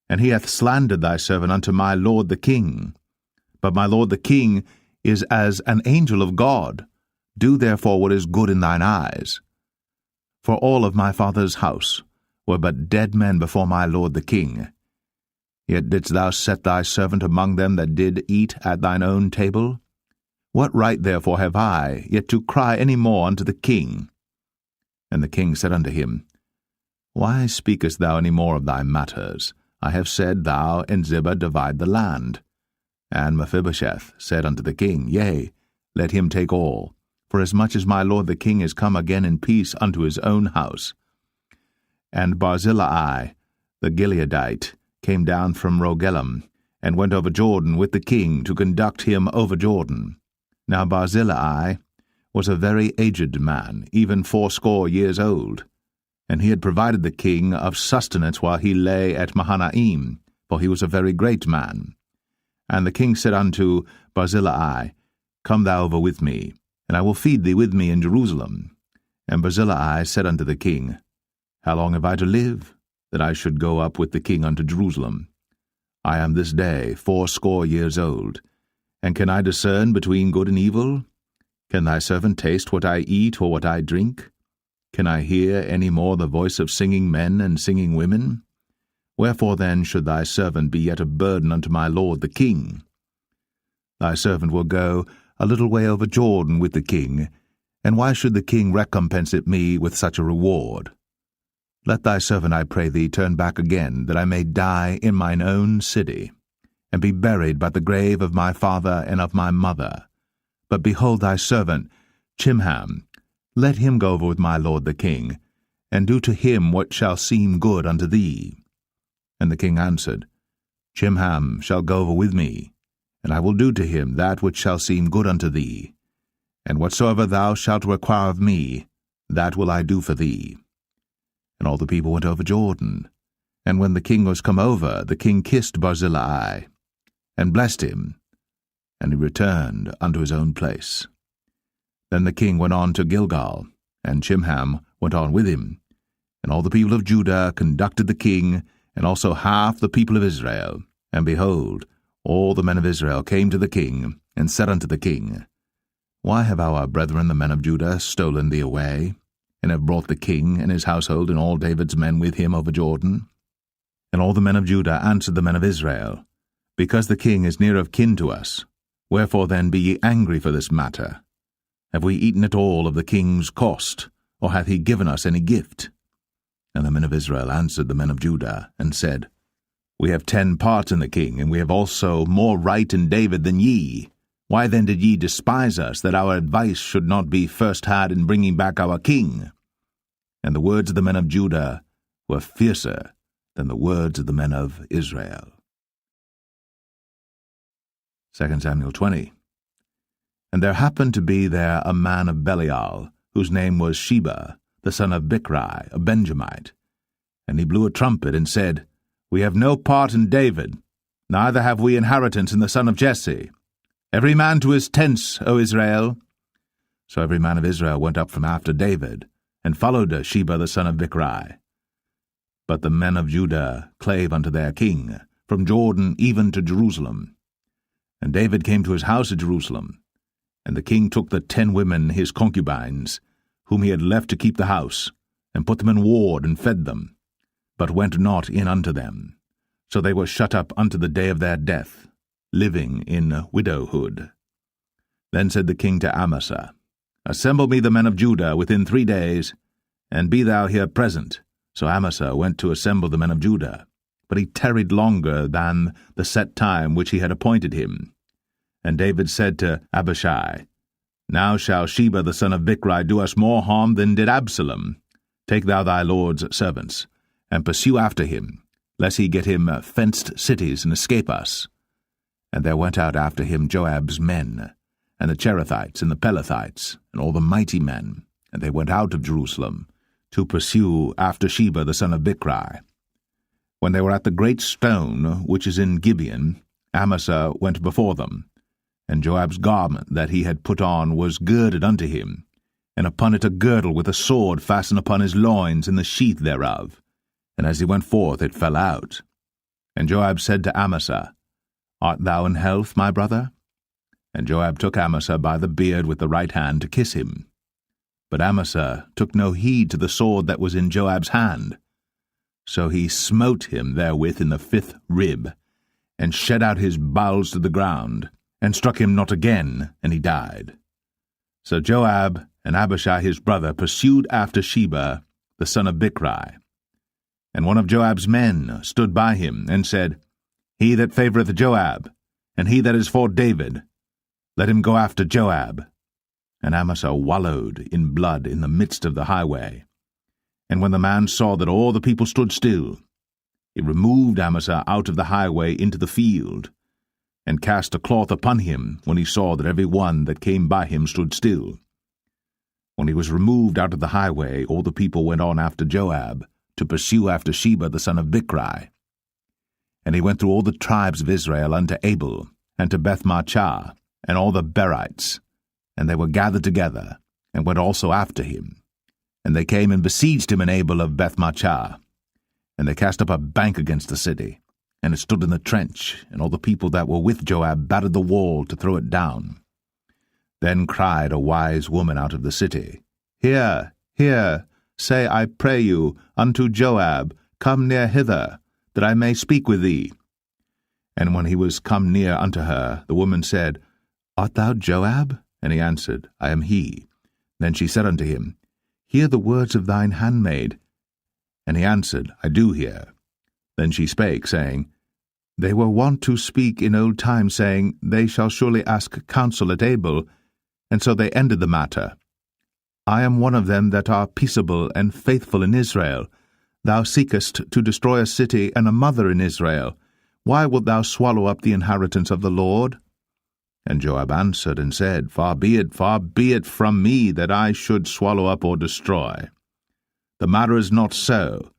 And he hath slandered thy servant unto my lord the king. But my lord the king is as an angel of God. Do therefore what is good in thine eyes. For all of my father's house were but dead men before my lord the king. Yet didst thou set thy servant among them that did eat at thine own table? What right therefore have I, yet to cry any more unto the king? And the king said unto him, Why speakest thou any more of thy matters? I have said, Thou and Ziba divide the land. And Mephibosheth said unto the king, Yea, let him take all, for as much as my lord the king is come again in peace unto his own house. And Barzillai the Gileadite came down from Rogelim, and went over Jordan with the king to conduct him over Jordan. Now Barzillai was a very aged man, even 80 years old, and he had provided the king of sustenance while he lay at Mahanaim, for he was a very great man. And the king said unto Barzillai, Come thou over with me, and I will feed thee with me in Jerusalem. And Barzillai said unto the king, How long have I to live, that I should go up with the king unto Jerusalem? I am this day 80 years old, and can I discern between good and evil? Can thy servant taste what I eat or what I drink? Can I hear any more the voice of singing men and singing women? Wherefore then should thy servant be yet a burden unto my lord the king? Thy servant will go a little way over Jordan with the king, and why should the king recompense it me with such a reward? Let thy servant, I pray thee, turn back again, that I may die in mine own city, and be buried by the grave of my father and of my mother. But behold thy servant, Chimham, let him go over with my lord the king, and do to him what shall seem good unto thee. And the king answered, Chimham shall go over with me, and I will do to him that which shall seem good unto thee. And whatsoever thou shalt require of me, that will I do for thee. And all the people went over Jordan. And when the king was come over, the king kissed Barzillai, and blessed him, and he returned unto his own place. Then the king went on to Gilgal, and Chimham went on with him. And all the people of Judah conducted the king, and also half the people of Israel. And behold, all the men of Israel came to the king, and said unto the king, Why have our brethren the men of Judah stolen thee away, and have brought the king and his household and all David's men with him over Jordan? And all the men of Judah answered the men of Israel, Because the king is near of kin to us, wherefore then be ye angry for this matter? Have we eaten at all of the king's cost, or hath he given us any gift? And the men of Israel answered the men of Judah, and said, We have 10 parts in the king, and we have also more right in David than ye. Why then did ye despise us, that our advice should not be first had in bringing back our king? And the words of the men of Judah were fiercer than the words of the men of Israel. 2 Samuel 20. And there happened to be there a man of Belial, whose name was Sheba, the son of Bichri, a Benjamite. And he blew a trumpet, and said, We have no part in David, neither have we inheritance in the son of Jesse. Every man to his tents, O Israel. So every man of Israel went up from after David, and followed Sheba the son of Bichri. But the men of Judah clave unto their king, from Jordan even to Jerusalem. And David came to his house at Jerusalem. And the king took the 10 women his concubines, whom he had left to keep the house, and put them in ward, and fed them, but went not in unto them. So they were shut up unto the day of their death, living in widowhood. Then said the king to Amasa, Assemble me the men of Judah within 3 days, and be thou here present. So Amasa went to assemble the men of Judah, but he tarried longer than the set time which he had appointed him. And David said to Abishai, Now shall Sheba the son of Bichri do us more harm than did Absalom. Take thou thy lord's servants, and pursue after him, lest he get him fenced cities and escape us. And there went out after him Joab's men, and the Cherethites and the Pelethites, and all the mighty men, and they went out of Jerusalem, to pursue after Sheba the son of Bichri. When they were at the great stone which is in Gibeon, Amasa went before them, and Joab's garment that he had put on was girded unto him, and upon it a girdle with a sword fastened upon his loins in the sheath thereof. And as he went forth it fell out. And Joab said to Amasa, Art thou in health, my brother? And Joab took Amasa by the beard with the right hand to kiss him. But Amasa took no heed to the sword that was in Joab's hand. So he smote him therewith in the 5th rib, and shed out his bowels to the ground, and struck him not again, and he died. So Joab and Abishai his brother pursued after Sheba the son of Bichri. And one of Joab's men stood by him, and said, He that favoureth Joab, and he that is for David, let him go after Joab. And Amasa wallowed in blood in the midst of the highway. And when the man saw that all the people stood still, he removed Amasa out of the highway into the field, and cast a cloth upon him when he saw that every one that came by him stood still. When he was removed out of the highway, all the people went on after Joab, to pursue after Sheba the son of Bichri. And he went through all the tribes of Israel unto Abel, and to Bethmarchah, and all the Berites, and they were gathered together, and went also after him. And they came and besieged him in Abel of Bethmarchah. And they cast up a bank against the city, and it stood in the trench, and all the people that were with Joab battered the wall to throw it down. Then cried a wise woman out of the city, Hear, hear, say, I pray you, unto Joab, Come near hither, that I may speak with thee. And when he was come near unto her, the woman said, Art thou Joab? And he answered, I am he. Then she said unto him, Hear the words of thine handmaid. And he answered, I do hear. Then she spake, saying, They were wont to speak in old time, saying, They shall surely ask counsel at Abel. And so they ended the matter. I am one of them that are peaceable and faithful in Israel. Thou seekest to destroy a city and a mother in Israel. Why wilt thou swallow up the inheritance of the Lord? And Joab answered and said, far be it from me that I should swallow up or destroy. The matter is not so.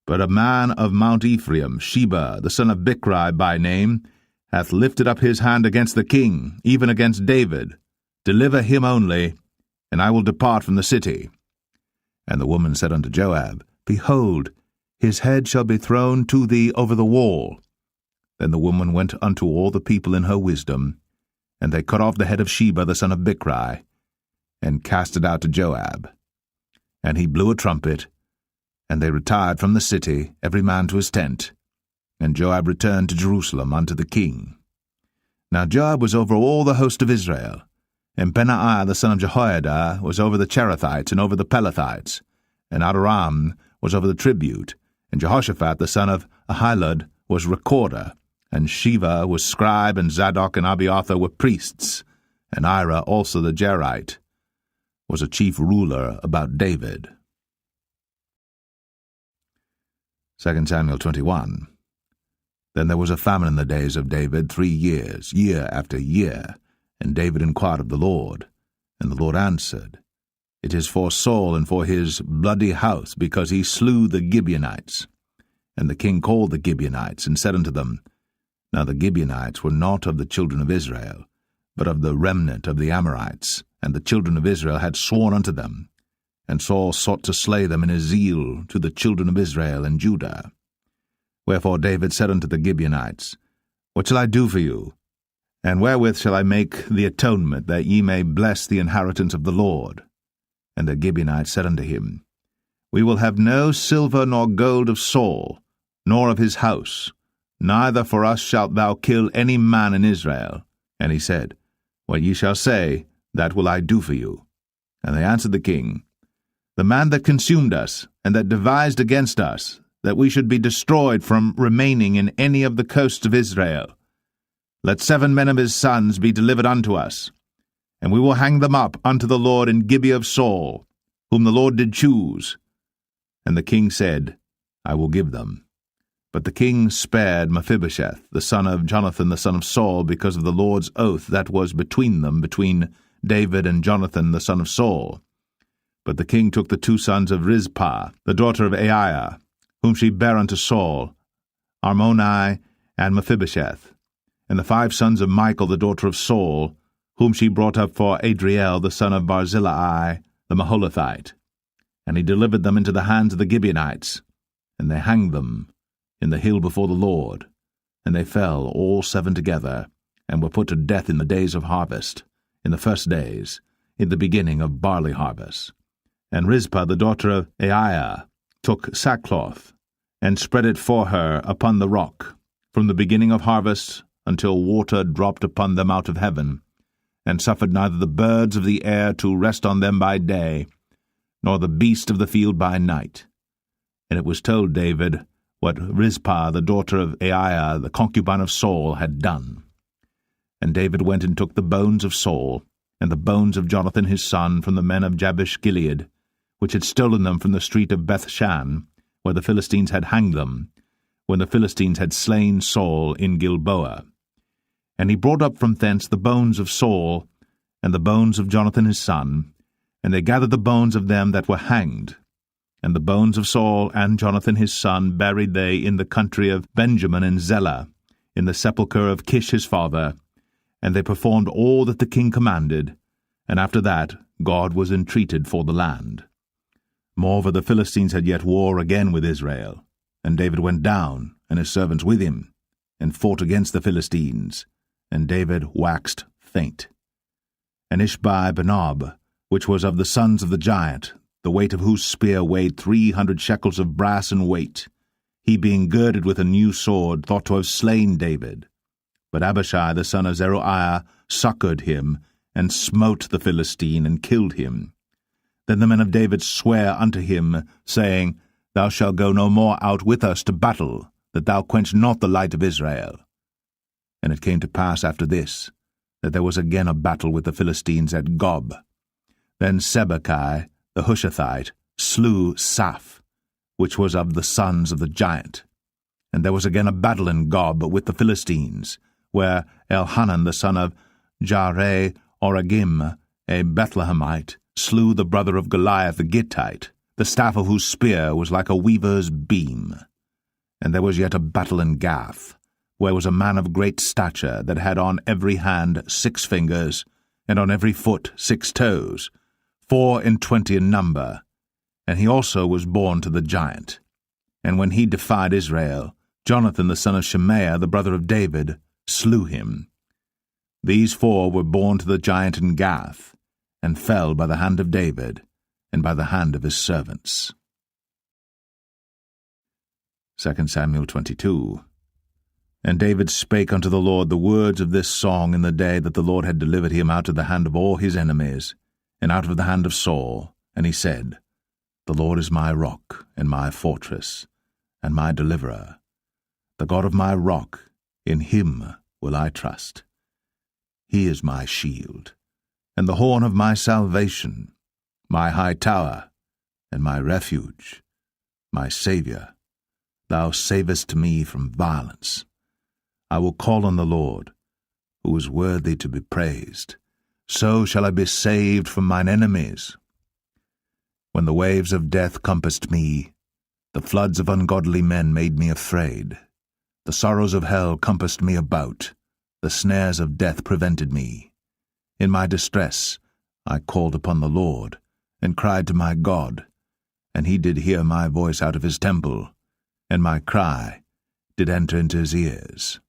But a man of Mount Ephraim, Sheba, the son of Bichri by name, hath lifted up his hand against the king, even against David. Deliver him only, and I will depart from the city. And the woman said unto Joab, Behold, his head shall be thrown to thee over the wall. Then the woman went unto all the people in her wisdom, and they cut off the head of Sheba the son of Bichri, and cast it out to Joab. And he blew a trumpet, and they retired from the city, every man to his tent. And Joab returned to Jerusalem unto the king. Now Joab was over all the host of Israel, and Benaiah the son of Jehoiada was over the Cherethites and over the Pelethites, and Adoram was over the tribute, and Jehoshaphat the son of Ahilud was recorder, and Sheva was scribe, and Zadok and Abiathar were priests, and Ira also the Jerite was a chief ruler about David. 2 Samuel 21. Then there was a famine in the days of David 3 years, year after year. And David inquired of the Lord. And the Lord answered, It is for Saul and for his bloody house, because he slew the Gibeonites. And the king called the Gibeonites, and said unto them, Now the Gibeonites were not of the children of Israel, but of the remnant of the Amorites, and the children of Israel had sworn unto them. And Saul sought to slay them in his zeal to the children of Israel and Judah. Wherefore David said unto the Gibeonites, What shall I do for you? And wherewith shall I make the atonement, that ye may bless the inheritance of the Lord? And the Gibeonites said unto him, We will have no silver nor gold of Saul, nor of his house, neither for us shalt thou kill any man in Israel. And he said, What ye shall say, that will I do for you. And they answered the king, The man that consumed us, and that devised against us, that we should be destroyed from remaining in any of the coasts of Israel, let 7 men of his sons be delivered unto us, and we will hang them up unto the Lord in Gibeah of Saul, whom the Lord did choose. And the king said, I will give them. But the king spared Mephibosheth, the son of Jonathan the son of Saul, because of the Lord's oath that was between them, between David and Jonathan the son of Saul. But the king took the 2 sons of Rizpah, the daughter of Aiah, whom she bare unto Saul, Armoni and Mephibosheth, and the 5 sons of Michal the daughter of Saul, whom she brought up for Adriel the son of Barzillai the Maholathite. And he delivered them into the hands of the Gibeonites, and they hanged them in the hill before the Lord. And they fell all 7 together, and were put to death in the days of harvest, in the first days, in the beginning of barley harvest. And Rizpah the daughter of Aiah took sackcloth, and spread it for her upon the rock, from the beginning of harvest until water dropped upon them out of heaven, and suffered neither the birds of the air to rest on them by day, nor the beast of the field by night. And it was told David what Rizpah the daughter of Aiah, the concubine of Saul, had done. And David went and took the bones of Saul, and the bones of Jonathan his son, from the men of Jabesh-Gilead, which had stolen them from the street of Bethshan, where the Philistines had hanged them, when the Philistines had slain Saul in Gilboa. And he brought up from thence the bones of Saul, and the bones of Jonathan his son, and they gathered the bones of them that were hanged. And the bones of Saul and Jonathan his son buried they in the country of Benjamin in Zelah, in the sepulchre of Kish his father, and they performed all that the king commanded, and after that God was entreated for the land. Moreover, the Philistines had yet war again with Israel, and David went down, and his servants with him, and fought against the Philistines, and David waxed faint. And Ishbi-Benob, which was of the sons of the giant, the weight of whose spear weighed 300 shekels of brass in weight, he being girded with a new sword, thought to have slain David. But Abishai the son of Zeruiah succored him, and smote the Philistine, and killed him. Then the men of David sware unto him, saying, Thou shalt go no more out with us to battle, that thou quench not the light of Israel. And it came to pass after this, that there was again a battle with the Philistines at Gob. Then Sibbechai the Hushathite slew Saph, which was of the sons of the giant. And there was again a battle in Gob with the Philistines, where Elhanan the son of Jaare-Oregim, a Bethlehemite, slew the brother of Goliath the Gittite, the staff of whose spear was like a weaver's beam. And there was yet a battle in Gath, where was a man of great stature, that had on every hand 6 fingers, and on every foot 6 toes, 24 in number. And he also was born to the giant. And when he defied Israel, Jonathan the son of Shemaiah, the brother of David, slew him. These 4 were born to the giant in Gath, and fell by the hand of David, and by the hand of his servants. 2 Samuel 22. And David spake unto the Lord the words of this song in the day that the Lord had delivered him out of the hand of all his enemies, and out of the hand of Saul. And he said, The Lord is my rock, and my fortress, and my deliverer. The God of my rock, in him will I trust. He is my shield, and the horn of my salvation, my high tower, and my refuge, my Saviour. Thou savest me from violence. I will call on the Lord, who is worthy to be praised. So shall I be saved from mine enemies. When the waves of death compassed me, the floods of ungodly men made me afraid. The sorrows of hell compassed me about, the snares of death prevented me. In my distress I called upon the Lord, and cried to my God, and he did hear my voice out of his temple, and my cry did enter into his ears.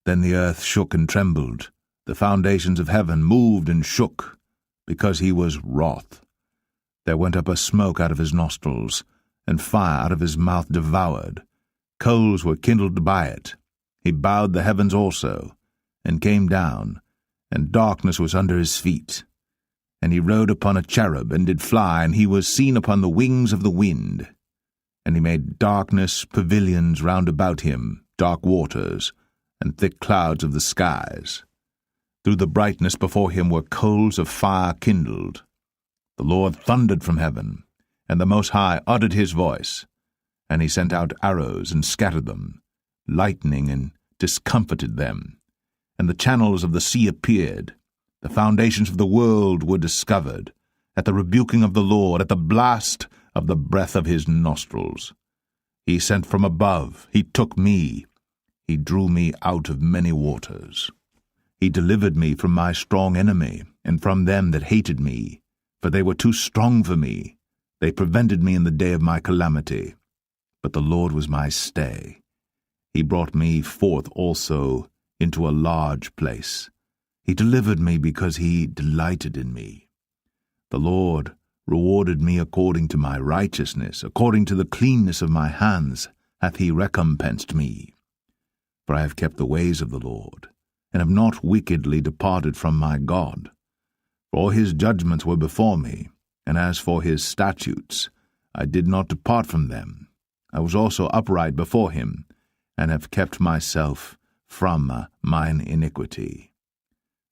Then the earth shook and trembled, the foundations of heaven moved and shook, because he was wroth. There went up a smoke out of his nostrils, and fire out of his mouth devoured. Coals were kindled by it. He bowed the heavens also, and came down, and darkness was under his feet. And he rode upon a cherub, and did fly, and he was seen upon the wings of the wind. And he made darkness pavilions round about him, dark waters, and thick clouds of the skies. Through the brightness before him were coals of fire kindled. The Lord thundered from heaven, and the Most High uttered his voice, and he sent out arrows and scattered them, lightning and discomfited them. And the channels of the sea appeared. The foundations of the world were discovered, at the rebuking of the Lord, at the blast of the breath of his nostrils. He sent from above, he took me, he drew me out of many waters. He delivered me from my strong enemy, and from them that hated me, for they were too strong for me. They prevented me in the day of my calamity. But the Lord was my stay. He brought me forth also into a large place. He delivered me because he delighted in me. The Lord rewarded me according to my righteousness, according to the cleanness of my hands hath he recompensed me. For I have kept the ways of the Lord, and have not wickedly departed from my God. For all his judgments were before me, and as for his statutes, I did not depart from them. I was also upright before him, and have kept myself from mine iniquity.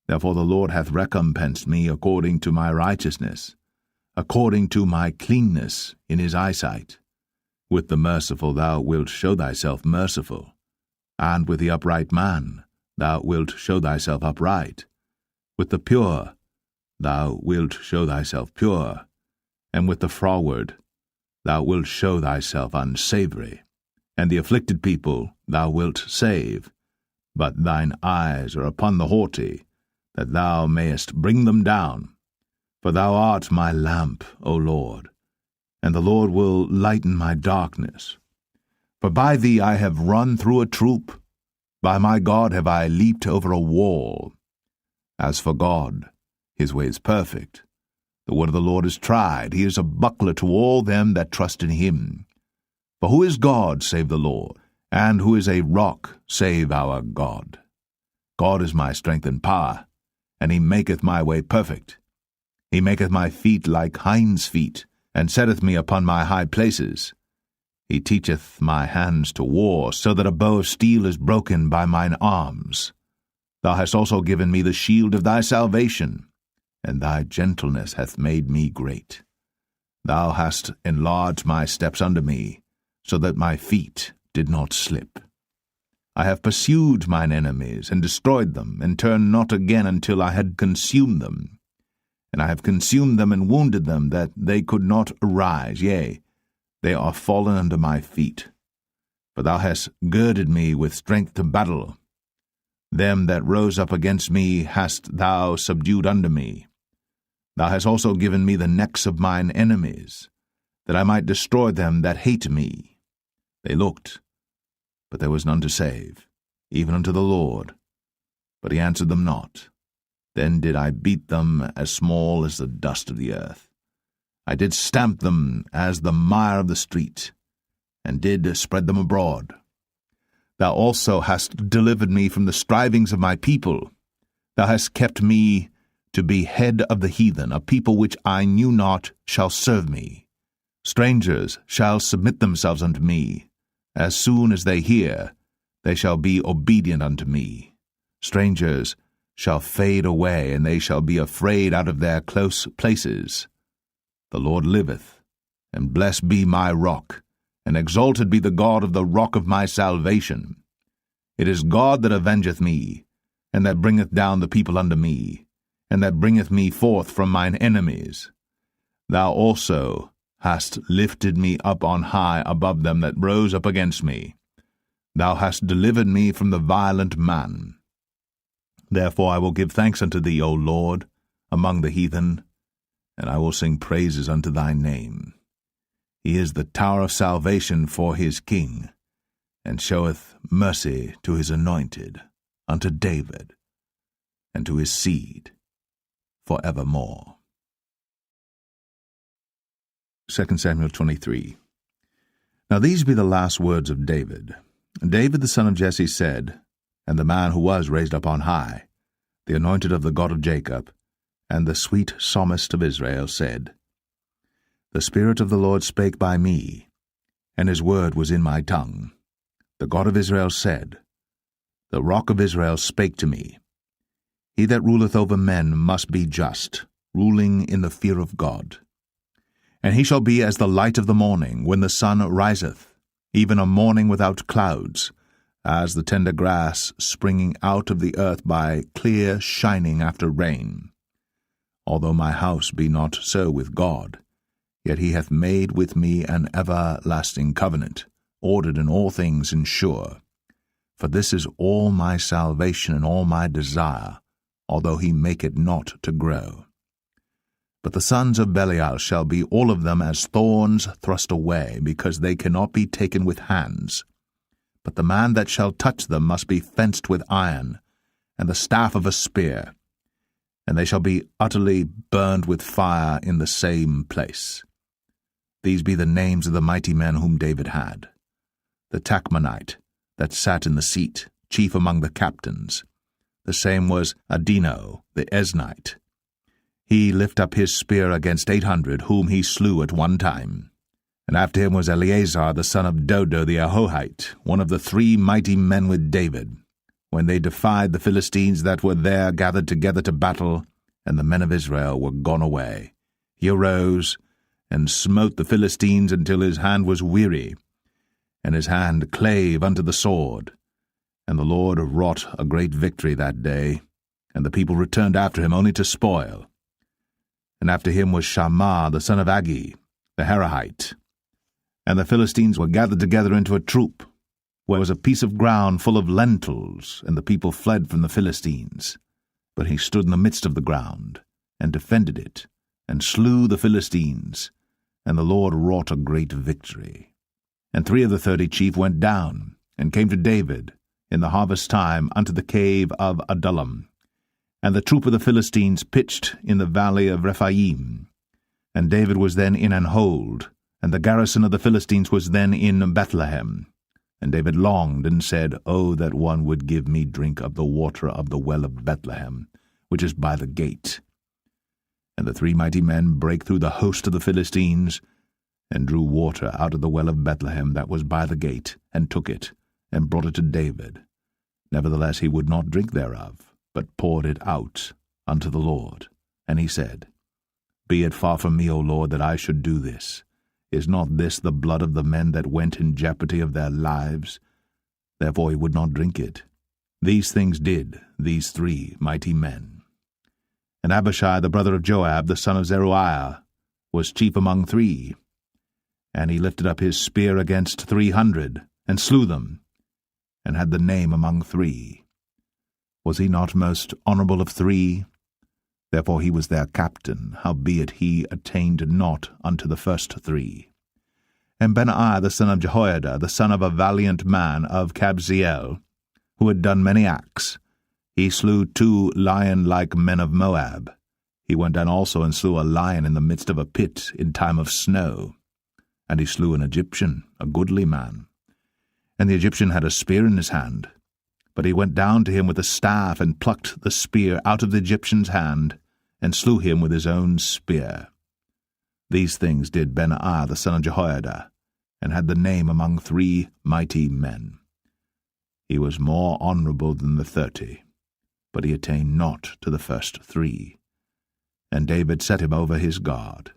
Therefore the Lord hath recompensed me according to my righteousness, according to my cleanness in his eyesight. With the merciful thou wilt show thyself merciful, and with the upright man thou wilt show thyself upright. With the pure thou wilt show thyself pure, and with the froward thou wilt show thyself unsavoury. And the afflicted people thou wilt save, but thine eyes are upon the haughty, that thou mayest bring them down. For thou art my lamp, O Lord, and the Lord will lighten my darkness. For by thee I have run through a troop, by my God have I leaped over a wall. As for God, his way is perfect. The word of the Lord is tried. He is a buckler to all them that trust in him. For who is God save the Lord? And who is a rock save our God? God is my strength and power, and he maketh my way perfect. He maketh my feet like hinds' feet, and setteth me upon my high places. He teacheth my hands to war, so that a bow of steel is broken by mine arms. Thou hast also given me the shield of thy salvation, and thy gentleness hath made me great. Thou hast enlarged my steps under me, so that my feet did not slip. I have pursued mine enemies, and destroyed them, and turned not again until I had consumed them. And I have consumed them and wounded them, that they could not arise, yea, they are fallen under my feet. For thou hast girded me with strength to battle. Them that rose up against me hast thou subdued under me. Thou hast also given me the necks of mine enemies, that I might destroy them that hate me. They looked, but there was none to save, even unto the Lord. But he answered them not. Then did I beat them as small as the dust of the earth. I did stamp them as the mire of the street, and did spread them abroad. Thou also hast delivered me from the strivings of my people. Thou hast kept me to be head of the heathen. A people which I knew not shall serve me. Strangers shall submit themselves unto me. As soon as they hear, they shall be obedient unto me. Strangers shall fade away, and they shall be afraid out of their close places. The Lord liveth, and blessed be my rock, and exalted be the God of the rock of my salvation. It is God that avengeth me, and that bringeth down the people unto me, and that bringeth me forth from mine enemies. Thou also hast lifted me up on high above them that rose up against me. Thou hast delivered me from the violent man. Therefore I will give thanks unto thee, O Lord, among the heathen, and I will sing praises unto thy name. He is the tower of salvation for his king, and showeth mercy to his anointed, unto David, and to his seed for evermore. 2 Samuel 23. Now these be the last words of David. David the son of Jesse said, and the man who was raised up on high, the anointed of the God of Jacob, and the sweet psalmist of Israel, said, The Spirit of the Lord spake by me, and his word was in my tongue. The God of Israel said, The rock of Israel spake to me. He that ruleth over men must be just, ruling in the fear of God. And he shall be as the light of the morning, when the sun riseth, even a morning without clouds, as the tender grass springing out of the earth by clear shining after rain. Although my house be not so with God, yet he hath made with me an everlasting covenant, ordered in all things and sure. For this is all my salvation and all my desire, although he make it not to grow. But the sons of Belial shall be all of them as thorns thrust away, because they cannot be taken with hands. But the man that shall touch them must be fenced with iron, and the staff of a spear, and they shall be utterly burned with fire in the same place. These be the names of the mighty men whom David had. The Tachmonite, that sat in the seat, chief among the captains. The same was Adino, the Eznite. He lift up his spear against 800, whom he slew at one time. And after him was Eleazar the son of Dodo the Ahohite, one of the 3 mighty men with David, when they defied the Philistines that were there gathered together to battle, and the men of Israel were gone away. He arose, and smote the Philistines until his hand was weary, and his hand clave unto the sword. And the Lord wrought a great victory that day, and the people returned after him only to spoil. And after him was Shammah the son of Agi, the Herahite. And the Philistines were gathered together into a troop, where was a piece of ground full of lentils, and the people fled from the Philistines. But he stood in the midst of the ground, and defended it, and slew the Philistines, and the Lord wrought a great victory. And 3 of the 30 chief went down, and came to David, in the harvest time, unto the cave of Adullam. And the troop of the Philistines pitched in the valley of Rephaim. And David was then in an hold, and the garrison of the Philistines was then in Bethlehem. And David longed, and said, O that one would give me drink of the water of the well of Bethlehem, which is by the gate. And the 3 mighty men brake through the host of the Philistines, and drew water out of the well of Bethlehem that was by the gate, and took it, and brought it to David. Nevertheless he would not drink thereof, but poured it out unto the Lord. And he said, Be it far from me, O Lord, that I should do this. Is not this the blood of the men that went in jeopardy of their lives? therefore he would not drink it. These things did these 3 mighty men. And Abishai the brother of Joab, the son of Zeruiah, was chief among 3. And he lifted up his spear against 300, and slew them, and had the name among 3. Was he not most honourable of 3? Therefore he was their captain, howbeit he attained not unto the first 3. And Benaiah the son of Jehoiada, the son of a valiant man of Kabzeel, who had done many acts, he slew 2 lion-like men of Moab. He went down also and slew a lion in the midst of a pit in time of snow. And he slew an Egyptian, a goodly man. And the Egyptian had a spear in his hand. But he went down to him with a staff, and plucked the spear out of the Egyptian's hand, and slew him with his own spear. These things did Benaiah the son of Jehoiada, and had the name among 3 mighty men. He was more honourable than the 30, but he attained not to the first 3. And David set him over his guard.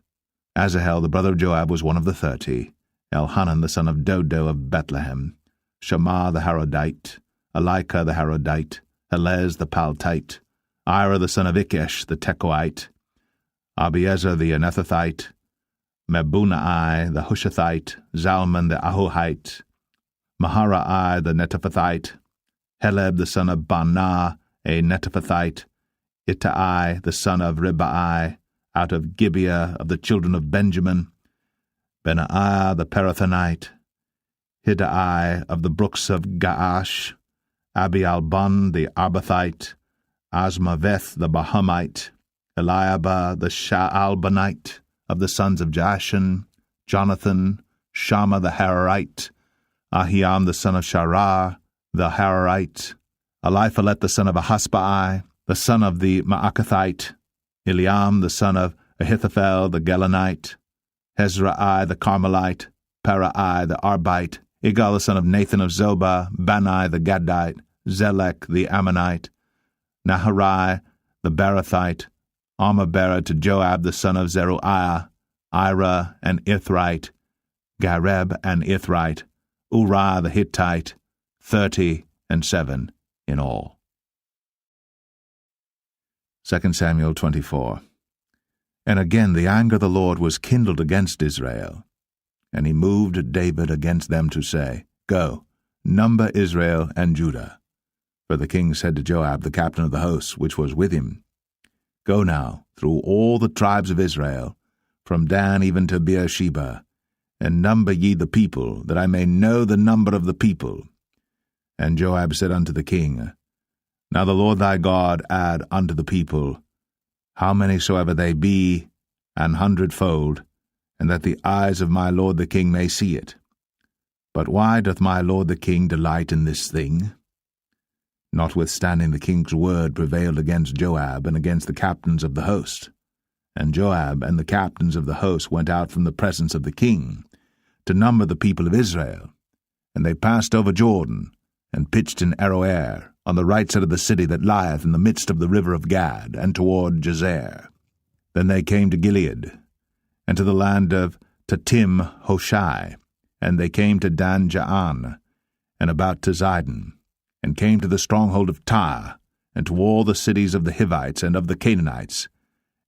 Asahel the brother of Joab was one of the 30, Elhanan the son of Dodo of Bethlehem, Shammah the Harodite, Elika the Harodite, Helez the Paltite, Ira the son of Ikesh the Tekoite, Abiezer the Anethathite, Mebunai the Hushathite, Zalman the Ahohite, Maharai the Netophathite, Heleb the son of Baanah a Netophathite, Ittai the son of Ribai, out of Gibeah of the children of Benjamin, Benaiah the Parathonite, Hiddai of the brooks of Gaash, Abialbon the Arbathite, Asmaveth the Bahamite, Eliabah the Shaalbanite, of the sons of Jashan, Jonathan, Shammah the Hararite, Ahiam the son of Sharar, the Hararite, Eliphalet the son of Ahasbai, the son of the Maacathite, Eliam the son of Ahithophel the Gelonite, Hezrai the Carmelite, Parai the Arbite, Igal the son of Nathan of Zobah, Bani the Gadite, Zelek the Ammonite, Naharai the Barathite, Armabera to Joab the son of Zeruiah, Ira and Ithrite, Gareb and Ithrite, Uriah the Hittite, 37 in all. 2 Samuel 24. And again the anger of the Lord was kindled against Israel, and he moved David against them to say, Go, number Israel and Judah. For the king said to Joab, the captain of the host, which was with him, Go now through all the tribes of Israel, from Dan even to Beersheba, and number ye the people, that I may know the number of the people. And Joab said unto the king, Now the Lord thy God add unto the people, how many soever they be, 100-fold, and that the eyes of my lord the king may see it. But why doth my lord the king delight in this thing? Notwithstanding the king's word prevailed against Joab and against the captains of the host. And Joab and the captains of the host went out from the presence of the king, to number the people of Israel. And they passed over Jordan, and pitched in Aroer, on the right side of the city that lieth in the midst of the river of Gad, and toward Jazer. Then they came to Gilead, and to the land of Tatim Hoshai, and they came to Dan Jaan, and about to Zidon, and came to the stronghold of Tyre, and to all the cities of the Hivites and of the Canaanites,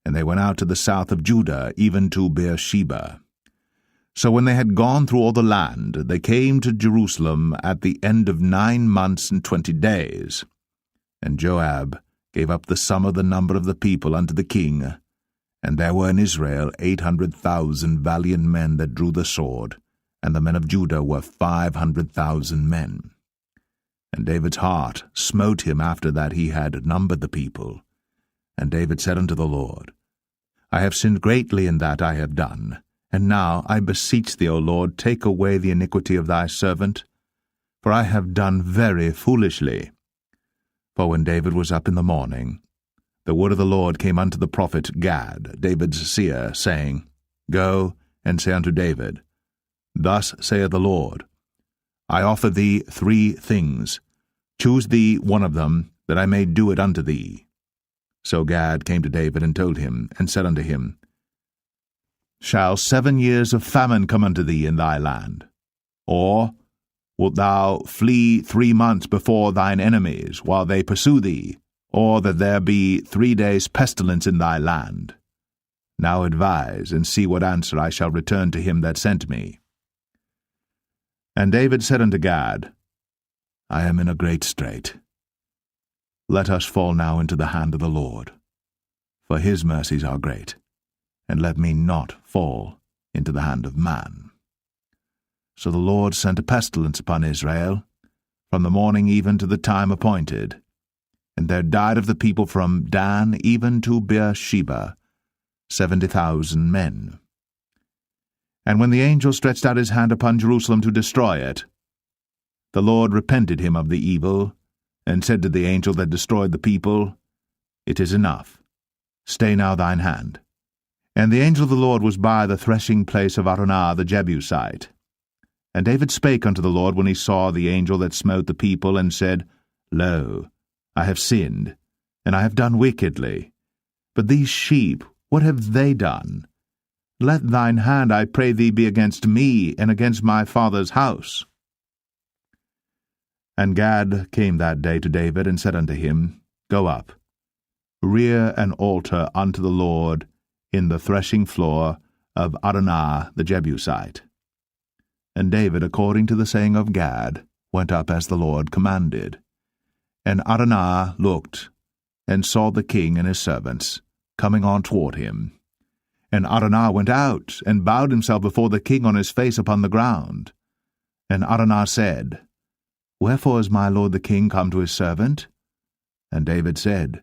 and they went out to the south of Judah, even to Beersheba. So when they had gone through all the land, they came to Jerusalem at the end of 9 months and 20 days. And Joab gave up the sum of the number of the people unto the king, and there were in Israel 800,000 valiant men that drew the sword, and the men of Judah were 500,000 men. And David's heart smote him after that he had numbered the people. And David said unto the Lord, I have sinned greatly in that I have done, and now I beseech thee, O Lord, take away the iniquity of thy servant, for I have done very foolishly. For when David was up in the morning, the word of the Lord came unto the prophet Gad, David's seer, saying, Go and say unto David, Thus saith the Lord, I offer thee 3 things. Choose thee one of them, that I may do it unto thee. So Gad came to David and told him, and said unto him, Shall 7 years of famine come unto thee in thy land? Or Wilt thou flee 3 months before thine enemies, while they pursue thee, or that there be 3 days' pestilence in thy land? Now advise, and see what answer I shall return to him that sent me. And David said unto Gad, I am in a great strait. Let us fall now into the hand of the Lord, for his mercies are great, and let me not fall into the hand of man. So the Lord sent a pestilence upon Israel, from the morning even to the time appointed. And there died of the people from Dan even to Beersheba 70,000 men. And when the angel stretched out his hand upon Jerusalem to destroy it, the Lord repented him of the evil, and said to the angel that destroyed the people, It is enough. Stay now thine hand. And the angel of the Lord was by the threshing place of Araunah the Jebusite. And David spake unto the Lord when he saw the angel that smote the people, and said, Lo, I have sinned, and I have done wickedly. But these sheep, what have they done? Let thine hand, I pray thee, be against me, and against my father's house. And Gad came that day to David, and said unto him, Go up, rear an altar unto the Lord in the threshing floor of Araunah the Jebusite. And David, according to the saying of Gad, went up as the Lord commanded. And Araunah looked, and saw the king and his servants coming on toward him. And Araunah went out, and bowed himself before the king on his face upon the ground. And Araunah said, Wherefore is my lord the king come to his servant? And David said,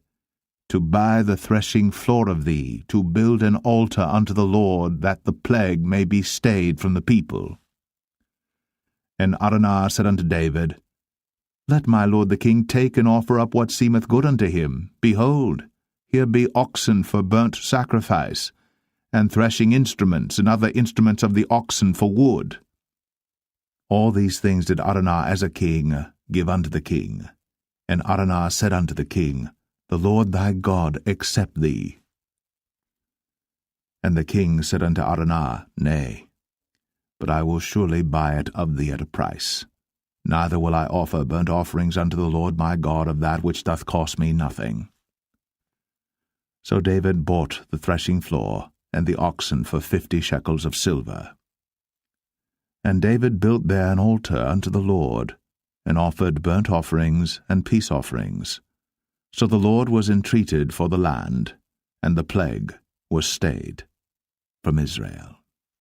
To buy the threshing floor of thee, to build an altar unto the Lord, that the plague may be stayed from the people. And Araunah said unto David, Let my lord the king take and offer up what seemeth good unto him. Behold, here be oxen for burnt sacrifice, and threshing instruments, and other instruments of the oxen for wood. All these things did Araunah as a king give unto the king. And Araunah said unto the king, The Lord thy God accept thee. And the king said unto Araunah, Nay, but I will surely buy it of thee at a price. Neither will I offer burnt offerings unto the Lord my God of that which doth cost me nothing. So David bought the threshing floor and the oxen for 50 shekels of silver. And David built there an altar unto the Lord, and offered burnt offerings and peace offerings. So the Lord was entreated for the land, and the plague was stayed from Israel.